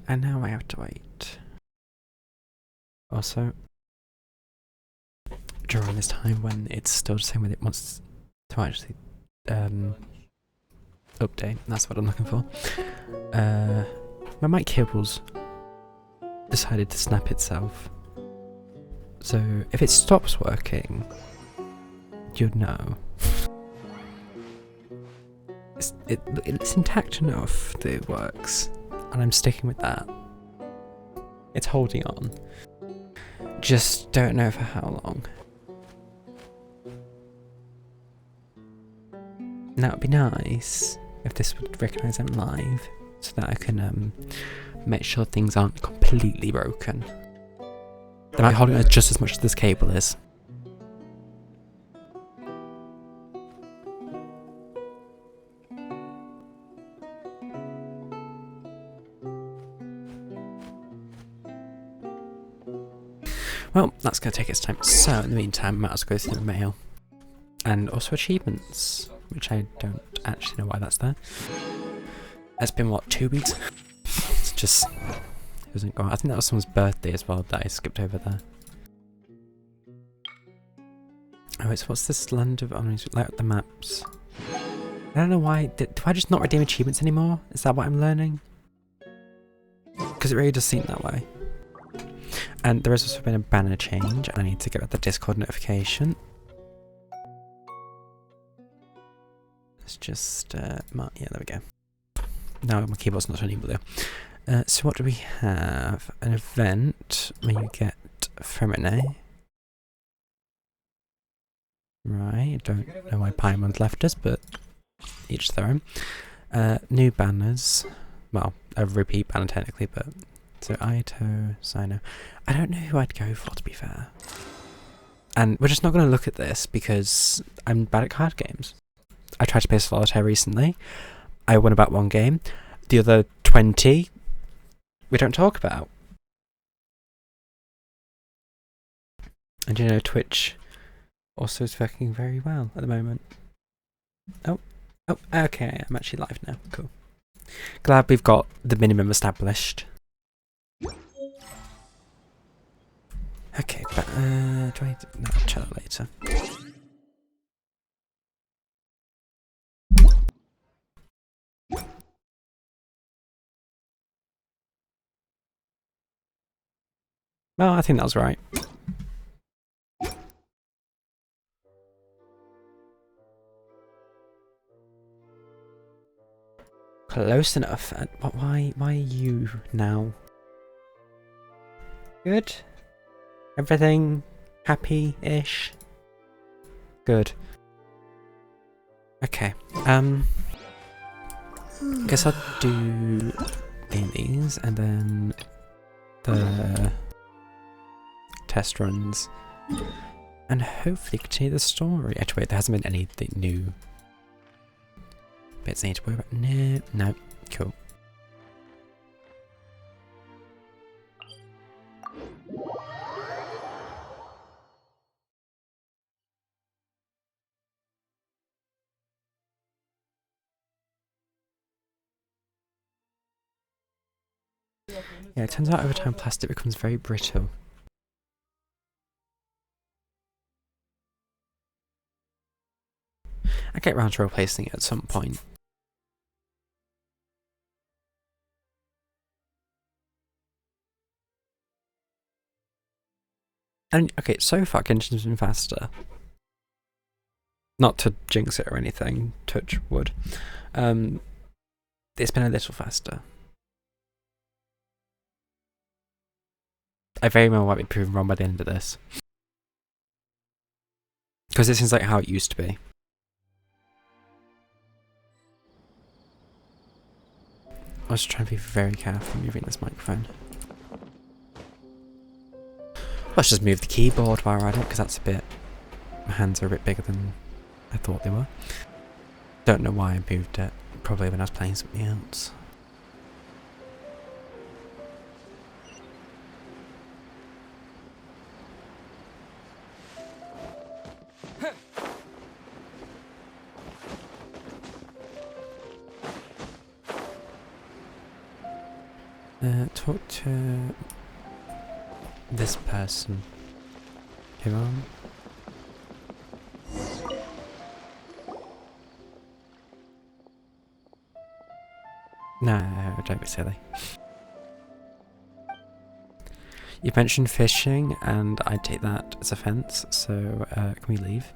And now I have to wait. Also, during this time when it's still saying when it wants to actually update, that's what I'm looking for. My mic cable's decided to snap itself. So if it stops working, you'd know. It's intact enough that it works, and I'm sticking with that. It's holding on. Just don't know for how long. Now it'd be nice if this would recognise I'm live, so that I can make sure things aren't completely broken. They might be holding on just as much as this cable is. Well, that's going to take its time. So, in the meantime, I might as well go through the mail. And also achievements, which I don't actually know why that's there. It's been, what, 2 weeks? It's just... It wasn't going. I think that was someone's birthday as well that I skipped over there. Oh, it's what's this land of honors? Like the maps. I don't know why. Do I just not redeem achievements anymore? Is that what I'm learning? Because it really does seem that way. And there has also been a banner change, and I need to get the Discord notification. Let's just, yeah, there we go. Now my keyboard's not turning blue. So what do we have? An event where you get Femine. Right, don't know why Paimon left us, but each their own. New banners. Well, a repeat banner technically, but... So Aito, Sino. I don't know who I'd go for, to be fair. And we're just not going to look at this because I'm bad at card games. I tried to play Solitaire recently. I won about 1 game. The other 20, we don't talk about. And you know, Twitch also is working very well at the moment. Oh, okay, I'm actually live now. Cool. Glad we've got the minimum established. Okay, but do I? No, I'll chat that later. Well, I think that was right. Close enough. Why are you now? Good? Everything happy-ish? Good. Okay. Guess I'll do these and then the test runs and hopefully continue the story. Actually, wait, there hasn't been anything new bits I need to worry about. No, cool. Yeah, it turns out over time plastic becomes very brittle. I get round to replacing it at some point. And okay, so far Genshin's been faster. Not to jinx it or anything, touch wood. It's been a little faster. I very well might be proven wrong by the end of this. Because it seems like how it used to be. I was trying to be very careful moving this microphone. Let's just move the keyboard while we're at it, because that's a bit... My hands are a bit bigger than I thought they were. Don't know why I moved it. Probably when I was playing something else. Talk to this person. Come on. No, don't be silly. You mentioned fishing, and I take that as offence, so can we leave?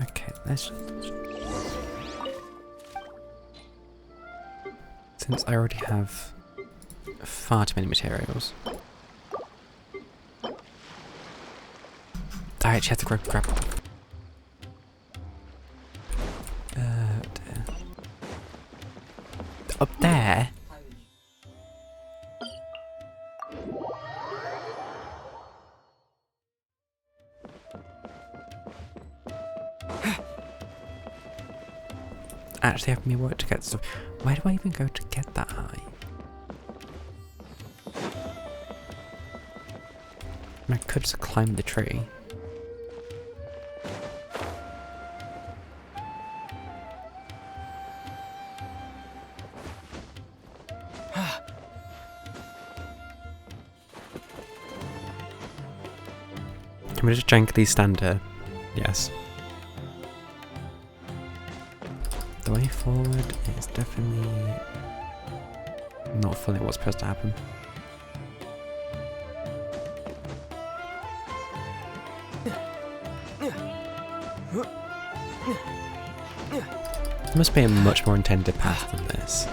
Okay, let's... Since I already have far too many materials, I actually have to grab... dear. Up there? Actually having me work to get stuff. Where do I even go to get that high? I could just climb the tree. Can we just gently stand here? Yes. The way forward is definitely not fully what's supposed to happen. There must be a much more intended path than this.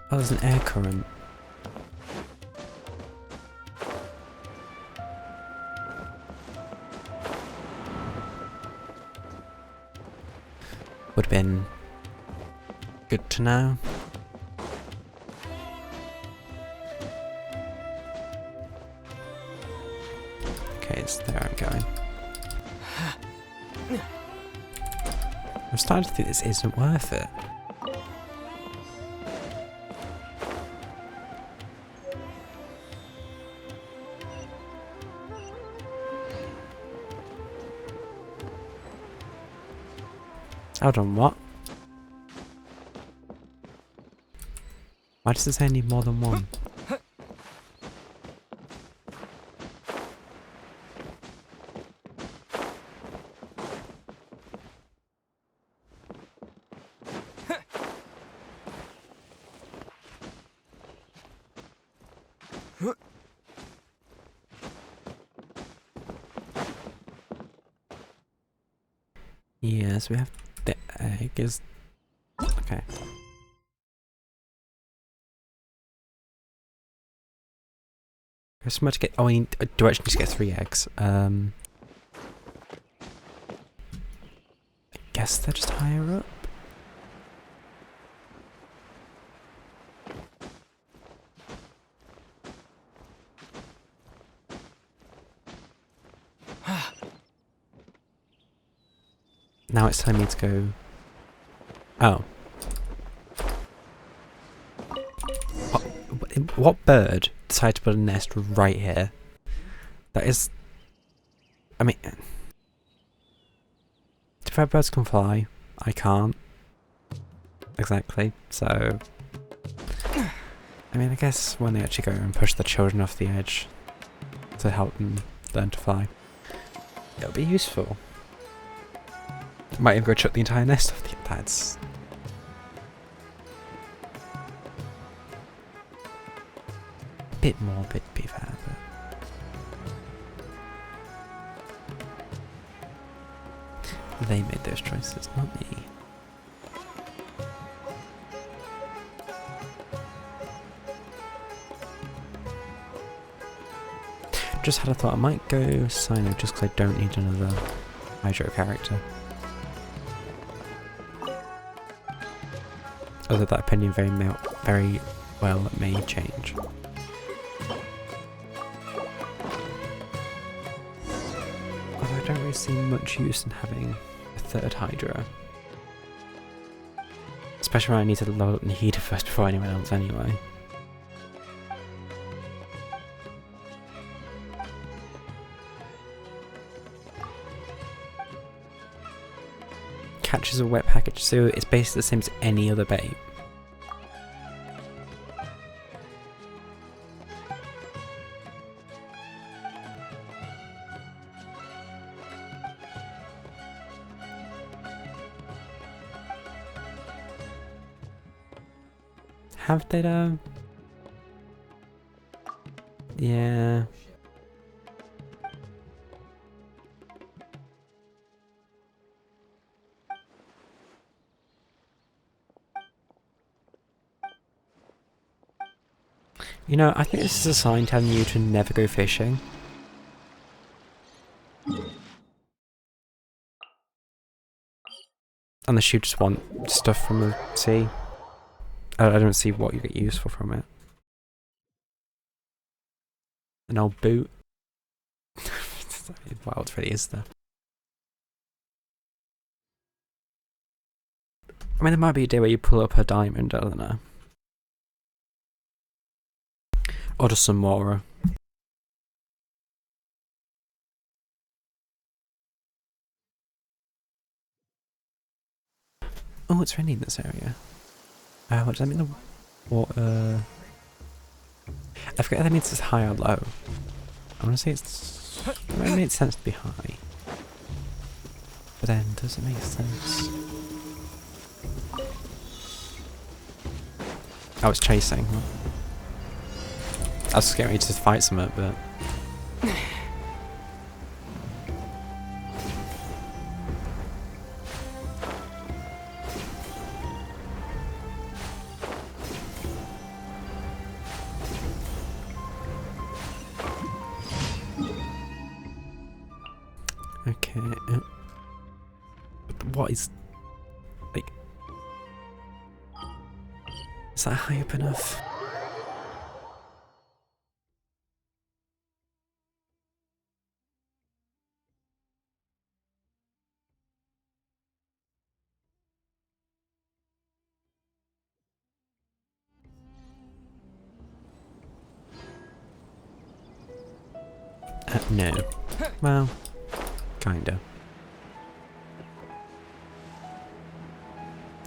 Oh, there's an air current. Would have been good to know. Okay, it's there I'm going. I'm starting to think this isn't worth it. Hold on, what? Why does it say I need more than one? Yes, we have the egg is... Okay. There's so much to get... Oh, I do actually need to get 3 eggs. I guess they're just higher up? Now it's telling me to go... Oh. What bird decided to put a nest right here? That is... I mean... If birds can fly, I can't. Exactly, so... I mean, I guess when they actually go and push the children off the edge to help them learn to fly, it'll be useful. Might even go chuck the entire nest off the... That's... a bit morbid, to be fair, but... They made those choices, not me. Just had a thought, I might go Sino just because I don't need another Hydro character. although that opinion very well may change. Although I don't really see much use in having a third Hydra. Especially when I need to load up Nihida first before anyone else anyway. Catches a wet package, so it's basically the same as any other bait. Have they though? Yeah. You know, I think this is a sign telling you to never go fishing. Unless you just want stuff from the sea. I don't see what you get useful from it. An old boot. What else really is there? I mean, there might be a day where you pull up a diamond, I don't know. Or just some more. Oh, it's raining in this area. What does that mean? The water. I forget if that means it's high or low. I want to say it's. It makes sense to be high. But then, does it make sense? Oh, it's chasing. I was just getting ready to fight something, but. Okay. What is. Like. Is that high up enough? No. Well, kinda.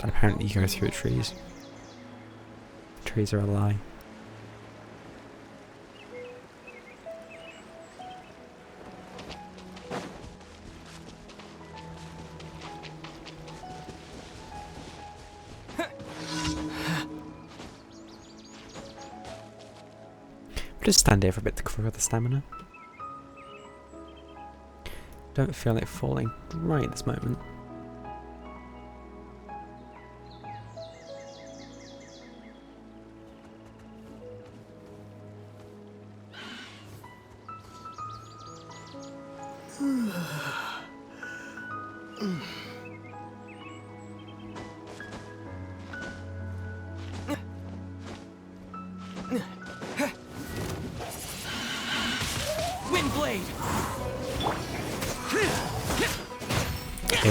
And apparently you go through trees. Trees are a lie. Just stand here for a bit to cover the stamina. Don't feel like falling right at this moment.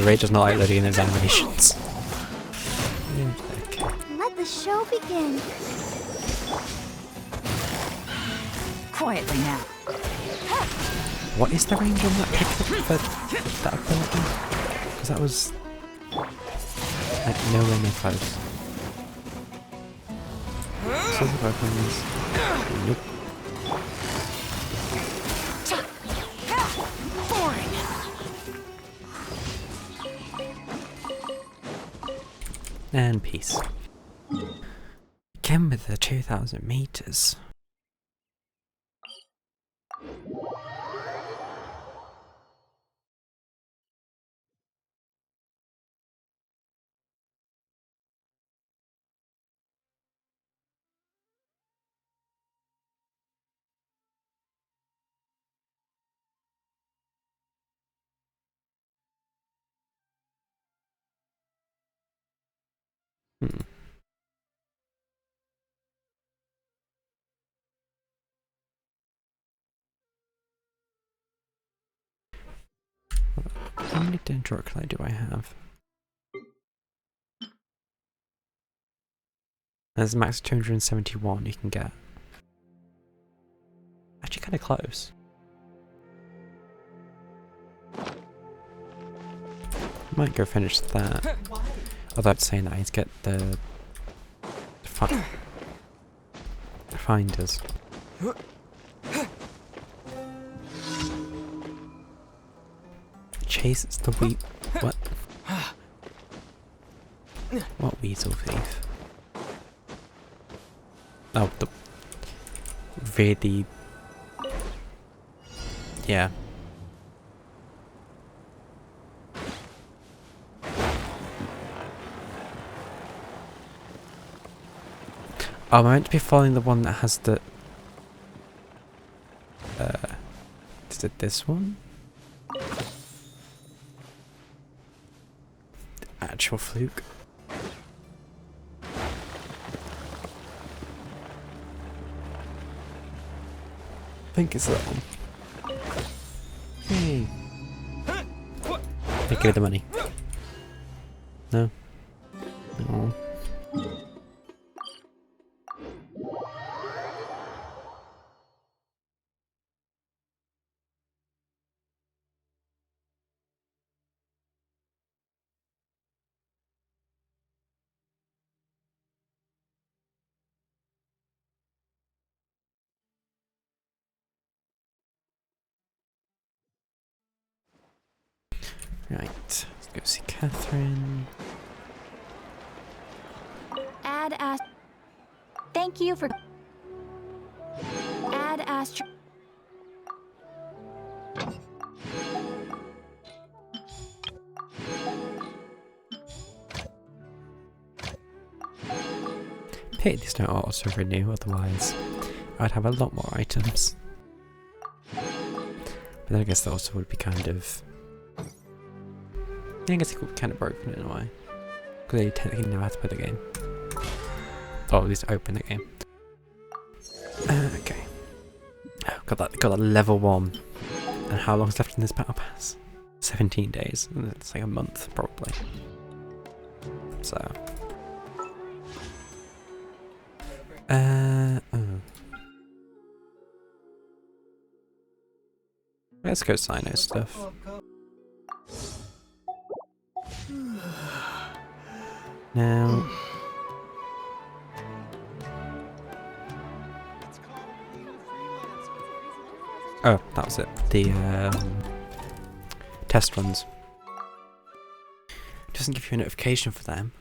Ray does not like loading in his animations. Let the show begin. Quietly now. What is the range on that pickup for that ability? Because that was like nowhere near close. So the weapons. Nope. And peace. Again with the 2,000 meters. many dendroculi do I have? There's a max of 271 you can get. Actually kind of close. Might go finish that. Although I'm saying that I need to get the finders. Chases the wheat. What? What weasel thief? Oh, the really. Yeah. Oh, am I meant to be following the one that has the... is it this one? Actual fluke. I think it's that one. Hey. Take care of the money. No? No. Right, let's go see Catherine. Add Thank you for. Add Astro. Pity these don't auto renew, otherwise I'd have a lot more items. But then I guess that also would be kind of. Yeah, I guess it could be kind of broken in a way. Because they technically know how to play the game. Or at least open the game. Okay. Oh, got that level 1. And how long's left in this battle pass? 17 days. It's like a month, probably. So. Oh. Let's go Sino stuff. Now. Oh, that was it. The test runs. Doesn't give you a notification for them.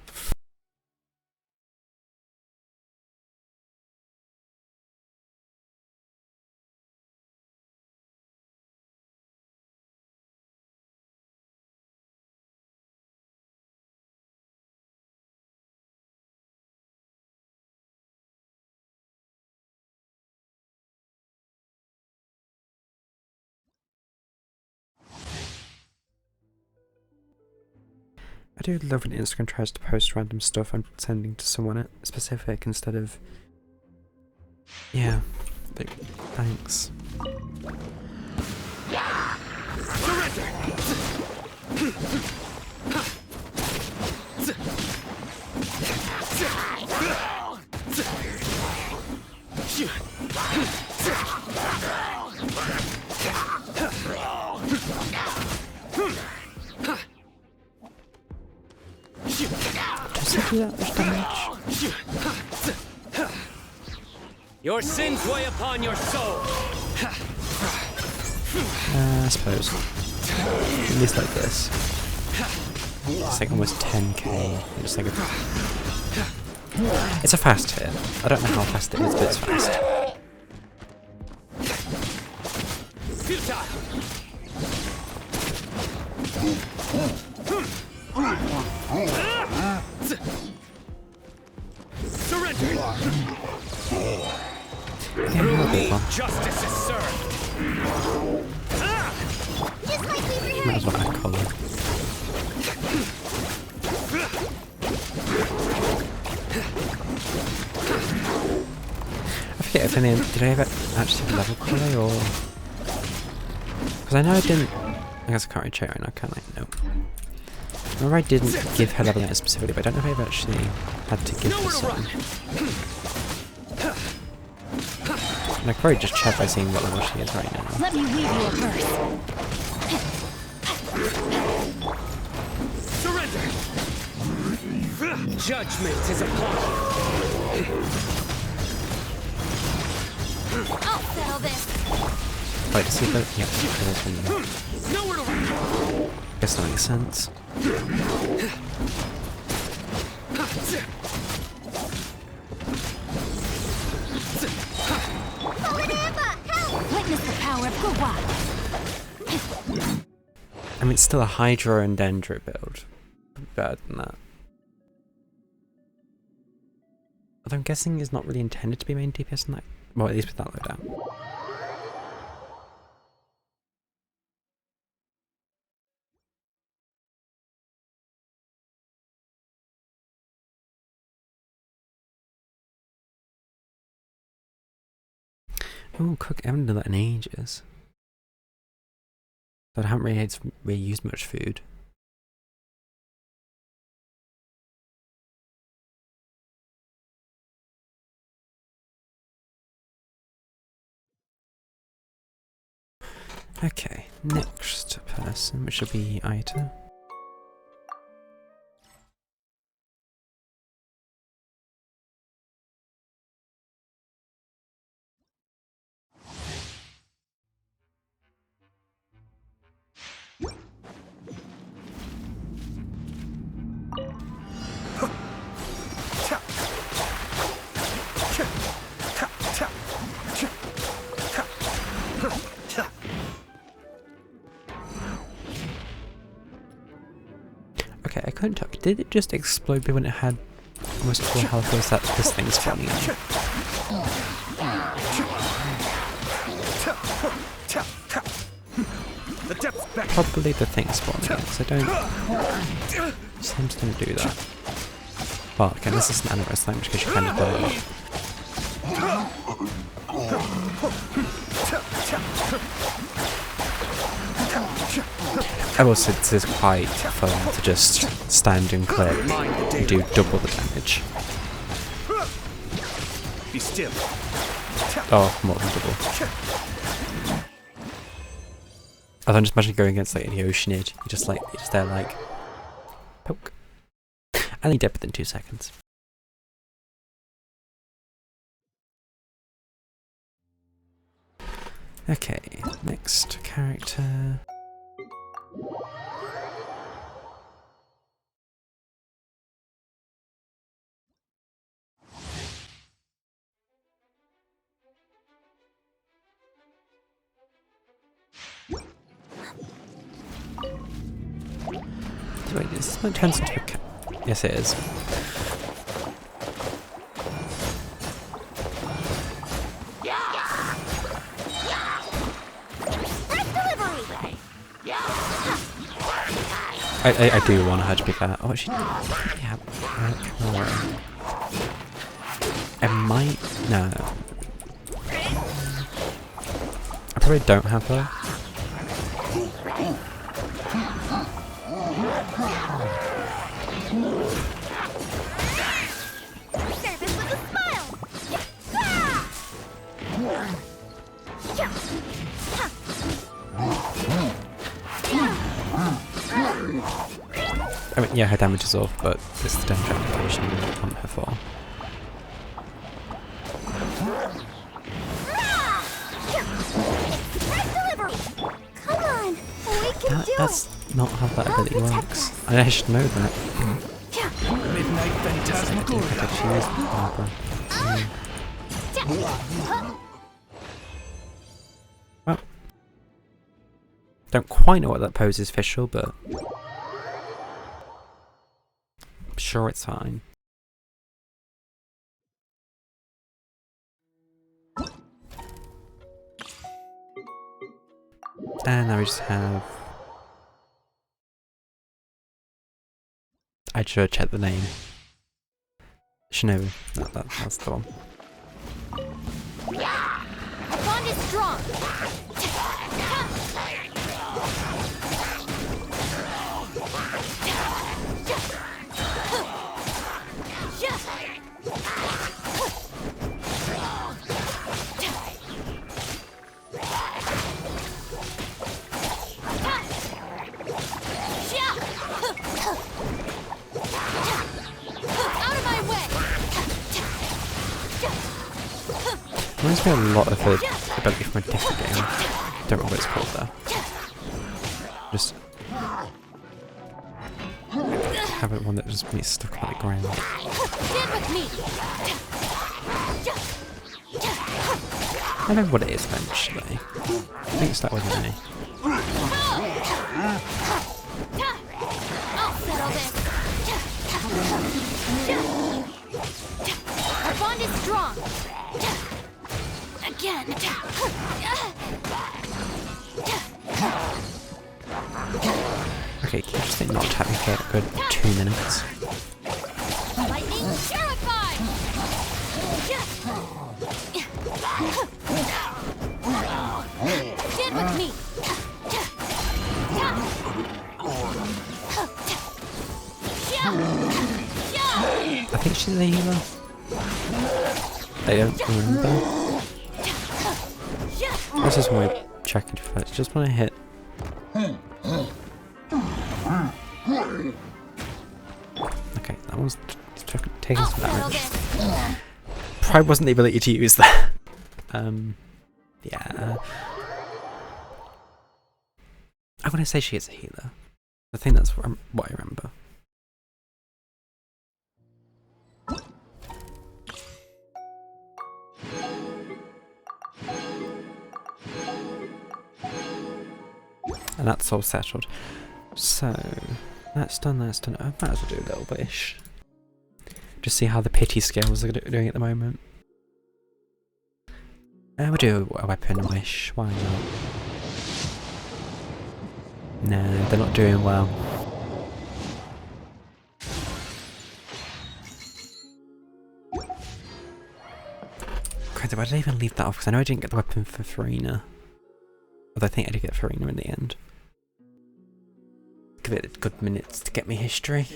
I do love when Instagram tries to post random stuff I'm sending to someone specific instead of... Yeah, like, thanks. Does it do that much damage? Your sins weigh upon your soul. I suppose. At least like this. It's like almost 10k. It's like it's a fast hit. I don't know how fast it is, but it's fast. Surrender. Through me, justice is served. Just like we were might as well add colour. I forget if did I ever actually have level colour or... Because I know I didn't I guess I can't really check right now, can I? No. Remember I didn't give her level 9 specifically, but I don't know if I've actually had to give her some. And I could probably just check by seeing what level she is right now. Let me weave you a verse. Surrender! Judgment is upon you! I'll settle this. Wait, see if yeah, there's one there. Nowhere to run! Guess that makes sense. Witness the power of Gua. I mean, it's still a Hydra and Dendro build. Better than that. Although I'm guessing it's not really intended to be main DPS in that. Well, at least with that loadout. Oh, cook! I haven't done that in ages. But I haven't really used much food. Okay, next person, which will be Aita. Okay, I couldn't tell. Did it just explode when it had almost full health, or was that this thing spawning in? Probably the thing spawning in, because I don't... Seems to do that. Well, okay, this is an animal slime, which you kind of blow it up. I will say this is quite fun to just stand and click and do double the damage. Be still. Oh, more than double. Although I'm just imagining going against like in the Oceanid, you're just there like poke. And he dead within 2 seconds. Okay, next character. Wait, is this what turns into a cat? Yes, it is. I do want her to be fair. Oh, she yeah. I might no. I probably don't have her. Service with a smile. I mean, yeah, her damage is off, but it's the damage application we want her for. Come on, we can do That's not how that ability works. I should know that. Midnight Phantasmagoria. She is Barbara. Well, don't quite know what that pose is official, but I'm sure it's fine. And now we just have... I should have checked the name. Shinobu. That's the one. Bond is strong. reminds me a lot of the ability from a different game. Don't remember what it's called though. Just have one that just makes stuck on the ground. Stand with me. I know what it is eventually. I think it's that with me. I'll settle this. Our bond is strong. Again. Okay, can you just think not tap me for a good 2 minutes? Lightning terrified. Stand with me. I think she's a healer. I don't remember. This is my checking first. Just when I hit. Okay, that one's taking some damage. Probably wasn't the ability to use that. Yeah. I want to say she is a healer. I think that's what I remember. And that's all settled. So, that's done, that's done. I might as well do a little bit-ish. Just see how the pity skills are doing at the moment. We'll do a weapon wish, why not? No, they're not doing well. Crazy, why did I even leave that off? Because I know I didn't get the weapon for Farina. Although I think I did get Farina in the end. Give it a good minutes to get me history.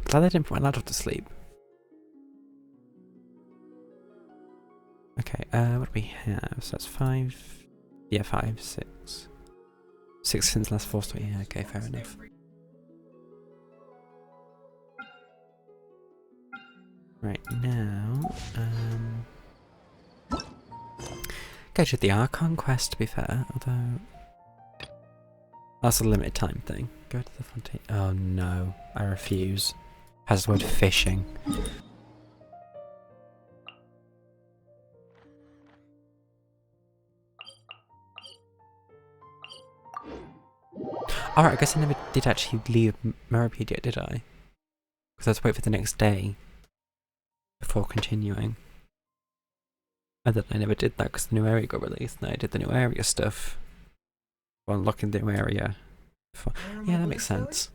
Glad I didn't put my laptop to sleep. Okay, what do we have? So that's 5. Yeah, 5, 6. 6 since last 4 story. Yeah, okay, fair enough. Right now, go to the Archon quest to be fair, although that's a limited time thing. Go to the Fontaine. Oh no, I refuse. Has the word fishing. Alright, I guess I never did actually leave Meripede yet, did I? Because I had to wait for the next day before continuing. And then I never did that because the new area got released and I did the new area stuff. While unlocking the new area. Yeah, that makes sense.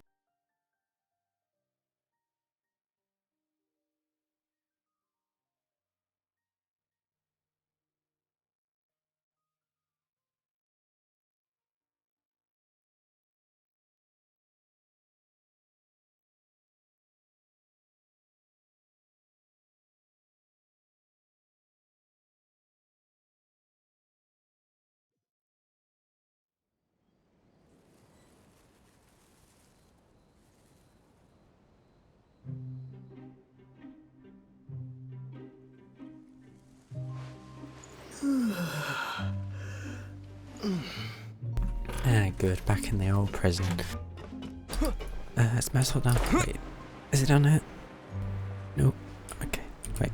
Ah, good. Back in the old prison. It's messed up now. Wait, is it down here? Nope. Okay, wait.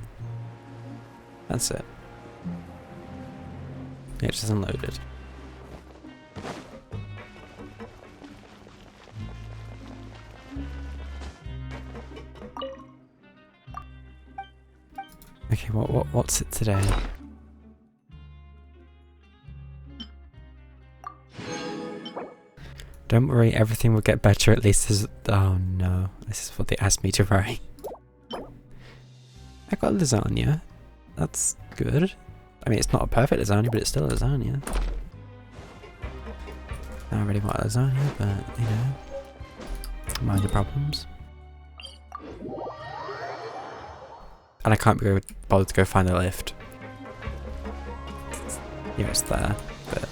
That's it. Yeah, it just unloaded. Okay, what's it today? Don't worry, everything will get better at least as— oh no, this is what they asked me to write. I got lasagna. That's good. I mean, it's not a perfect lasagna, but it's still lasagna. I don't really want lasagna, but, you know, mind your problems. And I can't be bothered to go find the lift. Yeah, it's there, but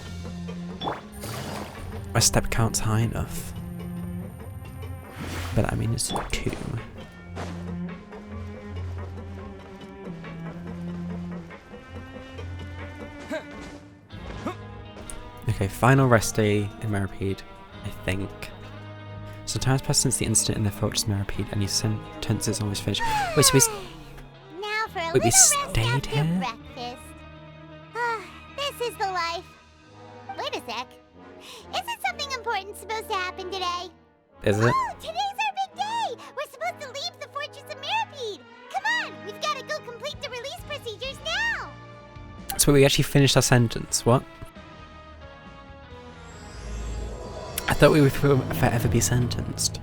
my step count's high enough. But I mean, it's 2. Okay, final rest day in Meripede, I think. So time has passed since the incident in the Fortress Meripede, and your sentence is almost finished. Wait, so Now for a we little rest stayed after here? breakfast. This is the life. Wait a sec. Isn't something important supposed to happen today? Is it? Oh, today's our big day! We're supposed to leave the Fortress of Meripede! Come on, we've got to go complete the release procedures now! So we actually finished our sentence, what? I thought we would forever be sentenced.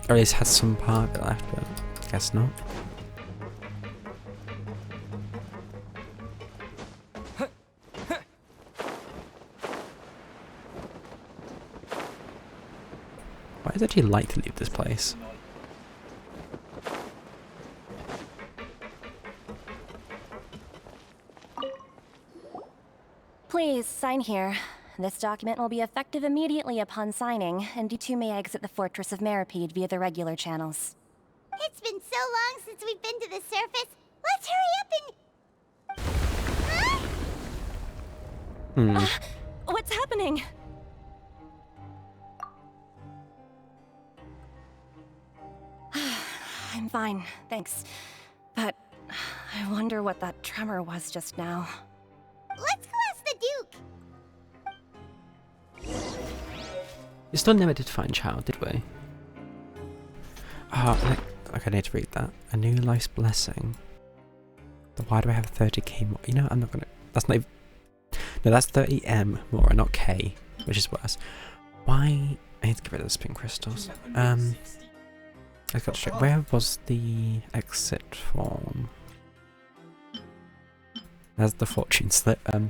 Or at least had some part of it left, but I guess not. Why did he like to leave this place? Please, sign here. This document will be effective immediately upon signing, and you two may exit the Fortress of Meripede via the regular channels. It's been so long since we've been to the surface. Let's hurry up and... Huh? What's happening? I'm fine, thanks. But I wonder what that tremor was just now. Let's go ask the Duke. We still never did find Child, did we? Oh, like I need to read that. A new life's blessing. But why do I have 30k more? You know, I'm not gonna... That's not even... No, that's 30m more, not k, which is worse. Why... I need to get rid of the spin crystals. I've got to check. Where was the exit form? There's the fortune slip. A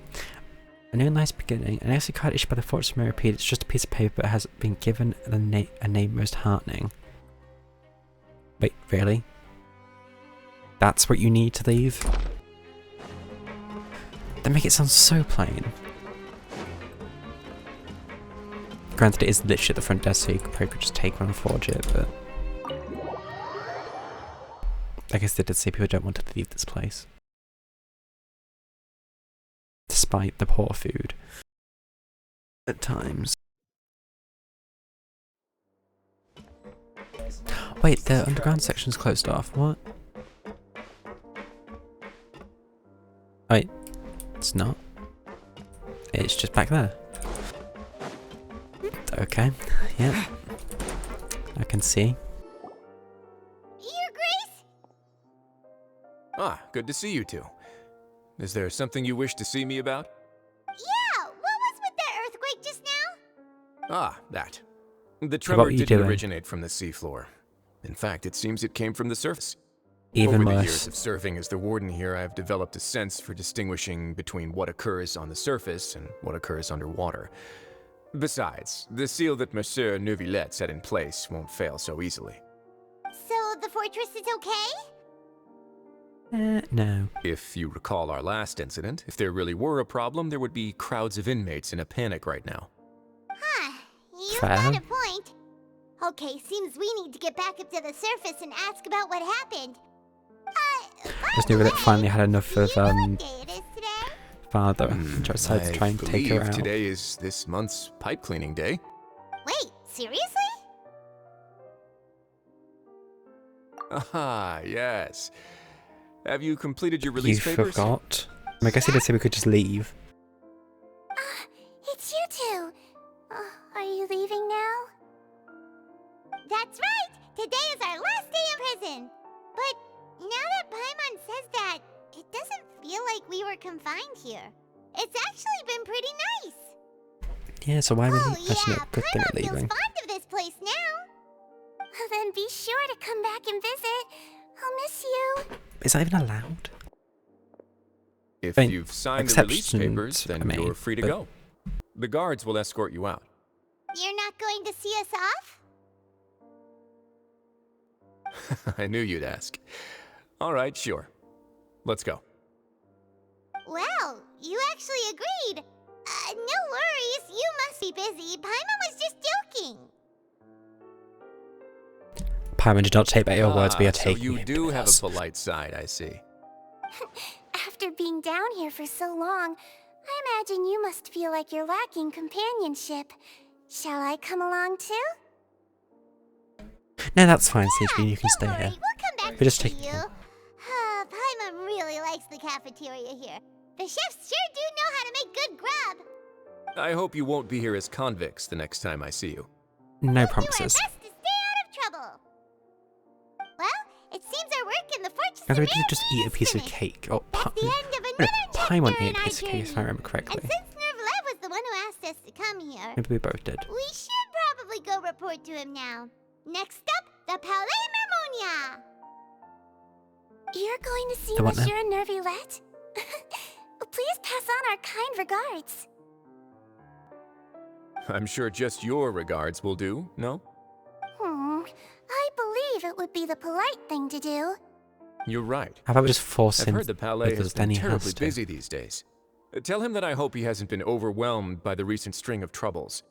new nice beginning. An exit card issued by the Fortress of Meripede. It's just a piece of paper but has been given a name most heartening. Wait, really? That's what you need to leave? They make it sound so plain. Granted, it is literally at the front desk, so you probably could just take one and forge it, but... I guess they did say people don't want to leave this place. Despite the poor food. At times. Wait, the underground section's closed off. What? Wait, it's not. It's just back there. Okay, yeah. I can see. Your Grace? Ah, good to see you two. Is there something you wish to see me about? Yeah, what was with that earthquake just now? Ah, that. The what tremor were you didn't doing? originate from the seafloor. In fact, it seems it came from the surface. Even Over the worse. years of serving as the warden here, I've developed a sense for distinguishing between what occurs on the surface and what occurs underwater. Besides, the seal that Monsieur Neuvillette set in place won't fail so easily. So the fortress is okay? No. If you recall our last incident, if there really were a problem, there would be crowds of inmates in a panic right now. Huh, you've Fair. got a point. Okay, seems we need to get back up to the surface and ask about what happened. Just knew that it finally had enough of do you know what day it is today? father and decided to try and take her believe out. today is this month's pipe cleaning day. Wait, seriously? Ah, yes. Have you completed your You release papers? forgot. I guess he did say we could just leave. It's you two. Are you leaving now? That's right! Today is our last day in prison! But now that Paimon says that, it doesn't feel like we were confined here. It's actually been pretty nice! Yeah, so why would Oh he actually yeah, a good thing Paimon at feels leaving? fond of this place now! Then be sure to come back and visit. I'll miss you. Is that even allowed? If I mean, you've signed the release exceptions papers, then are made, you're free to but- go. The guards will escort you out. You're not going to see us off? I knew you'd ask. All right, sure. Let's go. Well, you actually agreed. No worries, you must be busy. Paimon was just joking. Paimon did not take back your words, we are So taking you it do with have us. a polite side, I see. After being down here for so long, I imagine you must feel like you're lacking companionship. Shall I come along too? No, that's fine, CHB, you can Don't stay worry, here. we'll come back We're just to taking you. Paimon really likes the cafeteria here. The chefs sure do know how to make good grub. I hope you won't be here as convicts the next time I see you. No Do our promises. best to stay out of trouble. Well, it seems our work in the fortress I of thought we could just Mermaid eat a is piece of finished. cake. Oh, That's the end of no, another Paimon chapter ate in a our piece of cake, if I journey. remember And correctly. since Nervlev was the one who asked us to come here, Maybe we both did. we should probably go report to him now. Next up, the Palais Mermonia. You're going to see The what now? Monsieur Nervylette? Please pass on our kind regards. I'm sure just your regards will do, no? I believe it would be the polite thing to do. You're right. How about we just force I've him heard the Palais with has us, then been he terribly has to. busy these days. Tell him that I hope he hasn't been overwhelmed by the recent string of troubles.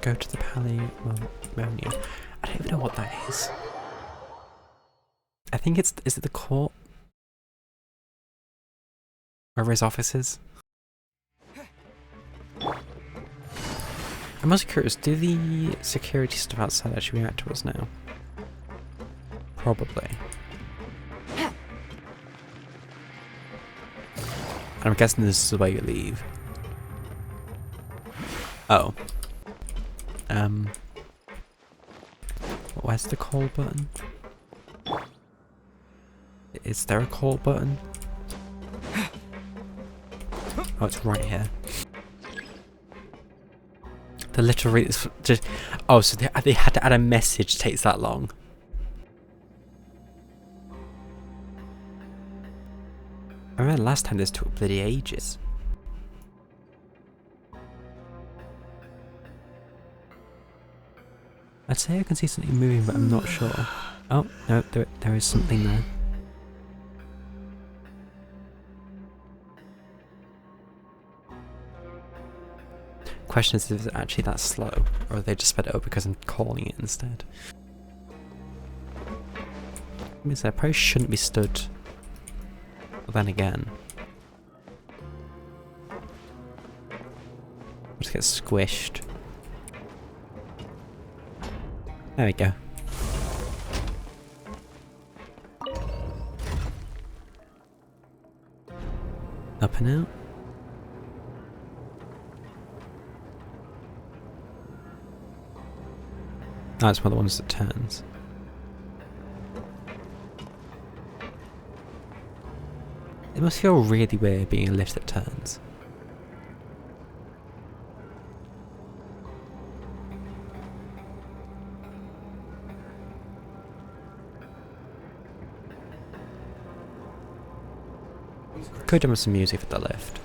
Go to the Palais Mermonia. I don't even know what that is. I think is it the court? Wherever his office is? I'm also curious, do the security stuff outside actually react to us now? Probably. And I'm guessing this is the way you leave. Oh. Where's the call button? Is there a call button? Oh, it's right here. The literally is just. Oh, so they had to add a message. Takes that long. I remember last time this took bloody ages. I'd say I can see something moving, but I'm not sure. Oh no, there is something there. Question is it actually that slow, or are they just sped it up because I'm calling it instead? I mean, I probably shouldn't be stood. But then again, I'll just get squished. There we go. Up and out. That's one of the ones that turns. It must feel really weird being a lift that turns. Could have done some music for the lift.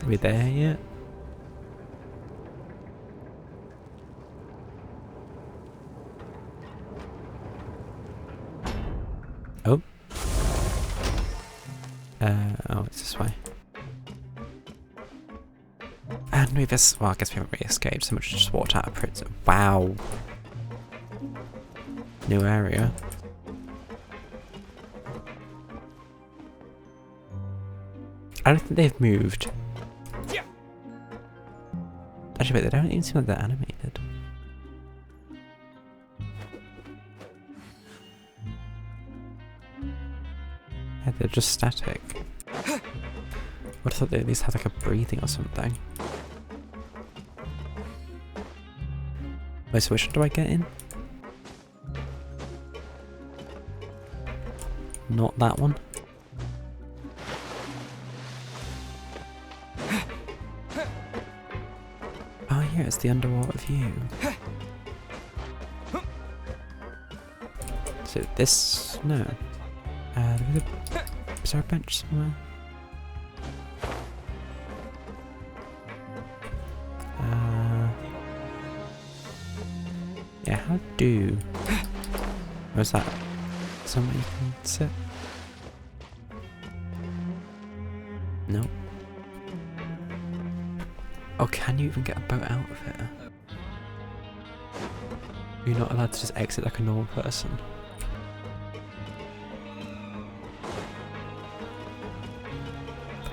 Are we there yet? Oh. Oh, it's this way. And we've well, I guess we haven't really escaped so much, just walked out of prison. Wow. New area. I don't think they've moved. Actually, wait, they don't even seem like they're animated. Yeah, they're just static. I would have thought they at least had like a breathing or something. Wait, so which one do I get in? Not that one. Oh yeah, it's the underwater view. So this, no. There was a Is there a bench somewhere? Yeah, how do... Where's that? Somewhere you can sit? No. Oh, can you even get a boat out of it? You're not allowed to just exit like a normal person.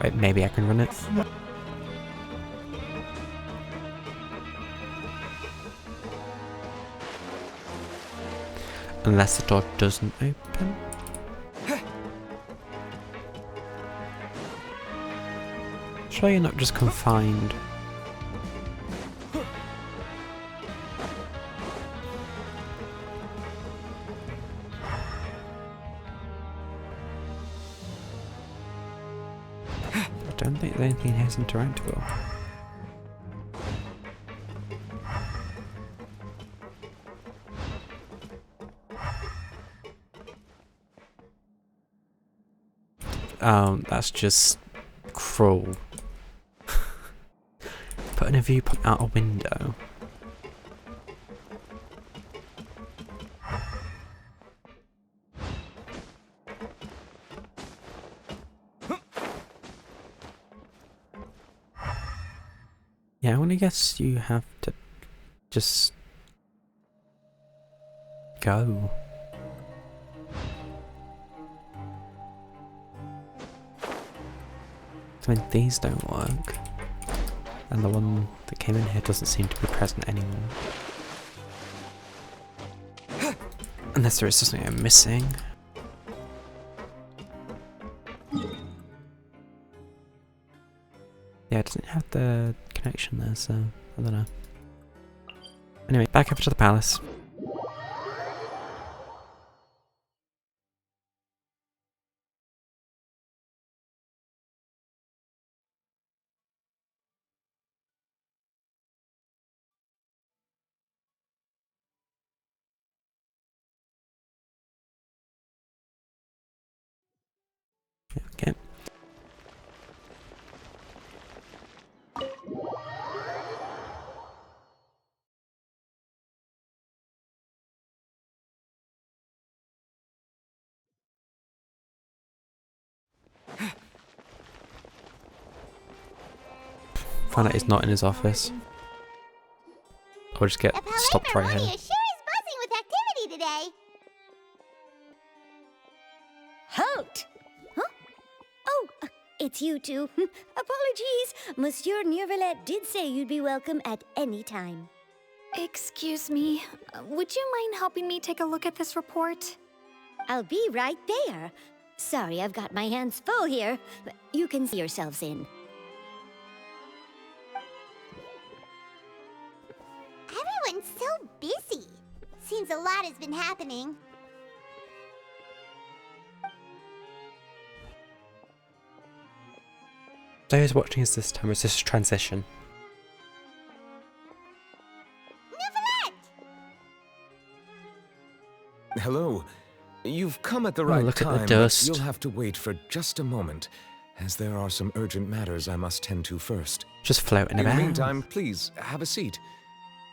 Wait, maybe I can run it? Unless the door doesn't open. Sure you're not just confined. I don't think there's anything here is interactable. That's just cruel. Putting a viewpoint out a window. Yeah, I want to guess you have to just go. I mean, these don't work. And the one that came in here doesn't seem to be present anymore. Unless there is something I'm missing. Yeah, it doesn't have the connection there, so I don't know. Anyway, back over to the palace. Okay. Find out he's not in his office. Or just get The Palais stopped right Marmonia here. sure is buzzing with activity today. Halt! Huh? Oh, it's you two. Apologies. Monsieur Neuvillette did say you'd be welcome at any time. Excuse me, would you mind helping me take a look at this report? I'll be right there. Sorry, I've got my hands full here. You can see yourselves in. Everyone's so busy. Seems a lot has been happening. So who's watching us this time? Is this a transition? Hello. You've come at the Oh, right look at the time. dust. You'll have to wait for just a moment, as there are some urgent matters I must tend to first. Just floating In the about. meantime, please, have a seat.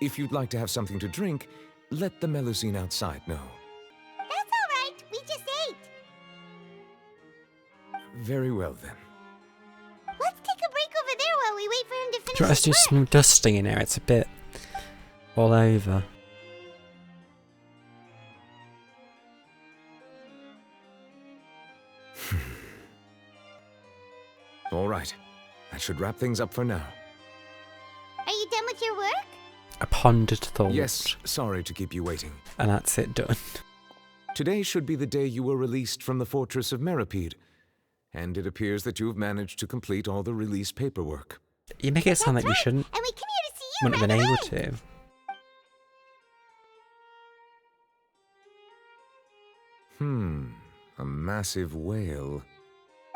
If you'd like to have something to drink, let the Melusine outside know. That's all right. We just ate. Very well, then. Let's take a break over there while we wait for him to finish Do you want us his to do work. some dusting in here? It's a bit all over. All right. That should wrap things up for now. Are you done with your work? A pondered thought. Yes, sorry to keep you waiting. And that's it done. Today should be the day you were released from the fortress of Meripede, and it appears that you've managed to complete all the release paperwork. You make it sound like That's you right. shouldn't. And we came here to see you Wouldn't have right been away. able to. A massive whale.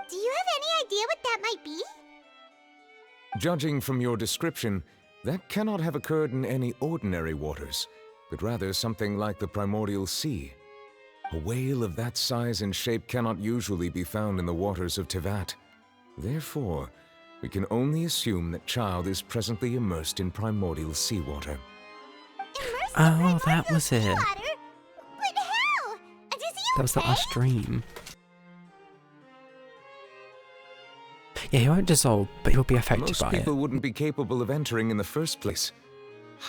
Do you have any idea what that might be? Judging from your description, that cannot have occurred in any ordinary waters, but rather something like the primordial sea. A whale of that size and shape cannot usually be found in the waters of Tevat. Therefore, we can only assume that child is presently immersed in primordial seawater. Oh, that was it. Water? But how? Does he That was the okay? last dream. Yeah, he won't dissolve, but he'll be affected Most by people it. wouldn't be capable of entering in the first place.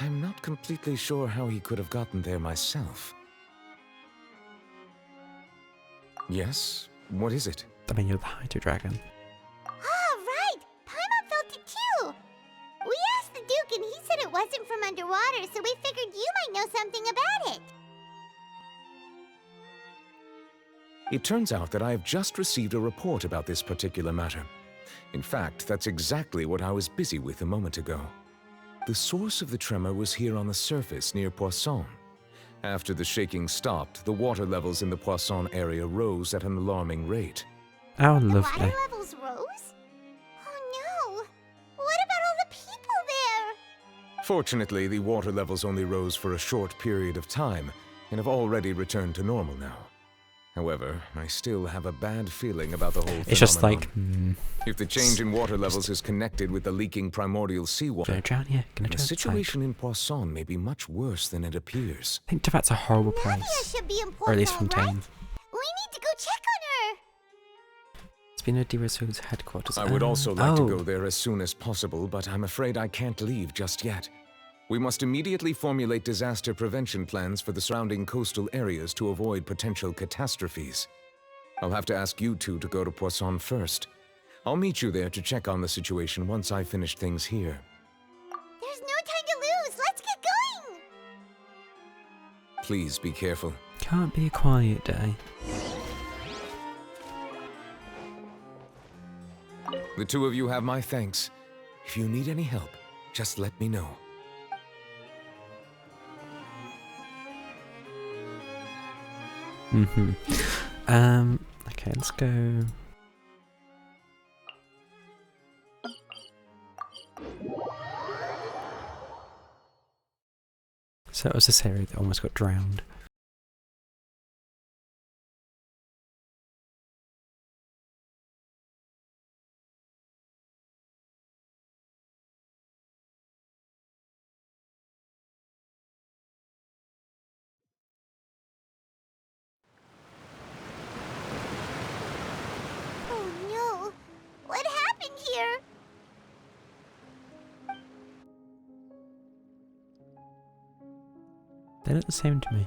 I'm not completely sure how he could have gotten there myself. Yes? What is it? I mean, you're the Hydro Dragon. Ah, right! Paimon felt it too! We asked the Duke and he said it wasn't from underwater, so we figured you might know something about it. It turns out that I have just received a report about this particular matter. In fact, that's exactly what I was busy with a moment ago. The source of the tremor was here on the surface near Poisson. After the shaking stopped, the water levels in the Poisson area rose at an alarming rate. Oh, The lovely. water levels rose? Oh no! What about all the people there? Fortunately, the water levels only rose for a short period of time and have already returned to normal now. However, I still have a bad feeling about the whole phenomenon. It's just like, If the change in water levels is connected with the leaking primordial gonna seawater, drown here, gonna the drown. situation in Poisson may be much worse than it appears. I think Tevat's a horrible Navia place. should be Or at least important, Fontaine. right? We need to go check on her! It's been a Diraso's headquarters. I would also like to oh. go there as soon as possible, but I'm afraid I can't leave just yet. We must immediately formulate disaster prevention plans for the surrounding coastal areas to avoid potential catastrophes. I'll have to ask you two to go to Poisson first. I'll meet you there to check on the situation once I finish things here. There's no time to lose! Let's get going! Please be careful. Can't be a quiet day. The two of you have my thanks. If you need any help, just let me know. Okay, let's go. So it was this area that almost got drowned. Oh no! What happened here? They look the same to me.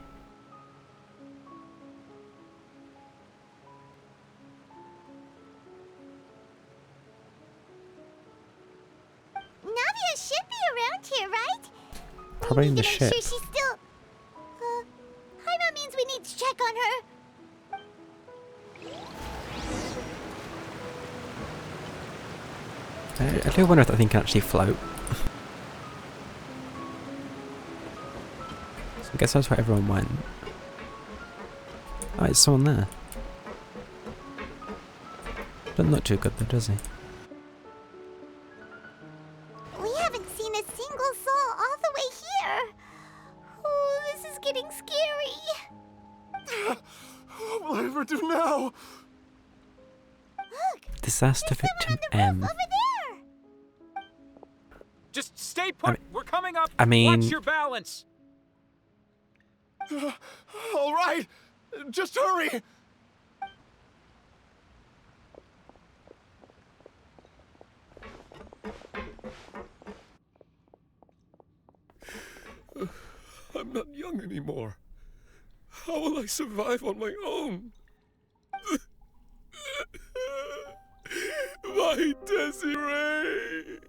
Navia should be around here, right? Probably We in need the to make ship. sure she's still... Paimon means we need to check on her. I do wonder if that thing can actually float. So I guess that's where everyone went. Oh, it's someone there. Doesn't look too good though, does he? We haven't seen a single soul all the way here. Oh, this is getting scary. What will I ever do now? Look, Disaster there's victim someone on M. the roof over there. Just stay put. We're coming up. I mean- Watch your balance. All right, just hurry. I'm not young anymore. How will I survive on my own? My Desiree!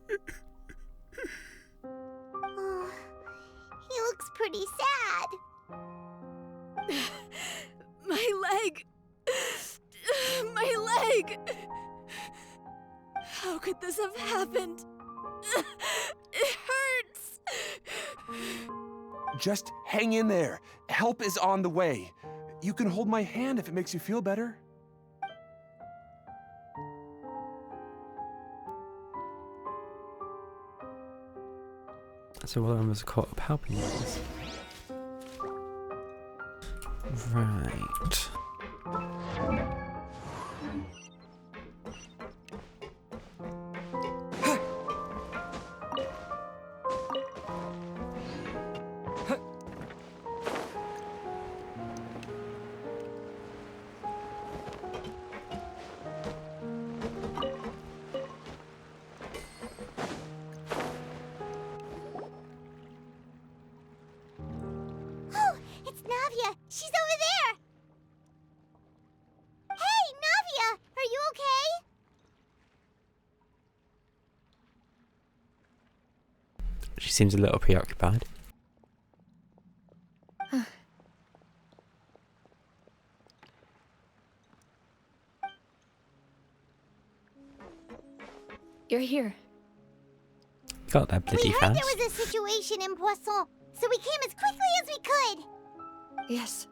Oh, he looks pretty sad. My leg! My leg! How could this have happened? It hurts! Just hang in there. Help is on the way. You can hold my hand if it makes you feel better. So one of them was caught up helping us. Right. Oh, it's Navia. She's over there. Hey, Navia, are you okay? She seems a little preoccupied. You're here. Got that We bloody heard fast. there was a situation in Poisson, so we came as quickly as we could. Yes.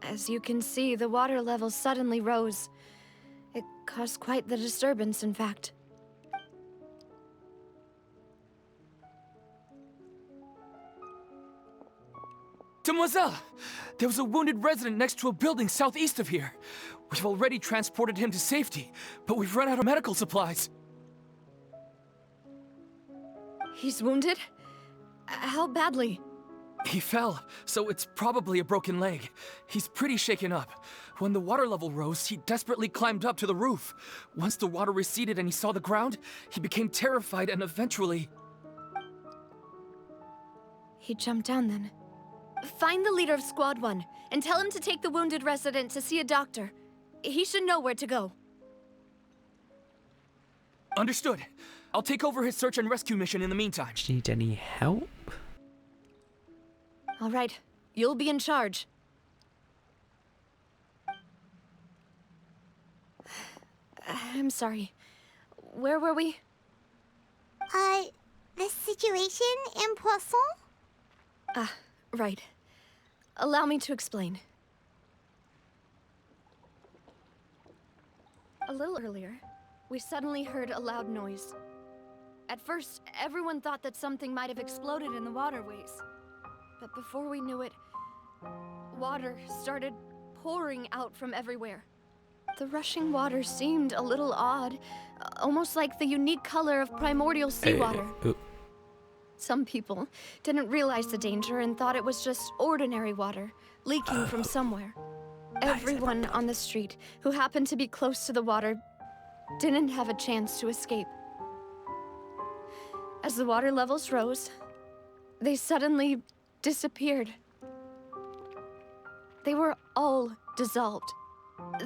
As you can see, the water level suddenly rose. It caused quite the disturbance, in fact. Demoiselle! There was a wounded resident next to a building southeast of here. We've already transported him to safety, but we've run out of medical supplies. He's wounded? How badly? He fell, so it's probably a broken leg. He's pretty shaken up. When the water level rose, he desperately climbed up to the roof. Once the water receded and he saw the ground, he became terrified and eventually... He jumped down then. Find the leader of Squad 1 and tell him to take the wounded resident to see a doctor. He should know where to go. Understood. I'll take over his search and rescue mission in the meantime. Do you need any help? All right, you'll be in charge. I'm sorry. Where were we? The situation in Poisson? Ah, right. Allow me to explain. A little earlier, we suddenly heard a loud noise. At first, everyone thought that something might have exploded in the waterways. But before we knew it, water started pouring out from everywhere. The rushing water seemed a little odd, almost like the unique color of primordial seawater. Some people didn't realize the danger and thought it was just ordinary water, leaking from somewhere. Everyone on the street who happened to be close to the water didn't have a chance to escape. As the water levels rose, they suddenly disappeared. They were all dissolved.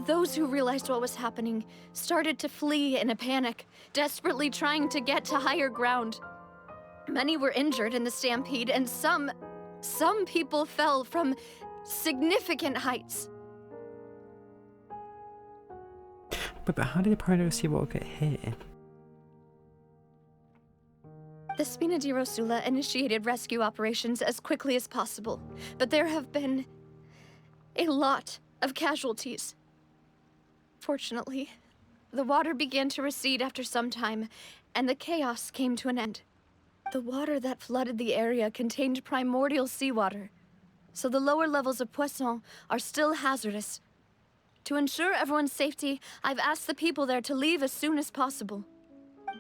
Those who realized what was happening started to flee in a panic, desperately trying to get to higher ground. Many were injured in the stampede, and some people fell from significant heights. But how did the Primordial Seawater get here? The Spina di Rosula initiated rescue operations as quickly as possible, but there have been a lot of casualties. Fortunately, the water began to recede after some time, and the chaos came to an end. The water that flooded the area contained primordial seawater, so the lower levels of Poisson are still hazardous. To ensure everyone's safety, I've asked the people there to leave as soon as possible.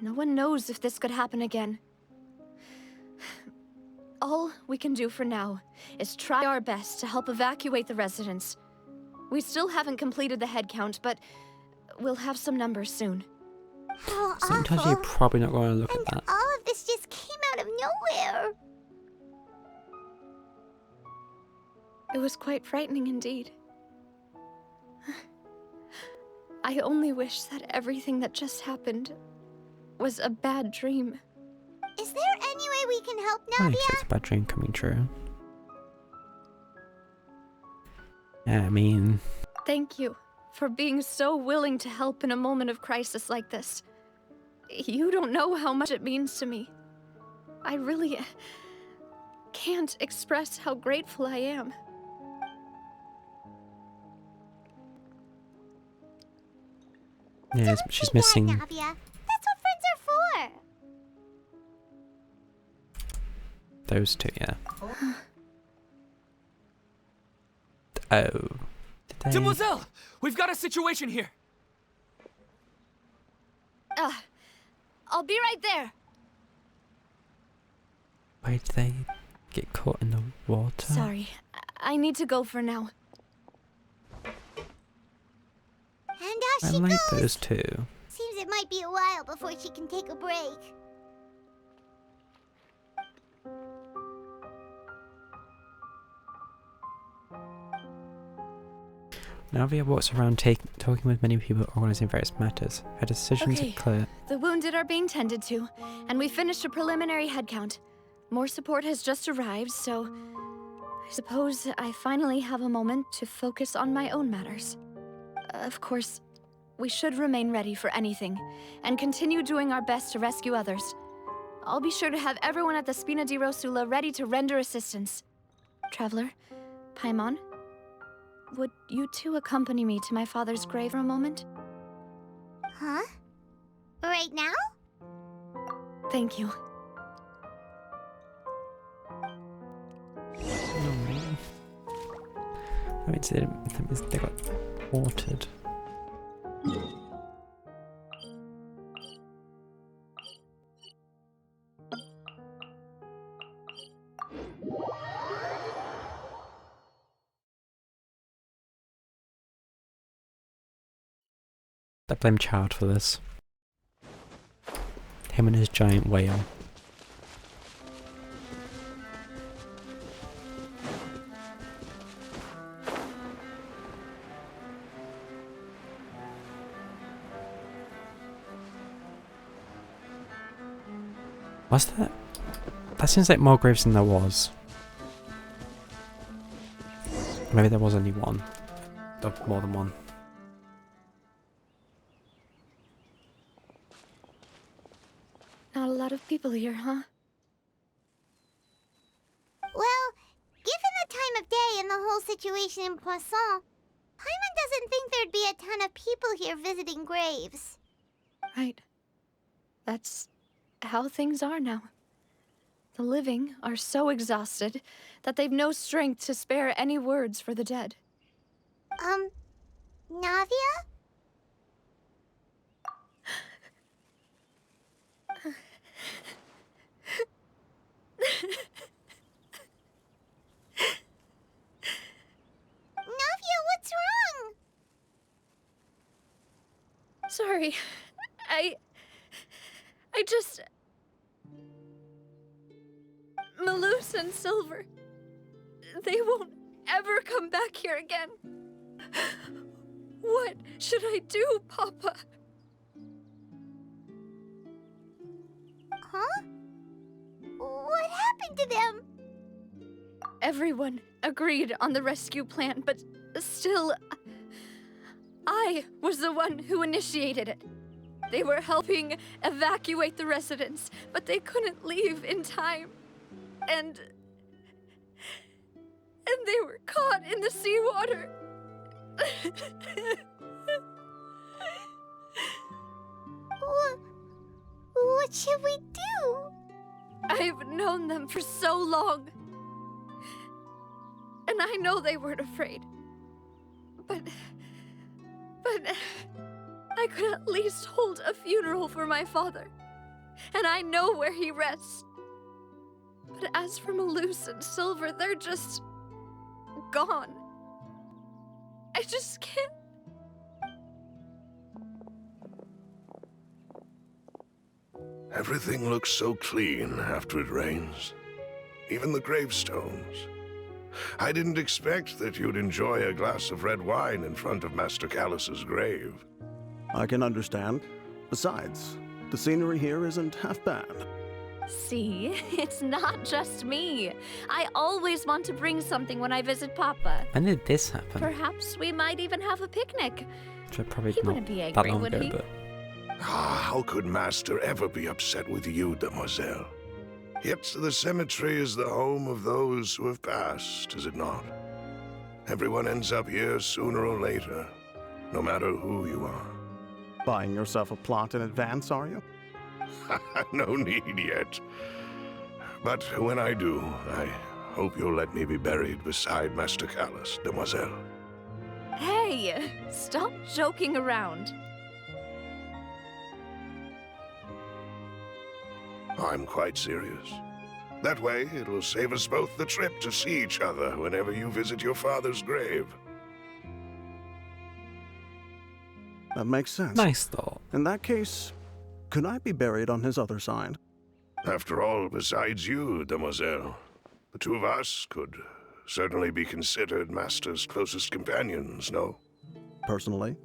No one knows if this could happen again. All we can do for now is try our best to help evacuate the residents. We still haven't completed the head count, but we'll have some numbers soon. Oh, Sometimes awful. you're probably not going to look at that. All of this just came out of nowhere. It was quite frightening indeed. I only wish that everything that just happened was a bad dream. Is there any way we can help I Navia? guess it's a bad dream coming true. Yeah, I mean... Thank you for being so willing to help in a moment of crisis like this. You don't know how much it means to me. I really can't express how grateful I am. Yeah, she's missing... Navia. That's what friends are for. Those two, yeah. Oh. Did they... Demoiselle! We've got a situation here! I'll be right there. Why did they get caught in the water? Sorry, I need to go for now. And off I she like goes. those two. Seems it might be a while before she can take a break. Navia walks around talking with many people organizing various matters. Her decisions Okay. are clear. The wounded are being tended to, and we finished a preliminary head count. More support has just arrived, so I suppose I finally have a moment to focus on my own matters. Of course, we should remain ready for anything, and continue doing our best to rescue others. I'll be sure to have everyone at the Spina di Rosula ready to render assistance. Traveler, Paimon, would you two accompany me to my father's grave for a moment? Huh? Right now? Thank you. That means they got watered. I blame Child for this. Him and his giant whale. Was that? That seems like more graves than there was. Maybe there was only one. Or more than one. Not a lot of people here, huh? Well, given the time of day and the whole situation in Poisson, Paimon doesn't think there'd be a ton of people here visiting graves. Right. That's how things are now. The living are so exhausted that they've no strength to spare any words for the dead. Navia? Navia, what's wrong? Sorry. I just... Malus and Silver... They won't ever come back here again. What should I do, Papa? Huh? What happened to them? Everyone agreed on the rescue plan, but still... I was the one who initiated it. They were helping evacuate the residents, but they couldn't leave in time. And they were caught in the seawater. What should we do? I've known them for so long. And I know they weren't afraid. But I could at least hold a funeral for my father. And I know where he rests. But as for Malus and Silver, they're just... gone. I just can't... Everything looks so clean after it rains. Even the gravestones. I didn't expect that you'd enjoy a glass of red wine in front of Master Callus's grave. I can understand. Besides, the scenery here isn't half bad. See, it's not just me. I always want to bring something when I visit Papa. When did this happen? Perhaps we might even have a picnic. Probably He not wouldn't be that angry, long would ago, he? but... How could Master ever be upset with you, Demoiselle? Yet the cemetery is the home of those who have passed, is it not? Everyone ends up here sooner or later, no matter who you are. Buying yourself a plot in advance, are you? No need yet. But when I do, hope you'll let me be buried beside Master Callus, demoiselle. Hey, stop joking around. I'm quite serious. That way, it will save us both the trip to see each other whenever you visit your father's grave. That makes sense. Nice thought. In that case, could I be buried on his other side? After all, besides you, demoiselle, the two of us could certainly be considered Master's closest companions, no? Personally,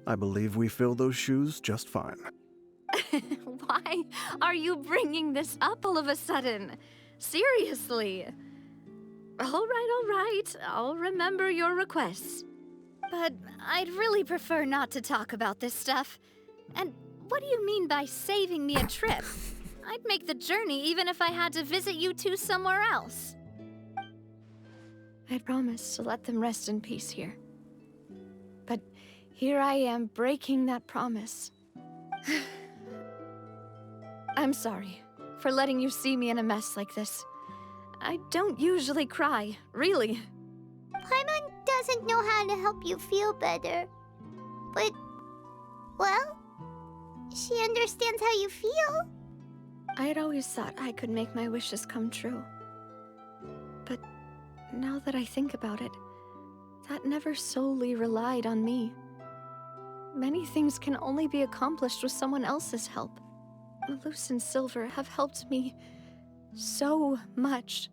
I believe we fill those shoes just fine. Why are you bringing this up all of a sudden? Seriously. All right. I'll remember your requests. But I'd really prefer not to talk about this stuff. And what do you mean by saving me a trip? I'd make the journey even if I had to visit you two somewhere else. I promised to let them rest in peace here. But here I am breaking that promise. I'm sorry for letting you see me in a mess like this. I don't usually cry, really. Paimon doesn't know how to help you feel better. But, well, she understands how you feel. I had always thought I could make my wishes come true. But now that I think about it, that never solely relied on me. Many things can only be accomplished with someone else's help. Malus and Silver have helped me so much.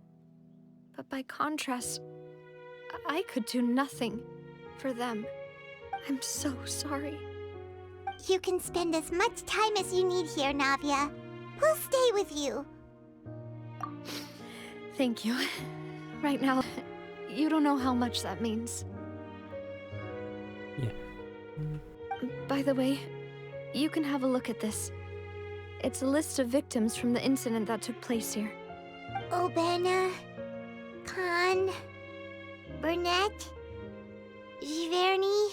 But by contrast, I could do nothing for them. I'm so sorry. You can spend as much time as you need here, Navia. We'll stay with you. Thank you. Right now, you don't know how much that means. Yeah. By the way, you can have a look at this. It's a list of victims from the incident that took place here. Obena, Khan, Burnett, Giverny,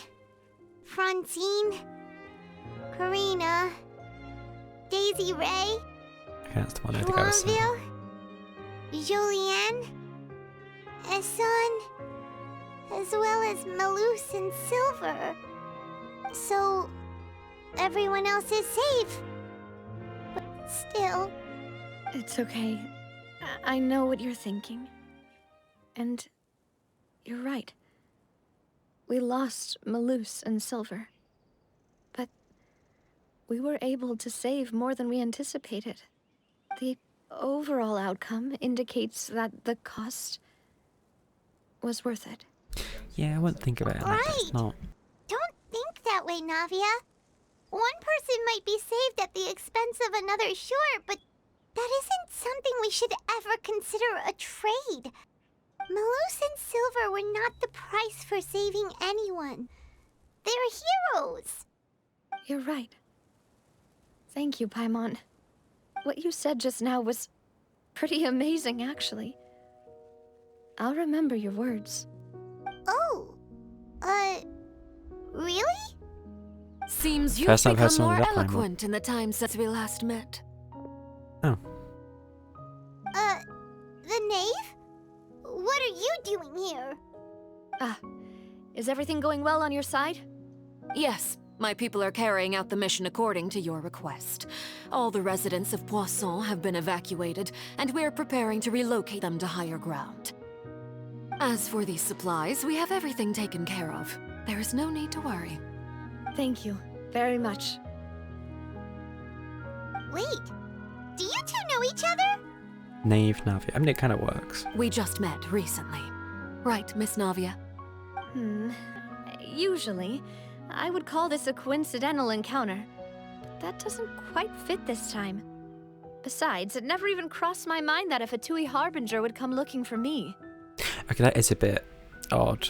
Francine, Karina, Daisy Ray, Okay, that's the one I think I was saying. Joinville, Julianne, Esson, as well as Malus and Silver. So, everyone else is safe. But still... It's okay. I know what you're thinking. And you're right. We lost Malus and Silver. But we were able to save more than we anticipated. The overall outcome indicates that the cost was worth it. Yeah, I wouldn't think about it like that. It's not. Don't think that way, Navia. One person might be saved at the expense of another, sure, but that isn't something we should ever consider a trade. Malus and Silver were not the price for saving anyone. They're heroes. You're right. Thank you, Paimon. What you said just now was pretty amazing, actually. I'll remember your words. Oh, really? Seems you've First time I've heard become someone more do that, Paimon. eloquent in the time since we last met. Oh. The knave? What are you doing here? Is everything going well on your side? Yes, my people are carrying out the mission according to your request. All the residents of Poisson have been evacuated, and we're preparing to relocate them to higher ground. As for these supplies, we have everything taken care of. There is no need to worry. Thank you very much. Wait, do you two know each other? Naive Navi. I mean, it kind of works. We just met recently. Right, Miss Navia? Usually, I would call this a coincidental encounter. But that doesn't quite fit this time. Besides, it never even crossed my mind that a Fatui Harbinger would come looking for me. Okay, that is a bit odd.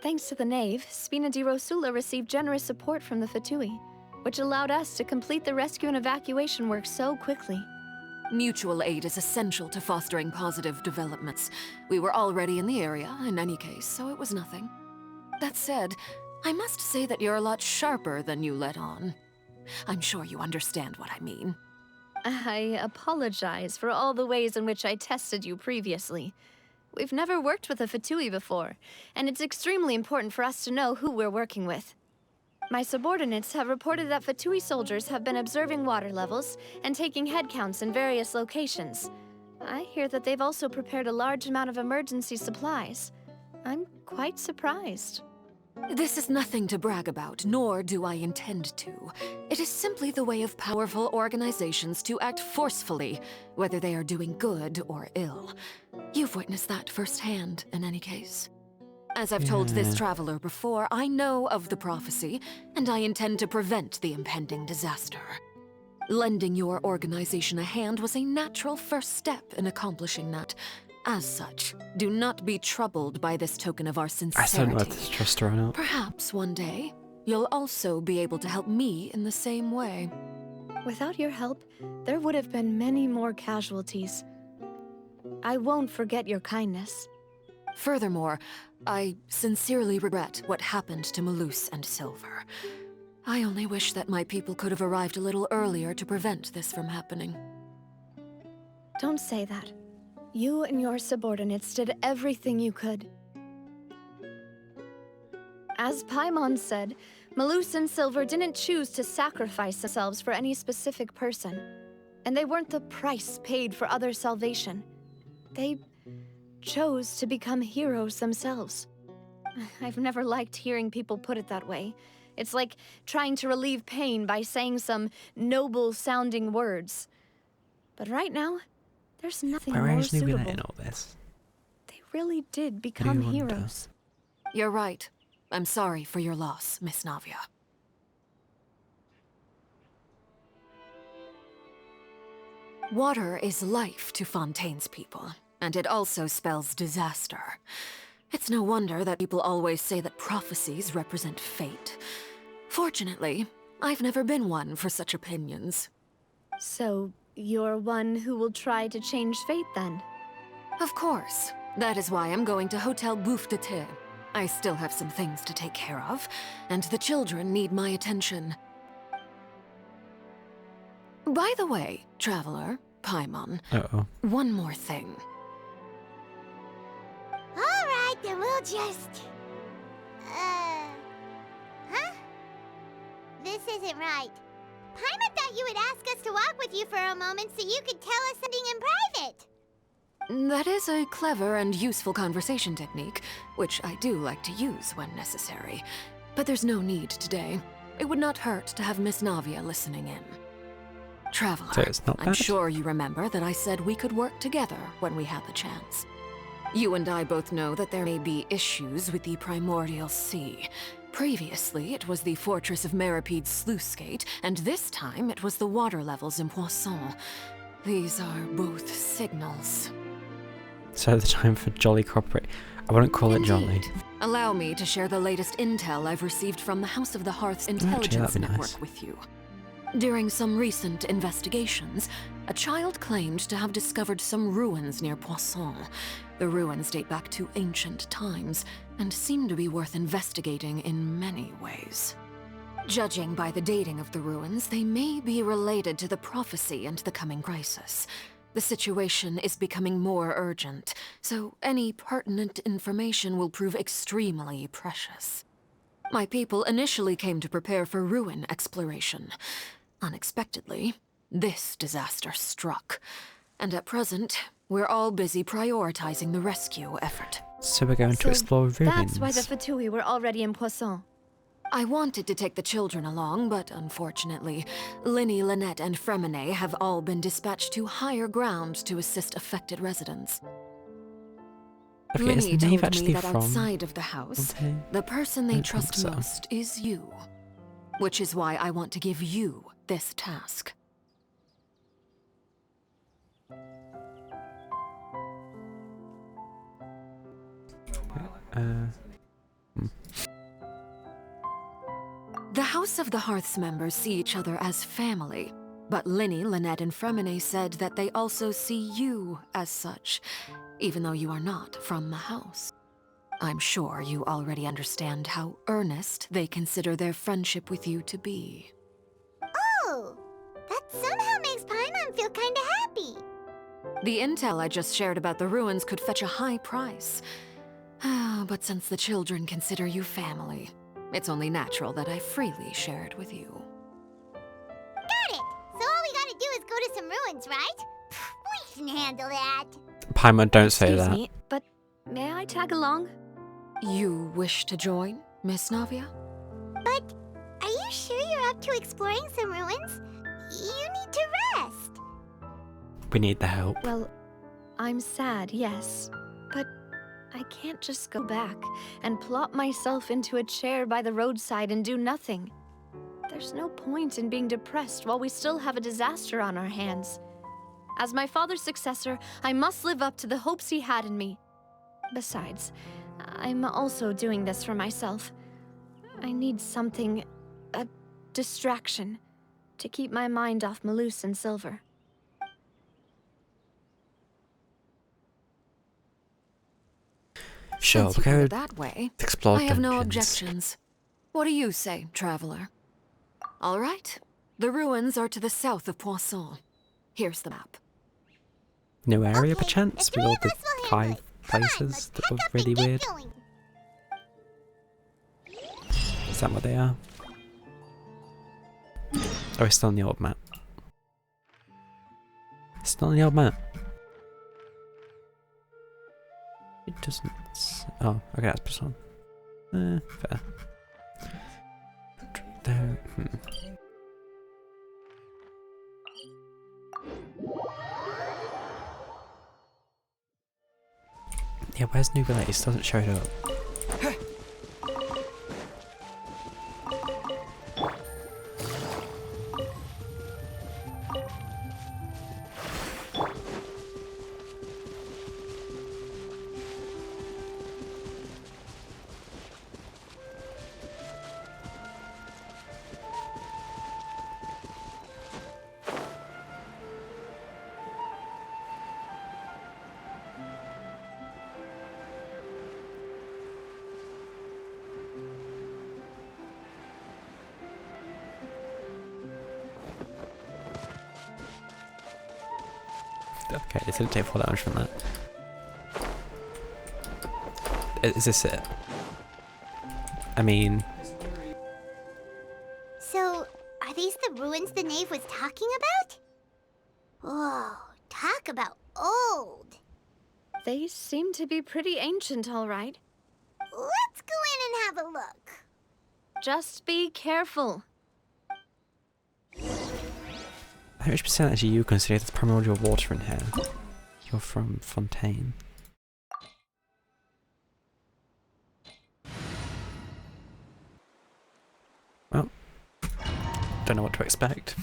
Thanks to the Knave, Spina di Rosula received generous support from the Fatui, which allowed us to complete the rescue and evacuation work so quickly. Mutual aid is essential to fostering positive developments. We were already in the area, in any case, so it was nothing. That said, I must say that you're a lot sharper than you let on. I'm sure you understand what I mean. I apologize for all the ways in which I tested you previously. We've never worked with a Fatui before, and it's extremely important for us to know who we're working with. My subordinates have reported that Fatui soldiers have been observing water levels and taking head counts in various locations. I hear that they've also prepared a large amount of emergency supplies. I'm quite surprised. This is nothing to brag about, nor do I intend to. It is simply the way of powerful organizations to act forcefully, whether they are doing good or ill. You've witnessed that firsthand, in any case. As I've told this traveler before, I know of the prophecy, and I intend to prevent the impending disaster. Lending your organization a hand was a natural first step in accomplishing that. As such, do not be troubled by this token of our sincerity. I still don't know if to trust her or not. Perhaps one day, you'll also be able to help me in the same way. Without your help, there would have been many more casualties. I won't forget your kindness. Furthermore, I sincerely regret what happened to Malus and Silver. I only wish that my people could have arrived a little earlier to prevent this from happening. Don't say that. You and your subordinates did everything you could. As Paimon said, Malus and Silver didn't choose to sacrifice themselves for any specific person. And they weren't the price paid for other salvation. They chose to become heroes themselves. I've never liked hearing people put it that way. It's like trying to relieve pain by saying some noble-sounding words. But right now, there's nothing more suitable. Where is in all this? They really did become heroes. You're right. I'm sorry for your loss, Miss Navia. Water is life to Fontaine's people, and it also spells disaster. It's no wonder that people always say that prophecies represent fate. Fortunately, I've never been one for such opinions. So, you're one who will try to change fate, then? Of course. That is why I'm going to Hotel Bouffe de Thé. I still have some things to take care of, and the children need my attention. By the way, Traveler, Paimon, one more thing. Alright, then we'll just... Huh? This isn't right. Paimon thought you would ask us to walk with you for a moment so you could tell us something in private. That is a clever and useful conversation technique, which I do like to use when necessary. But there's no need today. It would not hurt to have Miss Navia listening in. Traveler, so it's not bad. I'm sure you remember that I said we could work together when we had the chance. You and I both know that there may be issues with the Primordial Sea. Previously, it was the Fortress of Meripede's sluice gate, and this time it was the water levels in Poisson. These are both signals. So the time for jolly cooperate. I wouldn't call it jolly. Allow me to share the latest intel I've received from the House of the Hearth's intelligence network with you. During some recent investigations, a child claimed to have discovered some ruins near Poisson. The ruins date back to ancient times, and seem to be worth investigating in many ways. Judging by the dating of the ruins, they may be related to the prophecy and the coming crisis. The situation is becoming more urgent, so any pertinent information will prove extremely precious. My people initially came to prepare for ruin exploration. Unexpectedly, this disaster struck, and at present, we're all busy prioritizing the rescue effort. So we're going to explore ruins. That's why the Fatui were already in Poisson. I wanted to take the children along, but unfortunately, Linny, Lynette, and Fremine have all been dispatched to higher ground to assist affected residents. Okay, Linny is Nave told actually me that from outside of the house, the person they trust so. most is you. Which is why I want to give you this task. The House of the Hearth's members see each other as family, but Linny, Lynette, and Fremine said that they also see you as such, even though you are not from the house. I'm sure you already understand how earnest they consider their friendship with you to be. Oh, that somehow makes Paimon feel kinda happy. The intel I just shared about the ruins could fetch a high price. But since the children consider you family, it's only natural that I freely share it with you. Got it! So all we gotta do is go to some ruins, right? We can handle that. Paimon, don't say Excuse that. me, but may I tag along? You wish to join, Miss Navia? But are you sure you're up to exploring some ruins? You need to rest. We need the help. Well, I'm sad, yes. But I can't just go back and plop myself into a chair by the roadside and do nothing. There's no point in being depressed while we still have a disaster on our hands. As my father's successor, I must live up to the hopes he had in me. Besides, I'm also doing this for myself. I need something, a distraction, to keep my mind off Malus and Silver. Sure, Since you we'll put go it that way, explore I have no dungeons. objections. What do you say, traveler? All right. The ruins are to the south of Poisson. Here's the map. New area, Okay, perchance, the with all three the of us will 5 handle it. Come on, places let's that pack were up really and get weird. going. Is that what they are? Oh, it's still on the old map. It's still on the old map. It doesn't. Oh, okay, that's plus one. Fair. There. Yeah, where's New Village? It doesn't show it up. Okay, it didn't take 4 damage from that. Is this it? I mean... So, are these the ruins the knave was talking about? Whoa, talk about old. They seem to be pretty ancient, all right. Let's go in and have a look. Just be careful. How much percentage are you consider there's primordial water in here? You're from Fontaine. Well, don't know what to expect.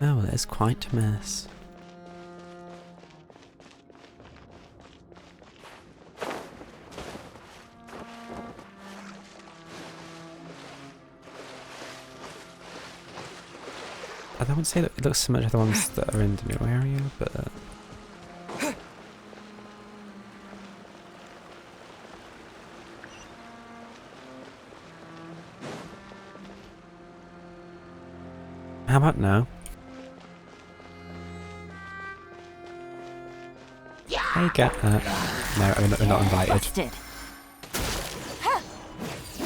Oh, well, it's quite a mess. I wouldn't say that it looks similar to the ones that are in the new area, but... How about now? I get that. No, we're not invited. Busted.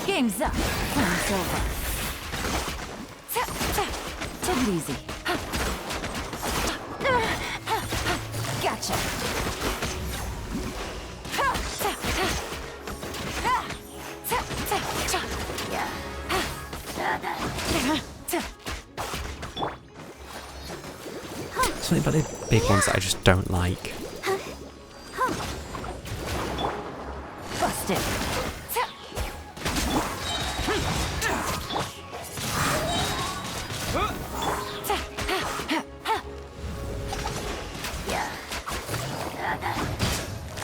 Game's up. Game's over. Take it easy. Gotcha. Something about the big ones that I just don't like. Busted.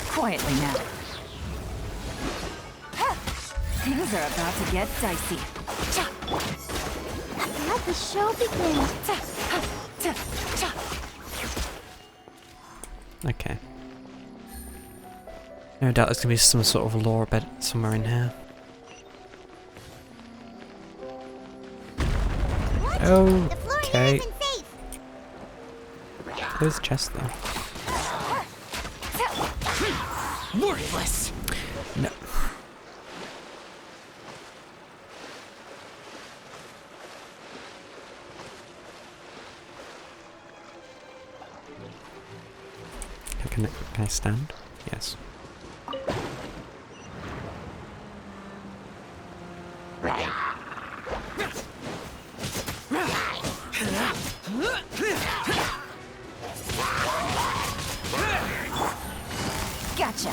Quietly now. Things are about to get dicey. Let the show begin. Okay. No doubt there's gonna be some sort of lore bed somewhere in here. Okay. There's a chest there. Worthless. No. Can I stand? Yes. Gotcha.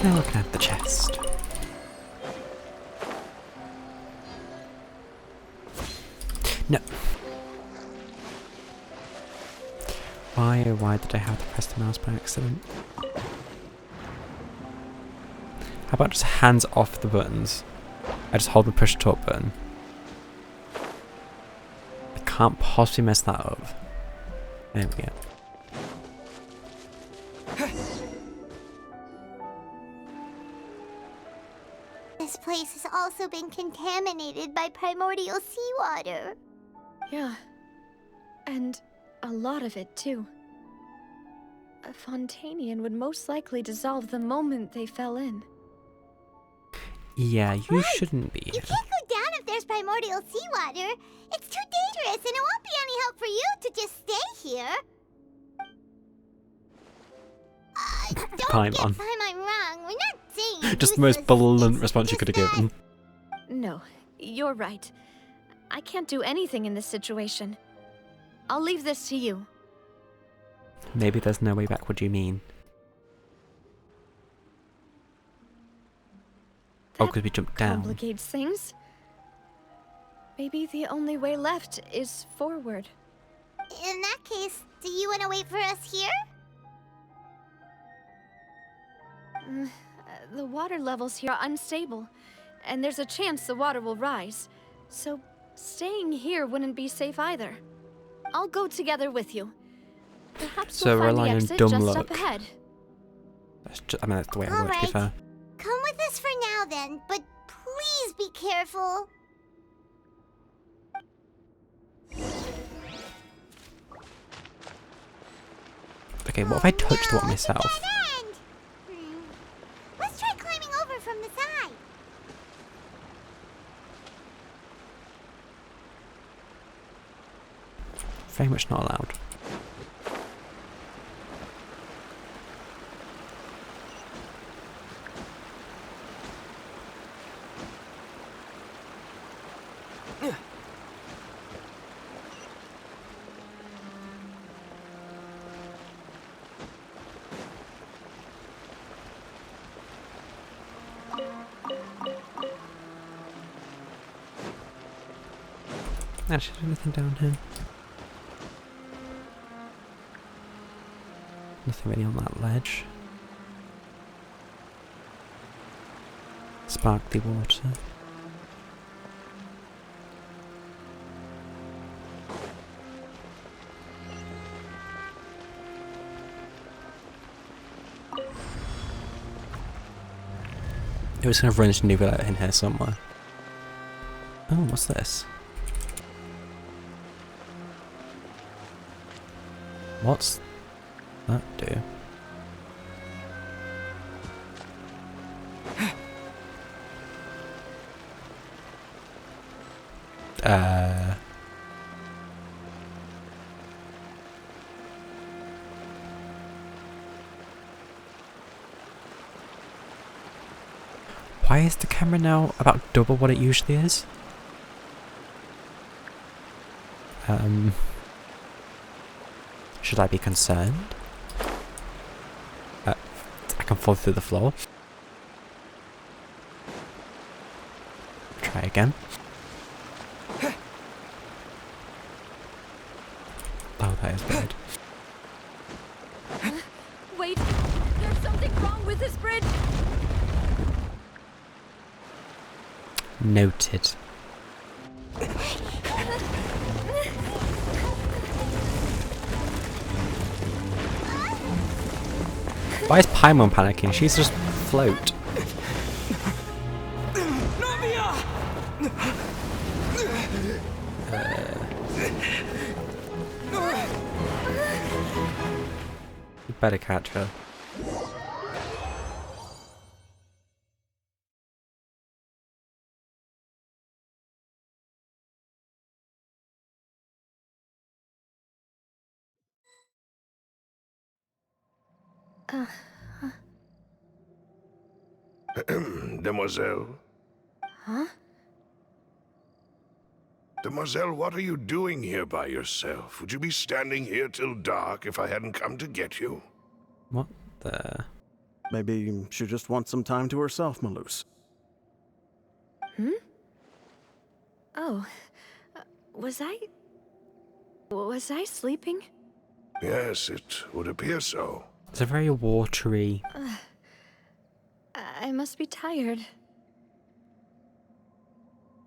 Now looking at the chest. No. Why did I have to press the mouse by accident? How about just hands off the buttons? I just hold the push to talk button. I can't possibly mess that up. There we go. This place has also been contaminated by primordial seawater. Yeah. And a lot of it, too. A Fontanian would most likely dissolve the moment they fell in. Yeah, you shouldn't be You here. can't go down if there's primordial seawater. It's too dangerous, and it won't be any help for you to just stay here. Don't get Paimon wrong. We're not saying Just the most blunt response you could have given. No, you're right. I can't do anything in this situation. I'll leave this to you. Maybe there's no way back, what do you mean? Oh, because we jumped down. Complicates things. Maybe the only way left is forward. In that case, do you want to wait for us here? The water levels here are unstable, and there's a chance the water will rise. So staying here wouldn't be safe either. I'll go together with you. Perhaps So we'll find the relying on exit dumb just luck. up ahead. I mean, that's the way it works, to be fair. Come with us for now then, but please be careful. Okay, what if I touch the one myself? Let's try climbing over from the side. Very much not allowed. Actually, there's nothing down here. Nothing really on that ledge. Sparkly water. It was going to run into Nuvilla in here somewhere. Oh, what's this? What's that do? Why is the camera now about double what it usually is? Should I be concerned? I can fall through the floor. Try again. Oh, that is weird. Wait, there's something wrong with this bridge. Noted. Why is Paimon panicking? She's just float. You better catch her. Demoiselle? Huh? Demoiselle, what are you doing here by yourself? Would you be standing here till dark if I hadn't come to get you? What the? Maybe she just wants some time to herself, Malus. Hmm? Oh. Was I sleeping? Yes, it would appear so. It's a very watery. I must be tired.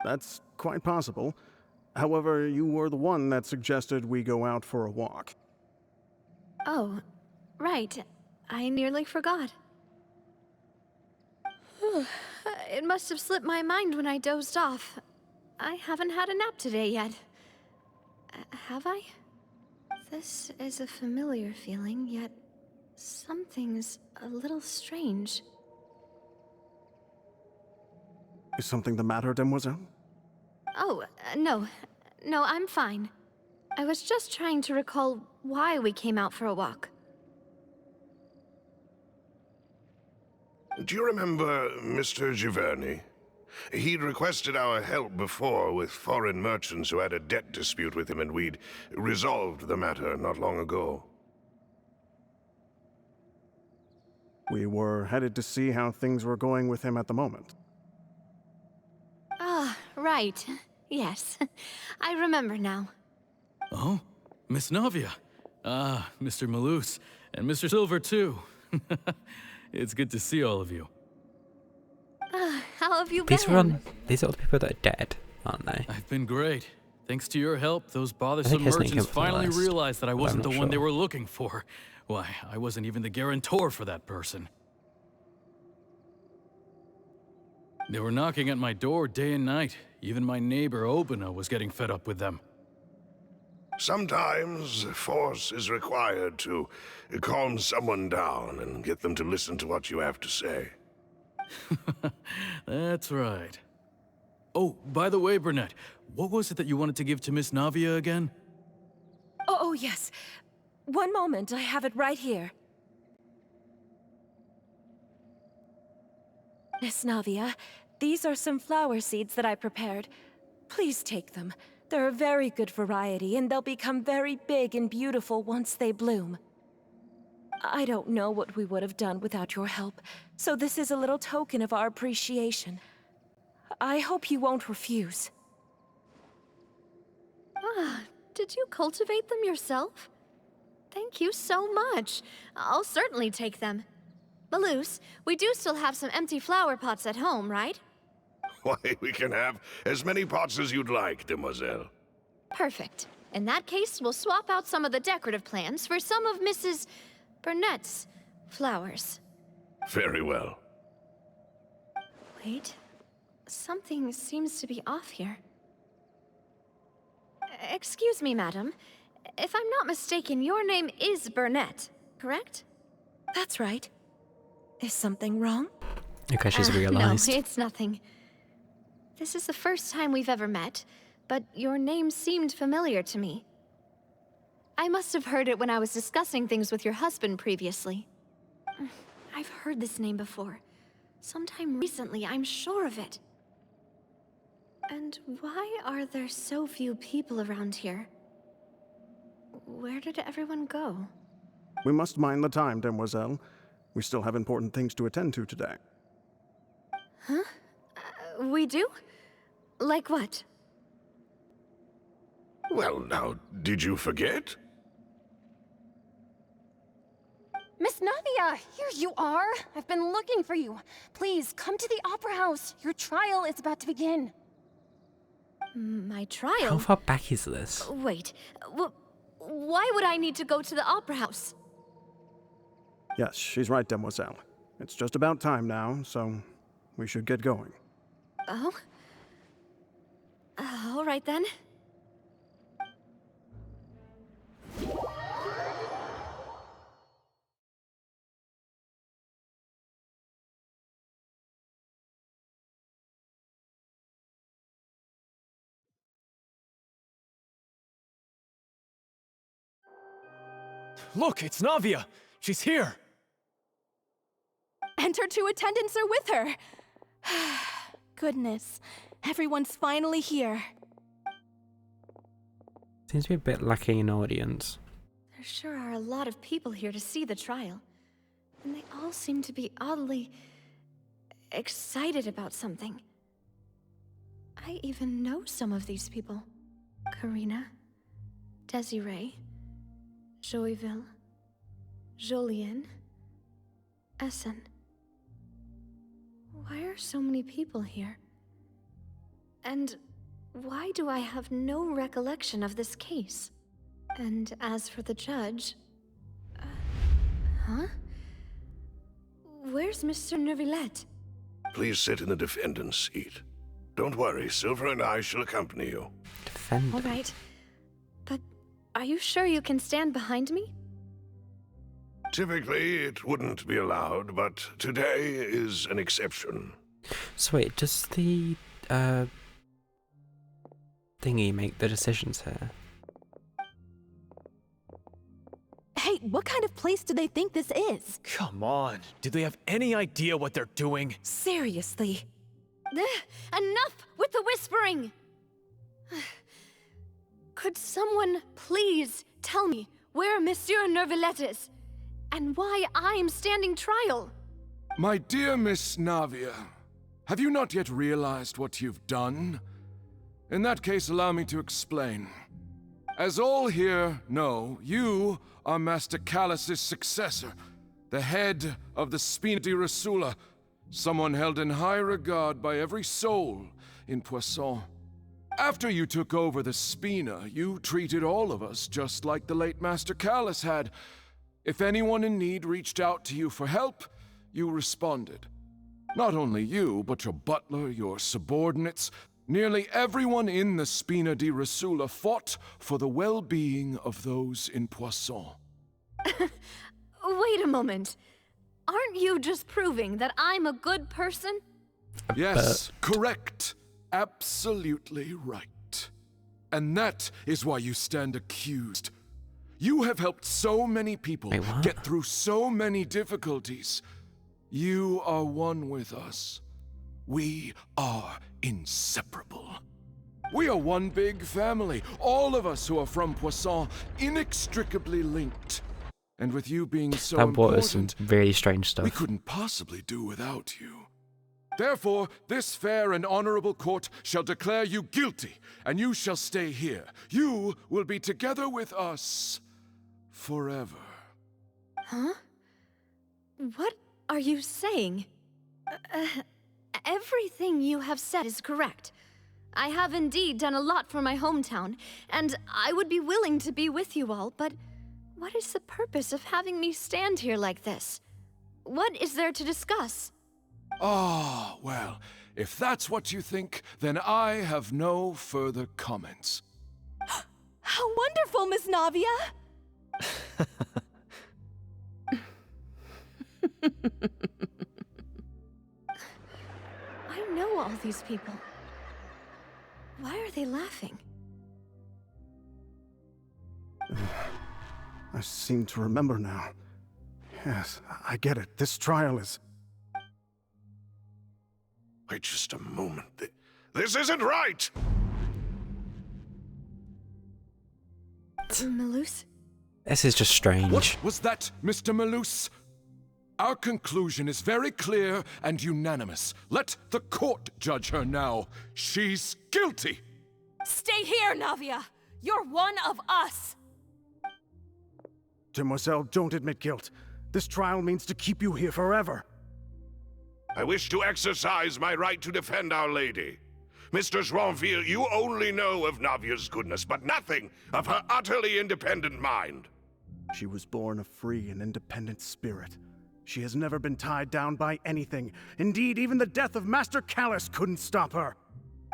That's quite possible. However, you were the one that suggested we go out for a walk. Oh, right. I nearly forgot. It must have slipped my mind when I dozed off. I haven't had a nap today yet. Have I? This is a familiar feeling, yet something's a little strange. Is something the matter, Demoiselle? Oh, no. No, I'm fine. I was just trying to recall why we came out for a walk. Do you remember Mr. Giverny? He'd requested our help before with foreign merchants who had a debt dispute with him, and we'd resolved the matter not long ago. We were headed to see how things were going with him at the moment. Ah, right. Yes. I remember now. Oh, Miss Navia. Ah, Mr. Malus. And Mr. Silver, too. It's good to see all of you. How have you been? These are all the people that are dead, aren't they? I've been great. Thanks to your help, those I bothersome think his name merchants came from the finally list, realized that I but I'm wasn't the not one they sure. were looking for. Why, I wasn't even the guarantor for that person. They were knocking at my door day and night. Even my neighbor Obina was getting fed up with them. Sometimes force is required to calm someone down and get them to listen to what you have to say. That's right. Oh, by the way, Burnett, what was it that you wanted to give to Miss Navia again? Oh, yes. One moment, I have it right here. Miss Navia, these are some flower seeds that I prepared. Please take them. They're a very good variety, and they'll become very big and beautiful once they bloom. I don't know what we would have done without your help, so this is a little token of our appreciation. I hope you won't refuse. Ah, did you cultivate them yourself? Thank you so much. I'll certainly take them. Malus, we do still have some empty flower pots at home, right? Why, we can have as many pots as you'd like, demoiselle. Perfect. In that case, we'll swap out some of the decorative plants for some of Mrs. Burnett's flowers. Very well. Wait. Something seems to be off here. Excuse me, madam. If I'm not mistaken, your name is Burnett, correct? That's right. Is something wrong? Okay, she's No, realized. it's nothing. This is the first time we've ever met, but your name seemed familiar to me. I must have heard it when I was discussing things with your husband previously. I've heard this name before. Sometime recently, I'm sure of it. And why are there so few people around here? Where did everyone go? We must mind the time, demoiselle. We still have important things to attend to today. Huh? We do? Like what? Well, now, did you forget? Miss Navia, here you are. I've been looking for you. Please, come to the Opera House. Your trial is about to begin. My trial? How far back is this? Wait, why would I need to go to the opera house? Yes, she's right, Demoiselle. It's just about time now, so we should get going. Oh? All right then. Look, it's Navia! She's here! And her 2 attendants are with her. Goodness, everyone's finally here. Seems to be a bit lacking in audience. There sure are a lot of people here to see the trial. And they all seem to be oddly excited about something. I even know some of these people. Karina, Desiree, Joyville, Jolien, Essen. Why are so many people here? And why do I have no recollection of this case? And as for the judge... huh? Where's Mr. Neuvillette? Please sit in the defendant's seat. Don't worry, Silver and I shall accompany you. All right. But are you sure you can stand behind me? Typically, it wouldn't be allowed, but today is an exception. So wait, does the thingy make the decisions here? Hey, what kind of place do they think this is? Come on, do they have any idea what they're doing? Seriously. Enough with the whispering! Could someone please tell me where Monsieur Neuvillette is? And why I'm standing trial? My dear Miss Navia, have you not yet realized what you've done? In that case, allow me to explain. As all here know, you are Master Callus's successor, the head of the Spina di Rosula, someone held in high regard by every soul in Poisson. After you took over the Spina, you treated all of us just like the late Master Callus had. If anyone in need reached out to you for help, you responded. Not only you, but your butler, your subordinates, nearly everyone in the Spina di Rosula fought for the well-being of those in Poisson. Wait a moment. Aren't you just proving that I'm a good person? Yes, correct. Absolutely right. And that is why you stand accused. You have helped so many people get through so many difficulties. You are one with us. We are inseparable. We are one big family, all of us who are from Poisson, inextricably linked. And with you being so That was some important, really strange stuff. we couldn't possibly do without you. Therefore, this fair and honorable court shall declare you guilty, and you shall stay here. You will be together with us forever. Huh? What are you saying? Everything you have said is correct. I have indeed done a lot for my hometown, and I would be willing to be with you all, but what is the purpose of having me stand here like this? What is there to discuss? Ah, well, if that's what you think, then I have no further comments. How wonderful, Miss Navia! I know all these people. Why are they laughing? I seem to remember now. Yes, I get it. This trial is... Wait just a moment. This isn't right! Malus? This is just strange. What was that, Mr. Malus? Our conclusion is very clear and unanimous. Let the court judge her now. She's guilty! Stay here, Navia! You're one of us! Demoiselle, don't admit guilt. This trial means to keep you here forever. I wish to exercise my right to defend Our Lady. Mistress Ronville, you only know of Navia's goodness, but nothing of her utterly independent mind. She was born a free and independent spirit. She has never been tied down by anything. Indeed, even the death of Master Callus couldn't stop her.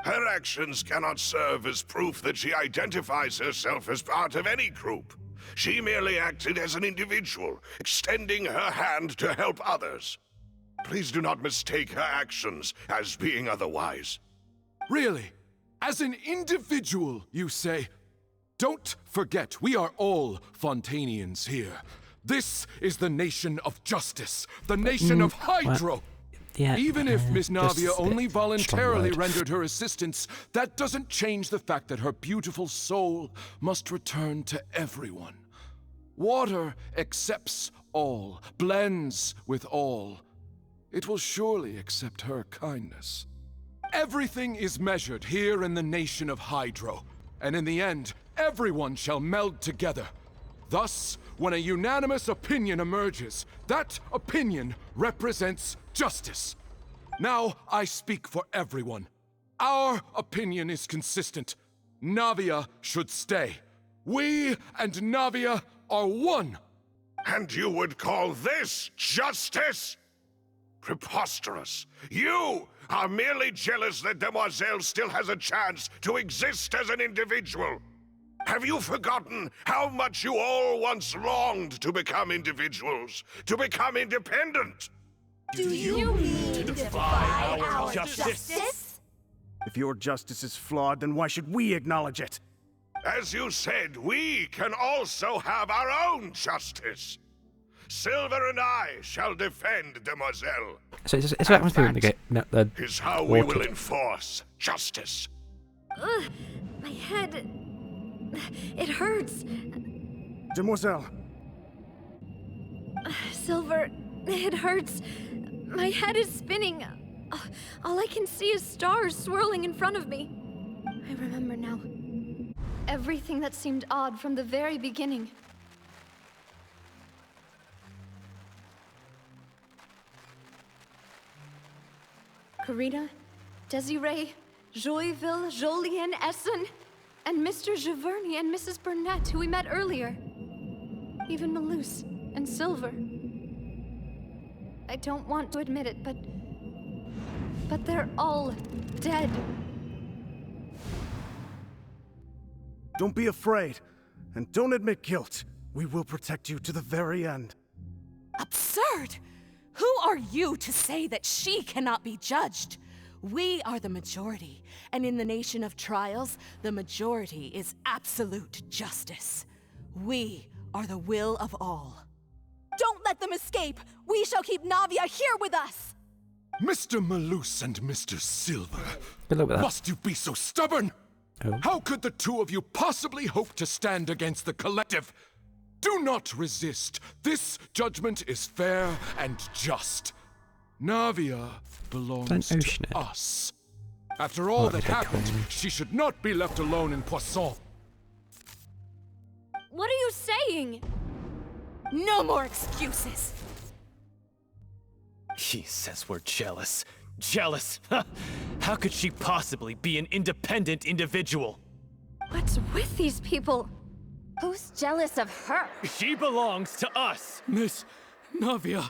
Her actions cannot serve as proof that she identifies herself as part of any group. She merely acted as an individual, extending her hand to help others. Please do not mistake her actions as being otherwise. Really? As an individual, you say? Don't forget, we are all Fontanians here. This is the nation of justice, the nation of Hydro. Yeah, even if Miss Navia just a only strong voluntarily word. rendered her assistance, that doesn't change the fact that her beautiful soul must return to everyone. Water accepts all, blends with all. It will surely accept her kindness. Everything is measured here in the nation of Hydro, and in the end, everyone shall meld together. Thus, when a unanimous opinion emerges, that opinion represents justice. Now I speak for everyone. Our opinion is consistent. Navia should stay. We and Navia are one. And you would call this justice? Preposterous. You are merely jealous that Demoiselle still has a chance to exist as an individual. Have you forgotten how much you all once longed to become individuals, to become independent? Do you mean to defy our justice? If your justice is flawed, then why should we acknowledge it? As you said, we can also have our own justice. Silver and I shall defend Demoiselle. So it's what happens to people when they get the Is how we will watered. enforce justice. Ugh, my head. It hurts. Demoiselle, Silver, it hurts. My head is spinning. All I can see is stars swirling in front of me. I remember now. Everything that seemed odd from the very beginning. Karina, Desiree, Joyville, Jolien, Essen, and Mr. Giverny and Mrs. Burnett, who we met earlier. Even Malus and Silver. I don't want to admit it, but they're all dead. don't be afraid, and don't admit guilt. We will protect you to the very end. Absurd! Who are you to say that she cannot be judged? We are the majority, and in the nation of trials, the majority is absolute justice. We are the will of all. Don't let them escape! We shall keep Navia here with us! Mr. Malus and Mr. Silver, Good luck with that. must you be so stubborn? Oh. How could the two of you possibly hope to stand against the collective? Do not resist. This judgment is fair and just. Navia belongs to us. After all that happened, she should not be left alone in Poisson. What are you saying? No more excuses! He says we're jealous. Jealous? How could she possibly be an independent individual? What's with these people? Who's jealous of her? She belongs to us. Miss Navia,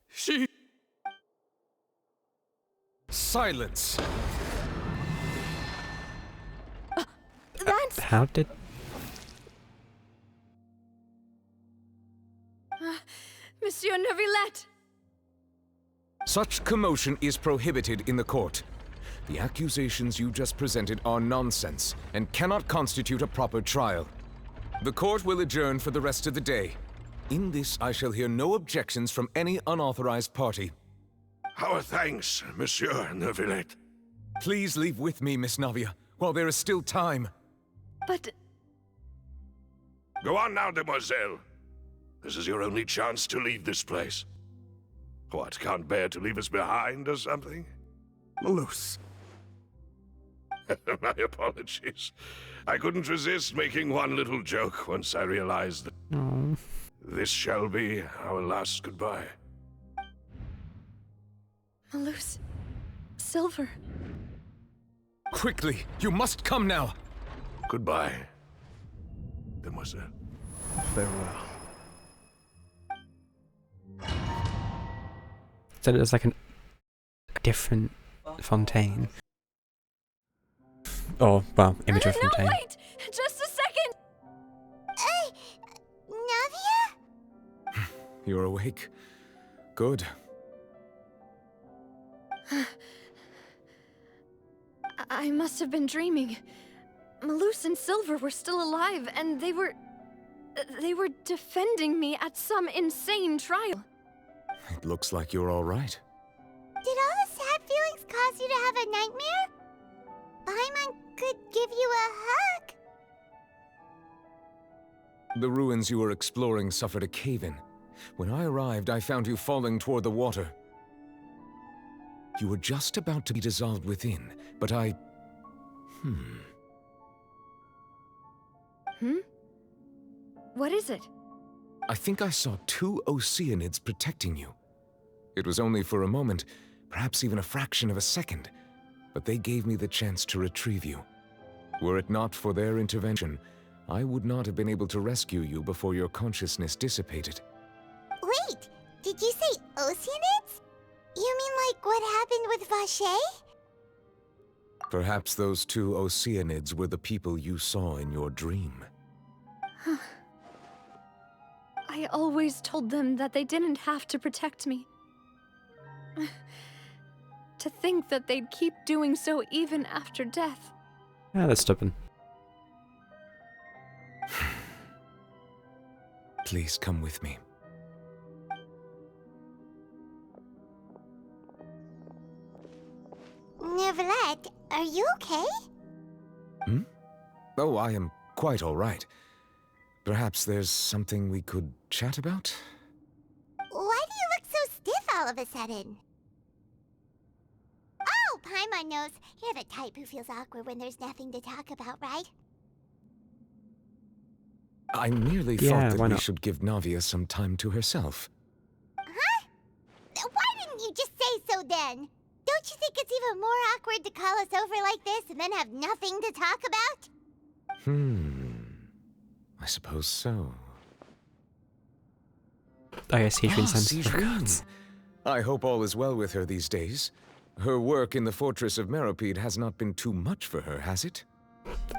she... Silence. That's... How did... Monsieur Neuvillette! Such commotion is prohibited in the court. The accusations you just presented are nonsense and cannot constitute a proper trial. The court will adjourn for the rest of the day. In this, I shall hear no objections from any unauthorized party. Our thanks, Monsieur Neuvillette. Please leave with me, Miss Navia, while there is still time. But... Go on now, demoiselle. This is your only chance to leave this place. What, can't bear to leave us behind or something? Malus. My apologies. I couldn't resist making one little joke once I realized that this shall be our last goodbye. Malus... Silver... Quickly, you must come now. Goodbye, demoiselle. Farewell. So there's like a different fontaine. Or, well, image of fontaine. No, wait! Just a second! Navia? You're awake. Good. I must have been dreaming. Malus and Silver were still alive, and they were defending me at some insane trial. It looks like you're all right. Did all the sad feelings cause you to have a nightmare? Paimon could give you a hug. The ruins you were exploring suffered a cave-in. When I arrived, I found you falling toward the water. You were just about to be dissolved within, but I... What is it? I think I saw 2 Oceanids protecting you. It was only for a moment, perhaps even a fraction of a second, but they gave me the chance to retrieve you. Were it not for their intervention, I would not have been able to rescue you before your consciousness dissipated. Wait, did you say Oceanids? You mean like what happened with Vache? Perhaps those 2 Oceanids were the people you saw in your dream. I always told them that they didn't have to protect me. To think that they'd keep doing so even after death. Yeah, that's stubborn. Please come with me. Neverlet, are you okay? Oh, I am quite all right. Perhaps there's something we could chat about? Why do you look so stiff all of a sudden? Oh, Paimon knows. You're the type who feels awkward when there's nothing to talk about, right? I merely thought that we should give Navia some time to herself. Huh? Why didn't you just say so then? Don't you think it's even more awkward to call us over like this and then have nothing to talk about? I suppose so. I guess Sijuin sends Sijuin. I hope all is well with her these days. Her work in the Fortress of Meropide has not been too much for her, has it?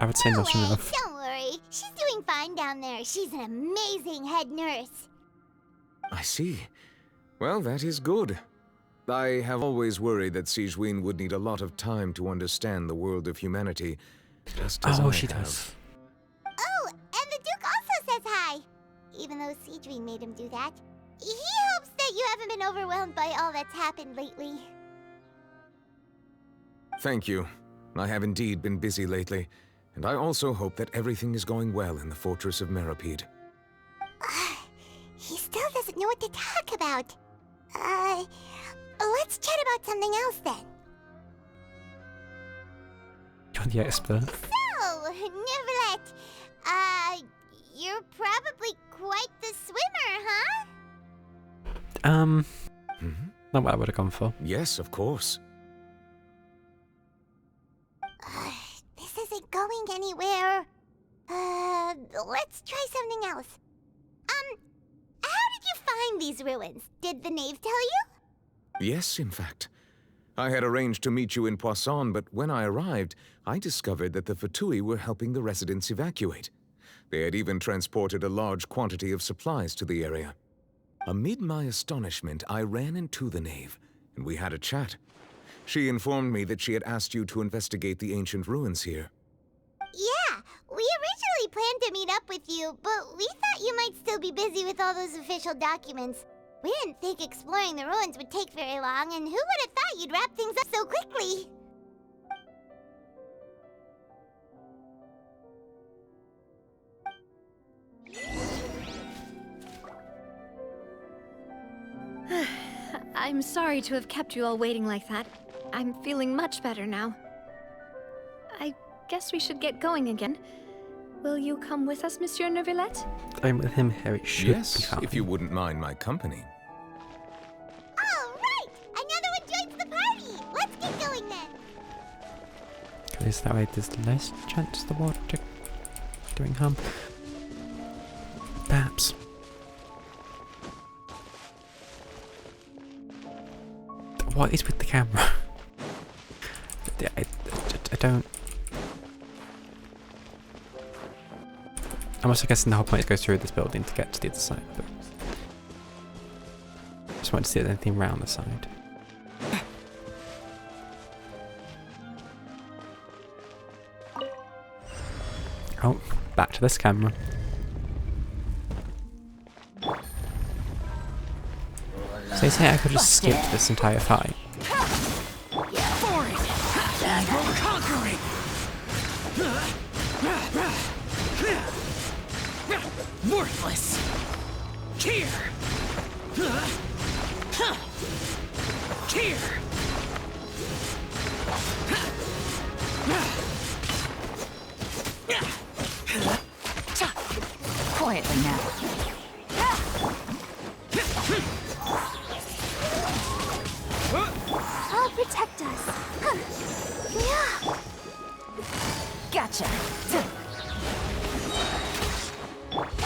I would say not enough. Don't worry. She's doing fine down there. She's an amazing head nurse. I see. Well, that is good. I have always worried that Sijuin would need a lot of time to understand the world of humanity, just as I she have. does. Oh, and the Duke also says hi. Even though Sijuin made him do that. He hopes that you haven't been overwhelmed by all that's happened lately. Thank you. I have indeed been busy lately, and I also hope that everything is going well in the Fortress of Meropide. He still doesn't know what to talk about. Let's chat about something else then. You're the expert. So, Neverlet, you're probably quite the swimmer, huh? Not what I would have gone for. Yes, of course. This isn't going anywhere. Let's try something else. How did you find these ruins? Did the knave tell you? Yes, in fact. I had arranged to meet you in Poisson, but when I arrived, I discovered that the Fatui were helping the residents evacuate. They had even transported a large quantity of supplies to the area. Amid my astonishment, I ran into the knave, and we had a chat. She informed me that she had asked you to investigate the ancient ruins here. Yeah, we originally planned to meet up with you, but we thought you might still be busy with all those official documents. We didn't think exploring the ruins would take very long, and who would have thought you'd wrap things up so quickly? I'm sorry to have kept you all waiting like that. I'm feeling much better now. I guess we should get going again. Will you come with us, Monsieur Neuvillette? I'm with him here, it should be Yes, fine. if you wouldn't mind my company. All right! Another one joins the party! Let's get going then! At least that way there's less chance of the water doing harm. Perhaps. What is with the camera? I don't... I'm also guessing the whole point is to go through this building to get to the other side, but... just wanted to see if there's anything around the side. Oh, back to this camera. So you say I could just skip this entire fight? Conquering. Worthless. Here. Here. Quietly now. I'll protect us. Yeah. Gotcha.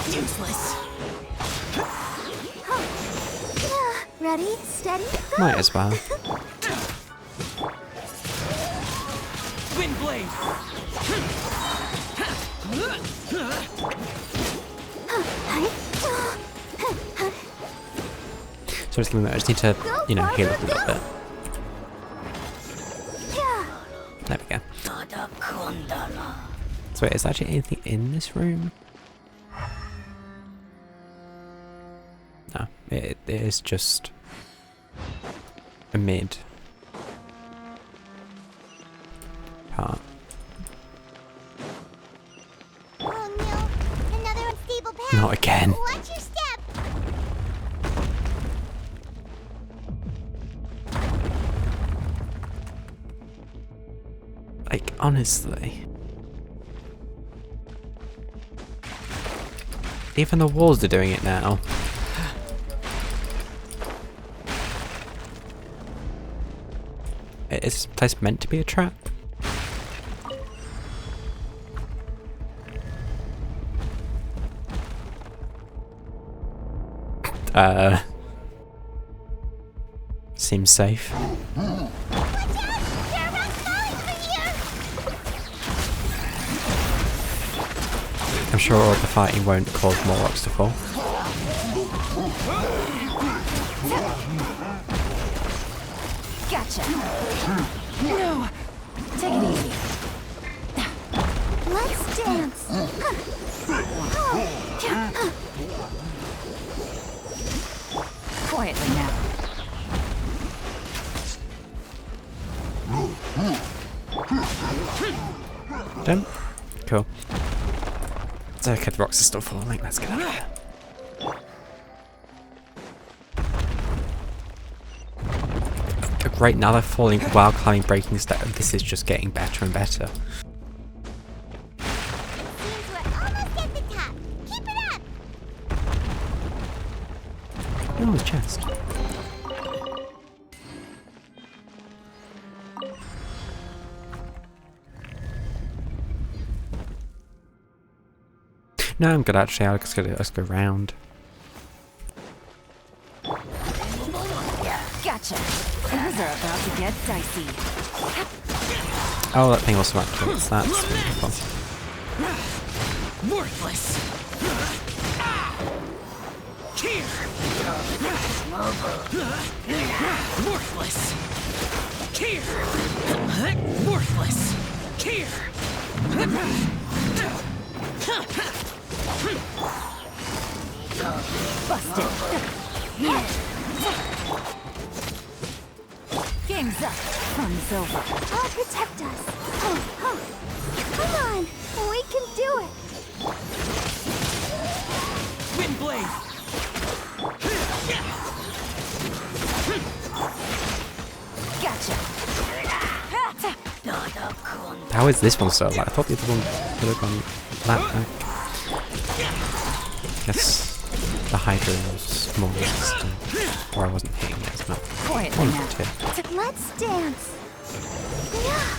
Useless. Ready, steady. Might as well. Wind blade. So I just need to, you know, heal up a little bit. There we go. So wait, is there actually anything in this room? No, it is just a mid part. Oh no, another unstable path. Not again. Watch your step. Like, honestly. Even the walls are doing it now. Is this place meant to be a trap? Seems safe. I'm sure all the fighting won't cause more rocks to fall. Gotcha. No. Take it easy. Let's dance. Quietly now. Done? Cool. It's okay, the rocks are still falling. Let's get out of here. Great, now they're falling while climbing breaking stuff. This is just getting better and better. Seems we're almost at the top. Keep it up. Oh, it's chest. No, I'm good actually. Let's go round. Gotcha. Things are about to get dicey. Oh, that thing also activates. That's wonderful. Worthless. Here. Worthless. Here. Worthless. Here. Busted. Game's up. Fun's over. I'll protect us. Come on, we can do it. Wind blade. Gotcha. How is this one so light? I thought the other one would have gone that back. Guess the Hydra was more resistant. Or I wasn't hitting it as much. Quietly One now. of the two. Let's dance. Yeah.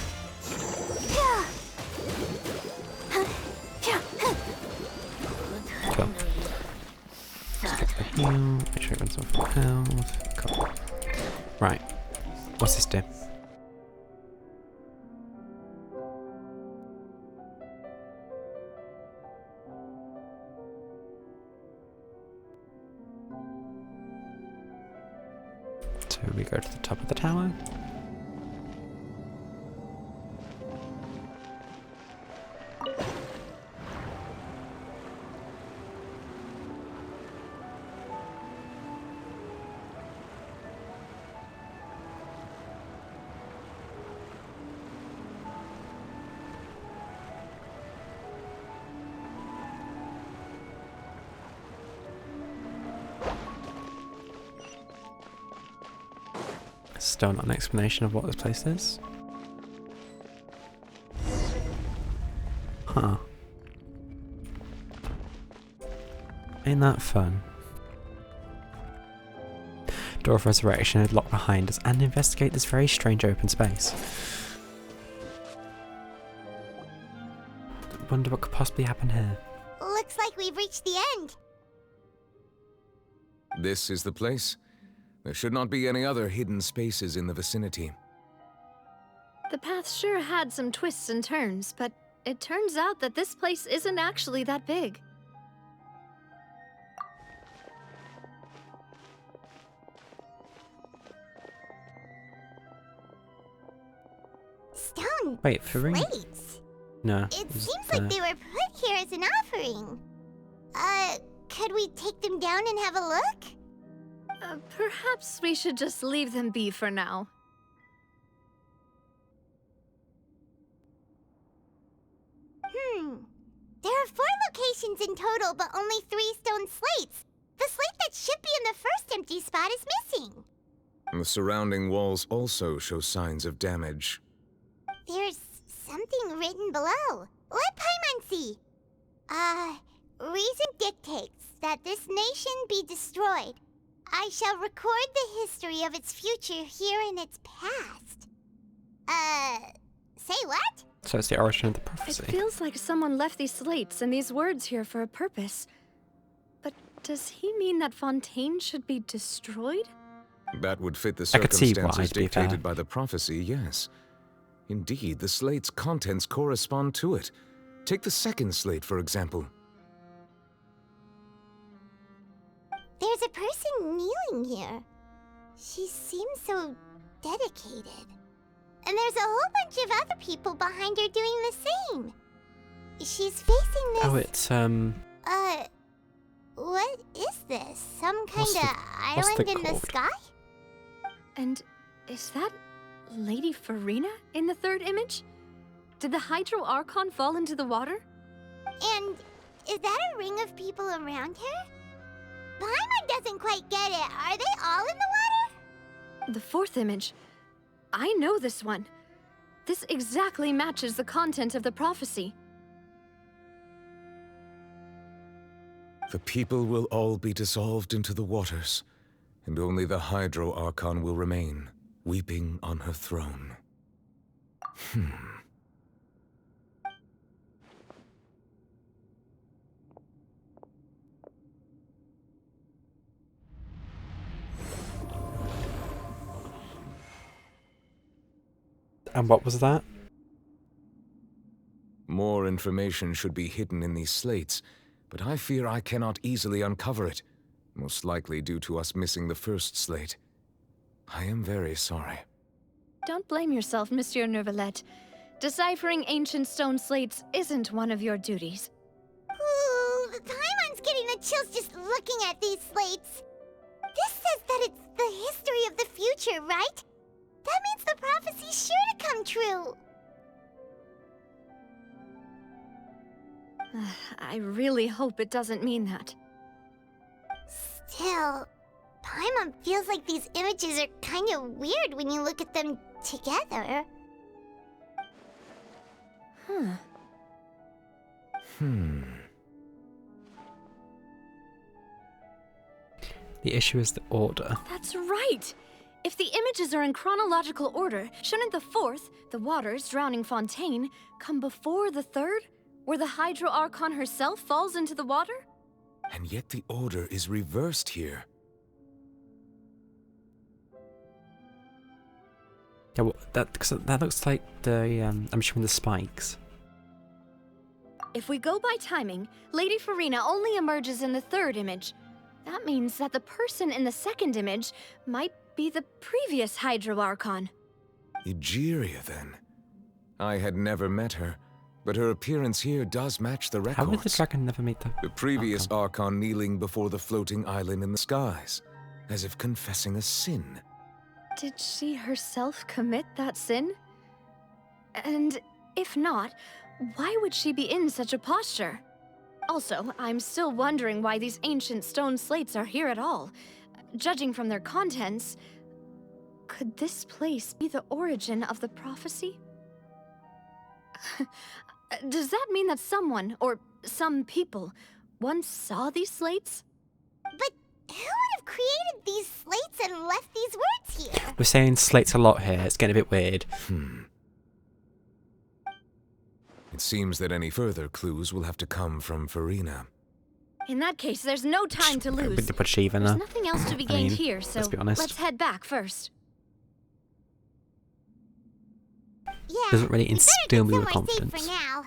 heal. Make sure it runs off from health. Cool. Right. What's this do? So we go to the top of the tower. Still not an explanation of what this place is. Huh. Ain't that fun? Door of Resurrection is locked behind us and investigate this very strange open space. Wonder what could possibly happen here. Looks like we've reached the end. This is the place. There should not be any other hidden spaces in the vicinity. The path sure had some twists and turns, but it turns out that this place isn't actually that big. Stone Wait, Farine? plates? No. It seems like they were put here as an offering. Could we take them down and have a look? Perhaps we should just leave them be for now. There are 4 locations in total, but only 3 stone slates. The slate that should be in the first empty spot is missing. The surrounding walls also show signs of damage. There's something written below. Let Paimon see. Reason dictates that this nation be destroyed. I shall record the history of its future here in its past. Say what? So it's the origin of the prophecy. It feels like someone left these slates and these words here for a purpose. But does he mean that Fontaine should be destroyed? That would fit the I could see why, circumstances to be fair. dictated by the prophecy, yes. Indeed, the slate's contents correspond to it. Take the second slate, for example. There's a person kneeling here. She seems so dedicated. And there's a whole bunch of other people behind her doing the same. She's facing this... Oh, it's, what is this? Some kind What's of the island in the called? sky? And is that Lady Farina in the third image? Did the Hydro Archon fall into the water? And is that a ring of people around her? Paimon doesn't quite get it. Are they all in the water? The fourth image. I know this one. This exactly matches the content of the prophecy. The people will all be dissolved into the waters, and only the Hydro Archon will remain, weeping on her throne. And what was that? More information should be hidden in these slates, but I fear I cannot easily uncover it, most likely due to us missing the first slate. I am very sorry. Don't blame yourself, Monsieur Neuvillette. Deciphering ancient stone slates isn't one of your duties. Ooh, Paimon's getting the chills just looking at these slates. This says that it's the history of the future, right? That means the prophecy's sure to come true. I really hope it doesn't mean that. Still, Paimon feels like these images are kind of weird when you look at them together. The issue is the order. That's right! If the images are in chronological order, shouldn't the fourth, the waters drowning Fontaine, come before the third, where the Hydro Archon herself falls into the water? And yet the order is reversed here. Yeah, well, that looks like the I'm showing the spikes. If we go by timing, Lady Farina only emerges in the third image. That means that the person in the second image might be the previous Hydro Archon. Egeria, then. I had never met her, but her appearance here does match the records. How would the dragon never meet the previous Archon kneeling before the floating island in the skies, as if confessing a sin. Did she herself commit that sin? And if not, why would she be in such a posture? Also, I'm still wondering why these ancient stone slates are here at all. Judging from their contents, could this place be the origin of the prophecy? Does that mean that someone, or some people, once saw these slates? But who would have created these slates and left these words here? We're saying slates a lot here. It's getting a bit weird. It seems that any further clues will have to come from Farina. In that case, there's no time to lose. With the put Shiva in There's there. nothing else to be gained here, so let's be honest. let's head back first. Yeah, Doesn't really we better instill get me with somewhere safe confidence. for now.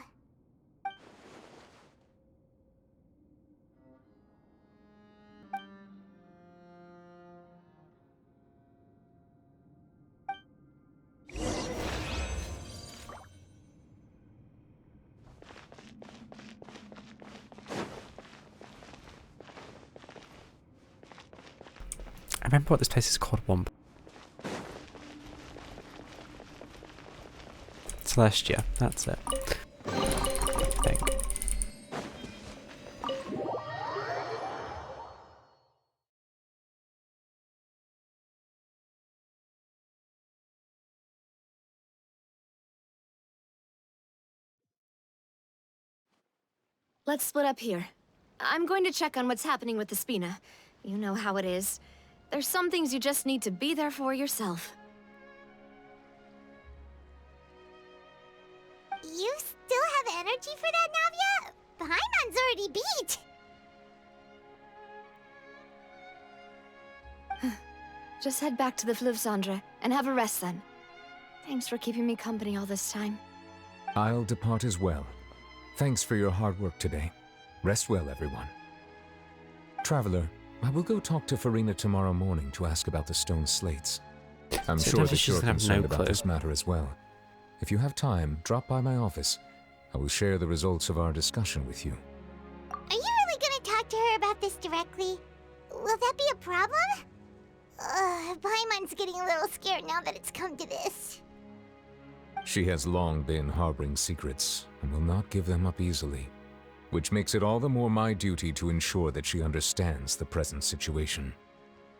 I remember what this place is called one. Celestia, that's it. I think. Let's split up here. I'm going to check on what's happening with the Spina. You know how it is. There's some things you just need to be there for yourself. You still have energy for that, Navia? Paimon's already beat. Just head back to the Fleuve Cendre and have a rest then. Thanks for keeping me company all this time. I'll depart as well. Thanks for your hard work today. Rest well, everyone. Traveler, I will go talk to Farina tomorrow morning to ask about the stone slates. I'm So sure does that she you're just have concerned no about clue? this matter as well. If you have time, drop by my office. I will share the results of our discussion with you. Are you really gonna talk to her about this directly? Will that be a problem? Paimon's getting a little scared now that it's come to this. She has long been harboring secrets and will not give them up easily, which makes it all the more my duty to ensure that she understands the present situation.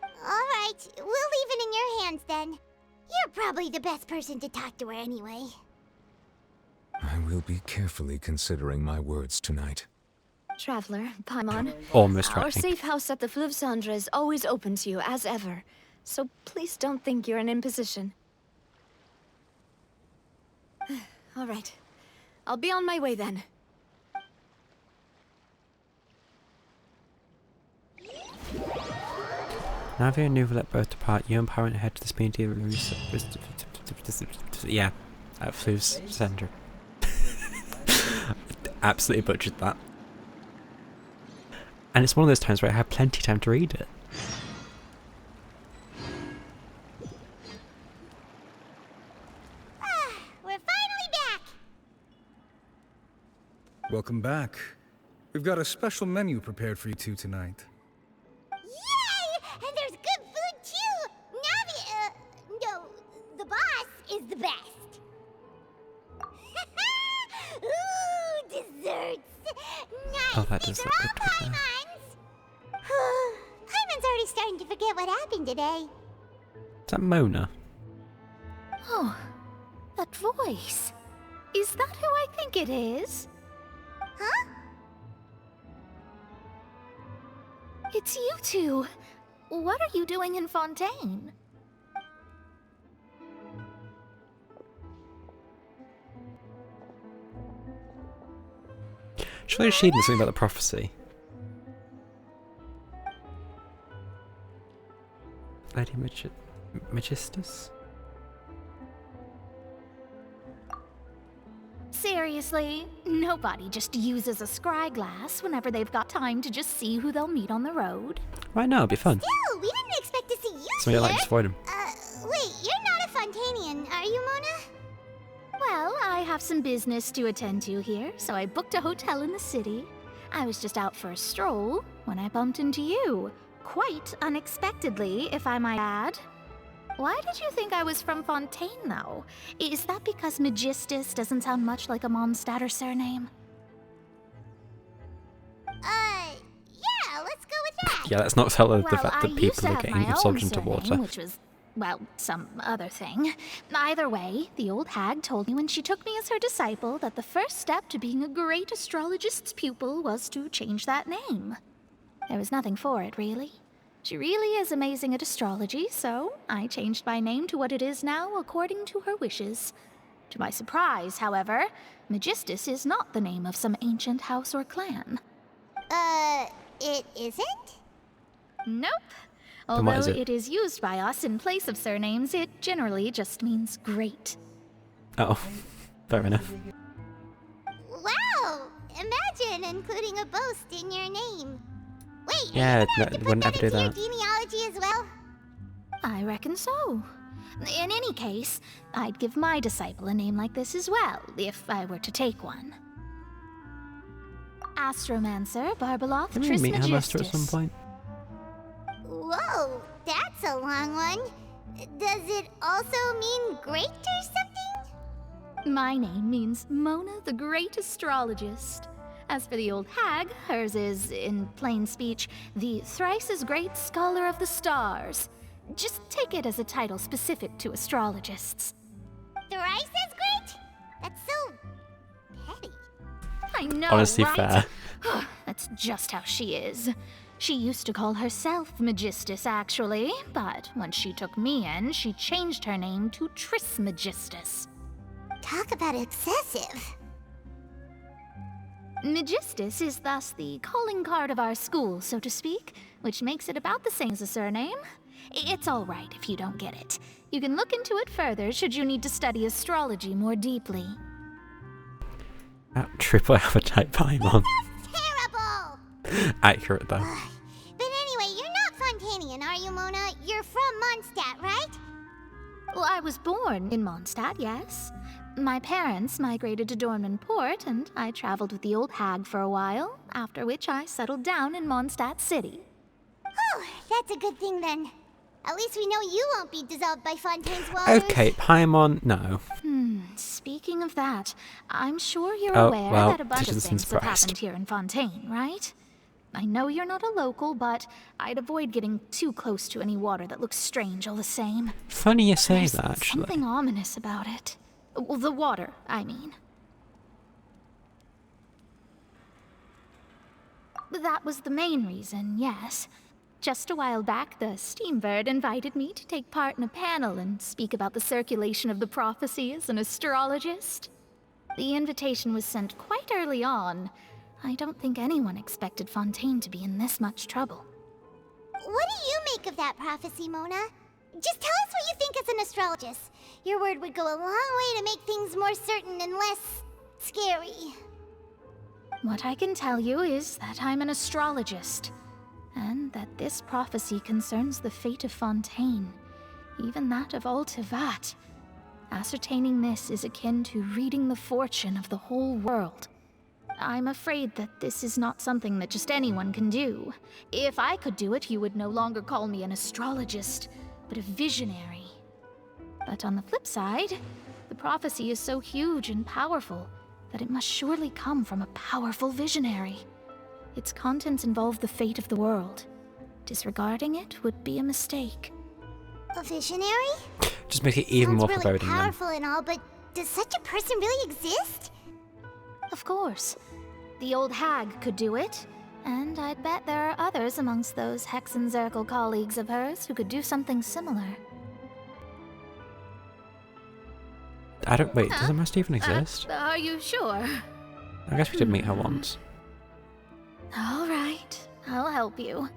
Alright, we'll leave it in your hands then. You're probably the best person to talk to her anyway. I will be carefully considering my words tonight. Traveler, Paimon, Almost our right. safe house at the Fleuve Cendre is always open to you, as ever. So please don't think you're an imposition. All right. I'll be on my way then. Navia and Nuva let both depart. You and Pirate head to the Speedy yeah, at Fleuve Cendre. Absolutely butchered that. And it's one of those times where I have plenty of time to read it. We're finally back! Welcome back. We've got a special menu prepared for you two tonight. Yay! And there's good food too! Navia, no, the boss is the best. Ooh, desserts! Nice, Oh, that these does are look all good to be fair. Paimon's! Paimon's already starting to forget what happened today. Is that Mona? Oh, that voice. Is that who I think it is? Huh? It's you two. What are you doing in Fontaine? Surely she knows something about the prophecy. Lady Magistus? Seriously, nobody just uses a scry glass whenever they've got time to just see who they'll meet on the road. Why not? It'll be fun. Still, we didn't expect to see you Somebody here. like just avoid him. Wait, you're not a Fontanian, are you, Mona? Well, I have some business to attend to here, so I booked a hotel in the city. I was just out for a stroll when I bumped into you. Quite unexpectedly, if I might add. Why did you think I was from Fontaine, though? Is that because Magistus doesn't sound much like a Mondstadter surname? Yeah, let's go with that. Yeah, let's not tell her the Well, fact I that used people to are have getting my absorbed own into surname, water. which was, well, some other thing. Either way, the old hag told me when she took me as her disciple that the first step to being a great astrologist's pupil was to change that name. There was nothing for it, really. She really is amazing at astrology, so I changed my name to what it is now according to her wishes. To my surprise, however, Magistus is not the name of some ancient house or clan. It isn't? Nope. Then what Although is it? it is used by us in place of surnames, it generally just means great. Oh, fair enough. Wow! Imagine including a boast in your name. Wait, Yeah, wouldn't that ever do into your that. genealogy as well? I reckon so. In any case, I'd give my disciple a name like this as well, if I were to take one. Astromancer Barbeloth Can we meet her master at some Trismegistus. point? Whoa, that's a long one. Does it also mean great or something? My name means Mona the Great Astrologist. As for the old hag, hers is, in plain speech, the thrice as great Scholar of the Stars. Just take it as a title specific to astrologists. Thrice as great? That's so petty. I know, Honestly, right? fair. That's just how she is. She used to call herself Magistus, actually, but when she took me in, she changed her name to Trismegistus. Talk about excessive. Magistus is thus the calling card of our school, so to speak, which makes it about the same as a surname. It's all right if you don't get it. You can look into it further should you need to study astrology more deeply. Triple appetite Paimon. Terrible! Accurate though. But anyway, you're not Fontanian, are you, Mona? You're from Mondstadt, right? Well, I was born in Mondstadt, yes. My parents migrated to Dornman Port, and I traveled with the old hag for a while, after which I settled down in Mondstadt City. Oh, that's a good thing then. At least we know you won't be dissolved by Fontaine's waters. Okay, Paimon, no. Speaking of that, I'm sure you're Oh, aware well, that a bunch of citizens things have surprised. happened here in Fontaine, right? I know you're not a local, but I'd avoid getting too close to any water that looks strange all the same. Funny you say There's that, actually. something ominous about it. Well, the water, I mean. That was the main reason, yes. Just a while back, the Steambird invited me to take part in a panel and speak about the circulation of the prophecy as an astrologist. The invitation was sent quite early on. I don't think anyone expected Fontaine to be in this much trouble. What do you make of that prophecy, Mona? Just tell us what you think as an astrologist. Your word would go a long way to make things more certain and less scary. What I can tell you is that I'm an astrologist, and that this prophecy concerns the fate of Fontaine, even that of all Tevat. Ascertaining this is akin to reading the fortune of the whole world. I'm afraid that this is not something that just anyone can do. If I could do it, you would no longer call me an astrologist, but a visionary. But on the flip side, the prophecy is so huge and powerful that it must surely come from a powerful visionary. Its contents involve the fate of the world. Disregarding it would be a mistake. A visionary? Just make it even more Sounds really foreboding then. powerful and all, but does such a person really exist? Of course. The old hag could do it, and I'd bet there are others amongst those Hexenzirkel colleagues of hers who could do something similar. I don't- wait, does the master even exist? Are you sure? I guess we did meet her once. All right, I'll help you.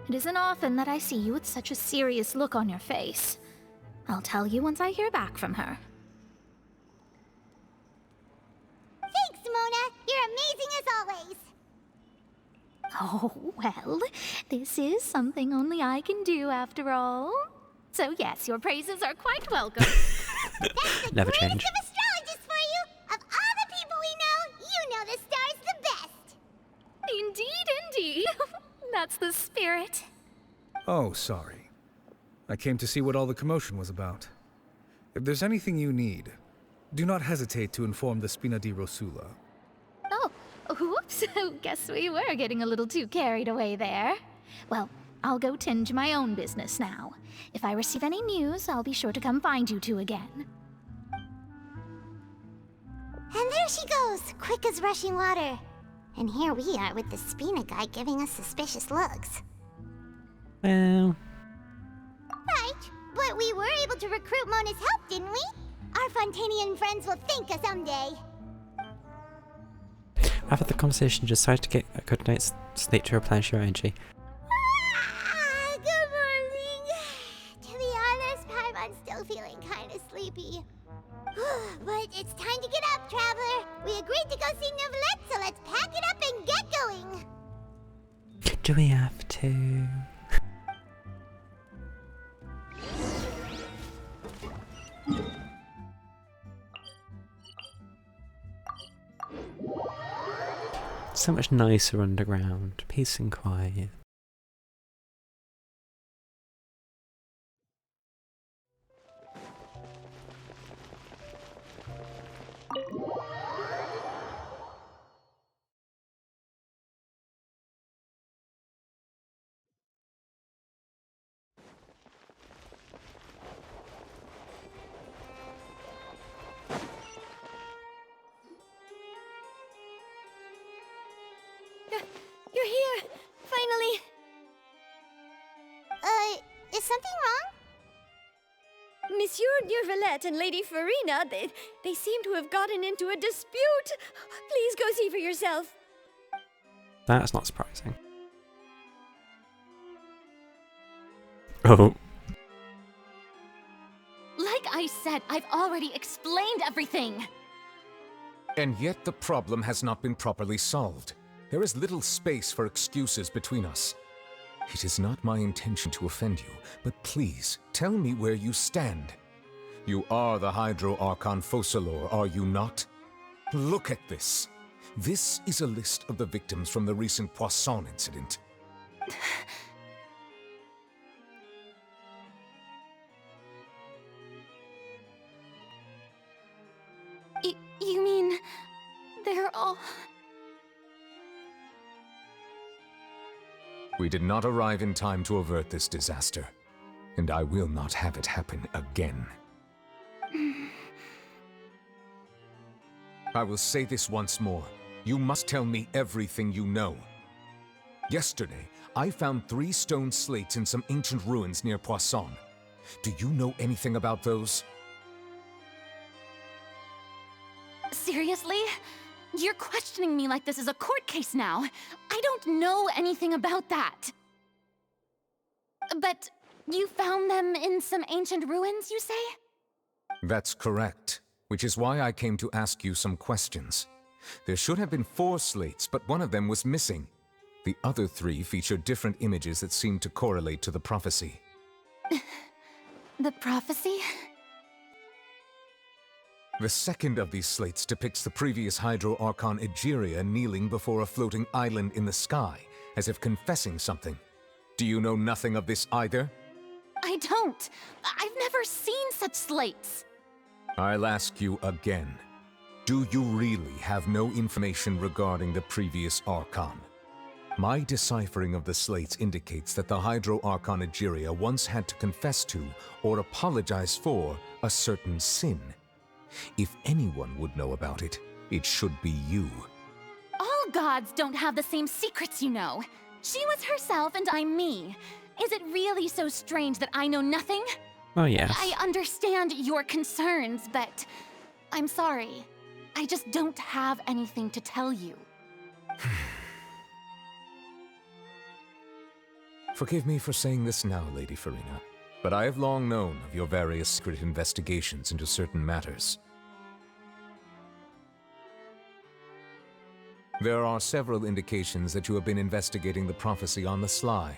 It isn't often that I see you with such a serious look on your face. I'll tell you once I hear back from her. Thanks, Mona. You're amazing as always. Oh, well, this is something only I can do after all. So yes, your praises are quite welcome. Never change. Of astrologists for you. Of all the people we know, you know the star's the best. Indeed. That's the spirit. Oh, sorry. I came to see what all the commotion was about. If there's anything you need, do not hesitate to inform the Spina di Rosula. Oh, whoops. Guess we were getting a little too carried away there. Well, I'll go tend to my own business now. If I receive any news, I'll be sure to come find you two again. And there she goes, quick as rushing water. And here we are with the Spina guy giving us suspicious looks. Well... Right, but we were able to recruit Mona's help, didn't we? Our Fontanian friends will thank us someday. After the conversation, decide to get a good night's sleep to replenish your energy. Good morning. To be honest, Paimon's still feeling kind of sleepy. But it's time to get up, Traveler. We agreed to go see Neuvillette, so let's pack it up and get going. Do we have to? So much nicer underground, peace and quiet. You're here! Finally! Is something wrong? Monsieur Neuvillette and Lady Farina, they seem to have gotten into a dispute. Please go see for yourself. That's not surprising. Oh. Like I said, I've already explained everything! And yet the problem has not been properly solved. There is little space for excuses between us. It is not my intention to offend you, but please, tell me where you stand. You are the Hydro Archon Focalor, are you not? Look at this. This is a list of the victims from the recent Poisson incident. You mean... they're all... We did not arrive in time to avert this disaster, and I will not have it happen again. I will say this once more. You must tell me everything you know. Yesterday, I found 3 stone slates in some ancient ruins near Poisson. Do you know anything about those? Seriously? You're questioning me like this is a court case now. I don't know anything about that. But you found them in some ancient ruins, you say? That's correct, which is why I came to ask you some questions. There should have been 4 slates, but one of them was missing. The other 3 featured different images that seemed to correlate to the prophecy. The prophecy? The second of these slates depicts the previous Hydro Archon Egeria kneeling before a floating island in the sky, as if confessing something. Do you know nothing of this either? I don't. I've never seen such slates. I'll ask you again. Do you really have no information regarding the previous Archon? My deciphering of the slates indicates that the Hydro Archon Egeria once had to confess to, or apologize for, a certain sin. If anyone would know about it, it should be you. All gods don't have the same secrets, you know. She was herself and I'm me. Is it really so strange that I know nothing? Oh, yes. I understand your concerns, but I'm sorry. I just don't have anything to tell you. Forgive me for saying this now, Lady Farina, but I have long known of your various secret investigations into certain matters. There are several indications that you have been investigating the prophecy on the sly.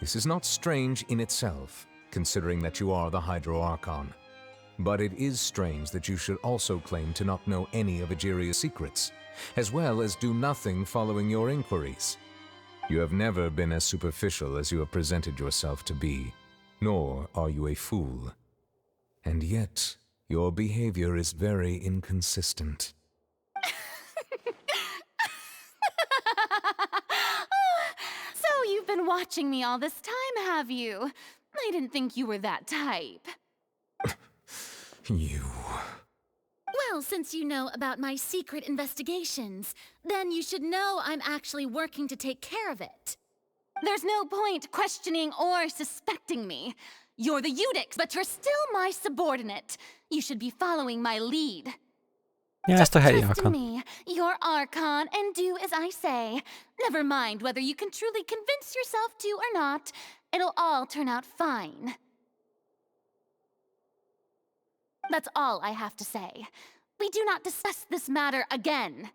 This is not strange in itself, considering that you are the Hydro Archon. But it is strange that you should also claim to not know any of Egeria's secrets, as well as do nothing following your inquiries. You have never been as superficial as you have presented yourself to be, nor are you a fool. And yet, your behavior is very inconsistent. So you've been watching me all this time, have you? I didn't think you were that type. You... Well, since you know about my secret investigations, then you should know I'm actually working to take care of it. There's no point questioning or suspecting me. You're the Eudix, but you're still my subordinate. You should be following my lead. Yeah, I still hate the Trust in Archon. me, you're Archon, and do as I say. Never mind whether you can truly convince yourself to or not. It'll all turn out fine. That's all I have to say. We do not discuss this matter again.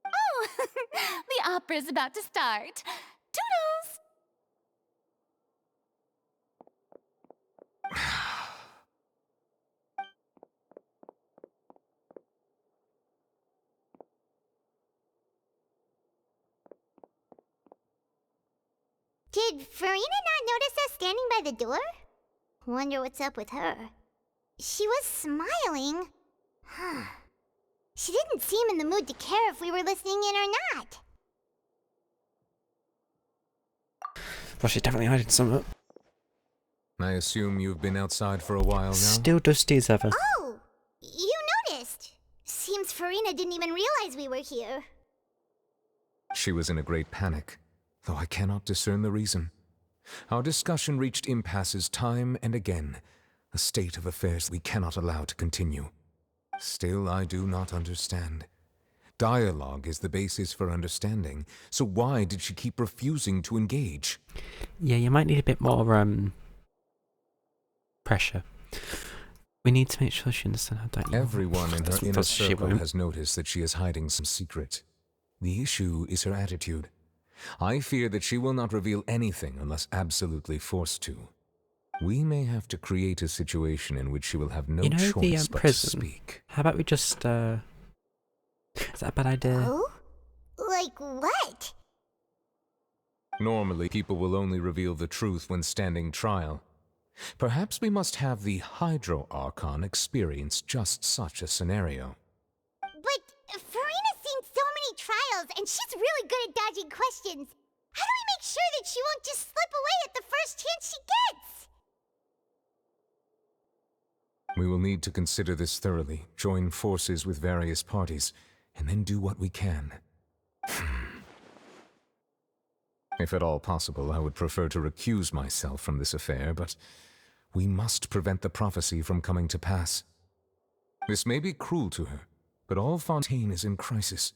Oh, the opera's about to start. Toodles! Did Farina not notice us standing by the door? Wonder what's up with her. She was smiling. Huh. She didn't seem in the mood to care if we were listening in or not. Well, she's definitely hiding something. I assume you've been outside for a while now? Still dusty as ever. Oh! You noticed! Seems Farina didn't even realize we were here. She was in a great panic, though I cannot discern the reason. Our discussion reached impasses time and again, a state of affairs we cannot allow to continue. Still, I do not understand. Dialogue is the basis for understanding, so why did she keep refusing to engage? Yeah, you might need a bit more, pressure. We need to make sure she understands how dialogue. Everyone in her inner Plus she circle won't. has noticed that she is hiding some secret. The issue is her attitude. I fear that she will not reveal anything unless absolutely forced to. We may have to create a situation in which she will have no You know choice the but prison? to speak. How about we just, is that a bad idea? Oh? Like what? Normally, people will only reveal the truth when standing trial. Perhaps we must have the Hydro Archon experience just such a scenario. But Farina's seen so many trials, and she's really good at dodging questions. How do we make sure that she won't just slip away at the first chance she gets? We will need to consider this thoroughly, join forces with various parties, and then do what we can. If at all possible, I would prefer to recuse myself from this affair, but we must prevent the prophecy from coming to pass. This may be cruel to her, but all Fontaine is in crisis.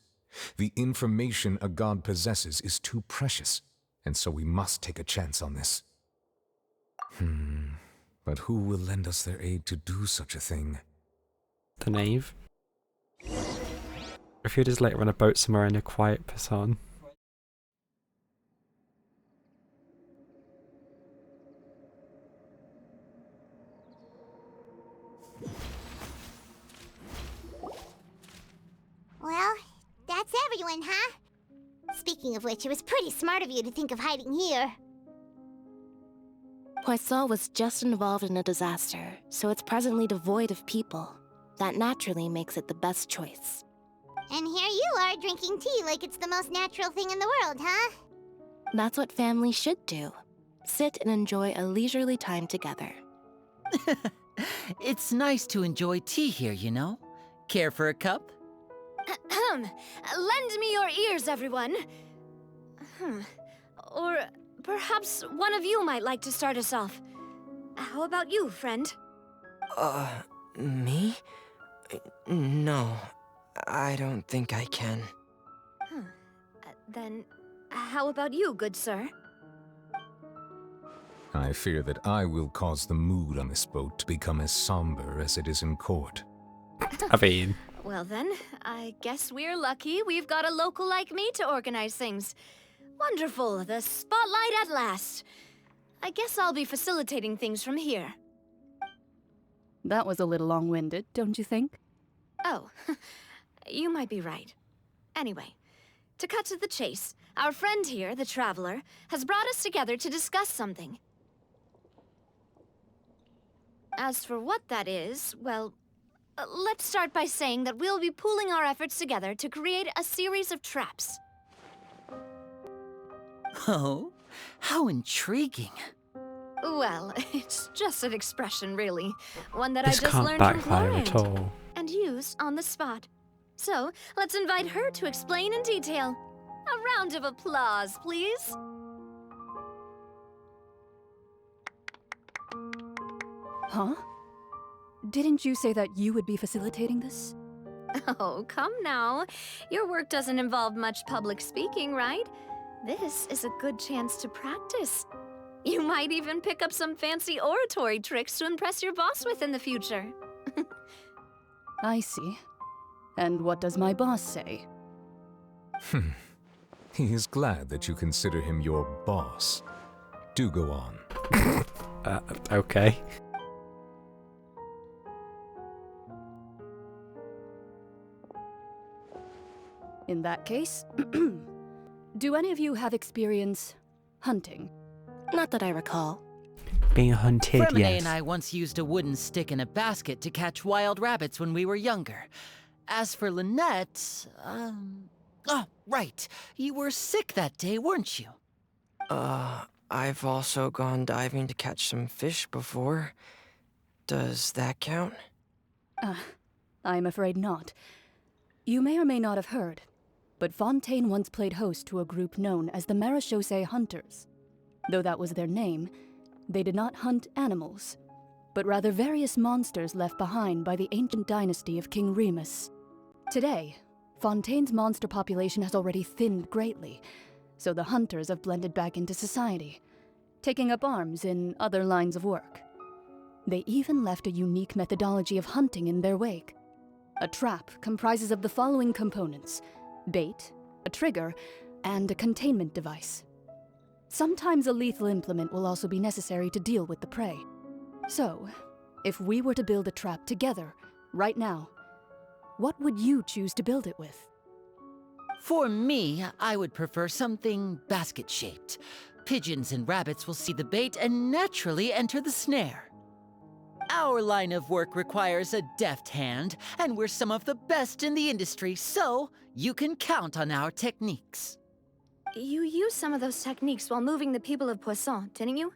The information a god possesses is too precious, and so we must take a chance on this. But who will lend us their aid to do such a thing? The knave. A few days later on a boat somewhere in a quiet Pasan. Well, that's everyone, huh? Speaking of which, it was pretty smart of you to think of hiding here. Poisson was just involved in a disaster, so it's presently devoid of people. That naturally makes it the best choice. And here you are drinking tea like it's the most natural thing in the world, huh? That's what families should do. Sit and enjoy a leisurely time together. It's nice to enjoy tea here, you know? Care for a cup? Lend me your ears, everyone. Or perhaps one of you might like to start us off. How about you, friend? Me? No, I don't think I can. Then, How about you, good sir? I fear that I will cause the mood on this boat to become as somber as it is in court. I mean... Well then, I guess we're lucky we've got a local like me to organize things. Wonderful, the spotlight at last. I guess I'll be facilitating things from here. That was a little long-winded, don't you think? Oh, you might be right. Anyway, to cut to the chase, our friend here, the Traveler, has brought us together to discuss something. As for what that is, well, let's start by saying that we'll be pooling our efforts together to create a series of traps. Oh, how intriguing. Well, it's just an expression, really. One that This I just can't learned from backfire at Florent. all. And used on the spot. So, let's invite her to explain in detail. A round of applause, please. Huh? Didn't you say that you would be facilitating this? Oh, come now. Your work doesn't involve much public speaking, right? This is a good chance to practice. You might even pick up some fancy oratory tricks to impress your boss with in the future. I see. And what does my boss say? He is glad that you consider him your boss. Do go on. Okay. In that case, do any of you have experience hunting? Not that I recall. Being hunted, Fremine yes. and I once used a wooden stick in a basket to catch wild rabbits when we were younger. As for Lynette, oh, right. You were sick that day, weren't you? I've also gone diving to catch some fish before. Does that count? I'm afraid not. You may or may not have heard, but Fontaine once played host to a group known as the Marechaussee Hunters. Though that was their name, they did not hunt animals, but rather various monsters left behind by the ancient dynasty of King Remus. Today, Fontaine's monster population has already thinned greatly, so the hunters have blended back into society, taking up arms in other lines of work. They even left a unique methodology of hunting in their wake. A trap comprises of the following components: bait, a trigger, and a containment device. Sometimes a lethal implement will also be necessary to deal with the prey. So, if we were to build a trap together, right now, what would you choose to build it with? For me, I would prefer something basket-shaped. Pigeons and rabbits will see the bait and naturally enter the snare. Our line of work requires a deft hand, and we're some of the best in the industry, so you can count on our techniques. You used some of those techniques while moving the people of Poisson, didn't you?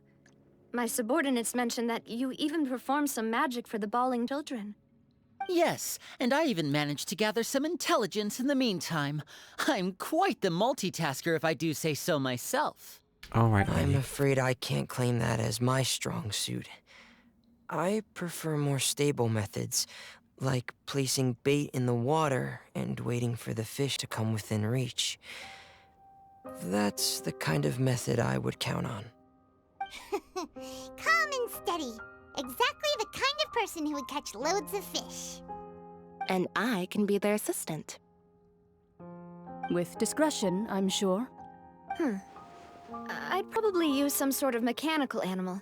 My subordinates mentioned that you even performed some magic for the bawling children. Yes, and I even managed to gather some intelligence in the meantime. I'm quite the multitasker if I do say so myself. Alright, I'm afraid I can't claim that as my strong suit. I prefer more stable methods, like placing bait in the water and waiting for the fish to come within reach. That's the kind of method I would count on. Calm and steady. Exactly the kind of person who would catch loads of fish. And I can be their assistant. With discretion, I'm sure. I'd probably use some sort of mechanical animal.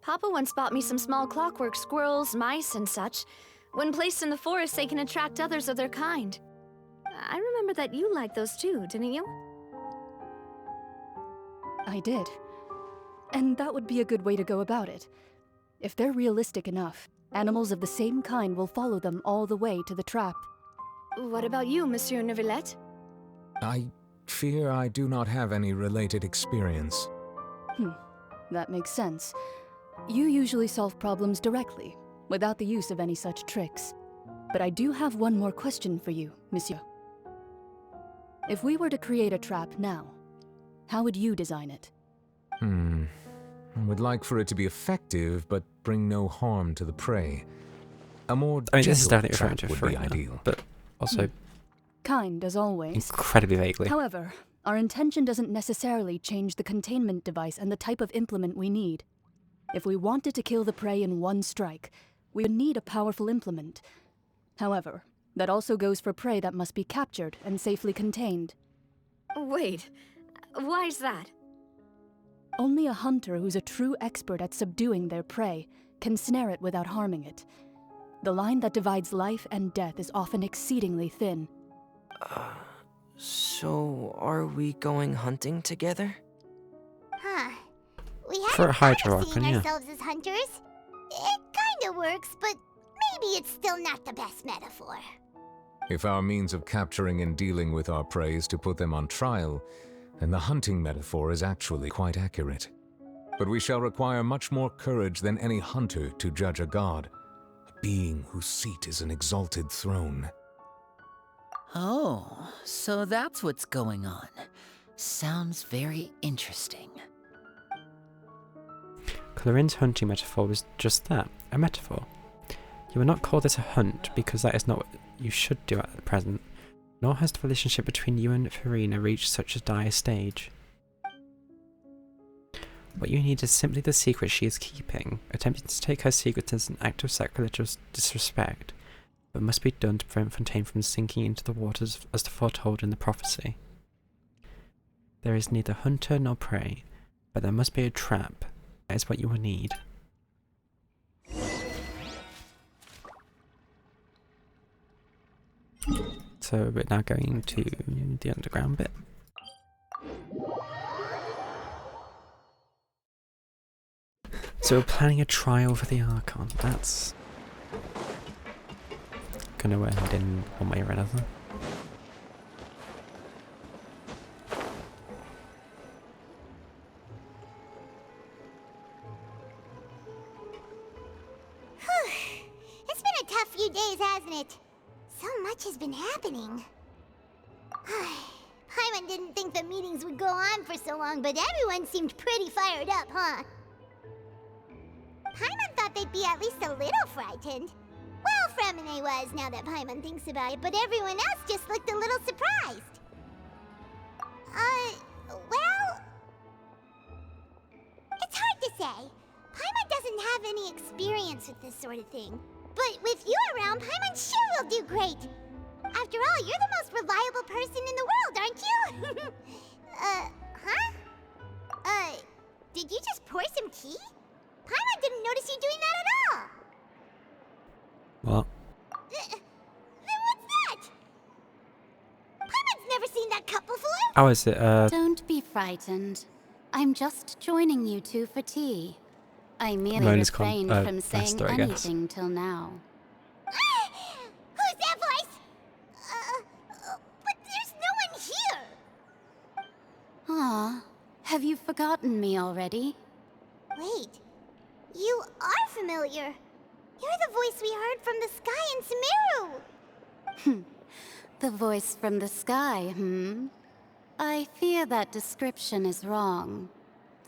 Papa once bought me some small clockwork squirrels, mice, and such. When placed in the forest, they can attract others of their kind. I remember that you liked those too, didn't you? I did. And that would be a good way to go about it. If they're realistic enough, animals of the same kind will follow them all the way to the trap. What about you, Monsieur Neuvillette? I fear I do not have any related experience. That makes sense. You usually solve problems directly, without the use of any such tricks. But I do have one more question for you, Monsieur. If we were to create a trap now, how would you design it? I would like for it to be effective, but bring no harm to the prey. A more this is gentle definitely referring trap to would be Farina, ideal. but also Kind, as always. incredibly vaguely. However, Our intention doesn't necessarily change the containment device and the type of implement we need. If we wanted to kill the prey in one strike, we would need a powerful implement. However, that also goes for prey that must be captured and safely contained. Wait, why's that? Only a hunter who's a true expert at subduing their prey can snare it without harming it. The line that divides life and death is often exceedingly thin. So are we going hunting together? Huh. We For a haven't thought Hydra of seeing weapon, yeah. ourselves as hunters. It kinda works, but maybe it's still not the best metaphor. If our means of capturing and dealing with our prey is to put them on trial, then the hunting metaphor is actually quite accurate. But we shall require much more courage than any hunter to judge a god, a being whose seat is an exalted throne. Oh, so that's what's going on. Sounds very interesting. Clarin's hunting metaphor was just that, a metaphor. You will not call this a hunt because that is not what you should do at the present, nor has the relationship between you and Farina reached such a dire stage. What you need is simply the secret she is keeping. Attempting to take her secret is an act of sacrilegious disrespect, but must be done to prevent Fontaine from sinking into the waters as foretold in the prophecy. There is neither hunter nor prey, but there must be a trap. That is what you will need. So we're now going to the underground bit. So we're planning a trial for the Archon. That's gonna end in one way or another. It's been a tough few days, hasn't it? So much has been happening. Paimon didn't think the meetings would go on for so long, but everyone seemed pretty fired up, huh? Paimon thought they'd be at least a little frightened. Well, Fremine was, now that Paimon thinks about it, but everyone else just looked a little surprised. Well... It's hard to say. Paimon doesn't have any experience with this sort of thing. But with you around, Paimon sure will do great. After all, you're the most reliable person in the world, aren't you? Did you just pour some tea? Paimon didn't notice you doing that at all. What? Then what's that? Paimon's never seen that cup before. Oh, is it, Don't be frightened. I'm just joining you two for tea. I merely Ramona's refrained from saying Lester, I guess. anything till now. Who's that voice? But there's no one here. Ah, have you forgotten me already? Wait, you are familiar. You're the voice we heard from the sky in Sumeru. The voice from the sky, I fear that description is wrong.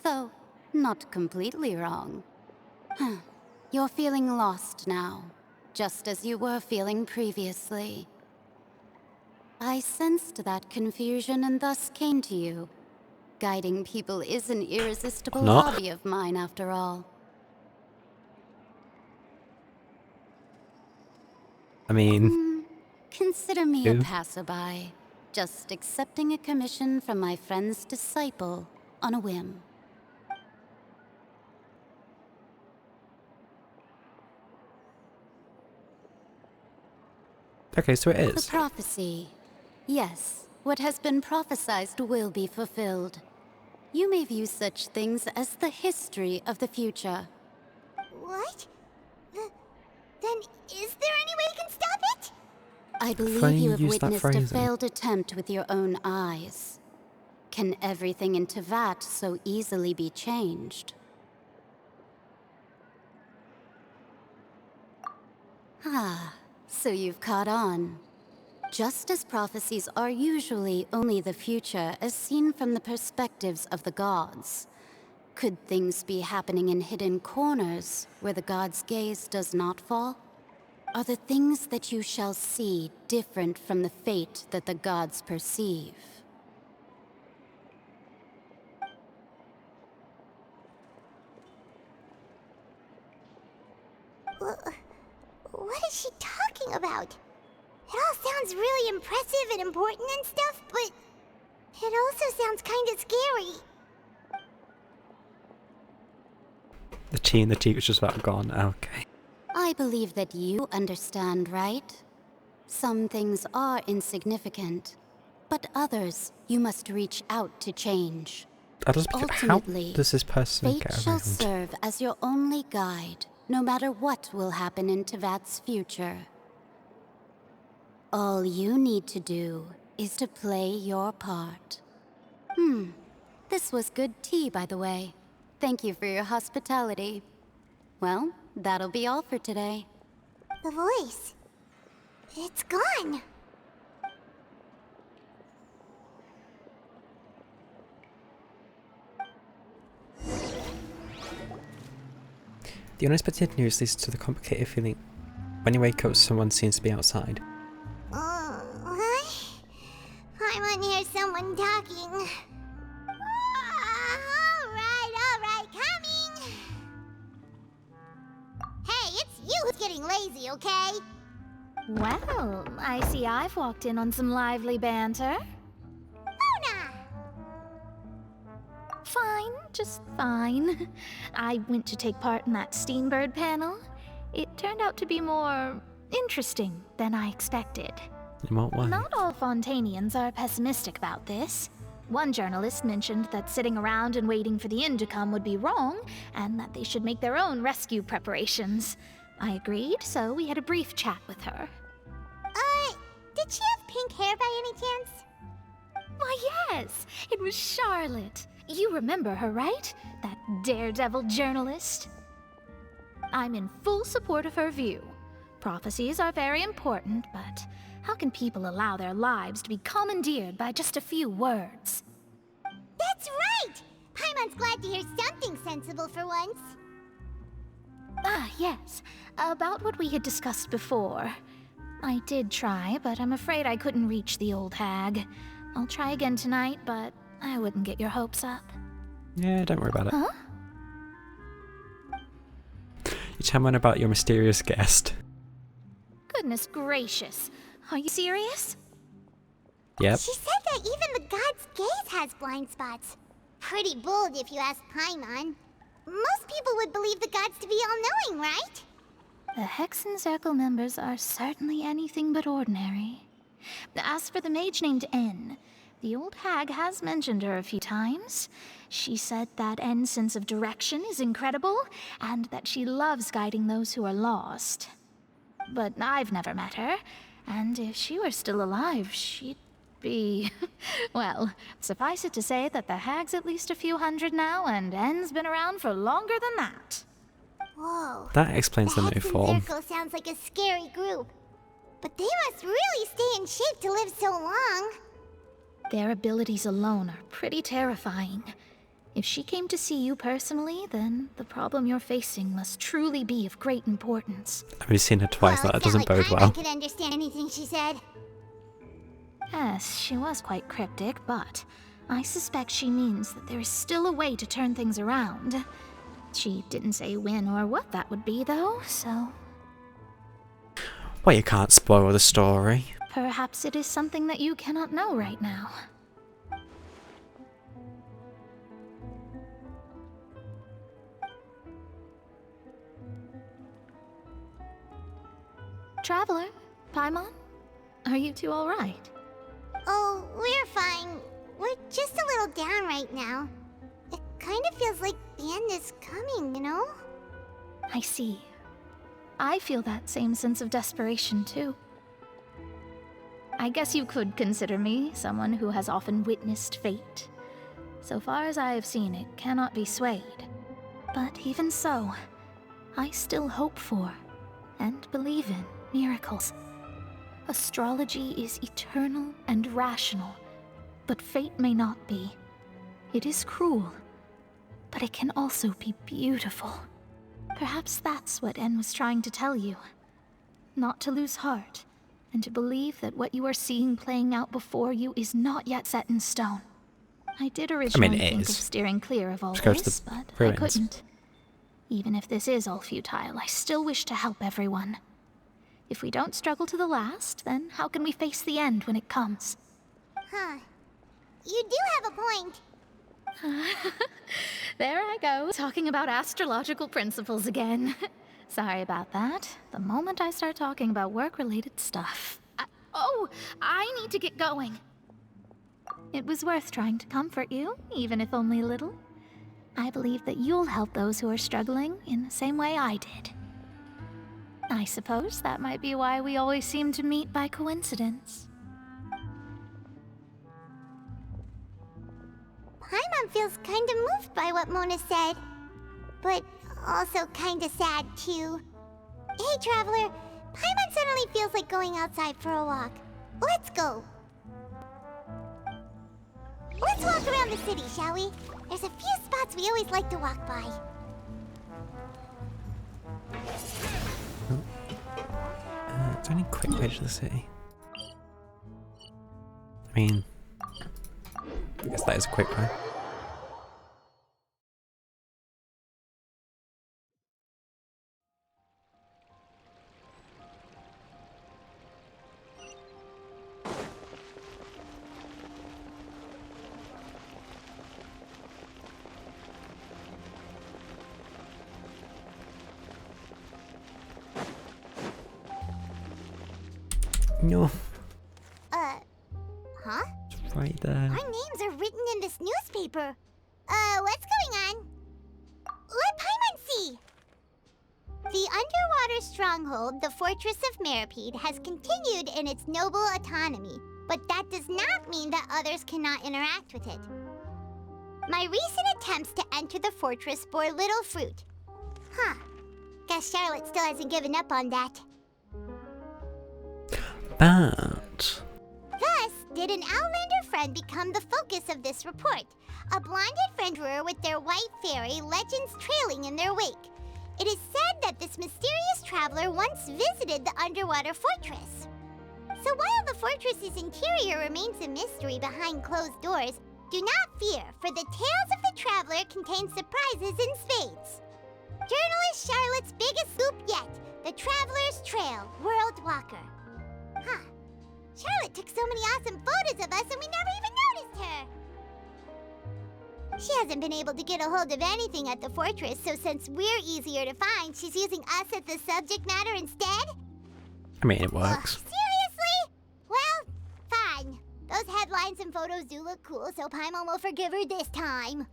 Though, not completely wrong. You're feeling lost now, just as you were feeling previously. I sensed that confusion and thus came to you. Guiding people is an irresistible hobby of mine, after all. I mean... Consider me Who? a passerby, just accepting a commission from my friend's disciple on a whim. Okay, so it The is. prophecy. Yes, what has been prophesied will be fulfilled. You may view such things as the history of the future. What? Then is there any way you can stop it? I believe Funny you have you use that witnessed a phrasing. failed attempt with your own eyes. Can everything in Tevat so easily be changed? Ah, so you've caught on. Just as prophecies are usually only the future as seen from the perspectives of the gods, could things be happening in hidden corners where the gods' gaze does not fall? Are the things that you shall see different from the fate that the gods perceive? What is she talking about? It all sounds really impressive and important and stuff, but it also sounds kind of scary. The tea in the tea was just about gone. Okay. I believe that you understand, right? Some things are insignificant, but others you must reach out to change. How Ultimately, does this person fate get shall around? serve as your only guide, no matter what will happen in Tevat's future. All you need to do is to play your part. This was good tea, by the way. Thank you for your hospitality. Well, that'll be all for today. The voice. It's gone. The unexpected news leads to the complicated feeling. When you wake up, someone seems to be outside. What? I want to hear someone talking. Alright, coming! Hey, it's you who's getting lazy, okay? Well, I see I've walked in on some lively banter. Luna! Fine, just fine. I went to take part in that Steenbird panel. It turned out to be more interesting than I expected. In what way? Not all Fontainians are pessimistic about this. One journalist mentioned that sitting around and waiting for the end to come would be wrong, and that they should make their own rescue preparations. I agreed, so we had a brief chat with her. Did she have pink hair by any chance? Why, yes! It was Charlotte. You remember her, right? That daredevil journalist? I'm in full support of her view. Prophecies are very important, but how can people allow their lives to be commandeered by just a few words? That's right! Paimon's glad to hear something sensible for once. Ah, yes. About what we had discussed before. I did try, but I'm afraid I couldn't reach the old hag. I'll try again tonight, but I wouldn't get your hopes up. Yeah, don't worry about it. Huh? You tell me about your mysterious guest. Goodness gracious. Are you serious? Yep. She said that even the god's gaze has blind spots. Pretty bold if you ask Paimon. Most people would believe the gods to be all-knowing, right? The Hexen Circle members are certainly anything but ordinary. As for the mage named N, the old hag has mentioned her a few times. She said that N's sense of direction is incredible, and that she loves guiding those who are lost. But I've never met her, and if she were still alive, she'd be... well, suffice it to say that the hag's at least a few hundred now, and N's been around for longer than that. Whoa. That explains the new Hexen form. Circle sounds like a scary group. But they must really stay in shape to live so long. Their abilities alone are pretty terrifying. If she came to see you personally, then the problem you're facing must truly be of great importance. I've only seen her twice, Well, that it's doesn't not like bode Paimon well. could understand anything she said. Yes, she was quite cryptic, but I suspect she means that there is still a way to turn things around. She didn't say when or what that would be, though, so... Well, you can't spoil the story. perhaps it is something that you cannot know right now. Traveler, Paimon, are you two all right? Oh, we're fine. We're just a little down right now. It kind of feels like the end is coming, you know? I see. I feel that same sense of desperation, too. I guess you could consider me someone who has often witnessed fate. So far as I have seen, it cannot be swayed. But even so, I still hope for, and believe in, miracles. Astrology is eternal and rational, but fate may not be. It is cruel, but it can also be beautiful. Perhaps that's what En was trying to tell you. Not to lose heart, and to believe that what you are seeing playing out before you is not yet set in stone. I did originally think of steering clear of all Just go to this, the but ruins. I couldn't. Even if this is all futile, I still wish to help everyone. If we don't struggle to the last, then how can we face the end when it comes? Huh. You do have a point. There I go, talking about astrological principles again. Sorry about that. The moment I start talking about work-related stuff. I need to get going. It was worth trying to comfort you, even if only a little. I believe that you'll help those who are struggling in the same way I did. I suppose that might be why we always seem to meet by coincidence. Paimon feels kinda moved by what Mona said. But also kinda sad, too. Hey, Traveler. Paimon suddenly feels like going outside for a walk. Let's go. Let's walk around the city, shall we? There's a few spots we always like to walk by. It's only a quick way to the city. I mean, I guess that is a quick way. No. Huh? It's right there. Our names are written in this newspaper. What's going on? Let Paimon see! The underwater stronghold, the Fortress of Meripede, has continued in its noble autonomy, but that does not mean that others cannot interact with it. My recent attempts to enter the fortress bore little fruit. Huh. Guess Charlotte still hasn't given up on that. That. Thus, did an Outlander friend become the focus of this report? A blonde adventurer with their white fairy, legends trailing in their wake. It is said that this mysterious traveler once visited the underwater fortress. So while the fortress's interior remains a mystery behind closed doors, do not fear, for the tales of the traveler contain surprises in spades. Journalist Charlotte's biggest scoop yet, the Traveler's Trail, World Walker. Huh. Charlotte took so many awesome photos of us and we never even noticed her. She hasn't been able to get a hold of anything at the fortress, so since we're easier to find, she's using us as the subject matter instead? I mean, it works. Seriously? Well, fine. Those headlines and photos do look cool, so Paimon will forgive her this time.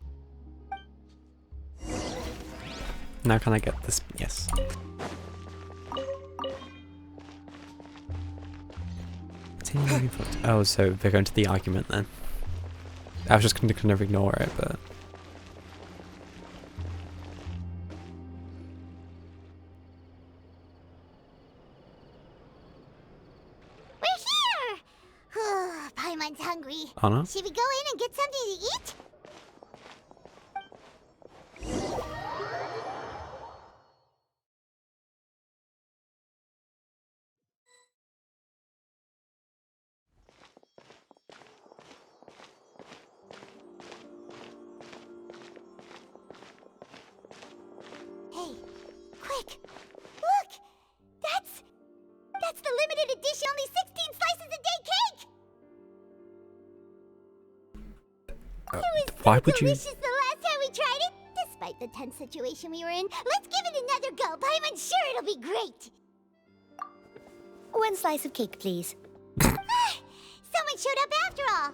Now can I get this? Yes. Oh, so they're going to the argument then. I was just going to kind of ignore it, but... We're here! Paimon's hungry. Oh no? Should we go in and get something to eat? Hey, quick! Look! That's the limited edition only 16 slices a day cake! It was why so would you... delicious the last time we tried it! Despite the tense situation we were in, let's give it another go! Paimon's sure it'll be great! One slice of cake, please. Someone showed up after all!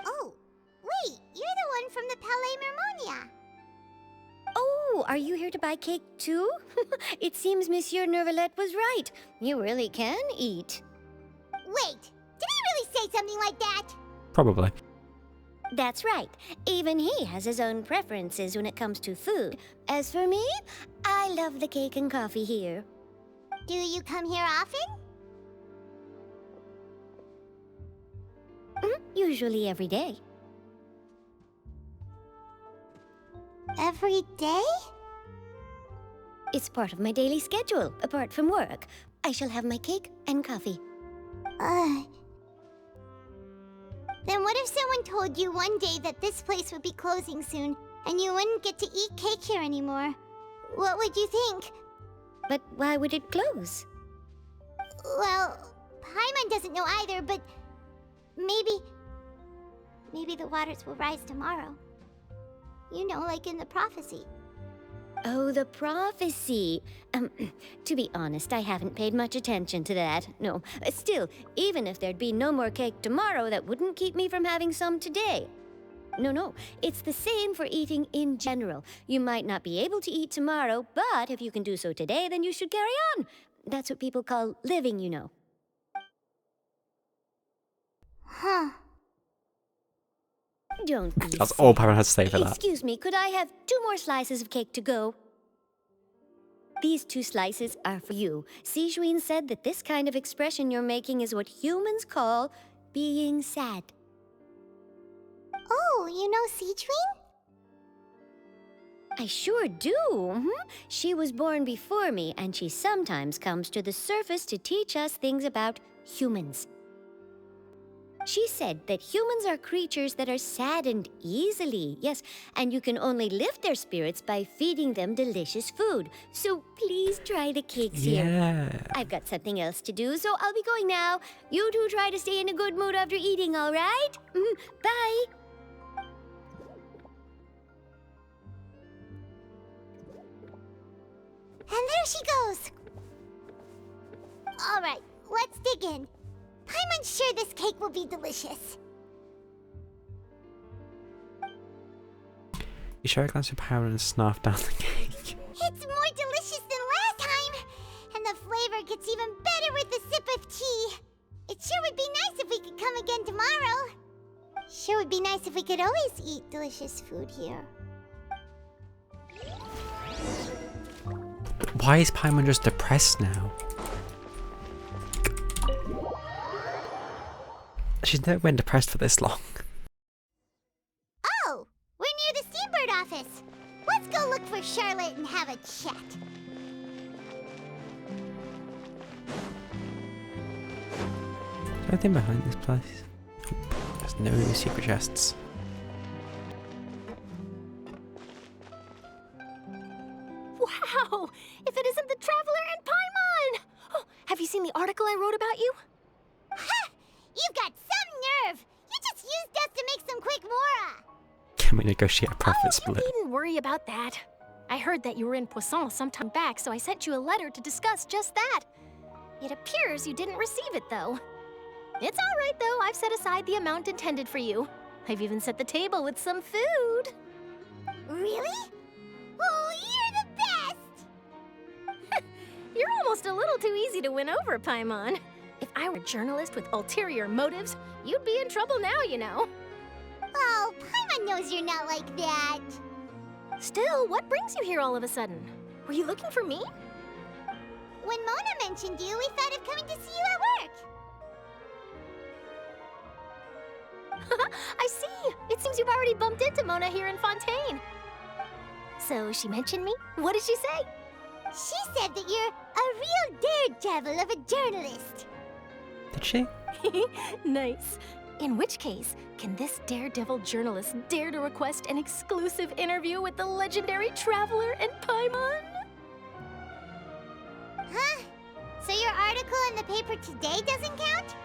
Oh, wait, you're the one from the Palais Mermonia. Oh, are you here to buy cake too? It seems Monsieur Nervalette was right. You really can eat. Wait, did he really say something like that? Probably. That's right. Even he has his own preferences when it comes to food. As for me, I love the cake and coffee here. Do you come here often? Usually every day. Every day? It's part of my daily schedule, apart from work. I shall have my cake and coffee. Then what if someone told you one day that this place would be closing soon, and you wouldn't get to eat cake here anymore. What would you think? But why would it close? Well, Paimon doesn't know either, but maybe the waters will rise tomorrow. You know, like in the prophecy. Oh, the prophecy. To be honest, I haven't paid much attention to that. No, still, even if there'd be no more cake tomorrow, that wouldn't keep me from having some today. No, it's the same for eating in general. You might not be able to eat tomorrow, but if you can do so today, then you should carry on. That's what people call living, you know. Huh. Don't be That's all Paimon has to say for that. Excuse me, could I have 2 more slices of cake to go? These 2 slices are for you. Sijuin said that this kind of expression you're making is what humans call being sad. Oh, you know Sijuin? I sure do. She was born before me, and she sometimes comes to the surface to teach us things about humans. She said that humans are creatures that are saddened easily, yes, and you can only lift their spirits by feeding them delicious food. So please try the cakes here. I've got something else to do, so I'll be going now. You two try to stay in a good mood after eating, all right? Bye. And there she goes. All right, let's dig in. Paimon's sure this cake will be delicious. You show a glass of powder and snarf down the cake. It's more delicious than last time, and the flavor gets even better with a sip of tea. It sure would be nice if we could come again tomorrow. Sure would be nice if we could always eat delicious food here. Why is Paimon just depressed now? She's never been depressed for this long. Oh, we're near the Steambird office. Let's go look for Charlotte and have a chat. Is there anything behind this place? There's no secret chests. Wow! If it isn't the Traveler and Paimon! Oh, have you seen the article I wrote about you? Ha! You've got some nerve! You just used us to make some quick mora! Can we negotiate a profit split? You needn't worry about that. I heard that you were in Poisson some time back, so I sent you a letter to discuss just that. It appears you didn't receive it, though. It's all right, though. I've set aside the amount intended for you. I've even set the table with some food. Really? Oh, you're the best! You're almost a little too easy to win over, Paimon. If I were a journalist with ulterior motives, you'd be in trouble now, you know. Oh, Paimon knows you're not like that. Still, what brings you here all of a sudden? Were you looking for me? When Mona mentioned you, we thought of coming to see you at work. I see. It seems you've already bumped into Mona here in Fontaine. So she mentioned me? What did she say? She said that you're a real daredevil of a journalist. Did she? Nice. In which case, can this daredevil journalist dare to request an exclusive interview with the legendary Traveler and Paimon? Huh? So your article in the paper today doesn't count?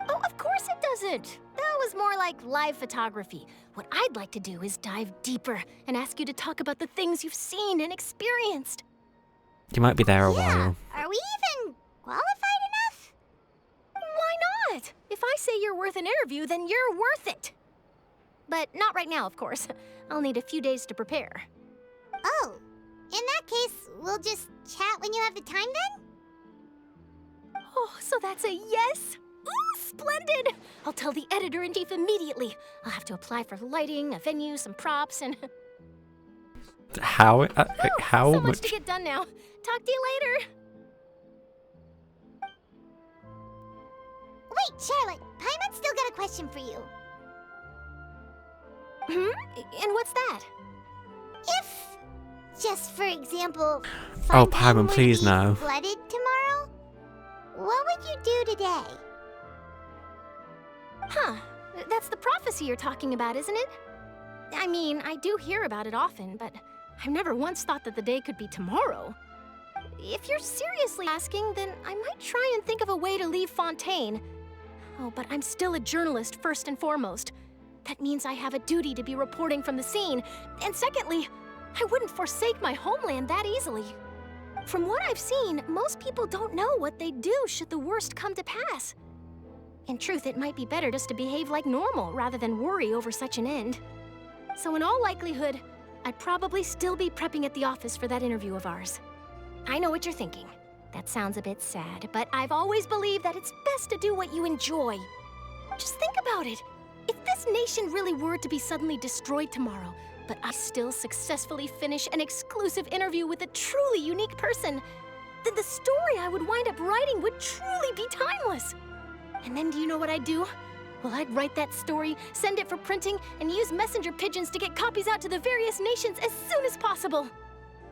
Oh, of course it doesn't. That was more like live photography. What I'd like to do is dive deeper and ask you to talk about the things you've seen and experienced. You might be there a while. Are we even qualified enough? Why not? If I say you're worth an interview, then you're worth it. But not right now, of course. I'll need a few days to prepare. Oh, in that case, we'll just chat when you have the time then? Oh, so that's a yes? Ooh, splendid! I'll tell the editor-in-chief immediately. I'll have to apply for lighting, a venue, some props, and... How so much much? to get done now. Talk to you later. Wait, Charlotte, Paimon's still got a question for you. And what's that? If, just for example, Oh, Fontaine Paimon, would please be no. flooded tomorrow, what would you do today? Huh. That's the prophecy you're talking about, isn't it? I mean, I do hear about it often, but I've never once thought that the day could be tomorrow. If you're seriously asking, then I might try and think of a way to leave Fontaine. Oh, but I'm still a journalist first and foremost. That means I have a duty to be reporting from the scene. And secondly, I wouldn't forsake my homeland that easily. From what I've seen, most people don't know what they'd do should the worst come to pass. In truth, it might be better just to behave like normal rather than worry over such an end. So in all likelihood, I'd probably still be prepping at the office for that interview of ours. I know what you're thinking. That sounds a bit sad, but I've always believed that it's best to do what you enjoy. Just think about it. If this nation really were to be suddenly destroyed tomorrow, but I still successfully finish an exclusive interview with a truly unique person, then the story I would wind up writing would truly be timeless. And then do you know what I'd do? Well, I'd write that story, send it for printing, and use messenger pigeons to get copies out to the various nations as soon as possible.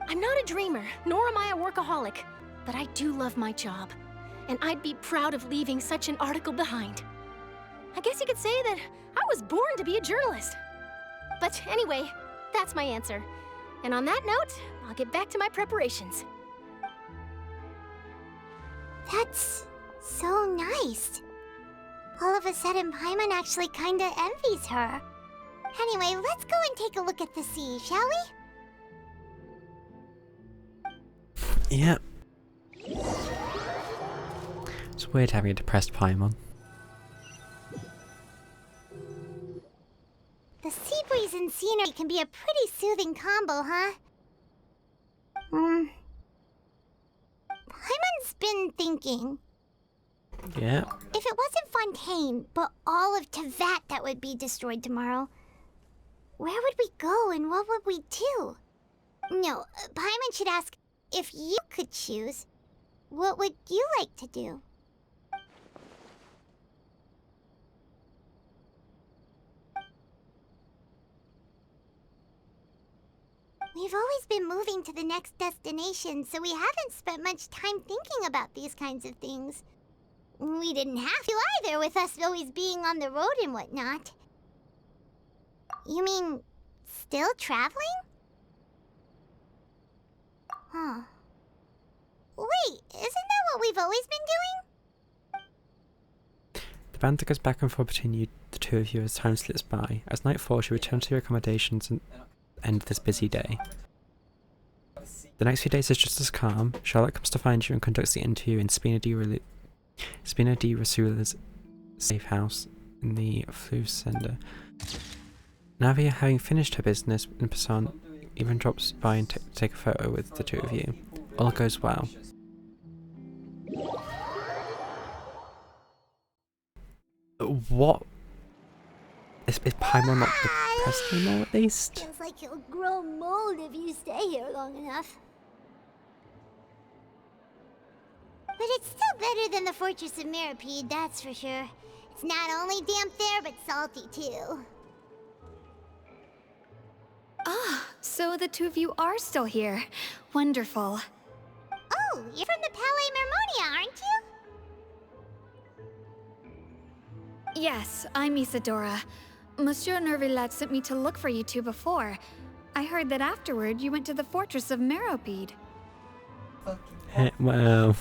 I'm not a dreamer, nor am I a workaholic, but I do love my job, and I'd be proud of leaving such an article behind. I guess you could say that I was born to be a journalist. But anyway, that's my answer. And on that note, I'll get back to my preparations. That's so nice. All of a sudden, Paimon actually kinda envies her. Anyway, let's go and take a look at the sea, shall we? Yep. It's weird having a depressed Paimon. The sea breeze and scenery can be a pretty soothing combo, huh? Paimon's been thinking. Yeah. If it wasn't Fontaine, but all of Tevat that would be destroyed tomorrow, where would we go and what would we do? No, Paimon should ask, if you could choose, what would you like to do? We've always been moving to the next destination, so we haven't spent much time thinking about these kinds of things. We didn't have to either, with us always being on the road and whatnot. You mean, still traveling? Huh. Wait, isn't that what we've always been doing? The banter goes back and forth between the two of you as time slips by. As night falls, you return to your accommodations and end this busy day. The next few days is just as calm. Charlotte comes to find you and conducts the interview in Spina di Rasula's safe house in the Flusenda. Navia, having finished her business in person, even drops by and take a photo with the two of you. All goes well. What? Is Paimon not depressed anymore, at least? Feels like you'll grow mold if you stay here long enough. But it's still better than the Fortress of Meripede, that's for sure. It's not only damp there, but salty too. Ah, so the two of you are still here. Wonderful. Oh, you're from the Palais Mermonia, aren't you? Yes, I'm Isadora. Monsieur Nervillet sent me to look for you two before. I heard that afterward you went to the Fortress of Meropide. Well...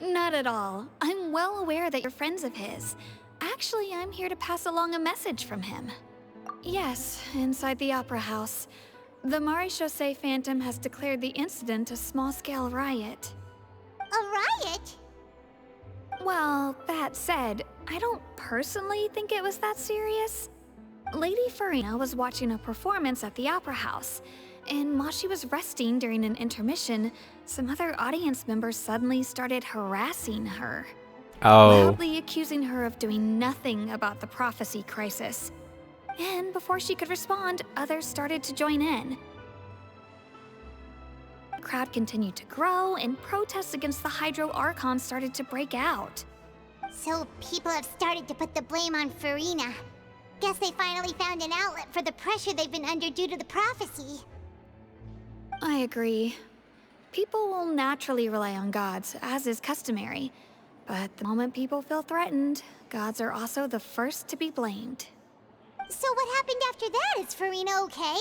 Not at all. I'm well aware that you're friends of his. Actually, I'm here to pass along a message from him. Yes, inside the Opera House. The Maréchaussée Phantom has declared the incident a small-scale riot. A riot? Well, that said, I don't personally think it was that serious. Lady Farina was watching a performance at the Opera House, and while she was resting during an intermission, some other audience members suddenly started harassing her. Loudly accusing her of doing nothing about the prophecy crisis. And before she could respond, others started to join in. The crowd continued to grow, and protests against the Hydro Archon started to break out. So people have started to put the blame on Farina. Guess they finally found an outlet for the pressure they've been under due to the prophecy. I agree. People will naturally rely on gods, as is customary. But the moment people feel threatened, gods are also the first to be blamed. So what happened after that? Is Farina okay?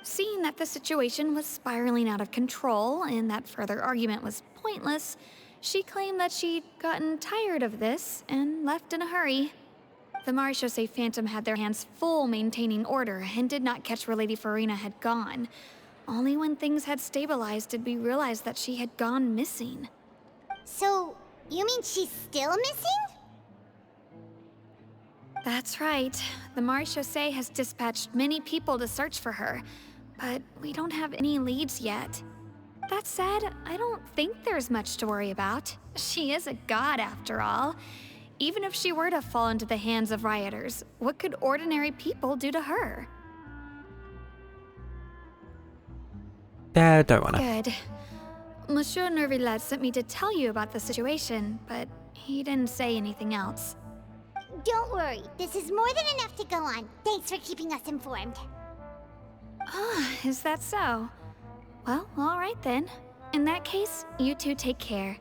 Seeing that the situation was spiraling out of control and that further argument was pointless, she claimed that she'd gotten tired of this and left in a hurry. The Marechaussee Phantom had their hands full maintaining order and did not catch where Lady Farina had gone. Only when things had stabilized did we realize that she had gone missing. So, you mean she's still missing? That's right. The Marechaussee has dispatched many people to search for her, but we don't have any leads yet. That said, I don't think there's much to worry about. She is a god after all. Even if she were to fall into the hands of rioters, what could ordinary people do to her? Don't wanna. Good. Monsieur Nervillet sent me to tell you about the situation, but he didn't say anything else. Don't worry, this is more than enough to go on. Thanks for keeping us informed. Ah, is that so? Well, alright then. In that case, you two take care.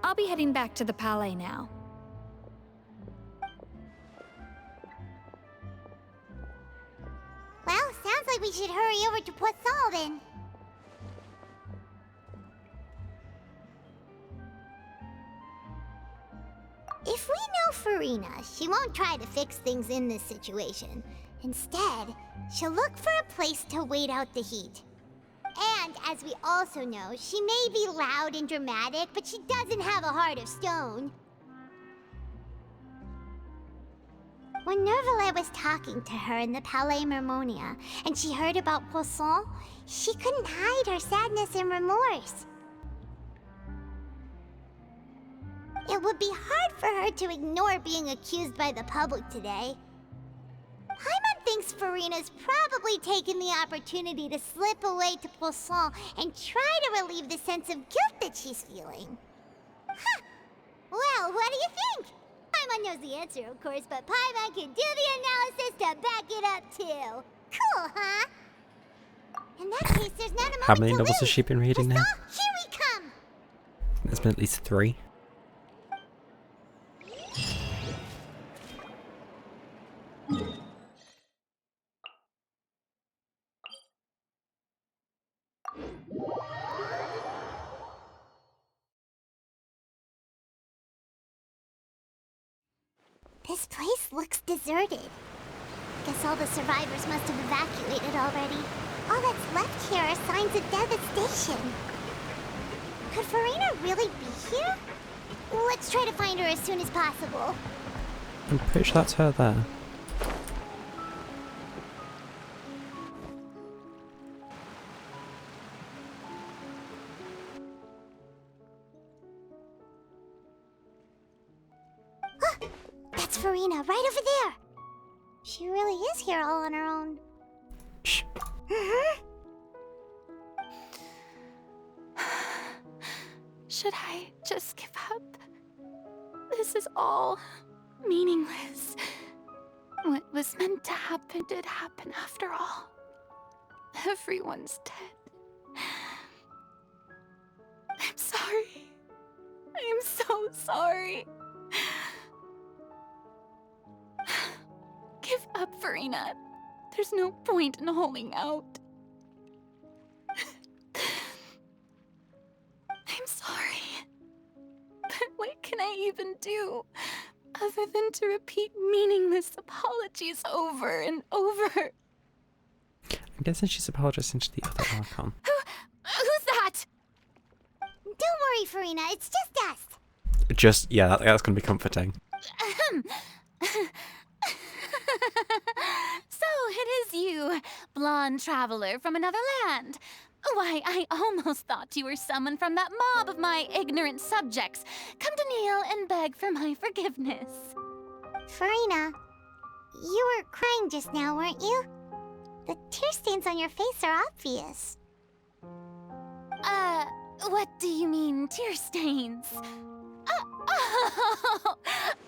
I'll be heading back to the Palais now. Well, sounds like we should hurry over to Poisson then. If we know Farina, she won't try to fix things in this situation. Instead, she'll look for a place to wait out the heat. And as we also know, she may be loud and dramatic, but she doesn't have a heart of stone. When Nervillet was talking to her in the Palais Mermonia, and she heard about Poisson, she couldn't hide her sadness and remorse. It would be hard for her to ignore being accused by the public today. Paimon thinks Farina's probably taken the opportunity to slip away to Poisson and try to relieve the sense of guilt that she's feeling. Huh. Well, what do you think? Paimon knows the answer, of course, but Paimon can do the analysis to back it up too. Cool, huh? In that case, there's not a moment How many to novels lose. has she been reading now? Here we come! There's been at least 3. This place looks deserted. Guess all the survivors must have evacuated already. All that's left here are signs of devastation. Could Farina really be here? Let's try to find her as soon as possible. I'm pretty sure that's her there. That's Farina, right over there. She really is here all on her own. Shh. Should I just give up? This is all meaningless. What was meant to happen did happen after all. Everyone's dead. I'm sorry. I'm so sorry. Give up, Farina. There's no point in holding out. I'm sorry. But what can I even do other than to repeat meaningless apologies over and over? I'm guessing she's apologizing to the other Archon. Who's that? Don't worry, Farina. It's just us. Yeah, that's gonna be comforting. So it is you, blonde traveler from another land. Why, I almost thought you were someone from that mob of my ignorant subjects. Come to kneel and beg for my forgiveness. Farina, you were crying just now, weren't you? The tear stains on your face are obvious. What do you mean, tear stains? Oh,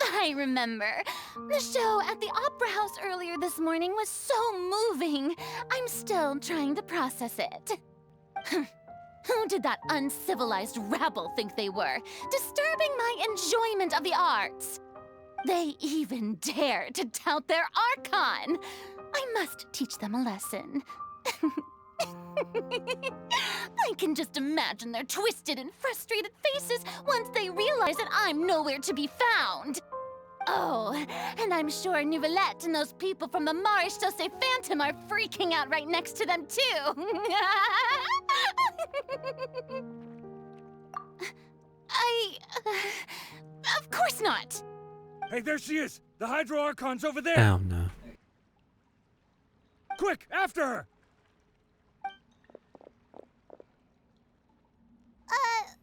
I remember. The show at the Opera House earlier this morning was so moving. I'm still trying to process it. Who did that uncivilized rabble think they were? Disturbing my enjoyment of the arts. They even dare to tout their Archon! I must teach them a lesson. I can just imagine their twisted and frustrated faces once they realize that I'm nowhere to be found. Oh, and I'm sure Nouvellette and those people from the Marche Chaussee Phantom are freaking out right next to them, too. Of course not. Hey, there she is! The Hydro Archon's over there! Oh no. Quick, after her!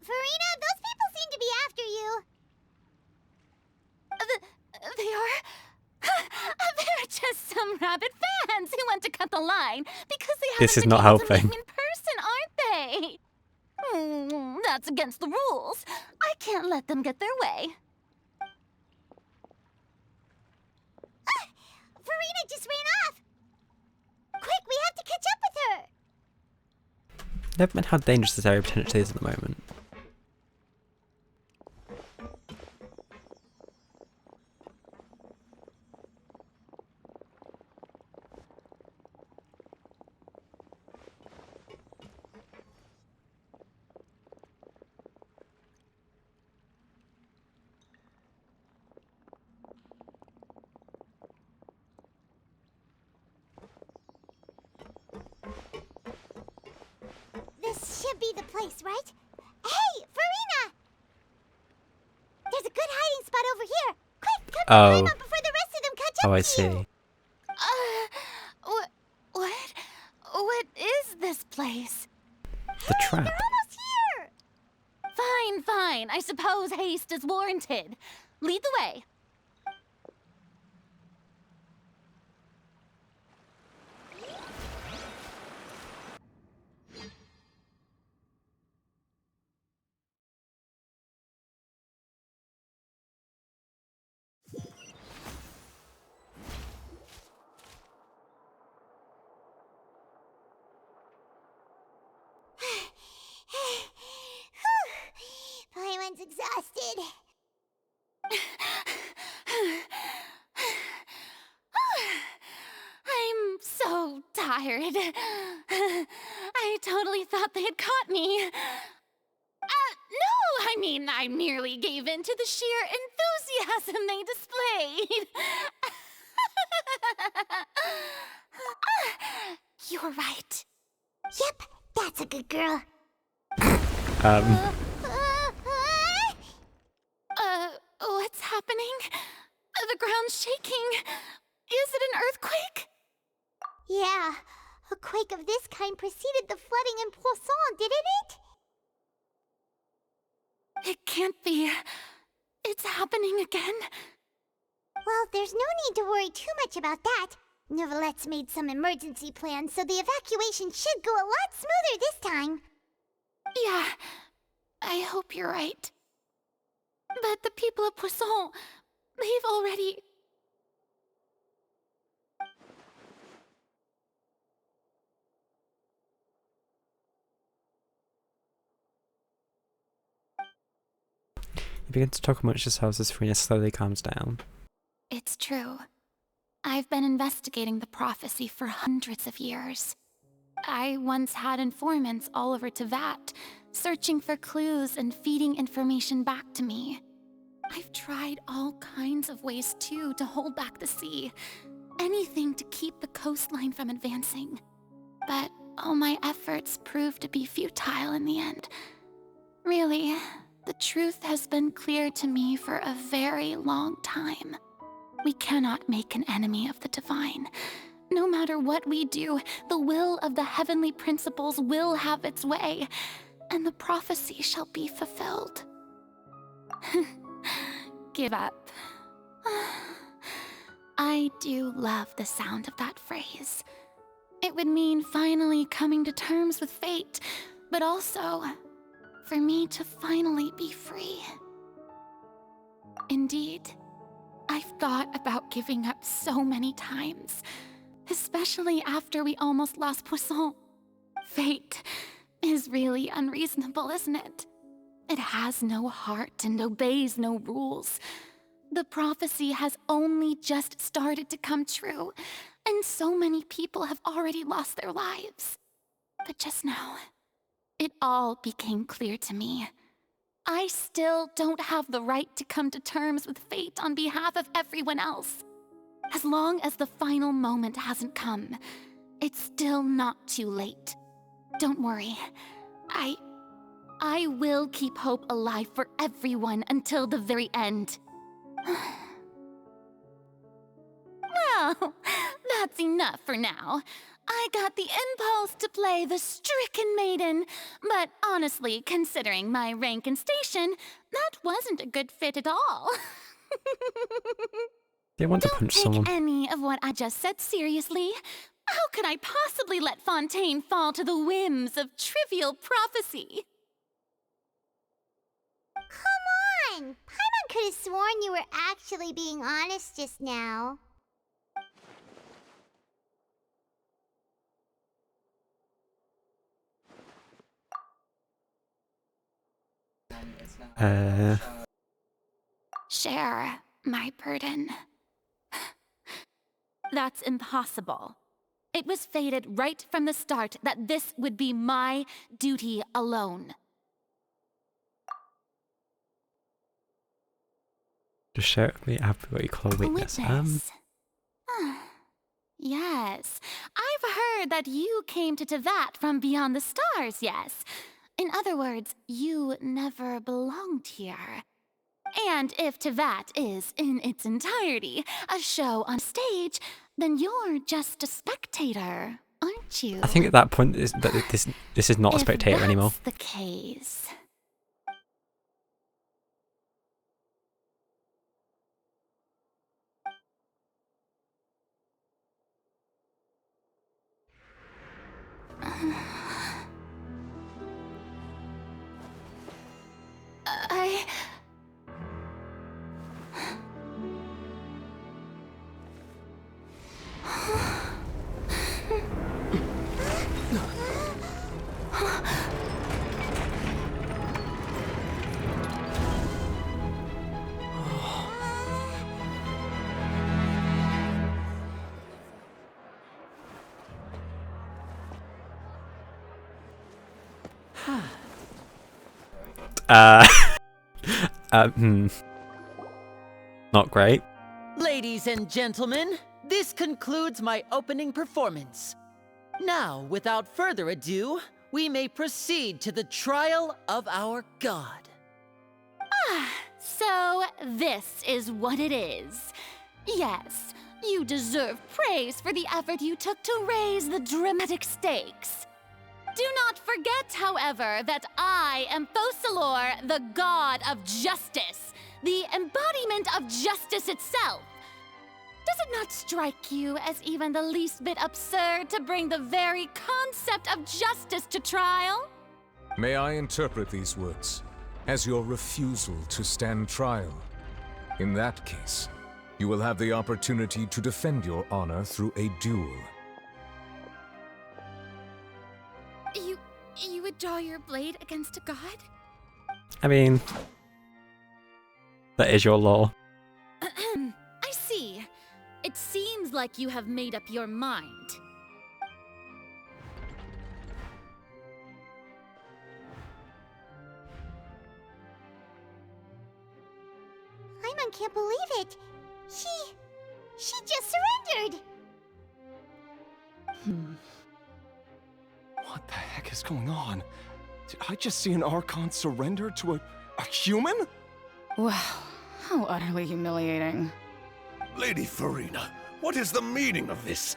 Farina, those people seem to be after you. They are? They're just some rabid fans who want to cut the line because they haven't This is been not able to helping. meet in person, aren't they? That's against the rules. I can't let them get their way. Farina just ran off. Quick, we have to catch up with her. Never mind how dangerous this area potentially is at the moment. This should be the place, right? Hey, Farina! There's a good hiding spot over here. Quick, come Oh. climb up before the rest of them catch Oh, up I to see. you. What is this place? The trap. Almost here. Fine, fine. I suppose haste is warranted. Lead the way. Paimon's exhausted. I'm so tired. I totally thought they had caught me. No, I mean, I merely gave in to the sheer enthusiasm they displayed. You're right. Yep, that's a good girl. What's happening? The ground's shaking. Is it an earthquake? Yeah, a quake of this kind preceded the flooding in Poisson, didn't it? It can't be. It's happening again. Well, there's no need to worry too much about that. Nouvellette's made some emergency plans, so the evacuation should go a lot smoother this time. Yeah, I hope you're right. But the people of Poisson, they've already... He begins to talk amongst yourselves as Farina slowly calms down. It's true. I've been investigating the prophecy for hundreds of years. I once had informants all over Tevat, searching for clues and feeding information back to me. I've tried all kinds of ways, too, to hold back the sea. Anything to keep the coastline from advancing. But all my efforts proved to be futile in the end. Really, the truth has been clear to me for a very long time. We cannot make an enemy of the divine. No matter what we do, the will of the heavenly principles will have its way, and the prophecy shall be fulfilled. Give up. I do love the sound of that phrase. It would mean finally coming to terms with fate, but also for me to finally be free. Indeed, I've thought about giving up so many times, especially after we almost lost Poisson. Fate is really unreasonable, isn't it? It has no heart and obeys no rules. The prophecy has only just started to come true, and so many people have already lost their lives. But just now, it all became clear to me. I still don't have the right to come to terms with fate on behalf of everyone else. As long as the final moment hasn't come, it's still not too late. Don't worry. I will keep hope alive for everyone until the very end. Well, that's enough for now. I got the impulse to play the stricken maiden, but honestly, considering my rank and station, that wasn't a good fit at all. They want to punch someone. Don't take any of what I just said seriously. How could I possibly let Fontaine fall to the whims of trivial prophecy? Come on! Paimon could have sworn you were actually being honest just now. Share my burden. That's impossible. It was fated right from the start that this would be my duty alone. Just share it with me after what you call a weakness. Yes, I've heard that you came to Tevat from beyond the stars, yes. In other words, you never belonged here. And if Tevat is, in its entirety, a show on stage, then you're just a spectator, aren't you? I think at that point, this is not a spectator anymore. If that's the case... Not great. Ladies and gentlemen, this concludes my opening performance. Now, without further ado, we may proceed to the trial of our god. So this is what it is. Yes, you deserve praise for the effort you took to raise the dramatic stakes. Do not forget, however, that I am Focalor, the god of justice, the embodiment of justice itself. Does it not strike you as even the least bit absurd to bring the very concept of justice to trial? May I interpret these words as your refusal to stand trial? In that case, you will have the opportunity to defend your honor through a duel. You would draw your blade against a god? I mean, that is your law. I see. It seems like you have made up your mind. Paimon can't believe it. She just surrendered. What the heck is going on? Did I just see an Archon surrender to a human? Wow, how utterly humiliating. Lady Farina, what is the meaning of this?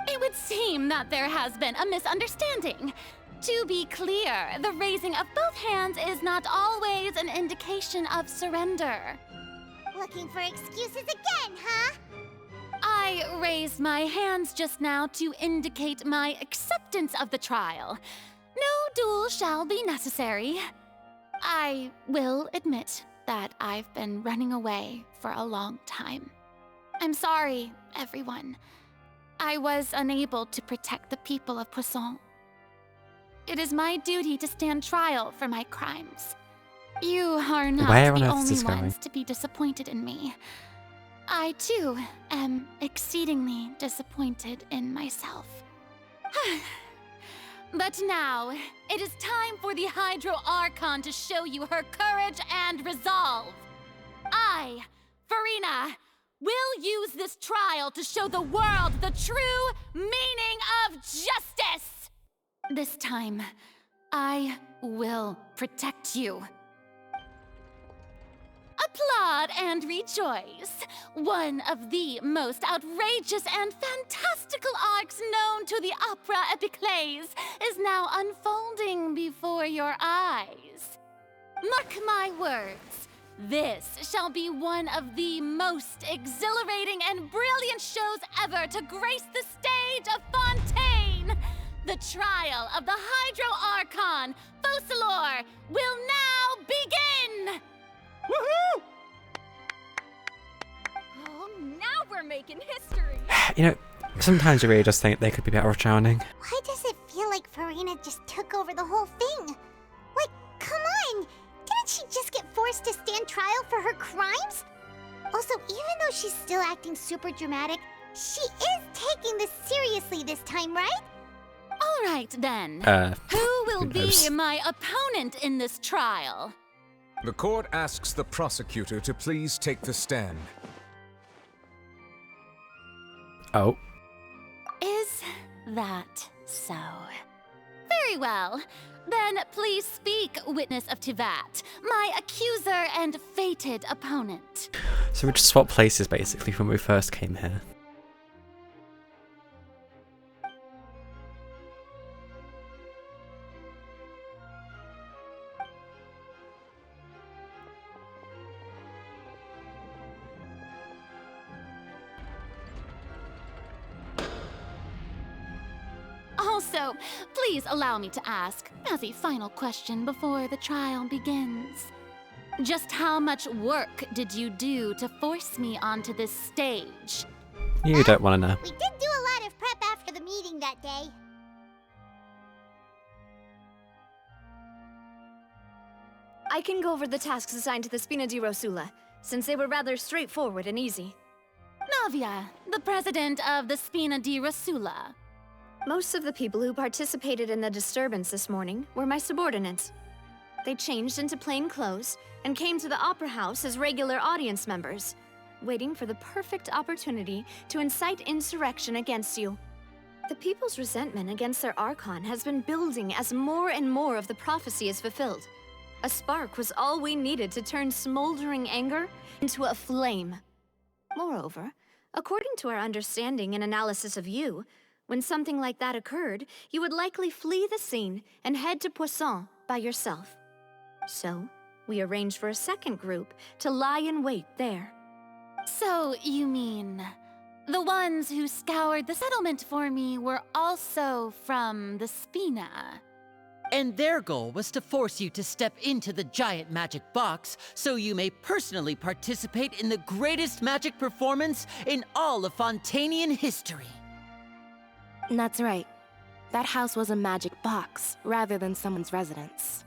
It would seem that there has been a misunderstanding. To be clear, the raising of both hands is not always an indication of surrender. Looking for excuses again, huh? I raised my hands just now to indicate my acceptance of the trial. No duel shall be necessary. I will admit that I've been running away for a long time. I'm sorry, everyone. I was unable to protect the people of Poisson. It is my duty to stand trial for my crimes. You are not Where on the earth is only this going? ones to be disappointed in me. I, too, am exceedingly disappointed in myself. But now, it is time for the Hydro Archon to show you her courage and resolve. I, Farina, will use this trial to show the world the true meaning of justice! This time, I will protect you. Applaud and rejoice! One of the most outrageous and fantastical arcs known to the opera epiclese is now unfolding before your eyes. Mark my words, this shall be one of the most exhilarating and brilliant shows ever to grace the stage of Fontaine! The trial of the Hydro Archon, Focalor, will now begin! Woohoo! Oh, now we're making history. You know, sometimes you really just think they could be better off drowning. Why does it feel like Farina just took over the whole thing? Like, come on! Didn't she just get forced to stand trial for her crimes? Also, even though she's still acting super dramatic, she is taking this seriously this time, right? All right, then. Who will be my opponent in this trial? The court asks the prosecutor to please take the stand. Oh. Is that so? Very well. Then please speak, witness of Tivat, my accuser and fated opponent. So we just swapped places basically from when we first came here. Also, please allow me to ask, as a final question before the trial begins. Just how much work did you do to force me onto this stage? You don't want to know. We did do a lot of prep after the meeting that day. I can go over the tasks assigned to the Spina di Rosula, since they were rather straightforward and easy. Navia, the president of the Spina di Rosula. Most of the people who participated in the disturbance this morning were my subordinates. They changed into plain clothes and came to the Opera House as regular audience members, waiting for the perfect opportunity to incite insurrection against you. The people's resentment against their Archon has been building as more and more of the prophecy is fulfilled. A spark was all we needed to turn smoldering anger into a flame. Moreover, according to our understanding and analysis of you, when something like that occurred, you would likely flee the scene and head to Poisson by yourself. So, we arranged for a second group to lie in wait there. So, you mean, the ones who scoured the settlement for me were also from the Spina? And their goal was to force you to step into the giant magic box so you may personally participate in the greatest magic performance in all of Fontainian history. That's right. That house was a magic box, rather than someone's residence.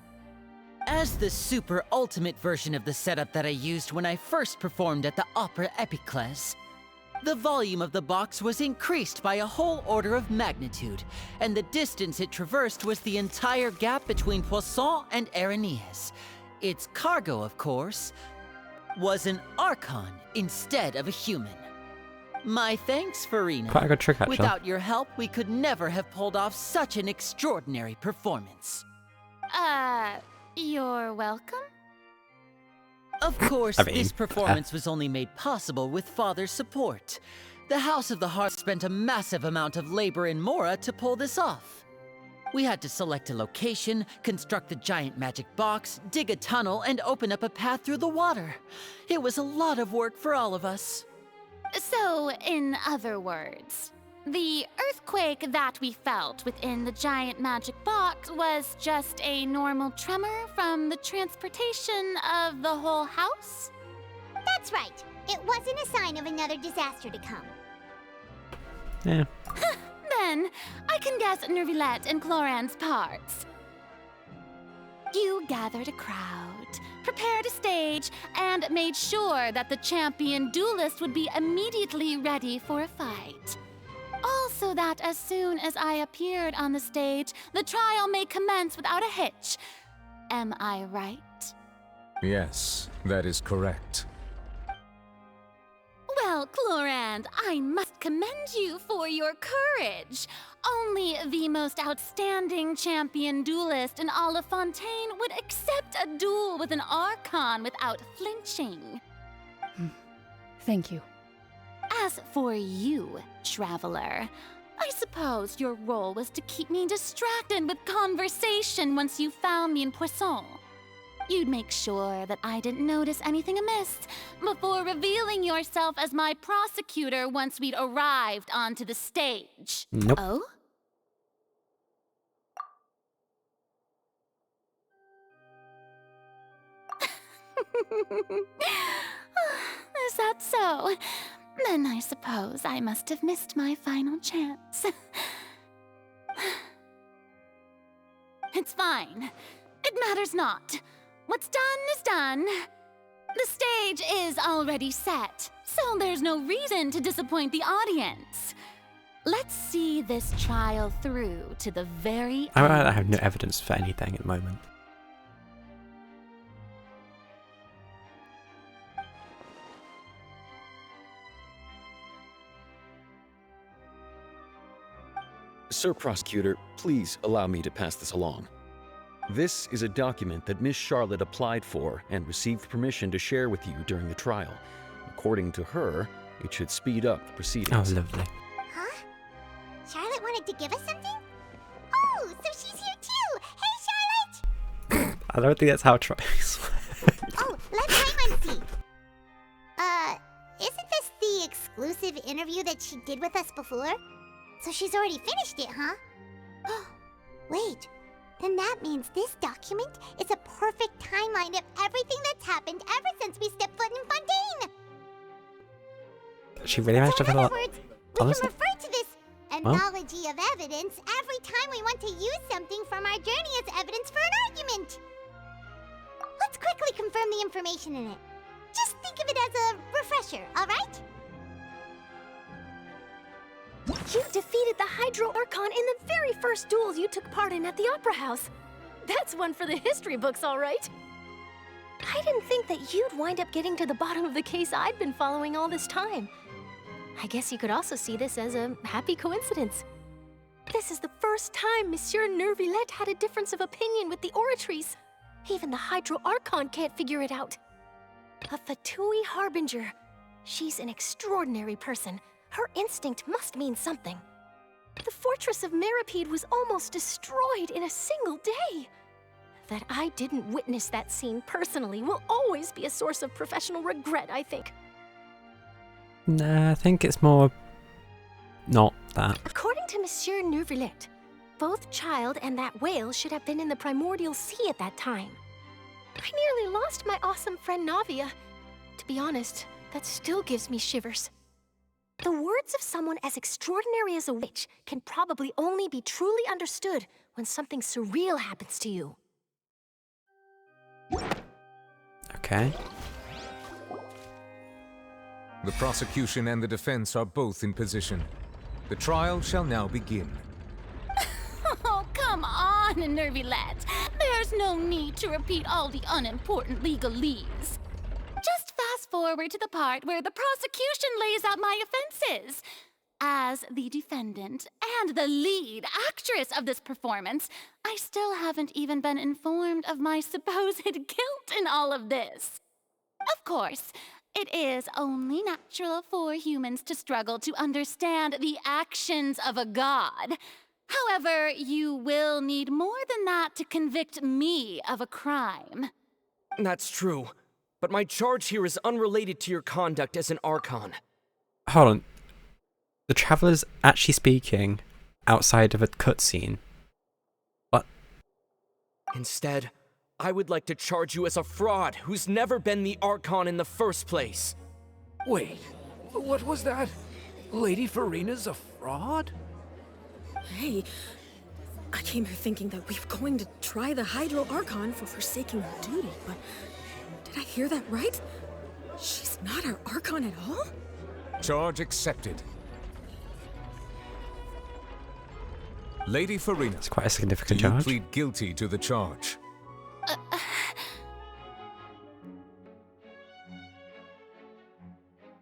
As the super ultimate version of the setup that I used when I first performed at the Opera Epiclese, the volume of the box was increased by a whole order of magnitude, and the distance it traversed was the entire gap between Poisson and Areneas. Its cargo, of course, was an Archon instead of a human. My thanks, Farina. Quite a good trick, actually. Without your help, we could never have pulled off such an extraordinary performance. You're welcome? Of course, I mean, this performance was only made possible with Father's support. The House of the Hearth spent a massive amount of labor in Mora to pull this off. We had to select a location, construct the giant magic box, dig a tunnel, and open up a path through the water. It was a lot of work for all of us. So, in other words, the earthquake that we felt within the giant magic box was just a normal tremor from the transportation of the whole house? That's right. It wasn't a sign of another disaster to come. Yeah. Then, I can guess Nervilette and Cloran's parts. You gathered a crowd, prepared a stage, and made sure that the champion duelist would be immediately ready for a fight. Also that as soon as I appeared on the stage, the trial may commence without a hitch. Am I right? Yes, that is correct. Well, Clorand, I must commend you for your courage. Only the most outstanding champion duelist in all of Fontaine would accept a duel with an Archon without flinching. Thank you. As for you, Traveler, I suppose your role was to keep me distracted with conversation once you found me in Poisson. You'd make sure that I didn't notice anything amiss before revealing yourself as my prosecutor once we'd arrived onto the stage. Nope. Oh? Is that so? Then I suppose I must have missed my final chance. It's fine. It matters not. What's done is done. The stage is already set, so there's no reason to disappoint the audience. Let's see this trial through to the very end. I have no evidence for anything at the moment. Sir Prosecutor, please allow me to pass this along. This is a document that Miss Charlotte applied for and received permission to share with you during the trial. According to her, it should speed up the proceedings. Oh, lovely. Huh? Charlotte wanted to give us something? Oh, so she's here too! Hey, Charlotte! I don't think that's how trials work. Oh, let Paimon see. Isn't this the exclusive interview that she did with us before? So she's already finished it, huh? Wait, then that means this document is a perfect timeline of everything that's happened ever since we stepped foot in Fontaine! She really managed to fill out. We can refer to this analogy of evidence every time we want to use something from our journey as evidence for an argument. Let's quickly confirm the information in it. Just think of it as a refresher, alright? You defeated the Hydro Archon in the very first duels you took part in at the Opera House. That's one for the history books, all right. I didn't think that you'd wind up getting to the bottom of the case I'd been following all this time. I guess you could also see this as a happy coincidence. This is the first time Monsieur Neuvillette had a difference of opinion with the Oratrice. Even the Hydro Archon can't figure it out. A Fatui Harbinger. She's an extraordinary person. Her instinct must mean something. The fortress of Meripede was almost destroyed in a single day. That I didn't witness that scene personally will always be a source of professional regret, I think. Nah, I think it's more not that. According to Monsieur Neuvillette, both Child and that whale should have been in the primordial sea at that time. I nearly lost my awesome friend Navia. To be honest, that still gives me shivers. The words of someone as extraordinary as a witch can probably only be truly understood when something surreal happens to you. Okay. The prosecution and the defense are both in position. The trial shall now begin. Oh, come on, Neuvillette. There's no need to repeat all the unimportant legalese. Just fast forward to the part where the prosecution lays out my offenses. As the defendant and the lead actress of this performance, I still haven't even been informed of my supposed guilt in all of this. Of course, it is only natural for humans to struggle to understand the actions of a god. However, you will need more than that to convict me of a crime. That's true. But my charge here is unrelated to your conduct as an Archon. Hold on. The Traveler's actually speaking outside of a cutscene. What? Instead, I would like to charge you as a fraud who's never been the Archon in the first place. Wait, what was that? Lady Farina's a fraud? Hey, I came here thinking that we were going to try the Hydro Archon for forsaking her duty, but did I hear that right? She's not our Archon at all? Charge accepted. Lady Farina. It's quite a significant do you charge. plead guilty to the charge?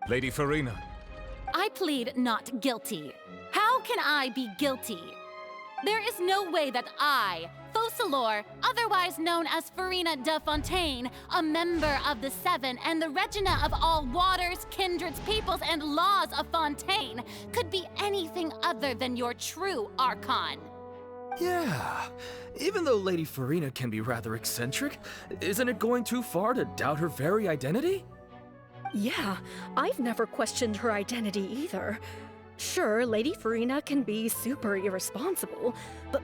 Lady Farina. I plead not guilty. How can I be guilty? There is no way that I, Focalor, otherwise known as Farina de Fontaine, a member of the Seven and the Regina of all waters, kindreds, peoples, and laws of Fontaine, could be anything other than your true Archon. Yeah, even though Lady Farina can be rather eccentric, isn't it going too far to doubt her very identity? Yeah, I've never questioned her identity either. Sure, Lady Farina can be super irresponsible, but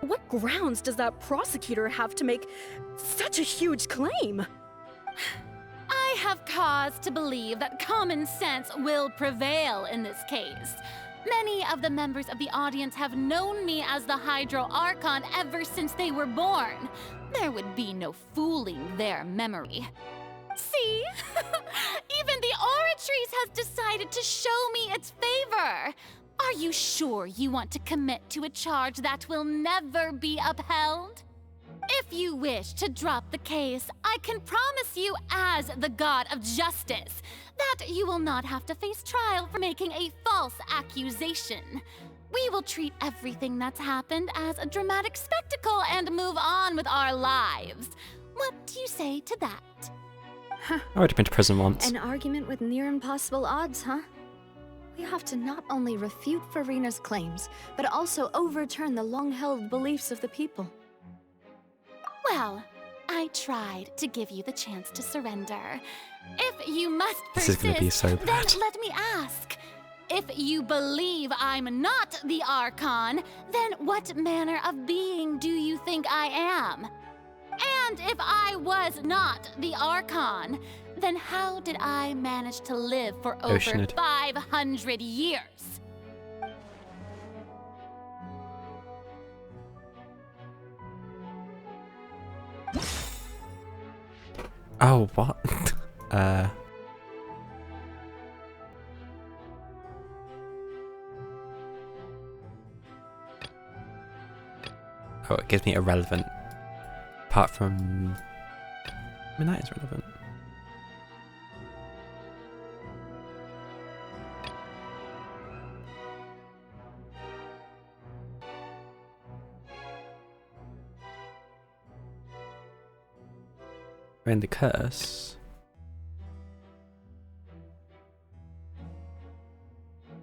what grounds does that prosecutor have to make such a huge claim? I have cause to believe that common sense will prevail in this case. Many of the members of the audience have known me as the Hydro Archon ever since they were born. There would be no fooling their memory. See? Even the Oratrice has decided to show me its favor. Are you sure you want to commit to a charge that will never be upheld? If you wish to drop the case, I can promise you as the God of Justice that you will not have to face trial for making a false accusation. We will treat everything that's happened as a dramatic spectacle and move on with our lives. What do you say to that? I've already been to prison once. An argument with near impossible odds, huh? We have to not only refute Farina's claims, but also overturn the long-held beliefs of the people. Well, I tried to give you the chance to surrender. If you must This is gonna be so then bad. let me ask. If you believe I'm not the Archon, then what manner of being do you think I am? And if I was not the Archon, then how did I manage to live for over Oceanid. 500 years? Oh, what? Oh, it gives me irrelevant. Apart from... I mean, that is relevant. We're in the curse.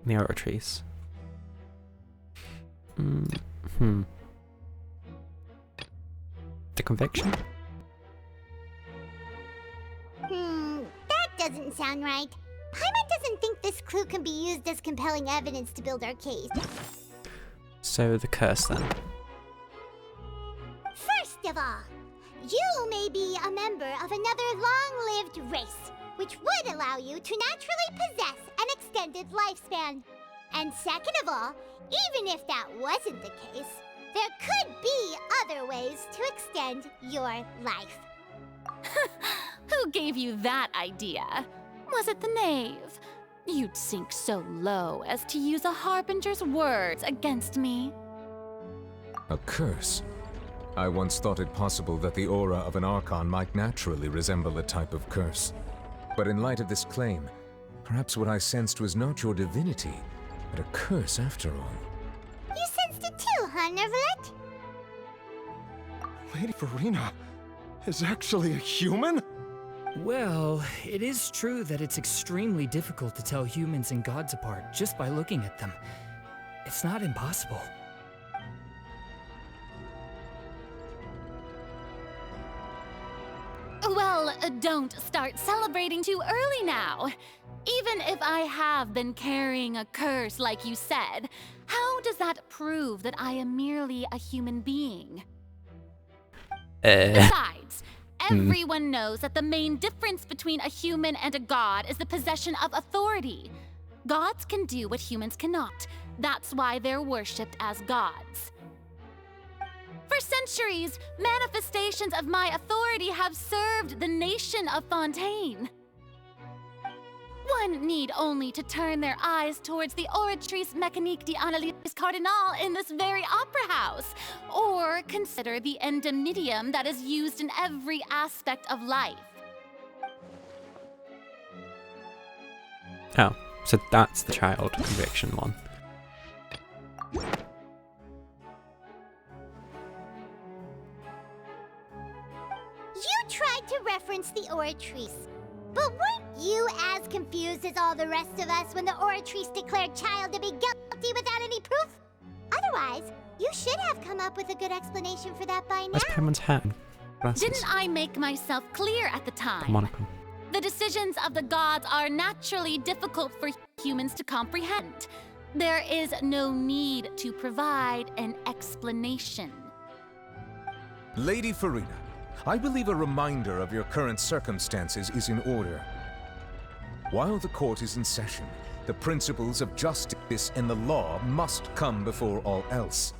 The Oratrice. The conviction? That doesn't sound right. Paimon doesn't think this clue can be used as compelling evidence to build our case. So the curse then. First of all, you may be a member of another long-lived race, which would allow you to naturally possess an extended lifespan. And second of all, even if that wasn't the case, there could be other ways to extend your life. Who gave you that idea? Was it the knave? You'd sink so low as to use a harbinger's words against me. A curse? I once thought it possible that the aura of an Archon might naturally resemble a type of curse. But in light of this claim, perhaps what I sensed was not your divinity, but a curse after all. You sensed it too, huh, Nervalet? Lady Farina is actually a human? Well, it is true that it's extremely difficult to tell humans and gods apart just by looking at them. It's not impossible. Well, don't start celebrating too early now. Even if I have been carrying a curse like you said, how does that prove that I am merely a human being? Besides, everyone knows that the main difference between a human and a god is the possession of authority. Gods can do what humans cannot. That's why they're worshipped as gods. For centuries, manifestations of my authority have served the nation of Fontaine. One need only to turn their eyes towards the Oratrice Mécanique d'Analyse Cardinal in this very opera house, or consider the indemnitium that is used in every aspect of life. Oh, so that's the child conviction one. You tried to reference the Oratrice, but weren't you as confused as all the rest of us when the Oratrice declared Child to be guilty without any proof? Otherwise, you should have come up with a good explanation for that by now. Where's Paimon's hat and glasses? Didn't I make myself clear at the The time? monocle. The decisions of the gods are naturally difficult for humans to comprehend. There is no need to provide an explanation. Lady Farina, I believe a reminder of your current circumstances is in order. While the court is in session, the principles of justice and the law must come before all else.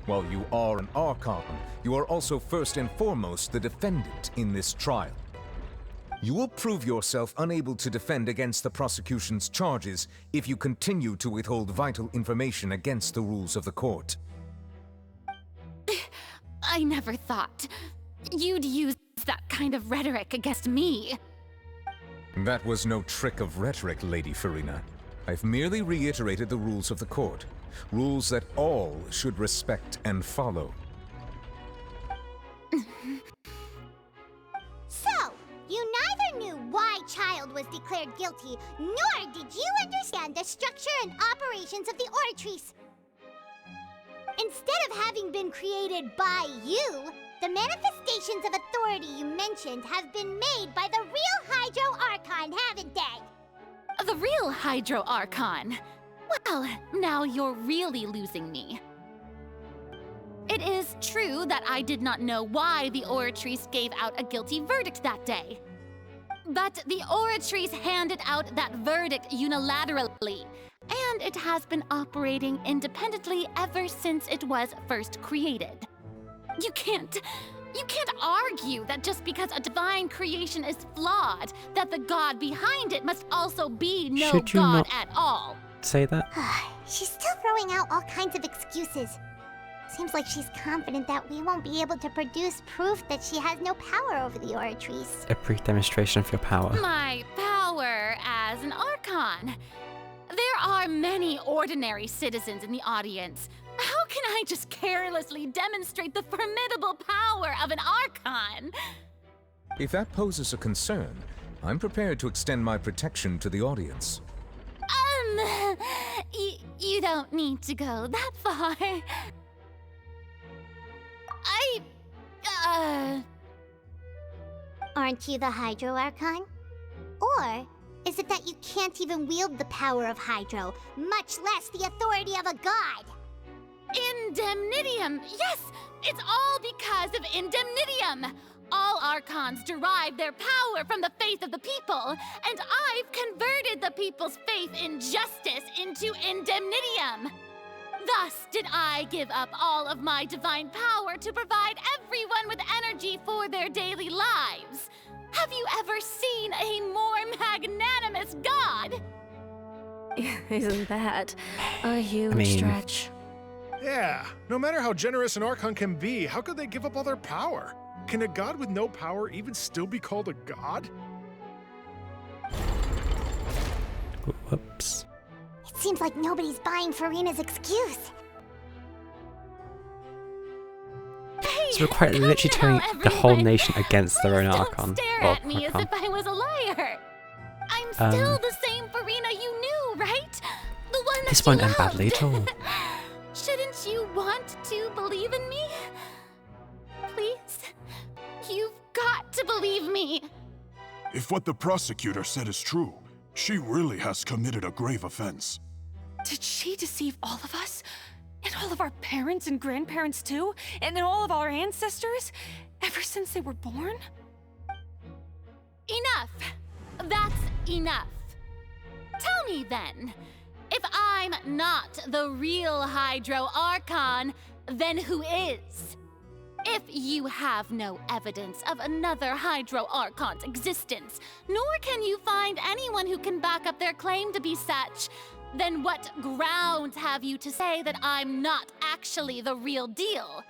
While you are an Archon, you are also first and foremost the defendant in this trial. You will prove yourself unable to defend against the prosecution's charges if you continue to withhold vital information against the rules of the court. I never thought you'd use that kind of rhetoric against me. That was no trick of rhetoric, Lady Farina. I've merely reiterated the rules of the court. Rules that all should respect and follow. So, you neither knew why Child was declared guilty, nor did you understand the structure and operations of the Oratrice. Instead of having been created by you, the manifestations of authority you mentioned have been made by the real Hydro Archon, haven't they? The real Hydro Archon? Well, now you're really losing me. It is true that I did not know why the Oratrice gave out a guilty verdict that day. But the Oratrice handed out that verdict unilaterally, and it has been operating independently ever since it was first created. You can't argue that just because a divine creation is flawed, that the god behind it must also be no Should you god not at all. say that? She's still throwing out all kinds of excuses. Seems like she's confident that we won't be able to produce proof that she has no power over the Oratrice. A brief demonstration of your power. My power as an Archon. There are many ordinary citizens in the audience. How can I just carelessly demonstrate the formidable power of an Archon? If that poses a concern, I'm prepared to extend my protection to the audience. You don't need to go that far. Aren't you the Hydro Archon? Or is it that you can't even wield the power of Hydro, much less the authority of a god? Indemnitium! Yes! It's all because of Indemnitium! All Archons derive their power from the faith of the people, and I've converted the people's faith in justice into Indemnitium! Thus did I give up all of my divine power to provide everyone with energy for their daily lives. Have you ever seen a more magnanimous god? Isn't that a huge stretch? Yeah, no matter how generous an Archon can be, how could they give up all their power? Can a god with no power even still be called a god? Whoops. It seems like nobody's buying Farina's excuse. So we're quite literally turning the whole nation against their own Archon. Stare at me as if I was a liar. I'm still the same Farina you knew, right? The one that This you won't end badly at all. Shouldn't you want to believe in me? Please? You've got to believe me. If what the prosecutor said is true, she really has committed a grave offense. Did she deceive all of us? And all of our parents and grandparents too? And then all of our ancestors? Ever since they were born? Enough! That's enough. Tell me then, if I'm not the real Hydro Archon, then who is? If you have no evidence of another Hydro Archon's existence, nor can you find anyone who can back up their claim to be such, then what grounds have you to say that I'm not actually the real deal?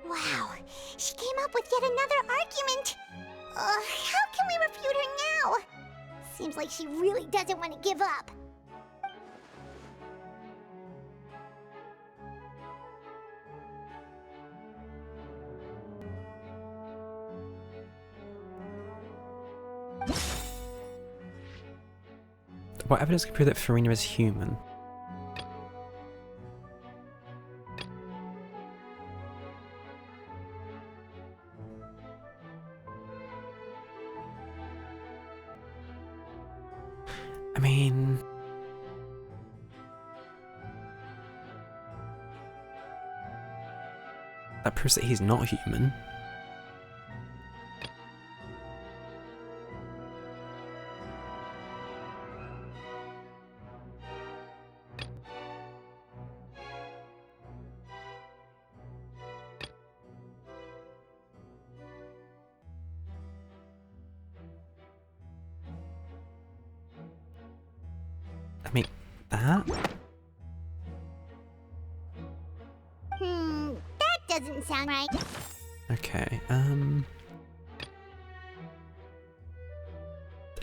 Wow, she came up with yet another argument. How can we refute her now? Seems like she really doesn't want to give up. What evidence can prove that Furina is human? I mean... that proves that he's not human. I mean, that? That doesn't sound right. Okay,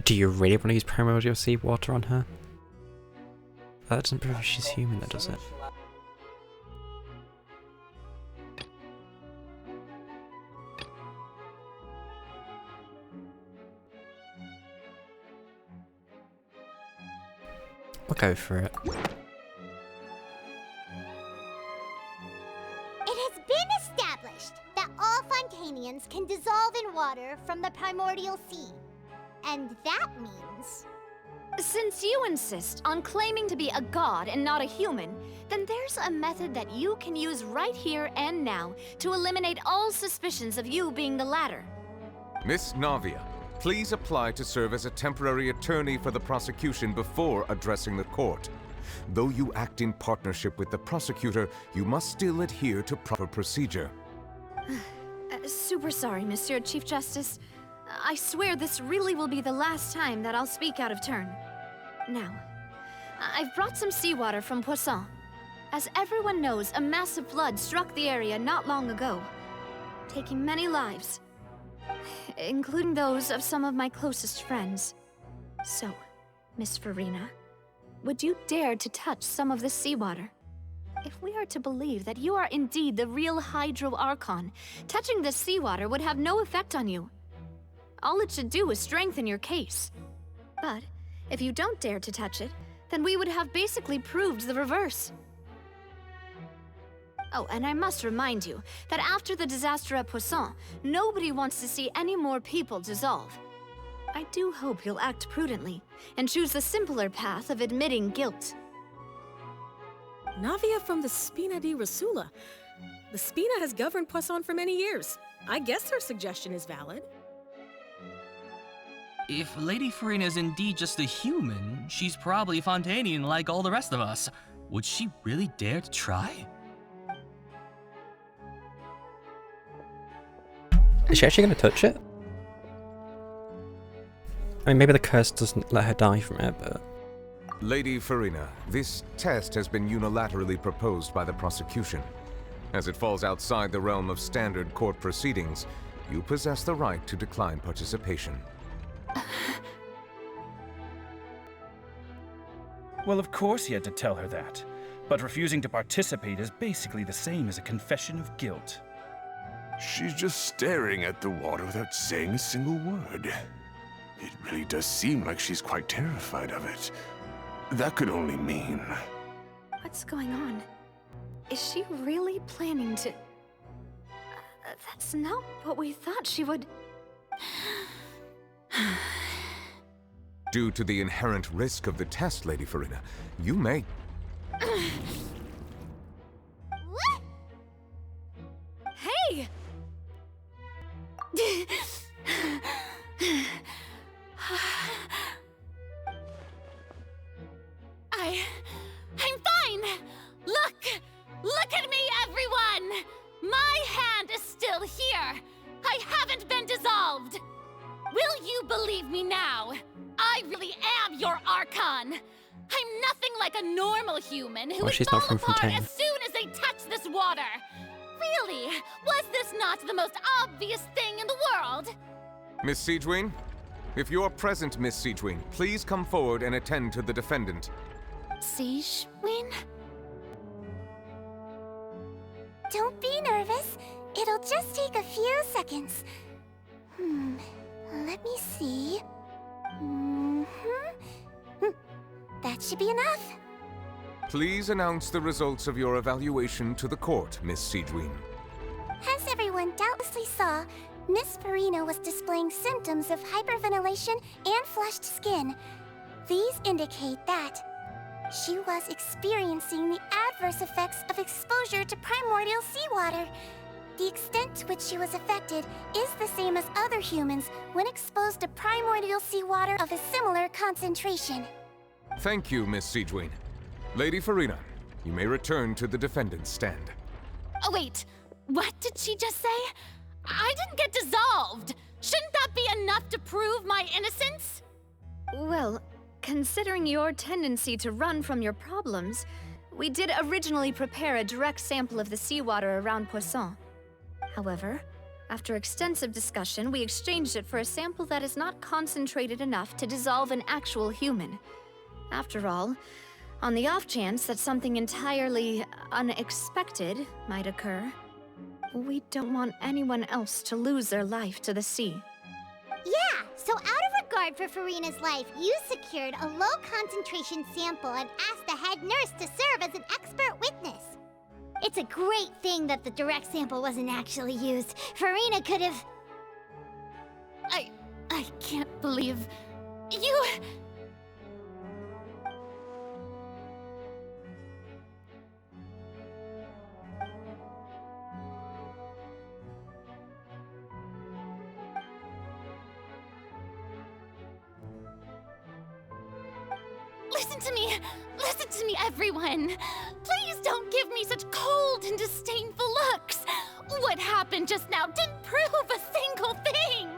do you really want to use primordial seawater on her? That doesn't prove she's human, that does it? We'll go for it. It has been established that all Fontanians can dissolve in water from the primordial sea. And that means... Since you insist on claiming to be a god and not a human, then there's a method that you can use right here and now to eliminate all suspicions of you being the latter. Miss Navia, please apply to serve as a temporary attorney for the prosecution before addressing the court. Though you act in partnership with the prosecutor, you must still adhere to proper procedure. Super sorry, Monsieur Chief Justice. I swear this really will be the last time that I'll speak out of turn. Now, I've brought some seawater from Poisson. As everyone knows, a massive flood struck the area not long ago, taking many lives, including those of some of my closest friends. So, Miss Furina, would you dare to touch some of the seawater? If we are to believe that you are indeed the real Hydro Archon, touching this seawater would have no effect on you. All it should do is strengthen your case. But if you don't dare to touch it, then we would have basically proved the reverse. Oh, and I must remind you that after the disaster at Poisson, nobody wants to see any more people dissolve. I do hope you'll act prudently and choose the simpler path of admitting guilt. Navia from the Spina di Rasula. The Spina has governed Poisson for many years. I guess her suggestion is valid. If Lady Furina is indeed just a human, she's probably Fontanian like all the rest of us. Would she really dare to try? Is she actually going to touch it? I mean, maybe the curse doesn't let her die from it, but... Lady Furina, this test has been unilaterally proposed by the prosecution. As it falls outside the realm of standard court proceedings, you possess the right to decline participation. Well, of course he had to tell her that. But refusing to participate is basically the same as a confession of guilt. She's just staring at the water without saying a single word. It really does seem like she's quite terrified of it. That could only mean... What's going on? Is she really planning to... that's not what we thought she would... Due to the inherent risk of the test, Lady Furina, you may... What? Hey! I'm fine! Look! Look at me, everyone! My hand is still you believe me now? I really am your Archon. I'm nothing like a normal human who Well, would she's fall not from apart Fontaine. as soon as they touch this water. Really? Was this not the most obvious thing in the world? Miss Siegewin? If you are present, Miss Siegewin, please come forward and attend to the defendant. Siegewin? Don't be nervous. It'll just take a few seconds. Let me see. That should be enough. Please announce the results of your evaluation to the court, Miss Siegewin. As everyone doubtlessly saw, Miss Farina was displaying symptoms of hyperventilation and flushed skin. These indicate that she was experiencing the adverse effects of exposure to primordial seawater. The extent to which she was affected is the same as other humans when exposed to primordial seawater of a similar concentration. Thank you, Miss Siegewin. Lady Farina, you may return to the defendant's stand. Oh, wait. What did she just say? I didn't get dissolved. Shouldn't that be enough to prove my innocence? Well, considering your tendency to run from your problems, we did originally prepare a direct sample of the seawater around Poisson. However, after extensive discussion, we exchanged it for a sample that is not concentrated enough to dissolve an actual human. After all, on the off chance that something entirely unexpected might occur, we don't want anyone else to lose their life to the sea. Yeah, so out of regard for Farina's life, you secured a low-concentration sample and asked the head nurse to serve as an expert witness. It's a great thing that the direct sample wasn't actually used. Farina could have... I can't believe... you... Listen to me, everyone. Please don't give me such cold and disdainful looks. What happened just now didn't prove a single thing.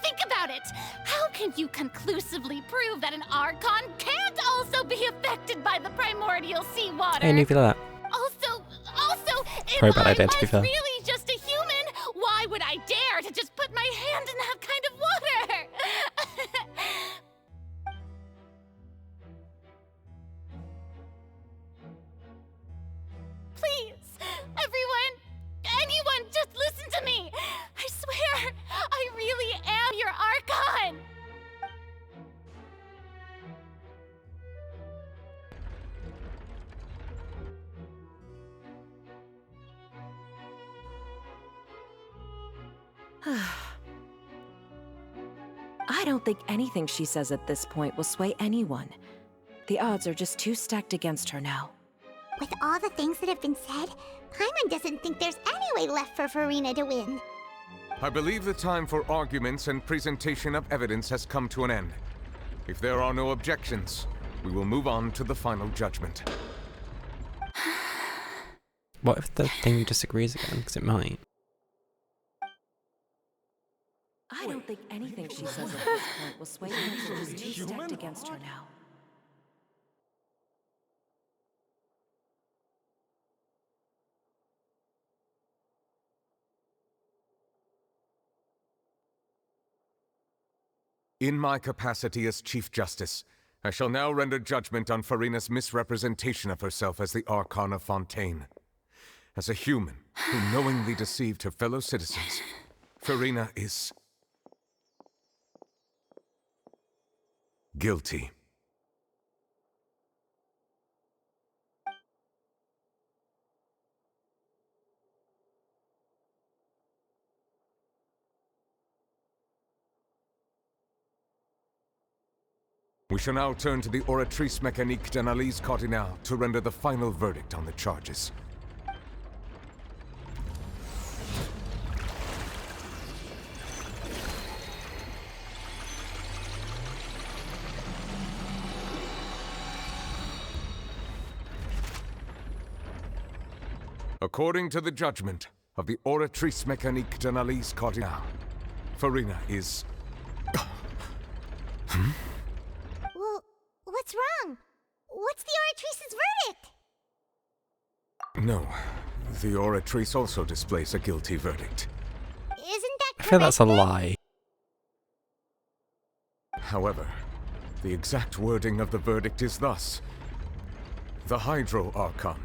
Think about it. How can you conclusively prove that an Archon can't also be affected by the primordial seawater? I knew for that. Also, if Very bad I idea, to be was fair. really just a human, why would I dare to just put my hand in that kind of water? Please, anyone, just listen to me. I swear, I really am your Archon. I don't think anything she says at this point will sway anyone. The odds are just too stacked against her now. With all the things that have been said, Paimon doesn't think there's any way left for Farina to win. I believe the time for arguments and presentation of evidence has come to an end. If there are no objections, we will move on to the final judgment. What if the thing disagrees again? Because it might. I don't think anything she says at this point will sway anyone. She's too stacked against her now. In my capacity as Chief Justice, I shall now render judgment on Farina's misrepresentation of herself as the Archon of Fontaine. As a human who knowingly deceived her fellow citizens, Farina is... guilty. We shall now turn to the Oratrice Mécanique d'Analyse Cardinale to render the final verdict on the charges. According to the judgment of the Oratrice Mécanique d'Analyse Cardinale, Farina is Well, what's wrong? What's the Oratrice's verdict? No, the Oratrice also displays a guilty verdict. Isn't that I feel that's a lie. However, the exact wording of the verdict is thus: the Hydro Archon,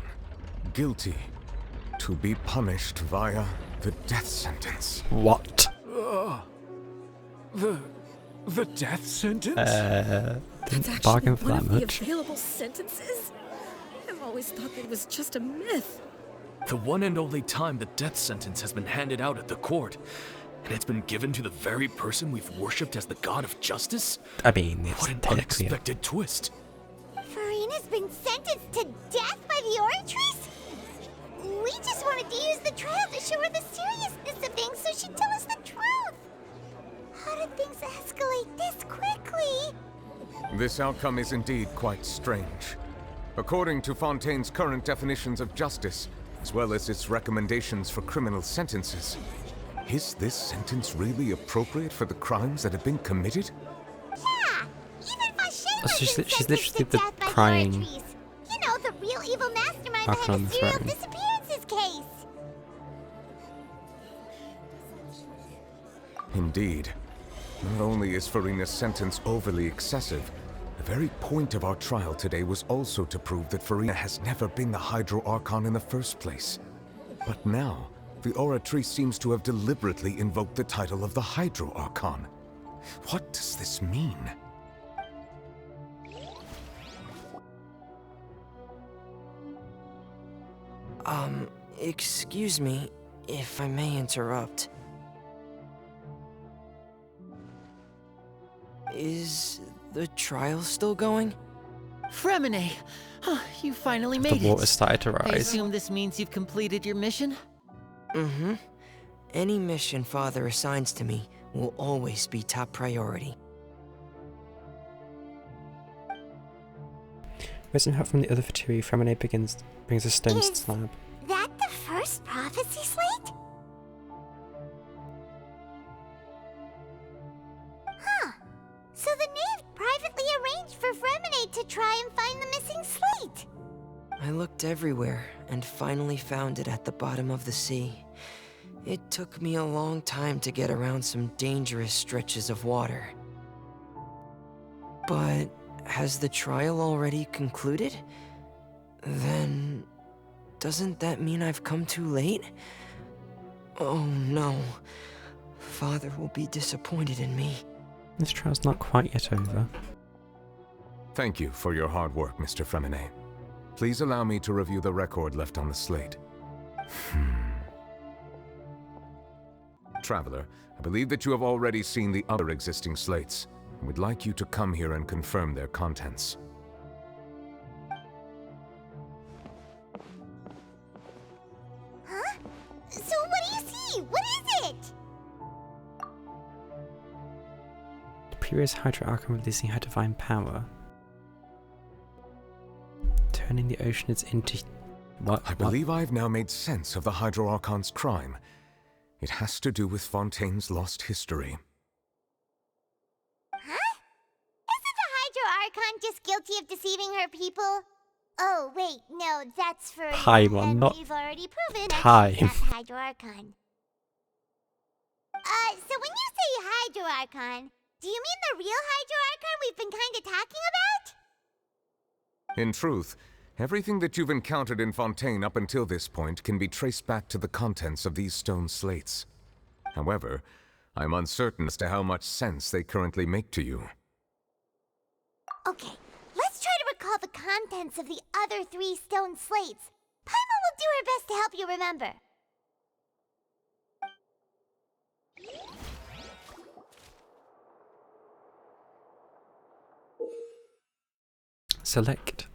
guilty, to be punished via the death sentence. What? The death sentence? Didn't bargain for one that of the much. available sentences? I've always thought that it was just a myth. The one and only time the death sentence has been handed out at the court, and it's been given to the very person we've worshipped as the god of justice? I mean, it's what an technically unexpected twist. Furina's been sentenced to death by the Oratrice? We just wanted to use the trial to show her the seriousness of things so she'd tell us the truth. How did things escalate this quickly? This outcome is indeed quite strange. According to Fontaine's current definitions of justice, as well as its recommendations for criminal sentences, is this sentence really appropriate for the crimes that have been committed? Yeah, even Vashen's She's literally the death by crying the Oratrice. You know, the real evil mastermind Archon on behind the the serial throne. disappearances case. Indeed. Not only is Furina's sentence overly excessive, the very point of our trial today was also to prove that Furina has never been the Hydro Archon in the first place. But now, the Oratrice seems to have deliberately invoked the title of the Hydro Archon. What does this mean? Excuse me, if I may interrupt. Is the trial still going? Fremine! Huh, you finally The made it. water started to I rise. assume this means you've completed your mission? Mm-hmm. Any mission Father assigns to me will always be top priority. With some help from the other Fatui, Fremine brings a stone slab. That the first prophecy slate? Huh. So the knave privately arranged for Fremine to try and find the missing slate. I looked everywhere and finally found it at the bottom of the sea. It took me a long time to get around some dangerous stretches of water. But has the trial already concluded? Then doesn't that mean I've come too late? Oh no. Father will be disappointed in me. This trial's not quite yet over. Thank you for your hard work, Mr. Fremine. Please allow me to review the record left on the slate. Traveler, I believe that you have already seen the other existing slates, and would like you to come here and confirm their contents. Huh? So what do you see? What is it? The previous Hydro Archon releasing her divine power. Turning the oceans into... What? I believe I've now made sense of the Hydro Archon's crime. It has to do with Fontaine's lost history. Huh? Isn't the Hydro Archon just guilty of deceiving her people? Oh, wait, no, that's for... Paimon, and not we've already proven time. that she's not Hydro Archon. So when you say Hydro Archon, do you mean the real Hydro Archon we've been kinda talking about? In truth, everything that you've encountered in Fontaine up until this point can be traced back to the contents of these stone slates. However, I'm uncertain as to how much sense they currently make to you. Okay, let's try to recall the contents of the other 3 stone slates. Paimon will do her best to help you remember. Select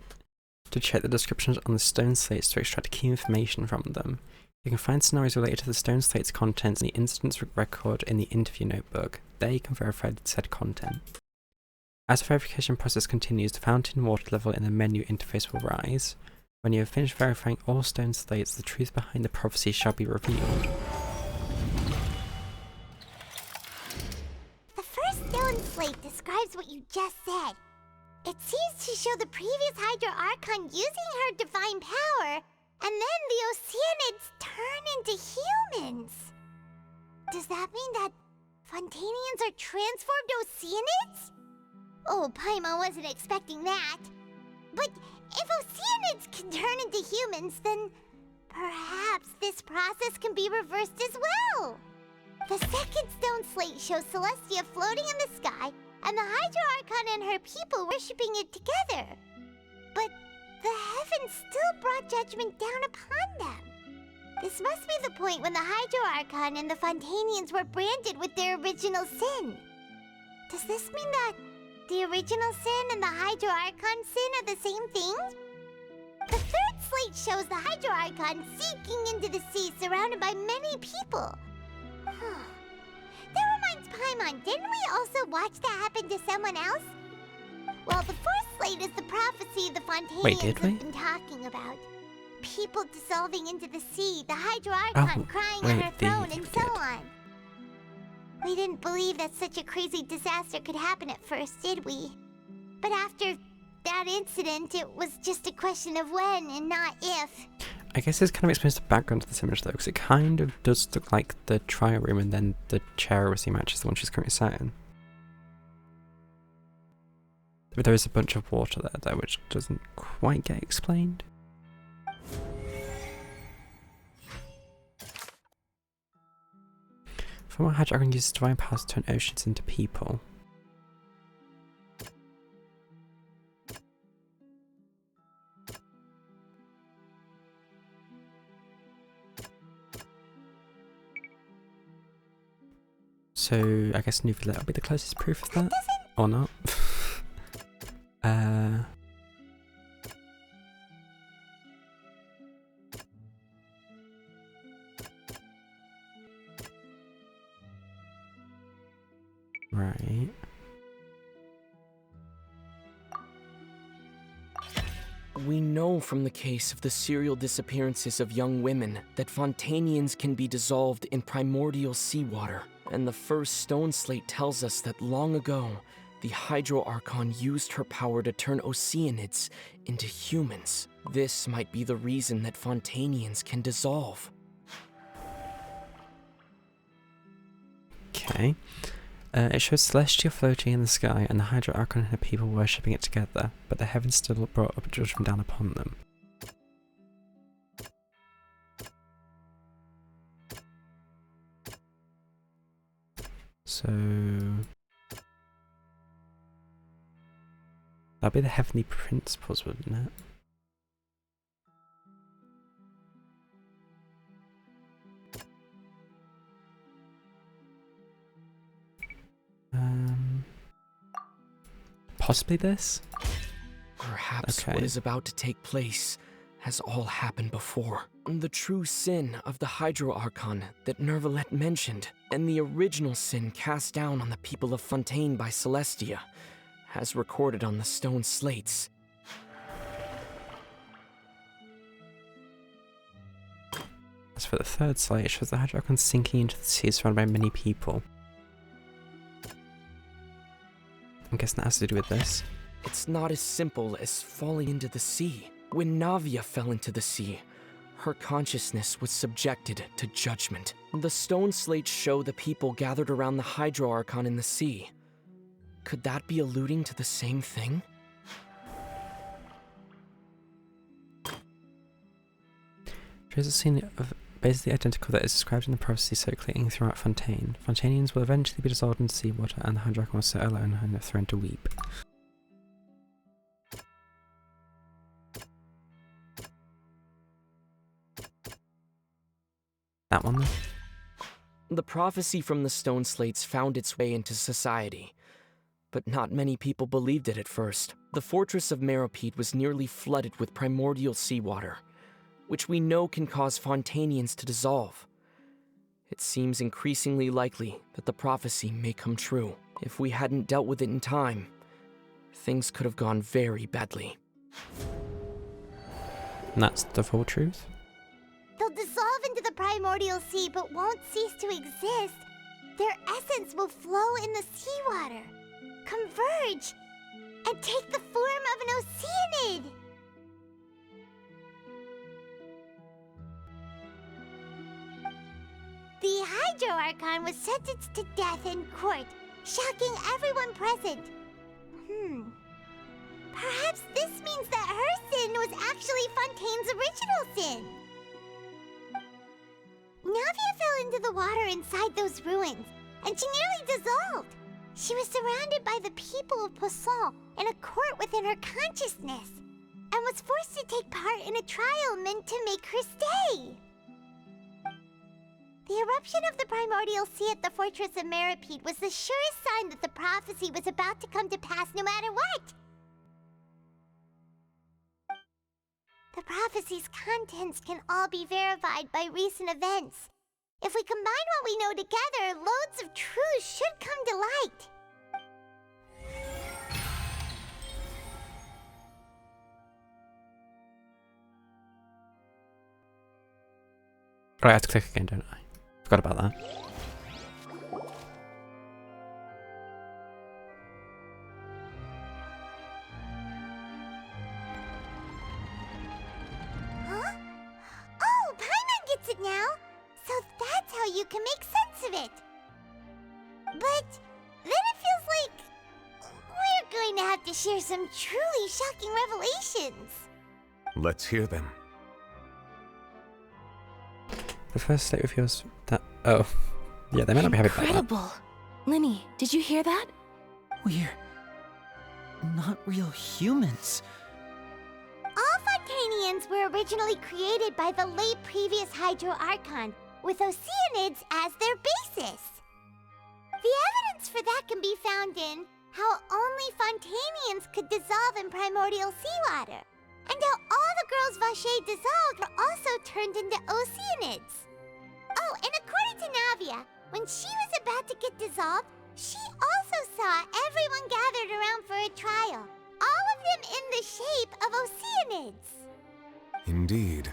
to check the descriptions on the stone slates to extract key information from them. You can find scenarios related to the stone slate's contents in the incidents record in the interview notebook. There you can verify said content. As the verification process continues, the fountain water level in the menu interface will rise. When you have finished verifying all stone slates, the truth behind the prophecy shall be revealed. The first stone slate describes what you just said. It seems to show the previous Hydro Archon using her divine power, and then the Oceanids turn into humans. Does that mean that Fontanians are transformed Oceanids? Oh, Paimon wasn't expecting that. But if Oceanids can turn into humans, then perhaps this process can be reversed as well. The second stone slate shows Celestia floating in the sky, and the Hydro Archon and her people worshipping it together. But the heavens still brought judgment down upon them. This must be the point when the Hydro Archon and the Fontanians were branded with their original sin. Does this mean that the original sin and the Hydro Archon sin are the same thing? The third slate shows the Hydro Archon sinking into the sea surrounded by many people. That reminds Paimon, didn't we also watch that happen to someone else? Well, the fourth slate is the prophecy the Fontanians have been talking about. People dissolving into the sea, the Hydro Archon crying on her throne, and so on. We didn't believe that such a crazy disaster could happen at first, did we? But after that incident, it was just a question of when and not if. I guess this kind of explains the background to this image though, because it kind of does look like the trial room and then the chair we see matches the one she's currently sat in. But there is a bunch of water there though, which doesn't quite get explained. Former Hydro Archon uses divine powers to turn oceans into people. So I guess Nuvolette will be the closest proof of that, or not? Right. We know from the case of the serial disappearances of young women that Fontanians can be dissolved in primordial seawater. And the first stone slate tells us that long ago, the Hydro Archon used her power to turn Oceanids into humans. This might be the reason that Fontanians can dissolve. Okay. It shows Celestia floating in the sky and the Hydro Archon and her people worshipping it together, but the heavens still brought up judgment down upon them. So that'd be the heavenly principles, wouldn't it? Possibly this? Perhaps what is about to take place has all happened before. The true sin of the Hydro Archon that Neuvillette mentioned, and the original sin cast down on the people of Fontaine by Celestia, as recorded on the stone slates. As for the third slate, it shows the Hydro Archon sinking into the sea surrounded by many people. I'm guessing that has to do with this. It's not as simple as falling into the sea. When Navia fell into the sea, her consciousness was subjected to judgment. The stone slates show the people gathered around the Hydro Archon in the sea. Could that be alluding to the same thing? Shows a scene of basically identical that is described in the prophecy circulating throughout Fontaine. Fontanians will eventually be dissolved into seawater, and the Hydro Archon will sit alone and thrown to weep. That one then? The prophecy from the stone slates found its way into society, but not many people believed it at first. The fortress of Meropide was nearly flooded with primordial seawater, which we know can cause Fontanians to dissolve. It seems increasingly likely that the prophecy may come true. If we hadn't dealt with it in time, things could have gone very badly. And that's the full truth? They'll dissolve into the primordial sea but won't cease to exist. their essence will flow in the seawater, converge, and take the form of an Oceanid. The Hydro Archon was sentenced to death in court, shocking everyone present. Perhaps this means that her sin was actually Fontaine's original sin. Navia fell into the water inside those ruins, and she nearly dissolved. She was surrounded by the people of Poisson in a court within her consciousness, and was forced to take part in a trial meant to make her stay. The eruption of the primordial sea at the fortress of Meripede was the surest sign that the prophecy was about to come to pass no matter what. The prophecy's contents can all be verified by recent events. If we combine what we know together, loads of truths should come to light. Right, I have to click again, don't I? Forgot about that. Huh? Oh, Paimon gets it now! So that's how you can make sense of it! But then it feels like we're going to have to share some truly shocking revelations. Let's hear them. The first state reveals that. Oh. Yeah, they might not be happy about that. Incredible! Linny, did you hear that? We're not real humans. All Fontanians were originally created by the late previous Hydro Archon, with Oceanids as their basis. The evidence for that can be found in how only Fontanians could dissolve in primordial seawater, and how all the girls Vacher dissolved were also turned into Oceanids. Oh, and according to Navia, when she was about to get dissolved, she also saw everyone gathered around for a trial, all of them in the shape of Oceanids. Indeed.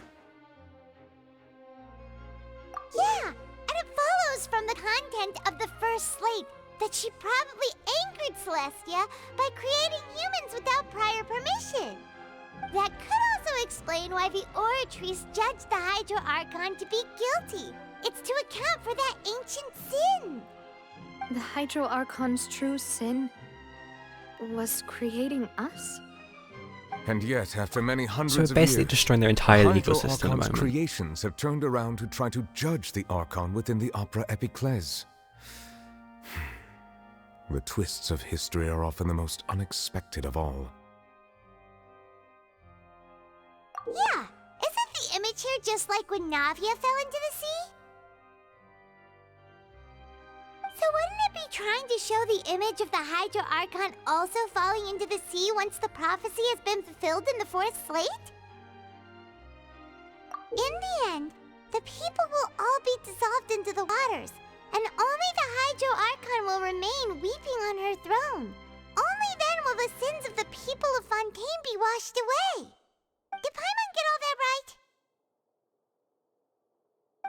Yeah, and it follows from the content of the first slate that she probably angered Celestia by creating humans without prior permission. That could also explain why the Oratrice judged the Hydro Archon to be guilty. It's to account for that ancient sin. The Hydro Archon's true sin was creating us? And yet, after many hundreds So of basically years, destroying their entire the legal Hydro system at the Archon's moment. creations have turned around to try to judge the Archon within the Opera Epiclese. The twists of history are often the most unexpected of all. Yeah, isn't the image here just like when Navia fell into the sea? So wouldn't it be trying to show the image of the Hydro Archon also falling into the sea once the prophecy has been fulfilled in the fourth slate? In the end, the people will all be dissolved into the waters, and only the Hydro Archon will remain weeping on her throne. Only then will the sins of the people of Fontaine be washed away. Did Paimon get all that right?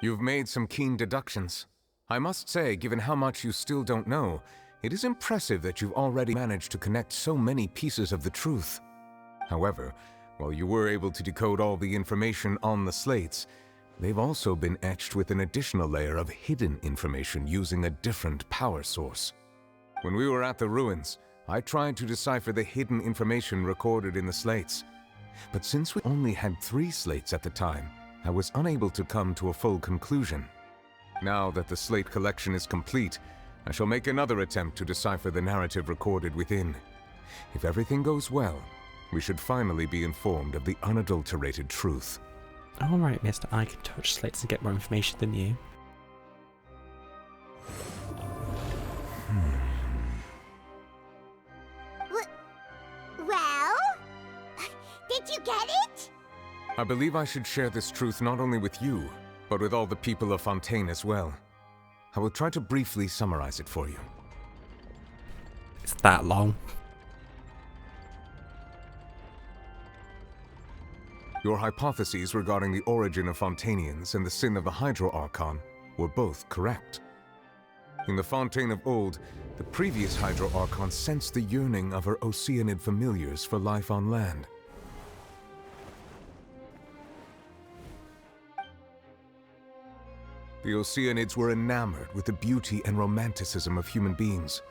You've made some keen deductions. I must say, given how much you still don't know, it is impressive that you've already managed to connect so many pieces of the truth. However, while you were able to decode all the information on the slates, they've also been etched with an additional layer of hidden information using a different power source. When we were at the ruins, I tried to decipher the hidden information recorded in the slates. But since we only had 3 slates at the time, I was unable to come to a full conclusion. Now that the slate collection is complete, I shall make another attempt to decipher the narrative recorded within. If everything goes well, we should finally be informed of the unadulterated truth. Alright, mister, I can touch slates and get more information than you. Well? Did you get it? I believe I should share this truth not only with you, but with all the people of Fontaine as well. I will try to briefly summarize it for you. It's that long. Your hypotheses regarding the origin of Fontanians and the sin of the Hydro Archon were both correct. In the Fontaine of old, the previous Hydro Archon sensed the yearning of her Oceanid familiars for life on land. The Oceanids were enamored with the beauty and romanticism of human beings,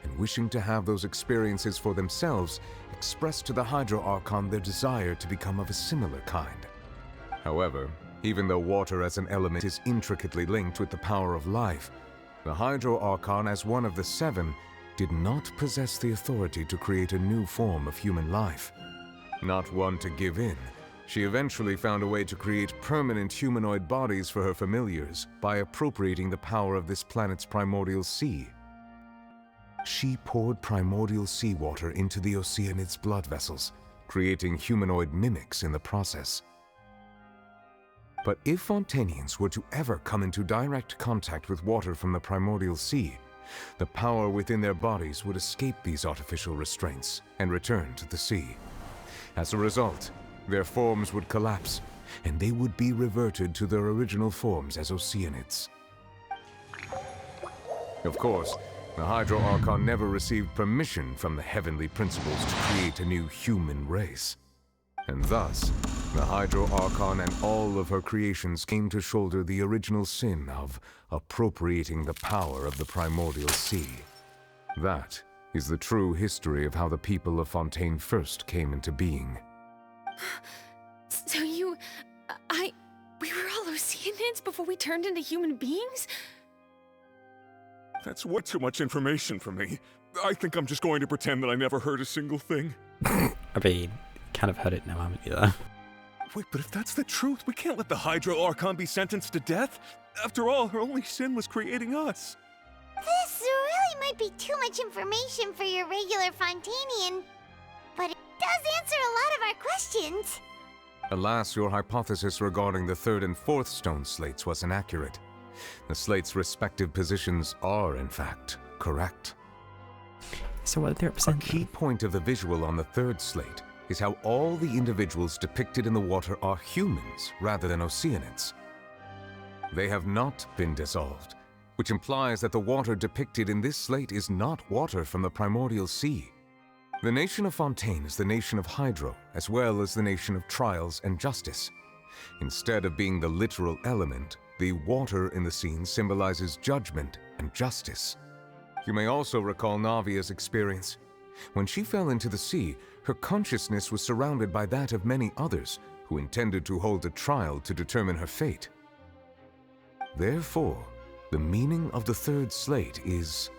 and wishing to have those experiences for themselves, expressed to the Hydro Archon their desire to become of a similar kind. However, even though water as an element is intricately linked with the power of life, the Hydro Archon, as one of the seven, did not possess the authority to create a new form of human life. Not one to give in, she eventually found a way to create permanent humanoid bodies for her familiars by appropriating the power of this planet's primordial sea. She poured primordial seawater into the Oceanids' blood vessels, creating humanoid mimics in the process. But if Fontainians were to ever come into direct contact with water from the primordial sea, the power within their bodies would escape these artificial restraints and return to the sea. As a result, their forms would collapse, and they would be reverted to their original forms as Oceanids. Of course, the Hydro Archon never received permission from the heavenly principles to create a new human race. And thus, the Hydro Archon and all of her creations came to shoulder the original sin of appropriating the power of the primordial sea. That is the true history of how the people of Fontaine first came into being. So we were all Oceanids before we turned into human beings? That's way too much information for me. I think I'm just going to pretend that I never heard a single thing. I mean, kind of heard it now, haven't you, though? Wait, but if that's the truth, we can't let the Hydro Archon be sentenced to death. After all, her only sin was creating us. This really might be too much information for your regular Fontainian, but it does answer a lot of our questions. Alas, your hypothesis regarding the third and fourth stone slates was inaccurate. The slates' respective positions are, in fact, correct. So what do they represent? A key point of the visual on the third slate is how all the individuals depicted in the water are humans rather than Oceanids. They have not been dissolved, which implies that the water depicted in this slate is not water from the primordial sea. The nation of Fontaine is the nation of Hydro, as well as the nation of Trials and Justice. Instead of being the literal element, the water in the scene symbolizes judgment and justice. You may also recall Navia's experience. When she fell into the sea, her consciousness was surrounded by that of many others who intended to hold a trial to determine her fate. Therefore, the meaning of the third slate is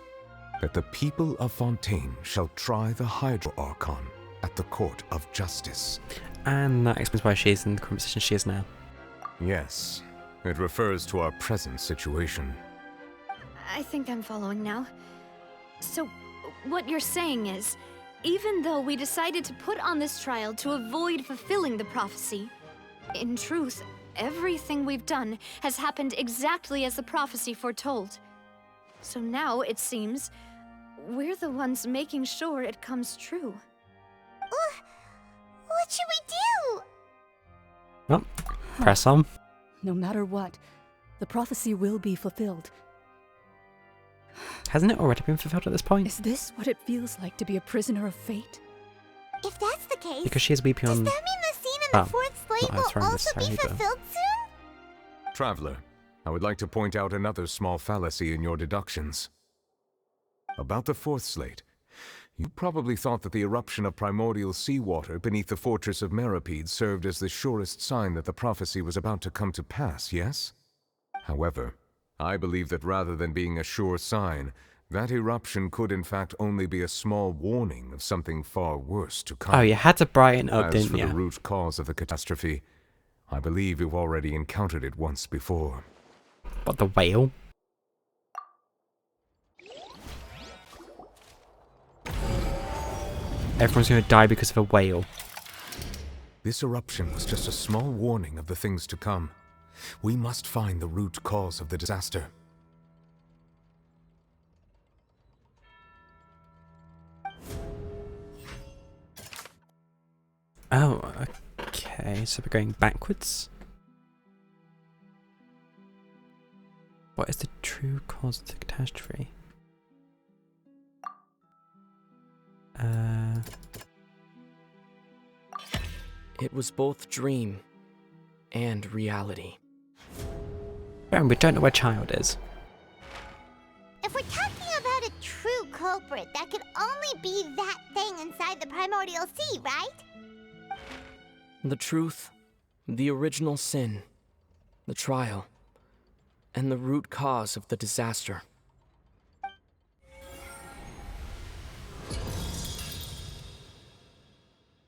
that the people of Fontaine shall try the Hydro Archon at the court of justice. And that explains why she is in the current position she is now. Yes, it refers to our present situation. I think I'm following now. So, what you're saying is, even though we decided to put on this trial to avoid fulfilling the prophecy, in truth, everything we've done has happened exactly as the prophecy foretold. So now, it seems, we're the ones making sure it comes true. What should we do? Well, press on. No matter what, the prophecy will be fulfilled. Hasn't it already been fulfilled at this point? Is this what it feels like to be a prisoner of fate? If that's the case, Because she is weeping on... does that mean the scene in the fourth slate will also be fulfilled soon? Traveler, I would like to point out another small fallacy in your deductions. About the fourth slate, you probably thought that the eruption of primordial seawater beneath the fortress of Meripede served as the surest sign that the prophecy was about to come to pass, yes? However, I believe that rather than being a sure sign, that eruption could in fact only be a small warning of something far worse to come. Oh, you had to brighten up, As didn't for you? the root cause of the catastrophe, I believe you've already encountered it once before. What, the whale? Everyone's gonna die because of a whale. This eruption was just a small warning of the things to come. We must find the root cause of the disaster. Oh, okay, so we're going backwards? What is the true true cause of the catastrophe. It was both dream and reality. And we don't know where Child is. If we're talking about a true culprit, that could only be that thing inside the primordial sea, right? The truth, the original sin, the trial, and the root cause of the disaster.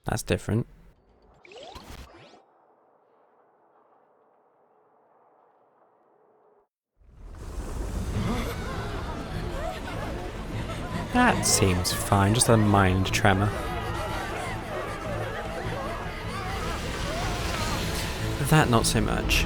That's different. That seems fine, just a mind tremor. That not so much.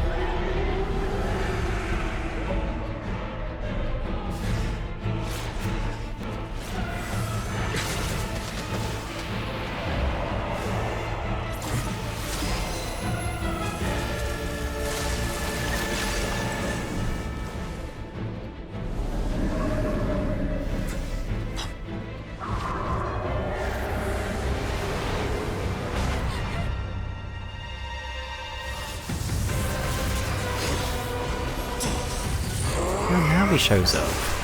Now he shows up.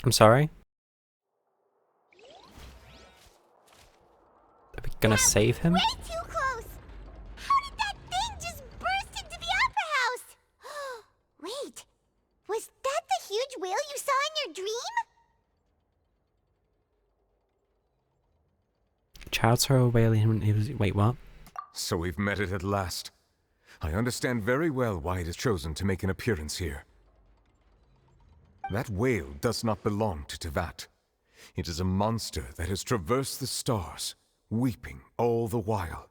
I'm sorry? Are we gonna save him? Way too close! How did that thing just burst into the Opera House? Wait, was that the huge whale you saw in your dream? Child saw a whale when he was. Wait, what? So we've met it at last. I understand very well why it has chosen to make an appearance here. That whale does not belong to Tevat. It is a monster that has traversed the stars, weeping all the while.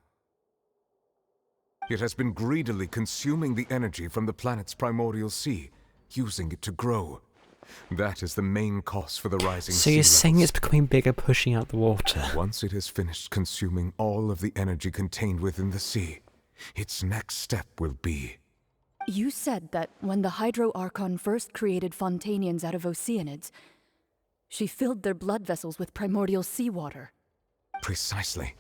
It has been greedily consuming the energy from the planet's primordial sea, using it to grow. That is the main cause for the rising sea So you're saying levels. it's becoming bigger, pushing out the water? Once it has finished consuming all of the energy contained within the sea, its next step will be... You said that when the Hydro Archon first created Fontanians out of Oceanids, she filled their blood vessels with primordial seawater. Precisely.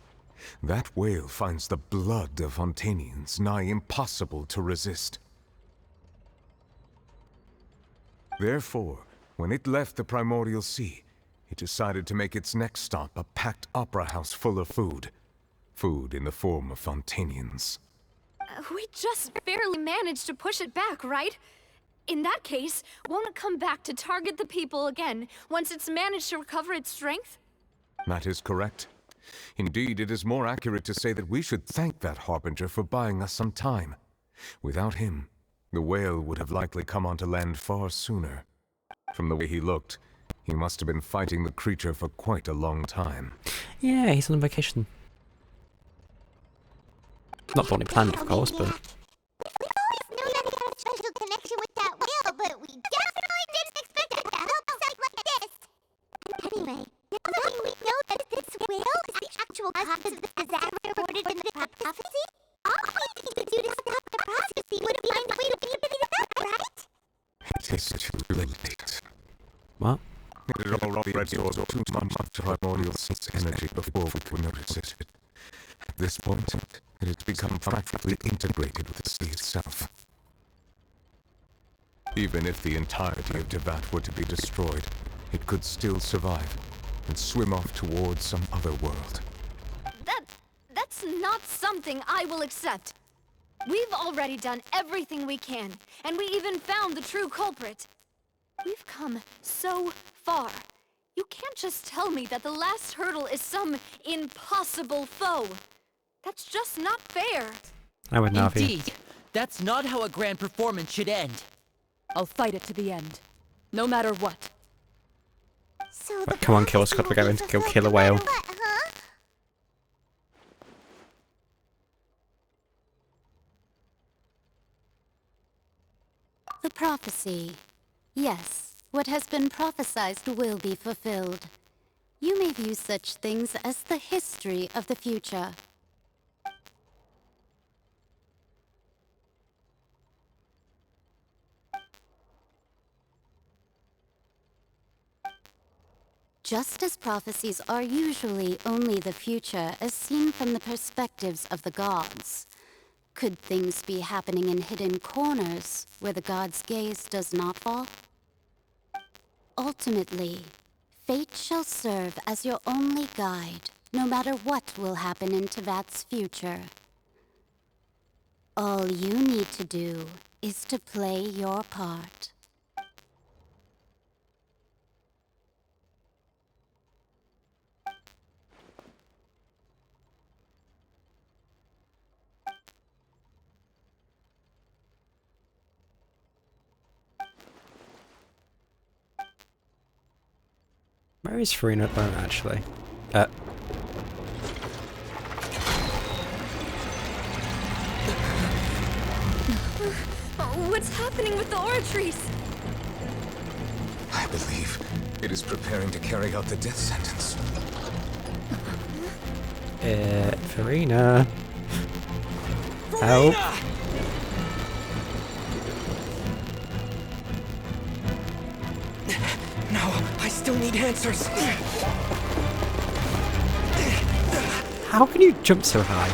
That whale finds the blood of Fontanians nigh impossible to resist. Therefore, when it left the primordial sea, it decided to make its next stop a packed opera house full of food. Food in the form of Fontanians. We just barely managed to push it back, right? In that case, won't it come back to target the people again once it's managed to recover its strength? That is correct. Indeed, it is more accurate to say that we should thank that Harbinger for buying us some time. Without him, the whale would have likely come onto land far sooner. From the way he looked, he must have been fighting the creature for quite a long time. Yeah, he's on vacation. Not what he planned, of course, but... We always knew that he had a special connection with that whale, but we definitely didn't expect it to help us out like this! Anyway, now that we know that this whale is the actual cause of the disaster reported in the prophecy, all we need to do to stop the prophecy would be find a way to beat it up, right? It is too late. What? It had already absorbed too much primordial sense energy before we could notice it. At this point, it has become practically integrated with the sea itself. Even if the entirety of Tevat were to be destroyed, it could still survive and swim off towards some other world. That's not something I will accept. We've already done everything we can, and we even found the true culprit. We've come so far. You can't just tell me that the last hurdle is some impossible foe. That's just not fair. I would not be. Indeed. That's not how a grand performance should end. I'll fight it to the end. No matter what. So Right, come on, Kill Scott, we're going to go kill a whale. what, huh? The prophecy. Yes, what has been prophesied will be fulfilled. You may view such things as the history of the future. Just as prophecies are usually only the future as seen from the perspectives of the gods, could things be happening in hidden corners where the gods' gaze does not fall? Ultimately, fate shall serve as your only guide, no matter what will happen in Tevat's future. All you need to do is to play your part. Where is Farina at the moment, actually? What's happening with the oratories? I believe it is preparing to carry out the death sentence. Farina. Help. No, I still need answers. How can you jump so high?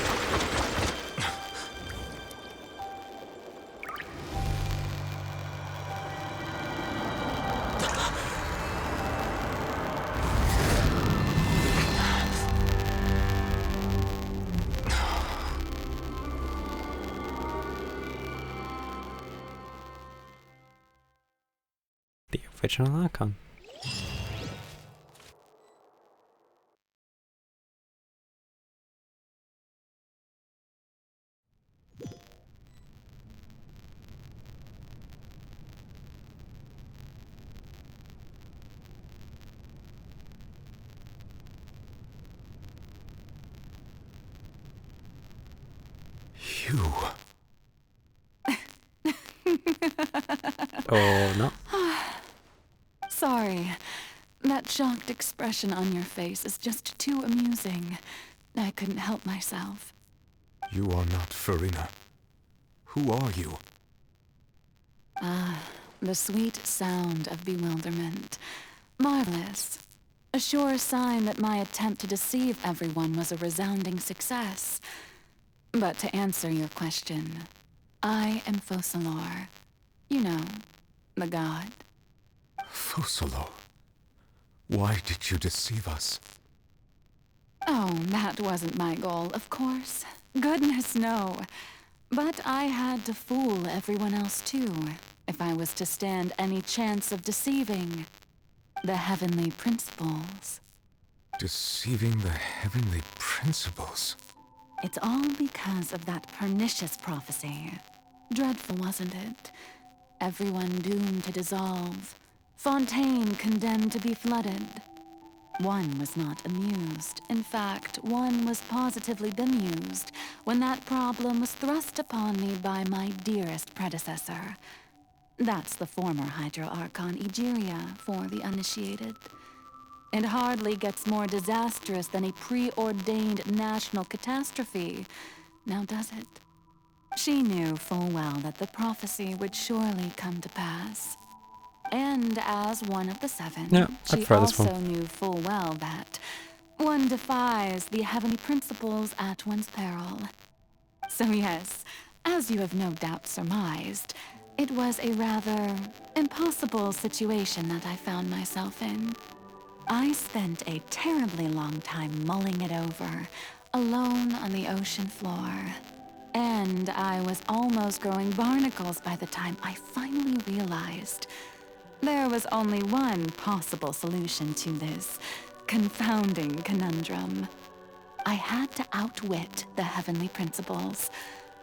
The original Archon. You. Or not. Sorry. That shocked expression on your face is just too amusing. I couldn't help myself. You are not Farina. Who are you? Ah, the sweet sound of bewilderment. Marvelous. A sure sign that my attempt to deceive everyone was a resounding success. But to answer your question, I am Focalor. You know, the god. Focalor. Why did you deceive us? Oh, that wasn't my goal, of course. Goodness, no. But I had to fool everyone else too, if I was to stand any chance of deceiving the heavenly principles. Deceiving the heavenly principles? It's all because of that pernicious prophecy. Dreadful, wasn't it? Everyone doomed to dissolve. Fontaine condemned to be flooded. One was not amused. In fact, one was positively bemused when that problem was thrust upon me by my dearest predecessor. That's the former Hydro Archon Egeria for the uninitiated. It hardly gets more disastrous than a preordained national catastrophe, now does it? She knew full well that the prophecy would surely come to pass. And as one of the seven, Yeah, I she prefer this also one. knew full well that one defies the heavenly principles at one's peril. So yes, as you have no doubt surmised, it was a rather impossible situation that I found myself in. I spent a terribly long time mulling it over, alone on the ocean floor. And I was almost growing barnacles by the time I finally realized There was only one possible solution to this confounding conundrum. I had to outwit the heavenly principles,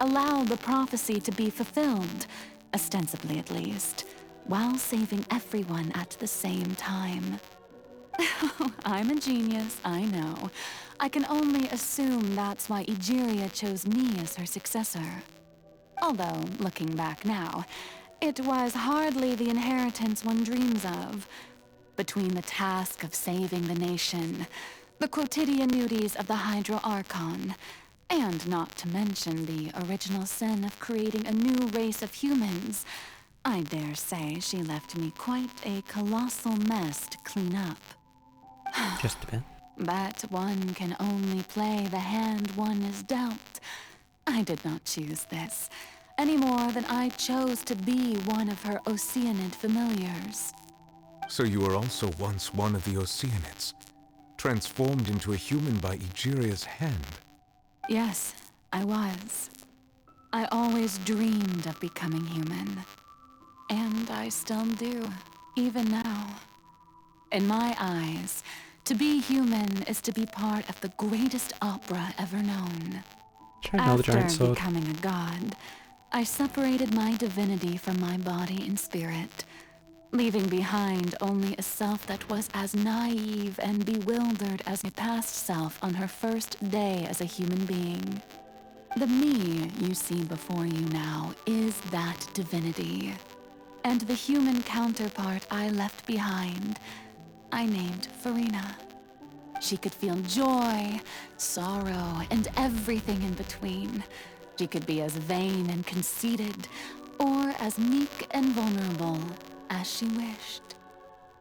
allow the prophecy to be fulfilled, ostensibly at least, while saving everyone at the same time. I'm a genius, I know. I can only assume that's why Egeria chose me as her successor. Although, looking back now, it was hardly the inheritance one dreams of. Between the task of saving the nation, the quotidian duties of the Hydro Archon, and not to mention the original sin of creating a new race of humans, I dare say she left me quite a colossal mess to clean up. Just a bit. But one can only play the hand one is dealt. I did not choose this, any more than I chose to be one of her Oceanid familiars. So you were also once one of the Oceanids, transformed into a human by Egeria's hand. Yes, I was. I always dreamed of becoming human. And I still do, even now. In my eyes, to be human is to be part of the greatest opera ever known. After becoming a god, I separated my divinity from my body and spirit, leaving behind only a self that was as naive and bewildered as my past self on her first day as a human being. The me you see before you now is that divinity. And the human counterpart I left behind, I named Farina. She could feel joy, sorrow, and everything in between. She could be as vain and conceited, or as meek and vulnerable as she wished.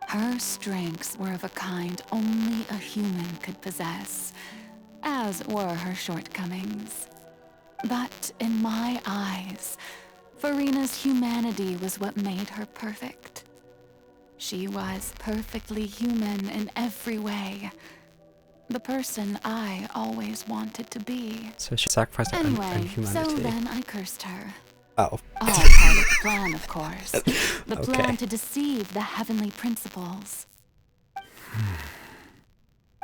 Her strengths were of a kind only a human could possess, as were her shortcomings. But in my eyes, Farina's humanity was what made her perfect. She was perfectly human in every way. The person I always wanted to be. So she sacrificed her own humanity. So then I cursed her. Oh. All part of the plan, of course. The Okay. plan to deceive the heavenly principles.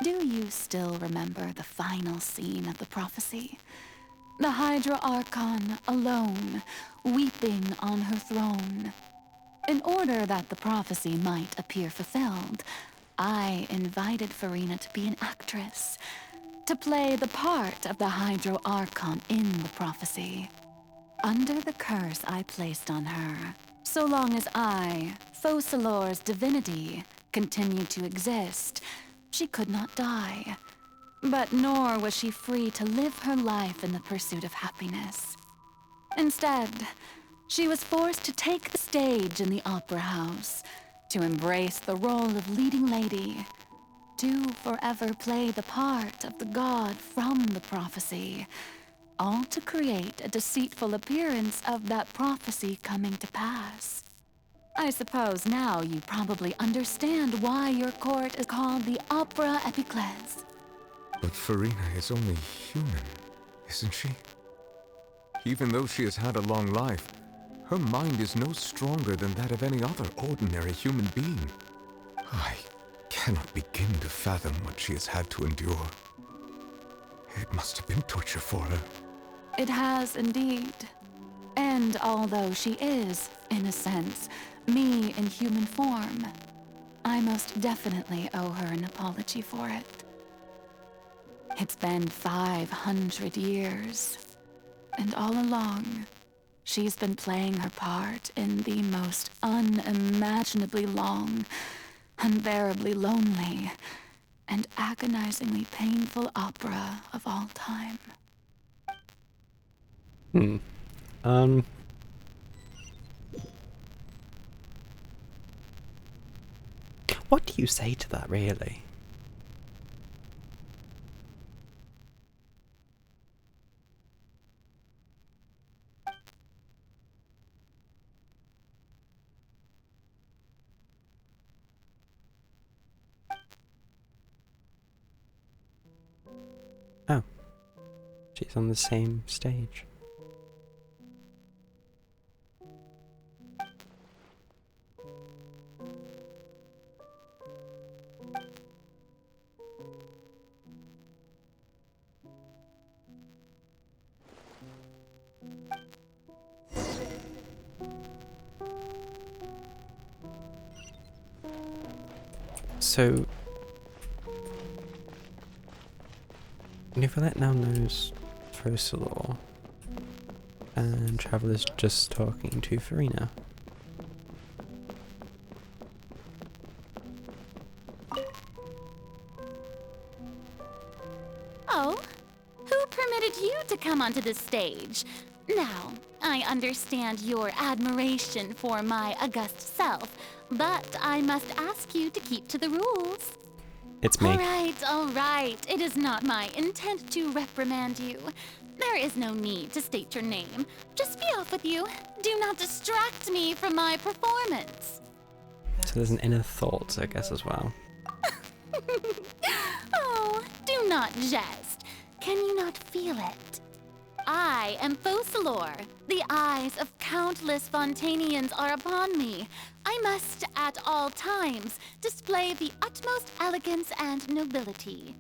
Do you still remember the final scene of the prophecy? The Hydra Archon, alone, weeping on her throne. In order that the prophecy might appear fulfilled, I invited Farina to be an actress, to play the part of the Hydro Archon in the prophecy. Under the curse I placed on her, so long as I, Focalor's divinity, continued to exist, she could not die. But nor was she free to live her life in the pursuit of happiness. Instead, she was forced to take the stage in the opera house, to embrace the role of leading lady, to forever play the part of the god from the prophecy, all to create a deceitful appearance of that prophecy coming to pass. I suppose now you probably understand why your court is called the Opera Epiclese. But Farina is only human, isn't she? Even though she has had a long life, her mind is no stronger than that of any other ordinary human being. I cannot begin to fathom what she has had to endure. It must have been torture for her. It has indeed. And although she is, in a sense, me in human form, I most definitely owe her an apology for it. It's been 500 years, and all along, she's been playing her part in the most unimaginably long, unbearably lonely, and agonizingly painful opera of all time. What do you say to that, really? Oh. She's on the same stage. So, Nicolette now knows Frosalor, and Traveler's just talking to Farina. Oh, who permitted you to come onto the stage? Now, I understand your admiration for my august self, but I must ask you to keep to the rules. It's me. All right. It is not my intent to reprimand you. There is no need to state your name. Just be off with you. Do not distract me from my performance. So there's an inner thought, I guess, as well. Oh, do not jest. Can you not feel it? I am Frosalor. The eyes of countless Fontanians are upon me. I must, at all times, display the utmost elegance and nobility.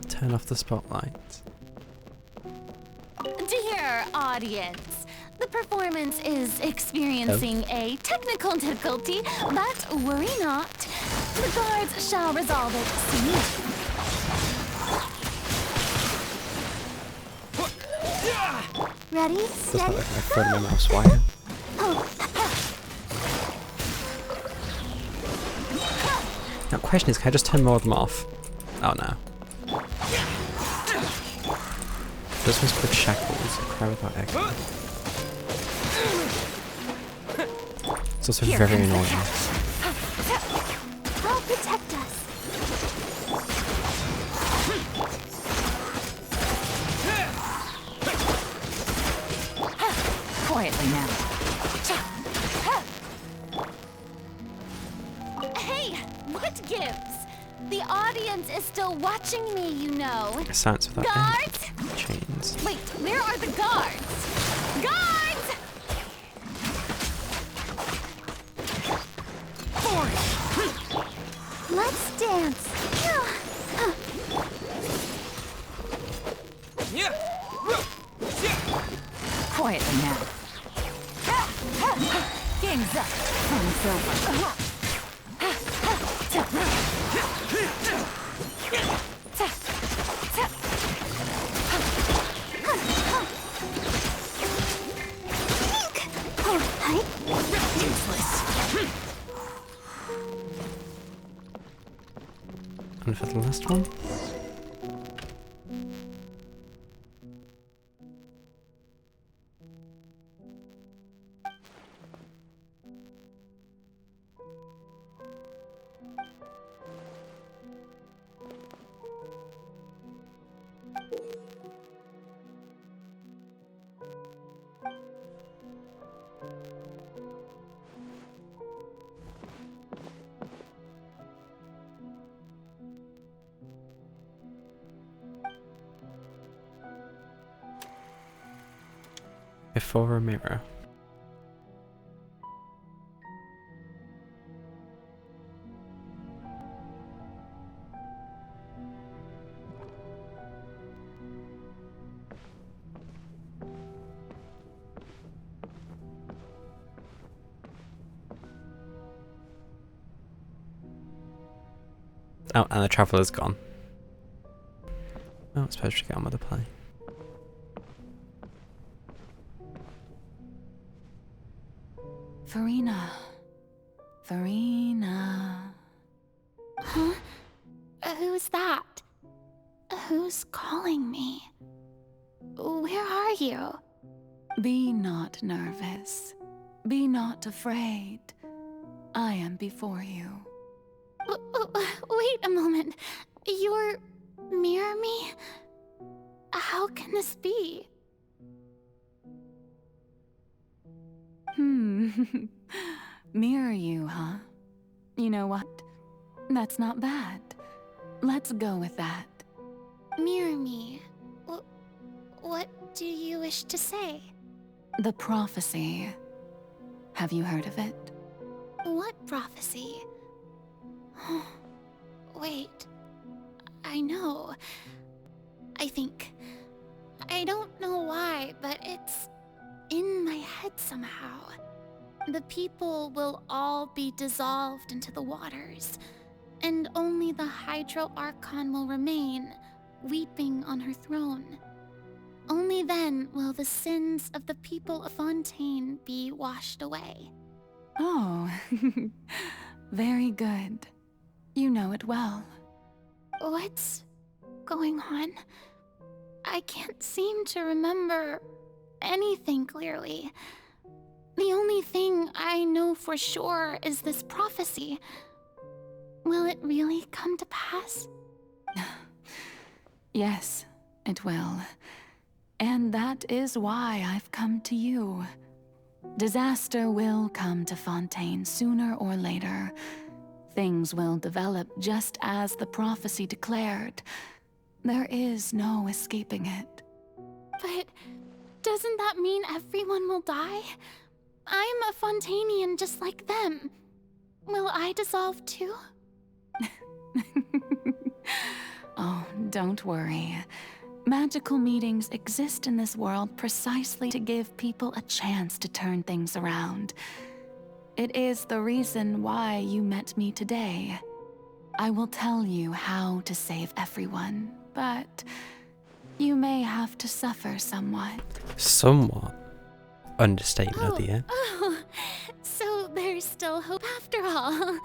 Turn off the spotlight. Dear audience, the performance is experiencing a technical difficulty, but worry not. The guards shall resolve it soon. Ready? Feels Steady? like I threw my mouse wire. Now, question is, can I just turn more of them off? Oh no. This one's called Shackles, Cry Without Echo. It's also very annoying. I'll protect us. Quietly now. Hey, what gives? The audience is still watching me, you know. Silence without Guards! end. Chains. Wait, where are the guards? Guards! Let's dance. Quietly now. Game's up. Fun's over. And for the last one. Before a mirror. Oh, and the traveler's gone. Oh, I suppose we should get on with the play. Farina. Farina. Huh? Who's that? Who's calling me? Where are you? Be not nervous. Be not afraid. I am before you. Wait a moment. You're... mirror me? How can this be? Mirror you, huh? You know what? That's not bad. Let's go with that. Mirror me. What do you wish to say? The prophecy. Have you heard of it? What prophecy? Wait. I know. I think. I don't know why, but it's in my head somehow. The people will all be dissolved into the waters, and only the Hydro Archon will remain, weeping on her throne. Only then will the sins of the people of Fontaine be washed away. Oh, very good. You know it well. What's going on? I can't seem to remember anything clearly. The only thing I know for sure is this prophecy. Will it really come to pass? Yes, it will. And that is why I've come to you. Disaster will come to Fontaine sooner or later. Things will develop just as the prophecy declared. There is no escaping it. But doesn't that mean everyone will die? I'm a Fontainian just like them. Will I dissolve too? Oh, don't worry. Magical meetings exist in this world precisely to give people a chance to turn things around. It is the reason why you met me today. I will tell you how to save everyone, but you may have to suffer somewhat. Somewhat. Understatement of the year. Oh, so there's still hope after all.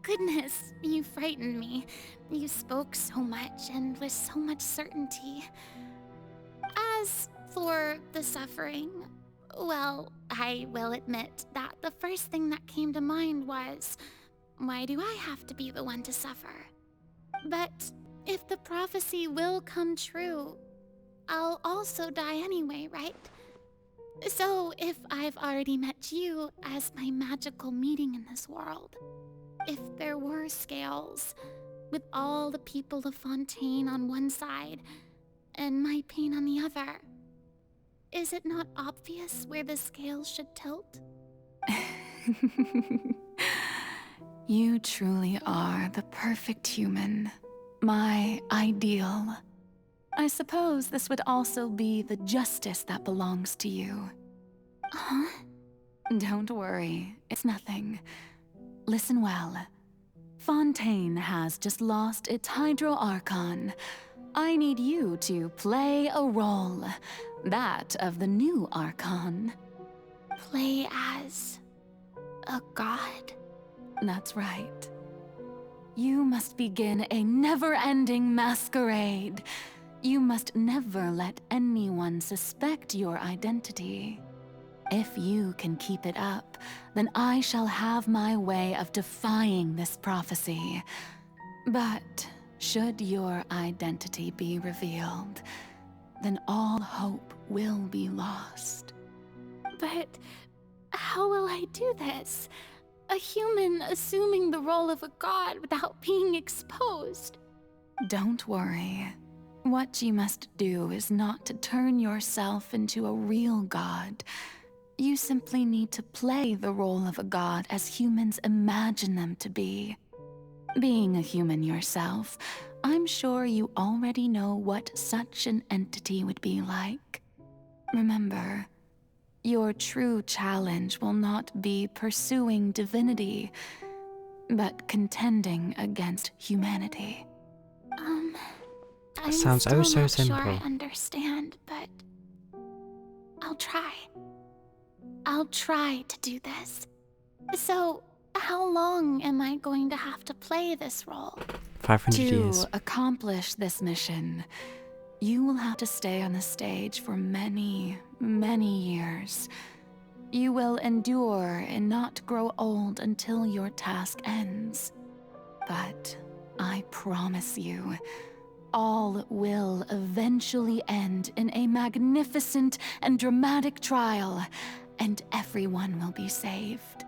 Goodness, you frightened me. You spoke so much and with so much certainty. As for the suffering, well, I will admit that the first thing that came to mind was, why do I have to be the one to suffer? But if the prophecy will come true, I'll also die anyway, right? So if I've already met you as my magical meeting in this world, if there were scales, with all the people of Fontaine on one side and my pain on the other, is it not obvious where the scales should tilt? You truly are the perfect human. My ideal. I suppose this would also be the justice that belongs to you. Huh? Don't worry, it's nothing. Listen well. Fontaine has just lost its Hydro Archon. I need you to play a role. That of the new Archon. Play as a god? That's right. You must begin a never-ending masquerade. You must never let anyone suspect your identity. If you can keep it up, then I shall have my way of defying this prophecy. But should your identity be revealed, then all hope will be lost. But how will I do this? A human assuming the role of a god without being exposed. Don't worry. What you must do is not to turn yourself into a real god. You simply need to play the role of a god as humans imagine them to be. Being a human yourself, I'm sure you already know what such an entity would be like. Remember, your true challenge will not be pursuing divinity, but contending against humanity. I'm Sounds still oh so not simple. sure I understand, but I'll try. I'll try to do this. So, how long am I going to have to play this role? 500 years. To accomplish this mission, you will have to stay on the stage for many, many years. You will endure and not grow old until your task ends. But I promise you, all will eventually end in a magnificent and dramatic trial, and everyone will be saved.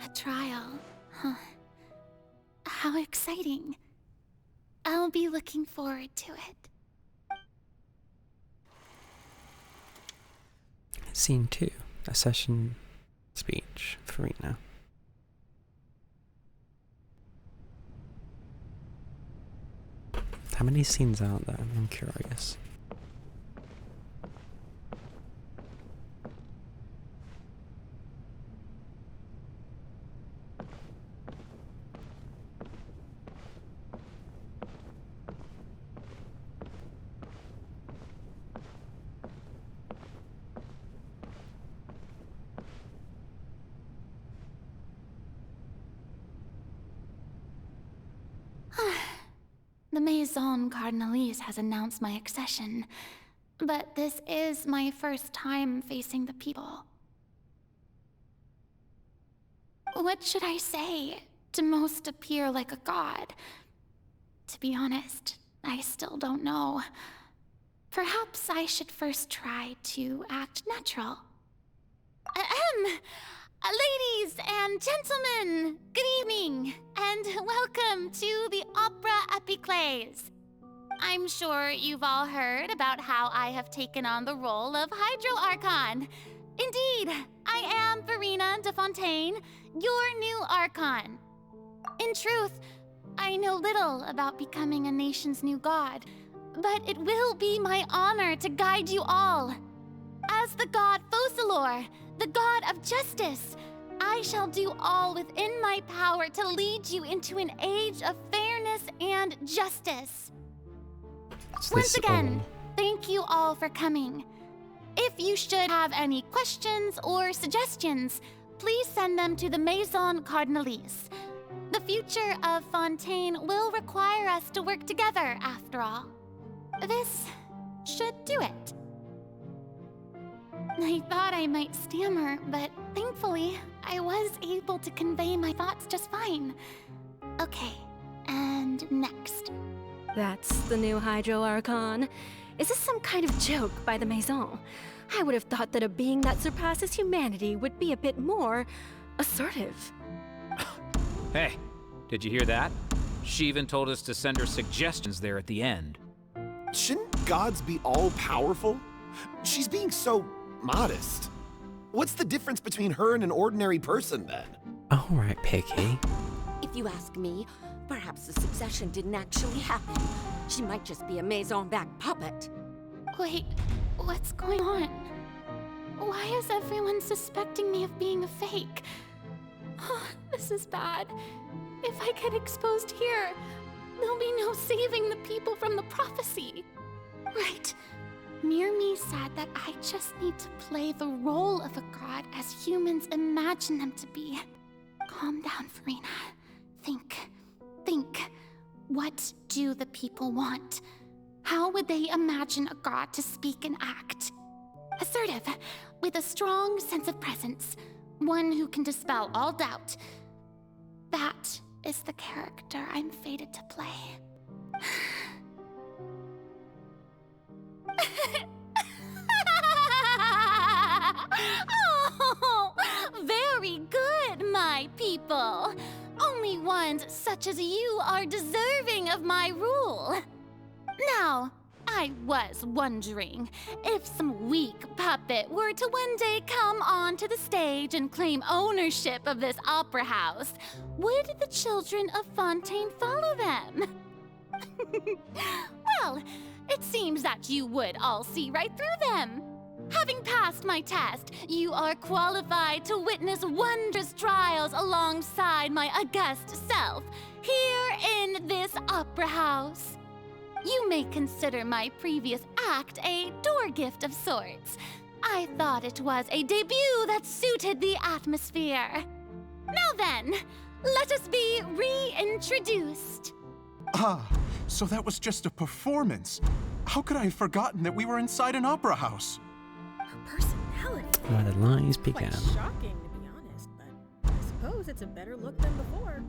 A trial, huh? How exciting. I'll be looking forward to it. Scene 2, a session speech for Rena. How many scenes are there? I'm curious. The Maison Cardinalise has announced my accession, but this is my first time facing the people. What should I say to most appear like a god? To be honest, I still don't know. Perhaps I should first try to act natural. Ladies and gentlemen, good evening, and welcome to the Opera Epiclese. I'm sure you've all heard about how I have taken on the role of Hydro Archon. Indeed, I am Verena de Fontaine, your new Archon. In truth, I know little about becoming a nation's new god, but it will be my honor to guide you all. As the god Focalor, the god of justice, I shall do all within my power to lead you into an age of fairness and justice. Once again, thank you all for coming. If you should have any questions or suggestions, please send them to the Maison Cardinalise. The future of Fontaine will require us to work together, after all. This should do it. I thought I might stammer, but thankfully, I was able to convey my thoughts just fine. Okay, and next. That's the new Hydro Archon. Is this some kind of joke by the Maison? I would have thought that a being that surpasses humanity would be a bit more assertive. Hey, did you hear that? She even told us to send her suggestions there at the end. Shouldn't gods be all-powerful? She's being so modest. What's the difference between her and an ordinary person, then? Alright, Picky. If you ask me, perhaps the succession didn't actually happen. She might just be a Maison-back puppet. Wait, what's going on? Why is everyone suspecting me of being a fake? Oh, this is bad. If I get exposed here, there'll be no saving the people from the prophecy. Right. Mirmi said that I just need to play the role of a god as humans imagine them to be. Calm down, Verena. Think. What do the people want? How would they imagine a god to speak and act? Assertive, with a strong sense of presence. One who can dispel all doubt. That is the character I'm fated to play. Oh, very good, my people. Only ones such as you are deserving of my rule. Now, I was wondering if some weak puppet were to one day come onto the stage and claim ownership of this opera house, would the children of Fontaine follow them? Well, it seems that you would all see right through them. Having passed my test, you are qualified to witness wondrous trials alongside my august self, here in this opera house. You may consider my previous act a door gift of sorts. I thought it was a debut that suited the atmosphere. Now then, let us be reintroduced. Ah, so that was just a performance. How could I have forgotten that we were inside an opera house? Her personality. Where the lies began. Quite shocking, to be honest, but I suppose it's a better look than before.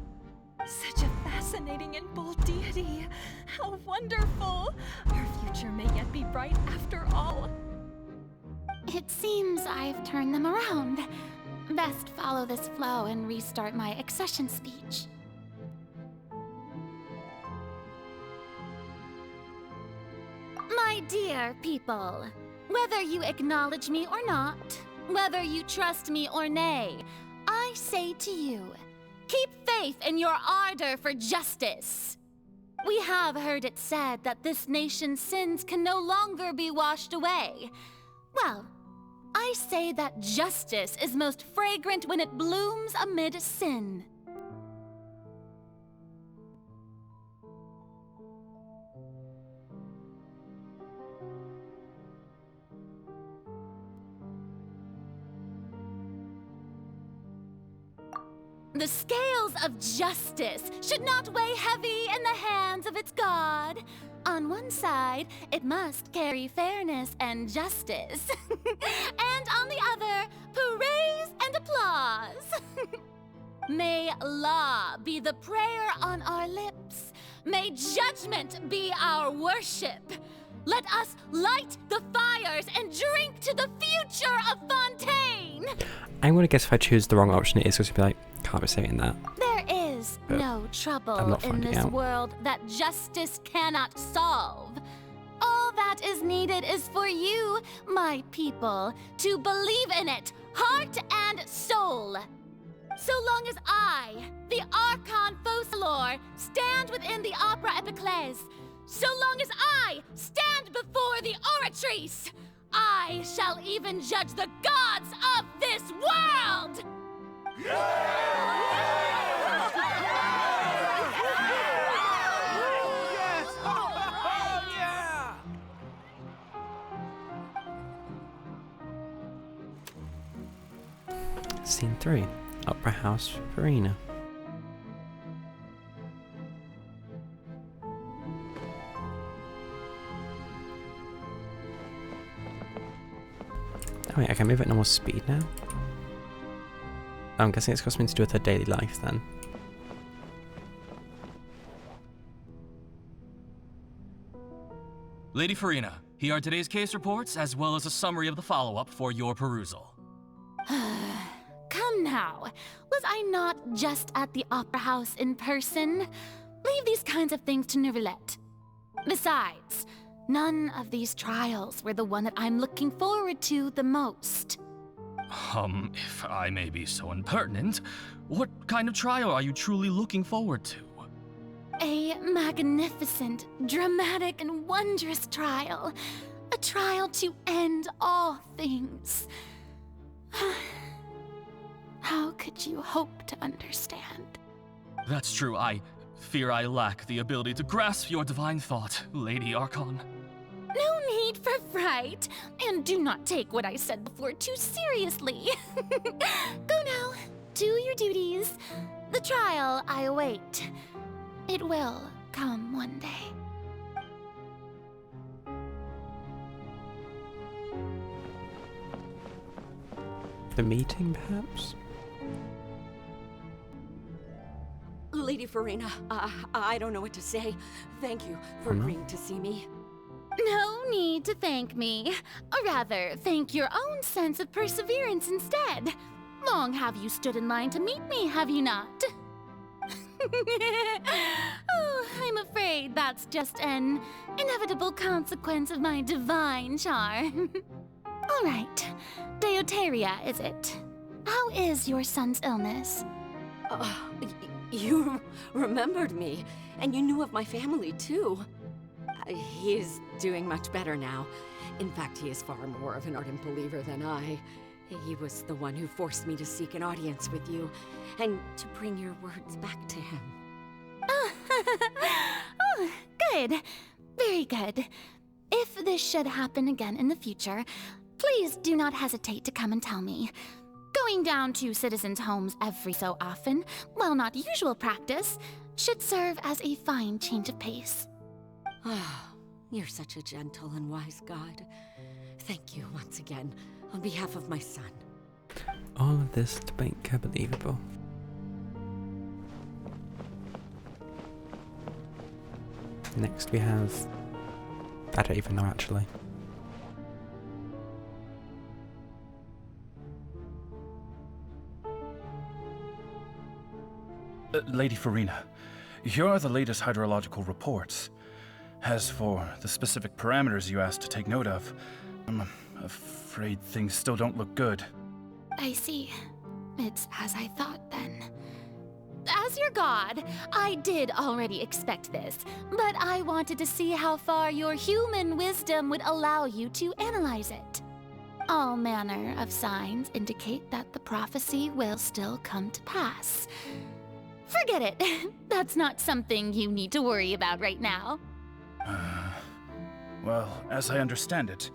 Such a fascinating and bold deity. How wonderful! Our future may yet be bright after all. It seems I've turned them around. Best follow this flow and restart my accession speech. My dear people, Whether you acknowledge me or not, whether you trust me or nay, I say to you, keep faith in your ardor for justice. We have heard it said that this nation's sins can no longer be washed away. Well, I say that justice is most fragrant when it blooms amid sin. The scales of justice should not weigh heavy in the hands of its god. On one side, it must carry fairness and justice. And on the other, praise and applause. May law be the prayer on our lips. May judgment be our worship. Let us light the fires and drink to the future of Fontaine. I'm gonna guess if I choose the wrong option, it is going to be like, can't be saying that. There is But no I'm trouble not in finding this out. world that justice cannot solve. All that is needed is for you, my people, to believe in it, heart and soul. So long as I, the Archon Focalor, stand within the Opera Epiclese, so long as I stand before the Oratrice, I shall even judge the gods of this world! Scene 3. Opera House, Farina. Oh wait, I can move at normal speed now? I'm guessing it's got something to do with her daily life then. Lady Farina, here are today's case reports, as well as a summary of the follow-up for your perusal. Come now, was I not just at the Opera House in person? Leave these kinds of things to Neuvillette. Besides, none of these trials were the one that I'm looking forward to the most. If I may be so impertinent, what kind of trial are you truly looking forward to? A magnificent, dramatic, and wondrous trial. A trial to end all things. How could you hope to understand? That's true, I fear I lack the ability to grasp your divine thought, Lady Archon. No need for fright, and do not take what I said before too seriously. Go now, do your duties. The trial I await. It will come one day. The meeting, perhaps? Lady Farina, I don't know what to say. Thank you for agreeing to see me. No need to thank me. Or rather, thank your own sense of perseverance instead. Long have you stood in line to meet me, have you not? Oh, I'm afraid that's just an inevitable consequence of my divine charm. All right, Deoteria, is it? How is your son's illness? You remembered me, and you knew of my family, too. He is doing much better now. In fact, he is far more of an ardent believer than I. He was the one who forced me to seek an audience with you, and to bring your words back to him. Oh, good. Very good. If this should happen again in the future, please do not hesitate to come and tell me. Going down to citizens' homes every so often, while not usual practice, should serve as a fine change of pace. Ah, you're such a gentle and wise God. Thank you once again, on behalf of my son. All of this to make her believable. Next we have... I don't even know actually. Lady Farina, here are the latest hydrological reports. As for the specific parameters you asked to take note of, I'm afraid things still don't look good. I see. It's as I thought then. As your god, I did already expect this, but I wanted to see how far your human wisdom would allow you to analyze it. All manner of signs indicate that the prophecy will still come to pass. Forget it. That's not something you need to worry about right now. Well, as I understand it,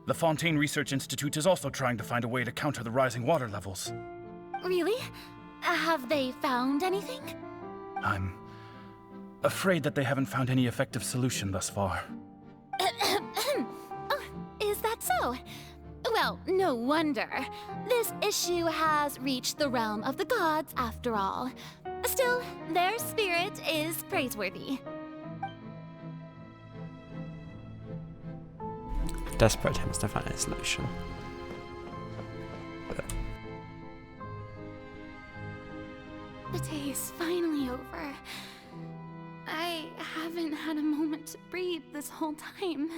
the Fontaine Research Institute is also trying to find a way to counter the rising water levels. Really? Have they found anything? I'm afraid that they haven't found any effective solution thus far. Oh, is that so? Well, no wonder. This issue has reached the realm of the gods, after all. Still, their spirit is praiseworthy. Desperate attempts to find a solution. But The day is finally over. I haven't had a moment to breathe this whole time.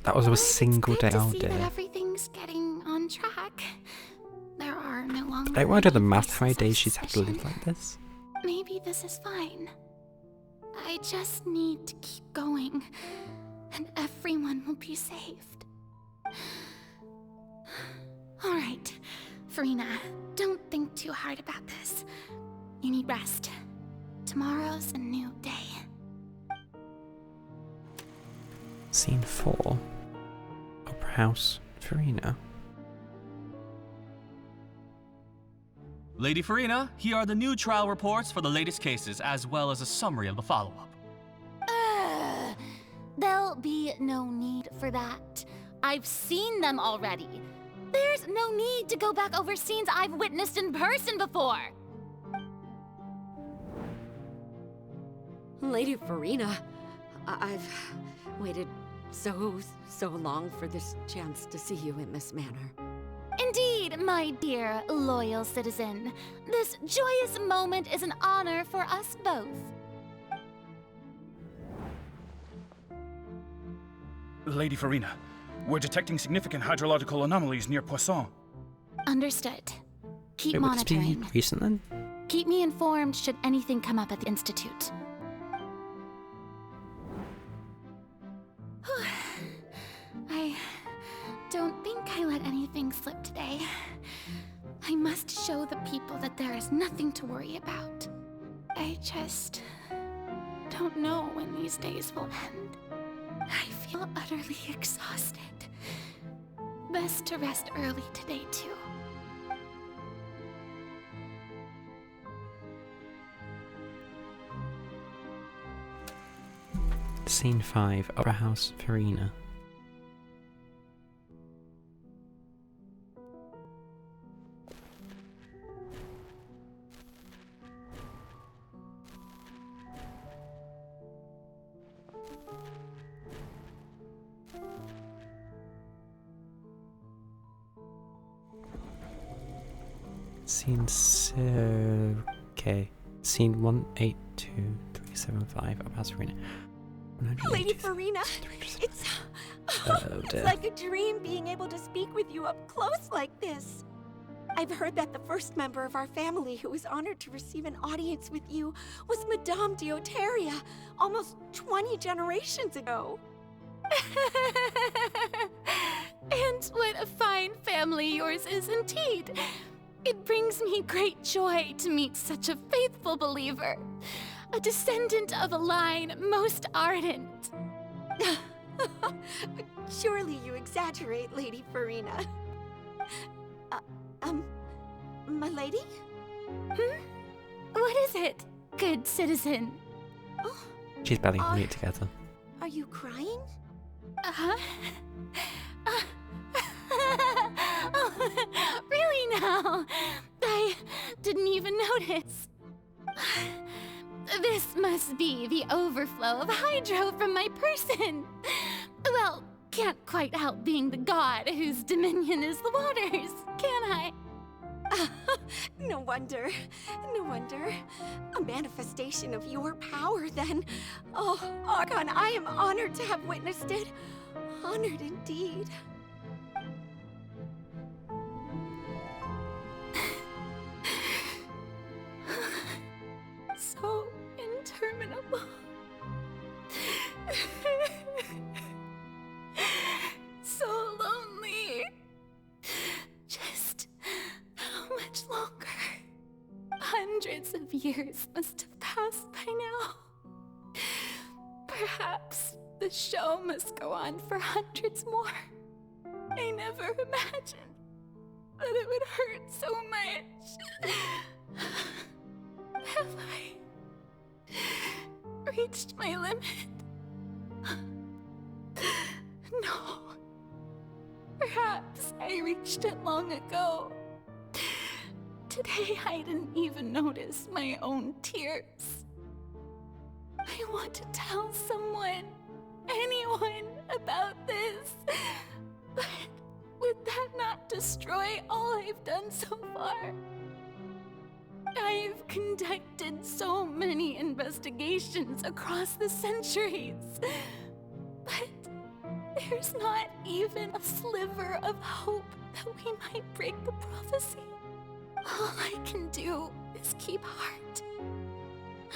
that was a single day Good to out see day. that everything's getting on track. There are no longer Like, why do the any math how many voices of days she's had to live suspicion. like this? Maybe this is fine. I just need to keep going, and everyone will be saved. Alright, Farina, don't think too hard about this. You need rest. Tomorrow's a new day. Scene 4. Opera House, Farina. Lady Farina, here are the new trial reports for the latest cases, as well as a summary of the follow-up. There'll be no need for that. I've seen them already. There's no need to go back over scenes I've witnessed in person before. Lady Farina, I've waited so long for this chance to see you in this manner. Indeed, my dear, loyal citizen. This joyous moment is an honor for us both. Lady Farina, we're detecting significant hydrological anomalies near Poisson. Understood. Keep Wait, would this be monitoring. recent then? Keep me informed should anything come up at the Institute. I don't think I let anything slip today. I must show the people that there is nothing to worry about. I just don't know when these days will end. I feel utterly exhausted. Best to rest early today, too. Scene 5, Opera House, Farina. Okay. Scene 182375, Opera House, Farina. Lady Farina, it's Oh dear. like a dream being able to speak with you up close like this. I've heard that the first member of our family who was honored to receive an audience with you was Madame Dioteria, almost 20 generations ago. And what a fine family yours is indeed. It brings me great joy to meet such a faithful believer, a descendant of a line most ardent. Surely you exaggerate, Lady Farina. My lady? What is it, good citizen? She's barely holding it together. Are you crying? Uh-huh. Oh, really now? I didn't even notice. This must be the overflow of hydro from my person. Well, can't quite help being the god whose dominion is the waters, can I? No wonder. No wonder. A manifestation of your power, then. Oh, Archon, I am honored to have witnessed it. Honored indeed. Hundreds of years must have passed by now. Perhaps the show must go on for hundreds more. I never imagined that it would hurt so much. Have I reached my limit? No. Perhaps I reached it long ago. Today I didn't even notice my own tears. I want to tell someone, anyone, about this. But would that not destroy all I've done so far? I've conducted so many investigations across the centuries. But there's not even a sliver of hope that we might break the prophecy. All I can do is keep heart.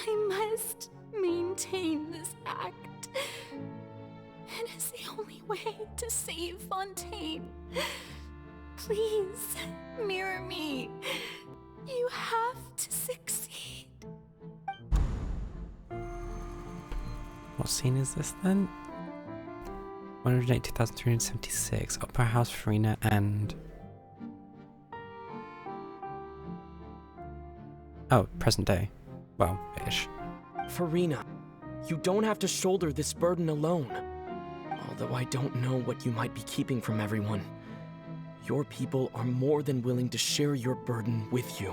I must maintain this act. It is the only way to save Fontaine. Please, mirror me. You have to succeed. What scene is this then? 108,376. Opera House, Farina, and... Oh, present day. Well, ish. Farina, you don't have to shoulder this burden alone. Although I don't know what you might be keeping from everyone. Your people are more than willing to share your burden with you.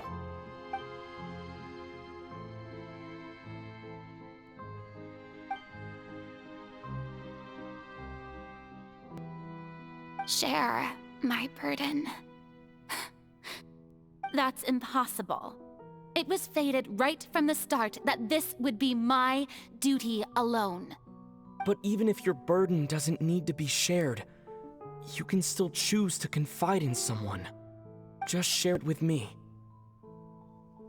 Share my burden. That's impossible. It was fated right from the start that this would be my duty alone. But even if your burden doesn't need to be shared, you can still choose to confide in someone. Just share it with me.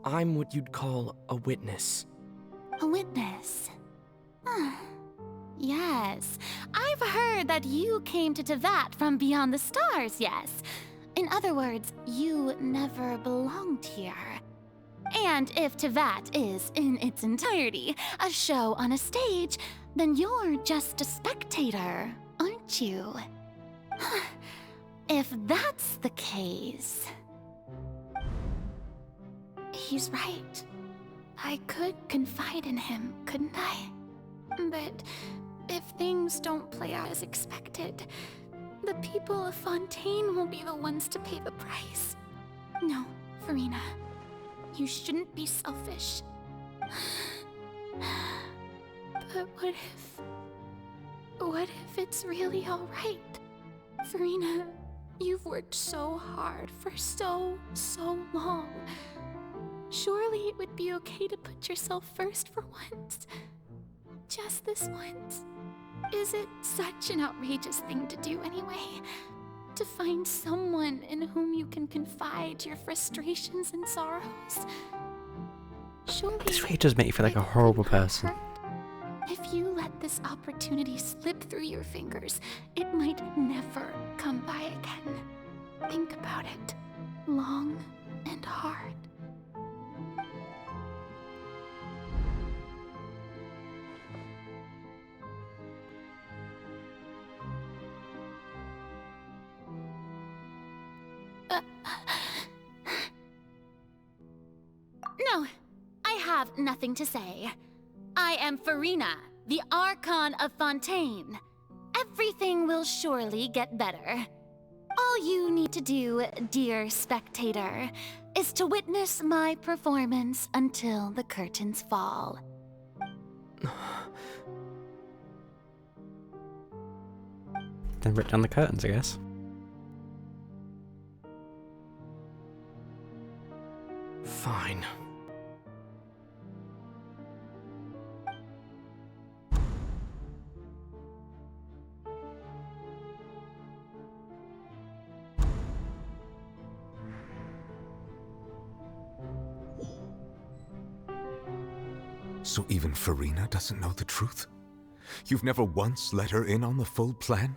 I'm what you'd call a witness. A witness? Yes. I've heard that you came to Tevat from beyond the stars, yes. In other words, you never belonged here. And if Tevat is, in its entirety, a show on a stage, then you're just a spectator, aren't you? If that's the case... He's right. I could confide in him, couldn't I? But if things don't play out as expected, the people of Fontaine will be the ones to pay the price. No, Farina. You shouldn't be selfish. But what if it's really alright? Farina, you've worked so hard for so long. Surely it would be okay to put yourself first for once. Just this once. Is it such an outrageous thing to do anyway? To find someone in whom you can confide your frustrations and sorrows? Surely This really does make you feel like a horrible person. if you let this opportunity slip through your fingers, it might never come by again. Think about it long and hard. No, I have nothing to say. I am Farina, the Archon of Fontaine. Everything will surely get better. All you need to do, dear spectator, is to witness my performance until the curtains fall. Then rip down the curtains, I guess. Fine. So even Farina doesn't know the truth? You've never once let her in on the full plan?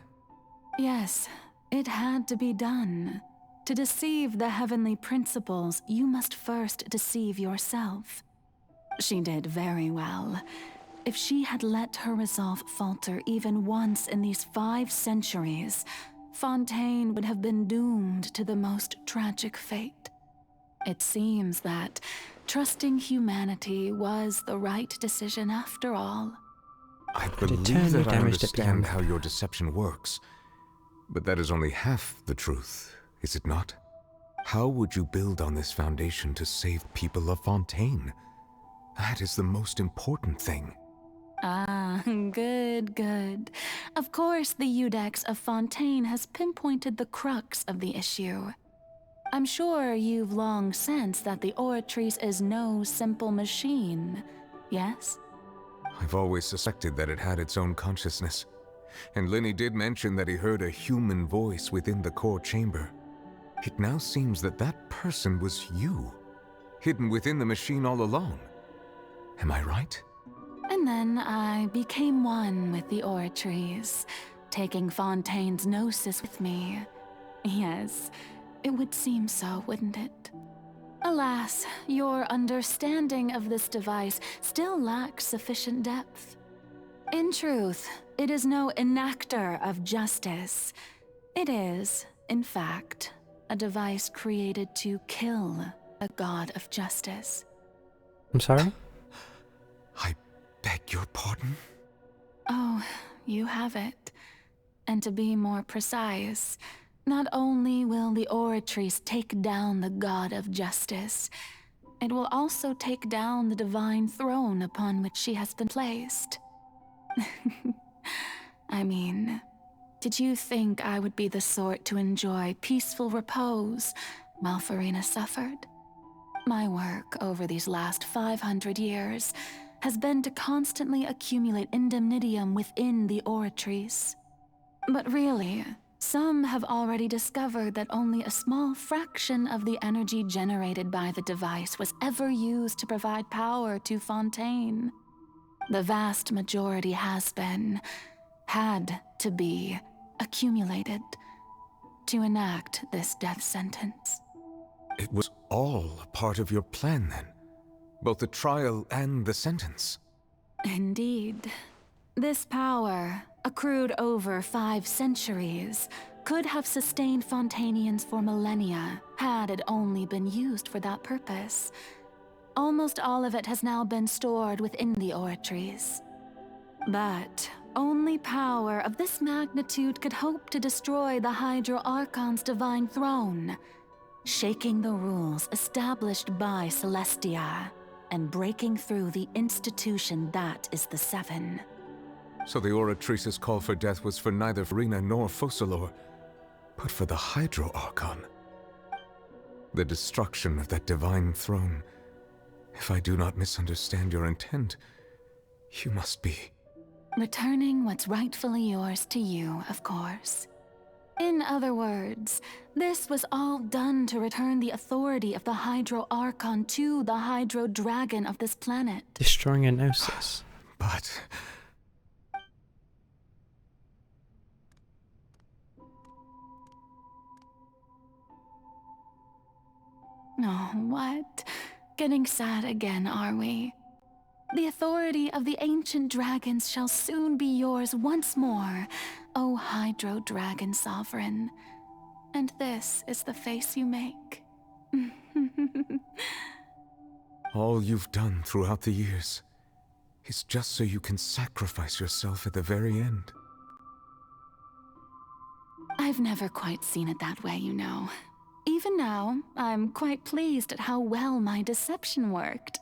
Yes, it had to be done. To deceive the heavenly principles, you must first deceive yourself. She did very well. If she had let her resolve falter even once in these 5 centuries, Fontaine would have been doomed to the most tragic fate. It seems that trusting humanity was the right decision after all. I believe that I understand how your deception works, but that is only half the truth, is it not? How would you build on this foundation to save people of Fontaine? That is the most important thing. Ah, good, good. Of course, the Iudex of Fontaine has pinpointed the crux of the issue. I'm sure you've long sensed that the Oratrice is no simple machine, yes? I've always suspected that it had its own consciousness. And Lenny did mention that he heard a human voice within the core chamber. It now seems that that person was you, hidden within the machine all along. Am I right? And then I became one with the Oratrice, taking Fontaine's gnosis with me. Yes, it would seem so, wouldn't it? Alas, your understanding of this device still lacks sufficient depth. In truth, it is no enactor of justice. It is, in fact, a device created to kill a god of justice. I'm sorry? I beg your pardon? Oh, you have it. And to be more precise, not only will the Oratrice take down the god of justice, it will also take down the divine throne upon which she has been placed. I mean, did you think I would be the sort to enjoy peaceful repose while Farina suffered? My work over these last 500 years has been to constantly accumulate indemnitium within the Oratrice. But really, some have already discovered that only a small fraction of the energy generated by the device was ever used to provide power to Fontaine. The vast majority has been, had to be, accumulated to enact this death sentence. It was all a part of your plan then? Both the trial and the sentence? Indeed. This power, accrued over 5 centuries, could have sustained Fontainians for millennia had it only been used for that purpose. Almost all of it has now been stored within the Oratrice. But only power of this magnitude could hope to destroy the Hydro Archon's divine throne, shaking the rules established by Celestia and breaking through the institution that is the Seven. So the Oratrice's call for death was for neither Farina nor Focalor, but for the Hydro Archon. The destruction of that divine throne. If I do not misunderstand your intent, you must be... Returning what's rightfully yours to you, of course. In other words, this was all done to return the authority of the Hydro Archon to the Hydro Dragon of this planet. Destroying a gnosis. But... Oh, what? Getting sad again, are we? The authority of the ancient dragons shall soon be yours once more, O Hydro Dragon Sovereign. And this is the face you make. All you've done throughout the years is just so you can sacrifice yourself at the very end. I've never quite seen it that way, you know. Even now, I'm quite pleased at how well my deception worked.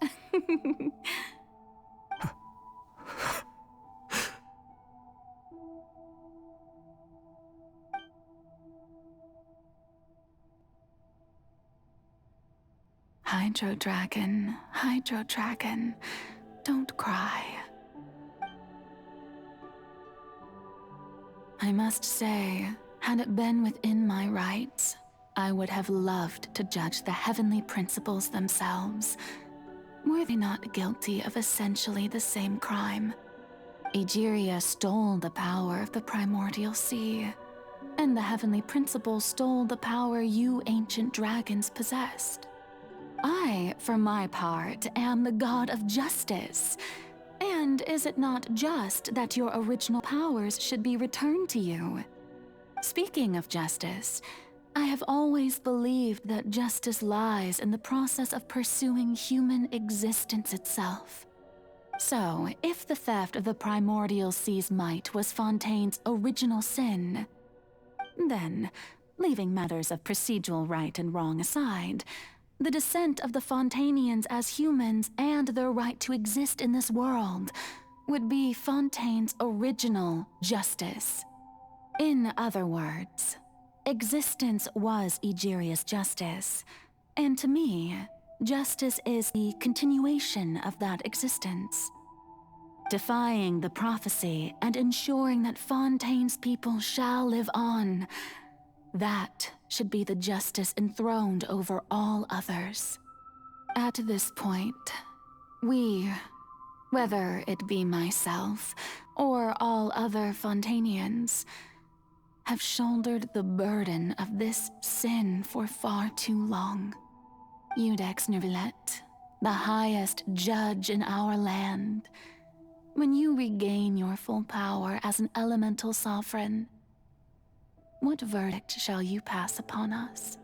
Hydro Dragon, don't cry. I must say, had it been within my rights, I would have loved to judge the heavenly principles themselves. Were they not guilty of essentially the same crime? Egeria stole the power of the primordial sea, and the heavenly principle stole the power you ancient dragons possessed. I, for my part, am the god of justice. And is it not just that your original powers should be returned to you? Speaking of justice, I have always believed that justice lies in the process of pursuing human existence itself. So, if the theft of the primordial sea's might was Fontaine's original sin, then, leaving matters of procedural right and wrong aside, the descent of the Fontainians as humans and their right to exist in this world would be Fontaine's original justice. In other words, existence was Egeria's justice, and to me, justice is the continuation of that existence. Defying the prophecy and ensuring that Fontaine's people shall live on, that should be the justice enthroned over all others. At this point, we, whether it be myself or all other Fontainians, have shouldered the burden of this sin for far too long. Iudex Neuvillette, the highest judge in our land, when you regain your full power as an elemental sovereign, what verdict shall you pass upon us?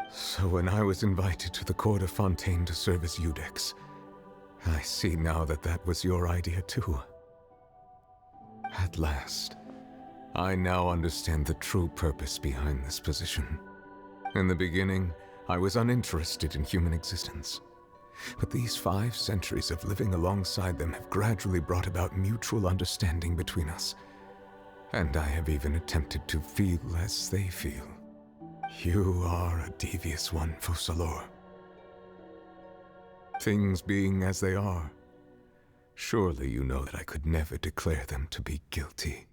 So when I was invited to the court of Fontaine to serve as Iudex, I see now that that was your idea too. At last, I now understand the true purpose behind this position. In the beginning, I was uninterested in human existence. But these 5 centuries of living alongside them have gradually brought about mutual understanding between us. And I have even attempted to feel as they feel. You are a devious one, Focalors. Things being as they are, surely you know that I could never declare them to be guilty.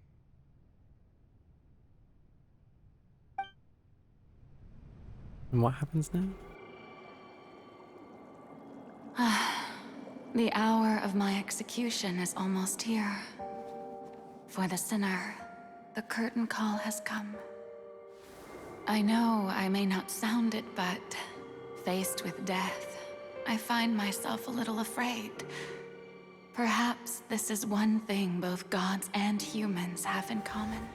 And what happens now? The hour of my execution is almost here. For the sinner, the curtain call has come. I know I may not sound it, but faced with death, I find myself a little afraid. Perhaps this is one thing both gods and humans have in common.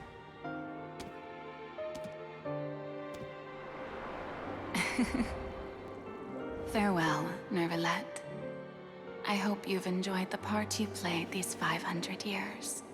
Farewell, Neuvillette. I hope you've enjoyed the part you played these 500 years.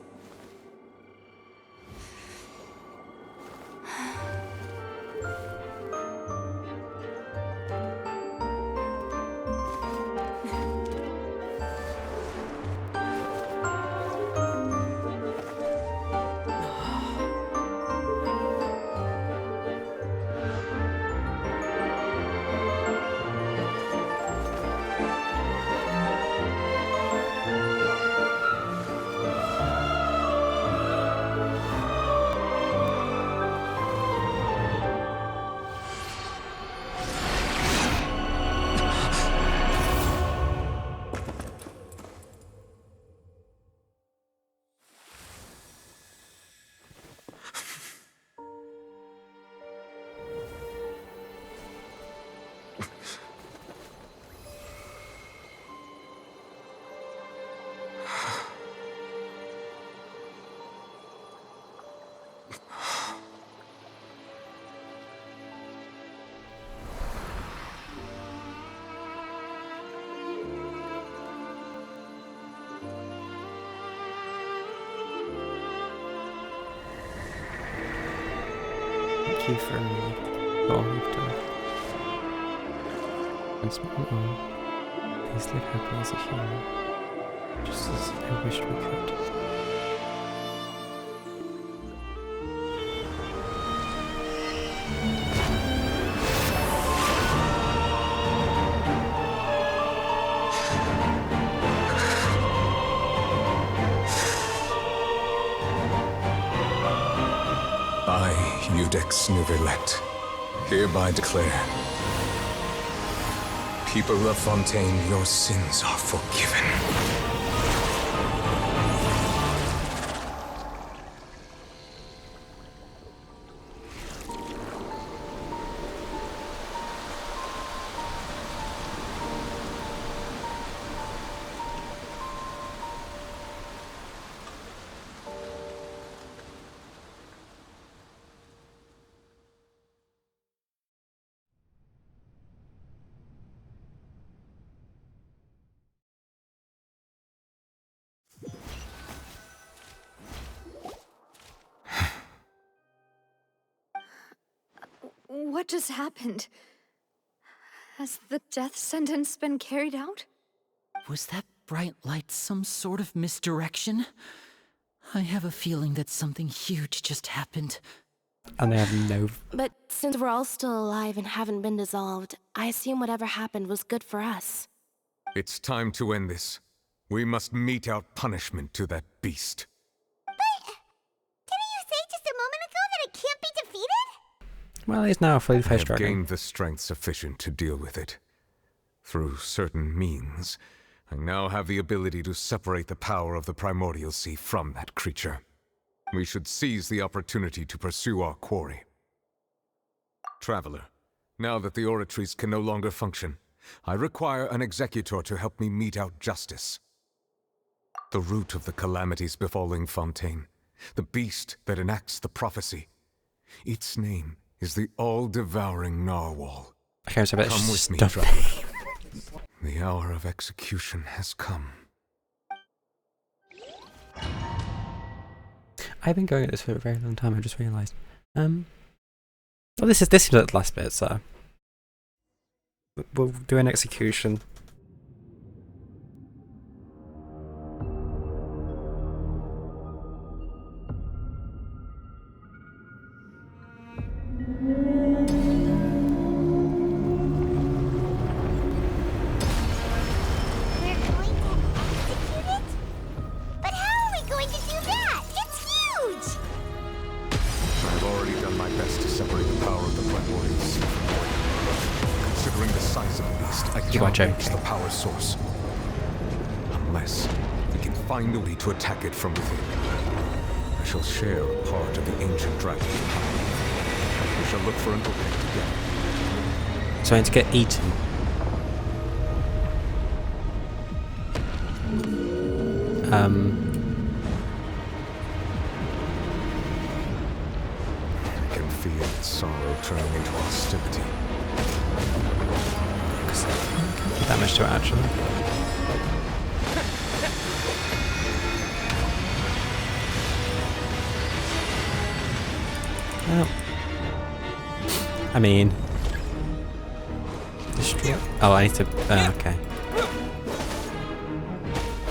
Thank you for all you've done. And small on, please live happily as a human, just as I wished we could. I, Iudex Neuvillette, hereby declare, people of Fontaine, your sins are forgiven. What just happened? Has the death sentence been carried out? Was that bright light some sort of misdirection? I have a feeling that something huge just happened. And they have no... But since we're all still alive and haven't been dissolved, I assume whatever happened was good for us. It's time to end this. We must mete out punishment to that beast. Didn't you say just a moment ago that it can't be defeated? Well, he's now a fully I faced have dragon. gained the strength sufficient to deal with it. Through certain means, I now have the ability to separate the power of the Primordial Sea from that creature. We should seize the opportunity to pursue our quarry. Traveler, now that the oratories can no longer function, I require an executor to help me mete out justice. The root of the calamities befalling Fontaine, the beast that enacts the prophecy. Its name is the all-devouring narwhal. Okay, so come with me, traveler. The hour of execution has come. I've been going at this for a very long time, I just realised. Well, this is the last bit, so... We'll do an execution. The power source. Unless we can find a way to attack it from within, I shall share a part of the ancient dragon's power. We shall look for an opening together. So I need to get eaten. I can feel its sorrow turning into hostility. Damage to it, actually. Well, I mean, destroy. Oh, I need to. Okay.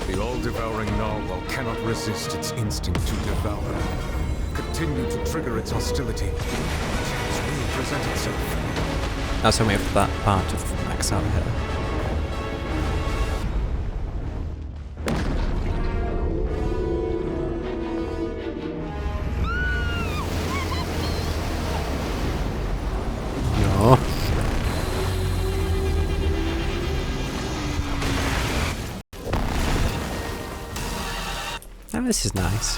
The all-devouring narwhal cannot resist its instinct to devour. Continue to trigger its hostility. A chance will present itself. That's only for that part of max out here. No. Oh, this is nice.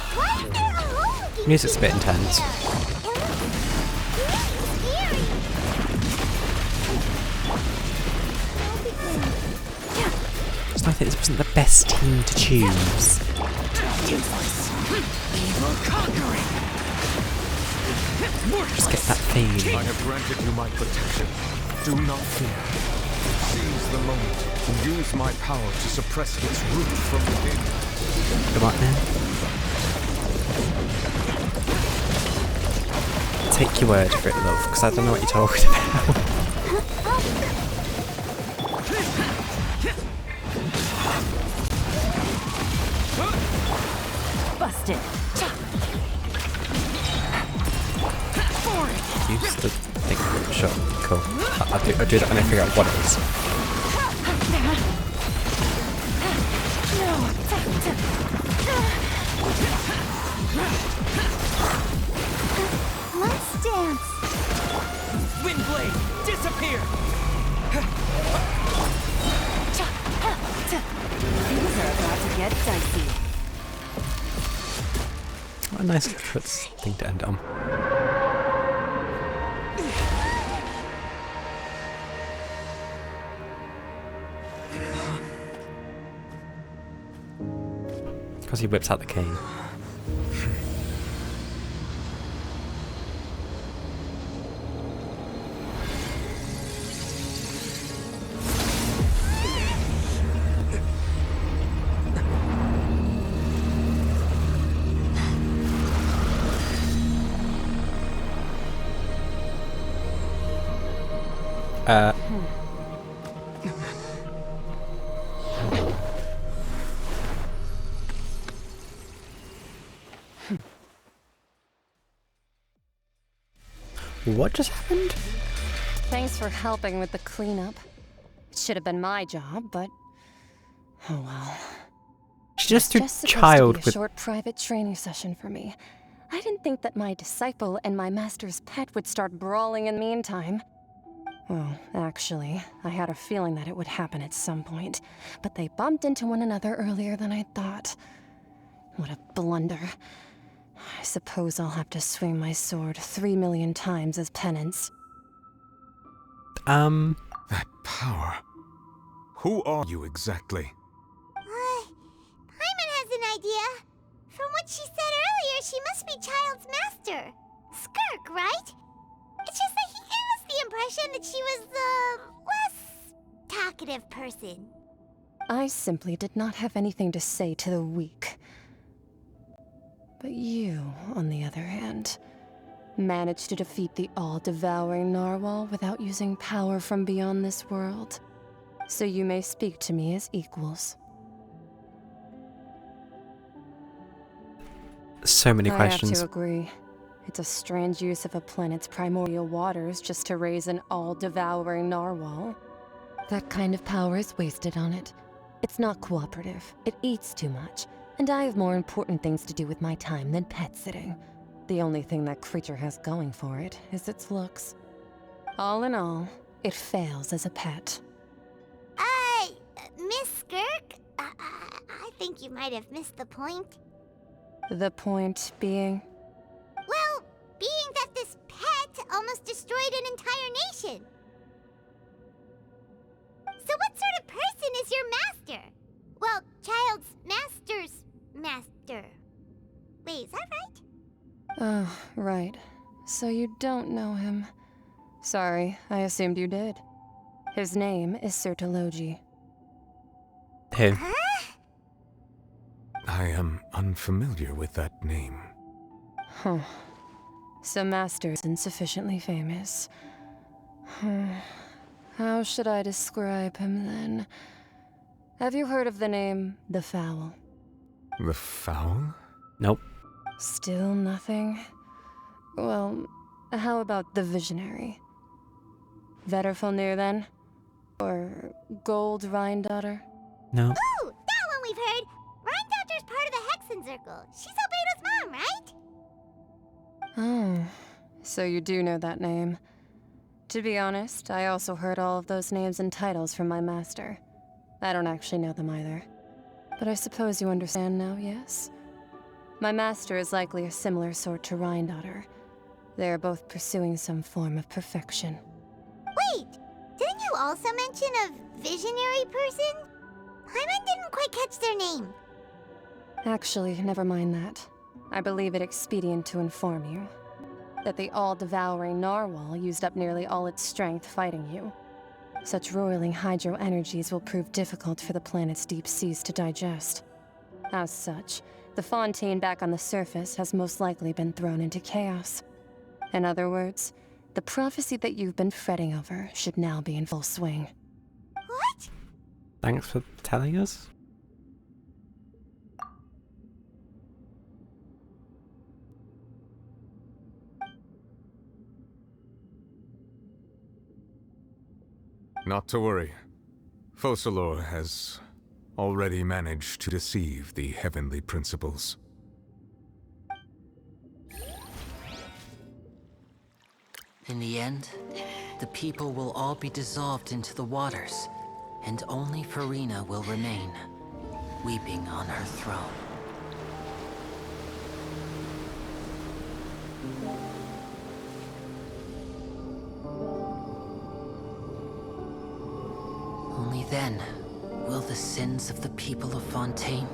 Music's a bit intense. It's not that this wasn't the best team to choose. Just get that feeling. I have granted you my protection. Do not fear. Seize the moment and use my power to suppress its root from within. Come on then. Take your word for it, love, because I don't know what you're talking about. Busted. Use the thing. Sure, cool. I'll do that when I figure out what it is. Let's dance. Windblade, disappear. Things are about to get dicey. What a nice little thing to end on. Because he whips out the cane. What just happened? Thanks for helping with the cleanup. It should have been my job, but oh well. She just threw Just child supposed to be a with. short private training session for me. I didn't think that my disciple and my master's pet would start brawling in the meantime. Well, actually, I had a feeling that it would happen at some point, but they bumped into one another earlier than I thought. What a blunder. I suppose I'll have to swing my sword 3 million times as penance. That power. Who are you exactly? Paimon has an idea. From what she said earlier, she must be Child's master. Skirk, right? It's just that he gave us the impression that she was the less talkative person. I simply did not have anything to say to the weak. But you, on the other hand, managed to defeat the all-devouring narwhal without using power from beyond this world. So you may speak to me as equals. So many questions. I have to agree. It's a strange use of a planet's primordial waters just to raise an all-devouring narwhal. That kind of power is wasted on it. It's not cooperative. It eats too much. And I have more important things to do with my time than pet sitting. The only thing that creature has going for it is its looks. All in all, it fails as a pet. Miss Skirk? I think you might have missed the point. The point being? Well, being that this pet almost destroyed an entire nation. So what sort of person is your master? Well, Child's master's master. Wait, is that right? Oh, right. So you don't know him. Sorry, I assumed you did. His name is Sertologi. Who? I am unfamiliar with that name. Huh. So Master isn't sufficiently famous. How should I describe him then? Have you heard of the name The Fowl? The Fowl? Nope. Still nothing? Well, how about the Visionary? Vetterfulnir then? Or Gold Rhine-daughter? No. Ooh, that one we've heard. Rhine-daughter's part of the Hexen Circle. She's Albedo's mom, right? Oh, so you do know that name. To be honest, I also heard all of those names and titles from my master. I don't actually know them either. But I suppose you understand now, yes? My master is likely a similar sort to Rhine-daughter. They are both pursuing some form of perfection. Wait, didn't you also mention a visionary person? Paimon didn't quite catch their name. Actually, never mind that. I believe it expedient to inform you that the all-devouring narwhal used up nearly all its strength fighting you. Such roiling hydro energies will prove difficult for the planet's deep seas to digest. As such, the fontaine back on the surface has most likely been thrown into chaos. In other words, the prophecy that you've been fretting over should now be in full swing. What? Thanks for telling us. Not to worry. Focalor has already managed to deceive the heavenly principles. In the end, the people will all be dissolved into the waters, and only Farina will remain, weeping on her throne. Only then will the sins of the people of Fontaine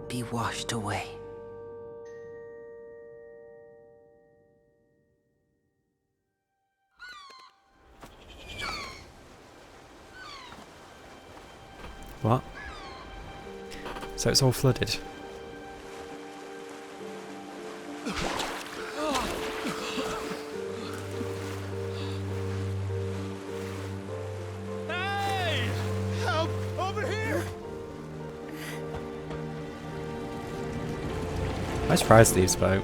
be washed away. What? So it's all flooded. I'm surprised these spoke.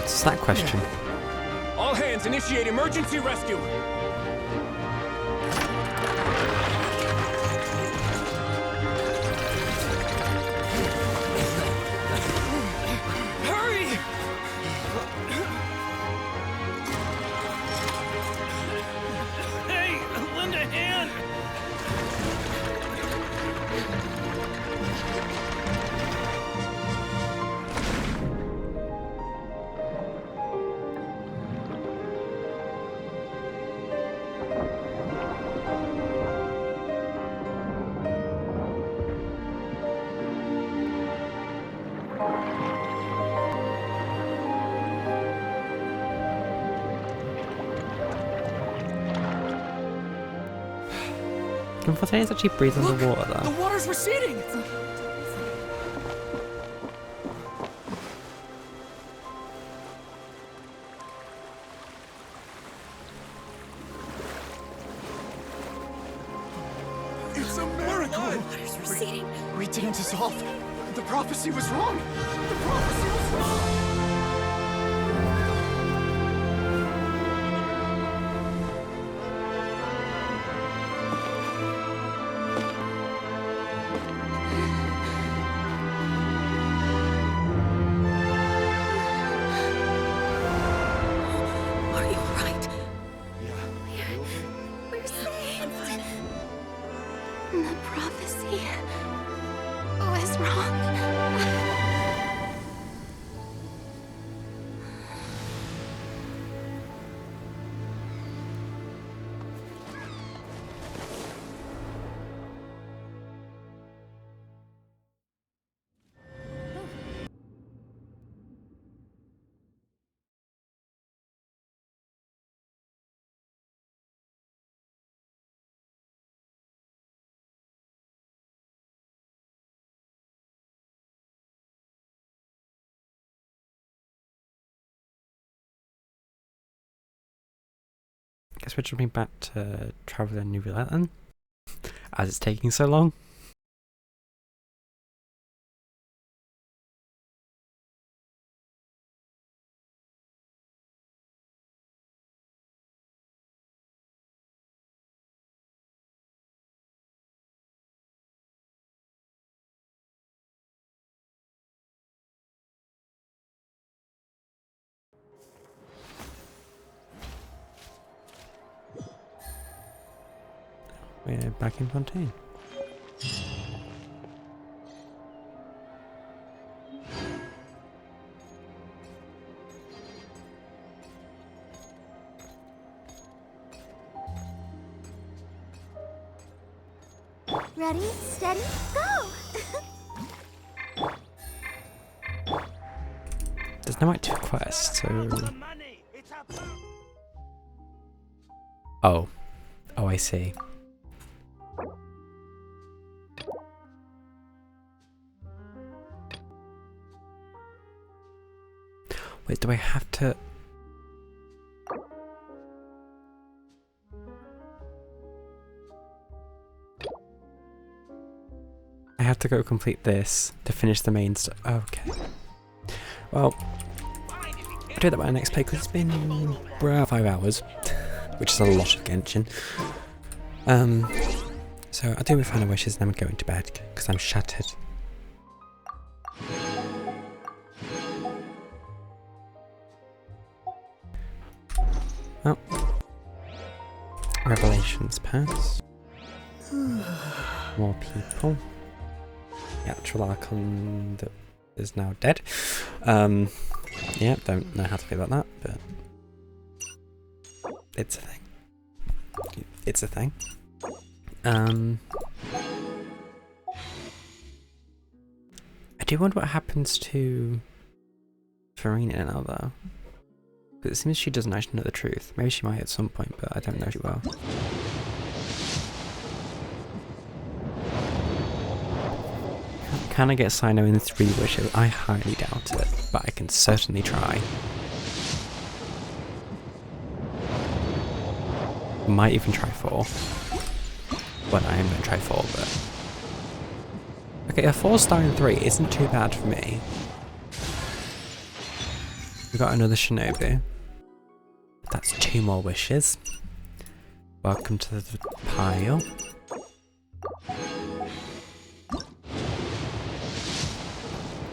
What's that question? All hands, initiate emergency rescue! Hurry! Hey, lend a hand! Can Fontaines actually breathe underwater The though? water's receding! It's a miracle! Water's receding. We didn't dissolve. The prophecy was wrong. The prophecy was wrong. Are you alright? Yeah. We're saved. The prophecy was wrong. Guess we're jumping back to Traveller Nuvula then, as it's taking so long. We're back in Fontaine. Ready, steady, go! There's no active quest, so... Oh. Oh, I see. Wait, do I have to... I have to go complete this to finish the main stuff. Okay. Well, I'll do that by the next play because it's been around 5 hours, which is a lot of Genshin. So I'll do my final wishes and then I'm going to bed because I'm shattered. Oh. Revelations pass. More people. The actual Archon that is now dead. Yeah, don't know how to feel about that, but it's a thing. It's a thing. I do wonder what happens to Farina now, though. But it seems she doesn't actually know the truth. Maybe she might at some point, but I don't know she will. Can I get Sino in 3 wishes? I highly doubt it, but I can certainly try. Might even try 4. Well, I am going to try 4, but... Okay, a 4-star in 3 isn't too bad for me. We got another shinobi. That's 2 more wishes. Welcome to the pile.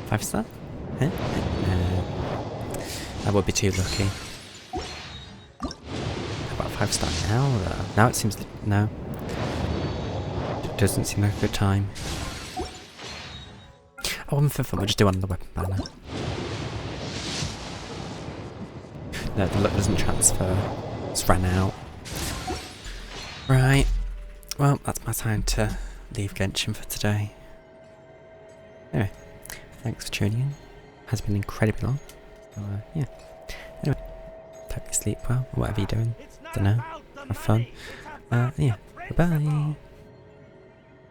Five star? Huh? No. That would be too lucky. How about 5 star now, though? Now it seems... no. It doesn't seem like a good time. Oh, I'm for fun, we'll just do one on the weapon banner. No, the luck doesn't transfer. It's ran out. Right. Well, that's my time to leave Genshin for today. Anyway, thanks for tuning in. Has been incredibly long. So, yeah. Anyway, hope you sleep well, or whatever you're doing. Dunno. Have fun. Yeah. Bye-bye.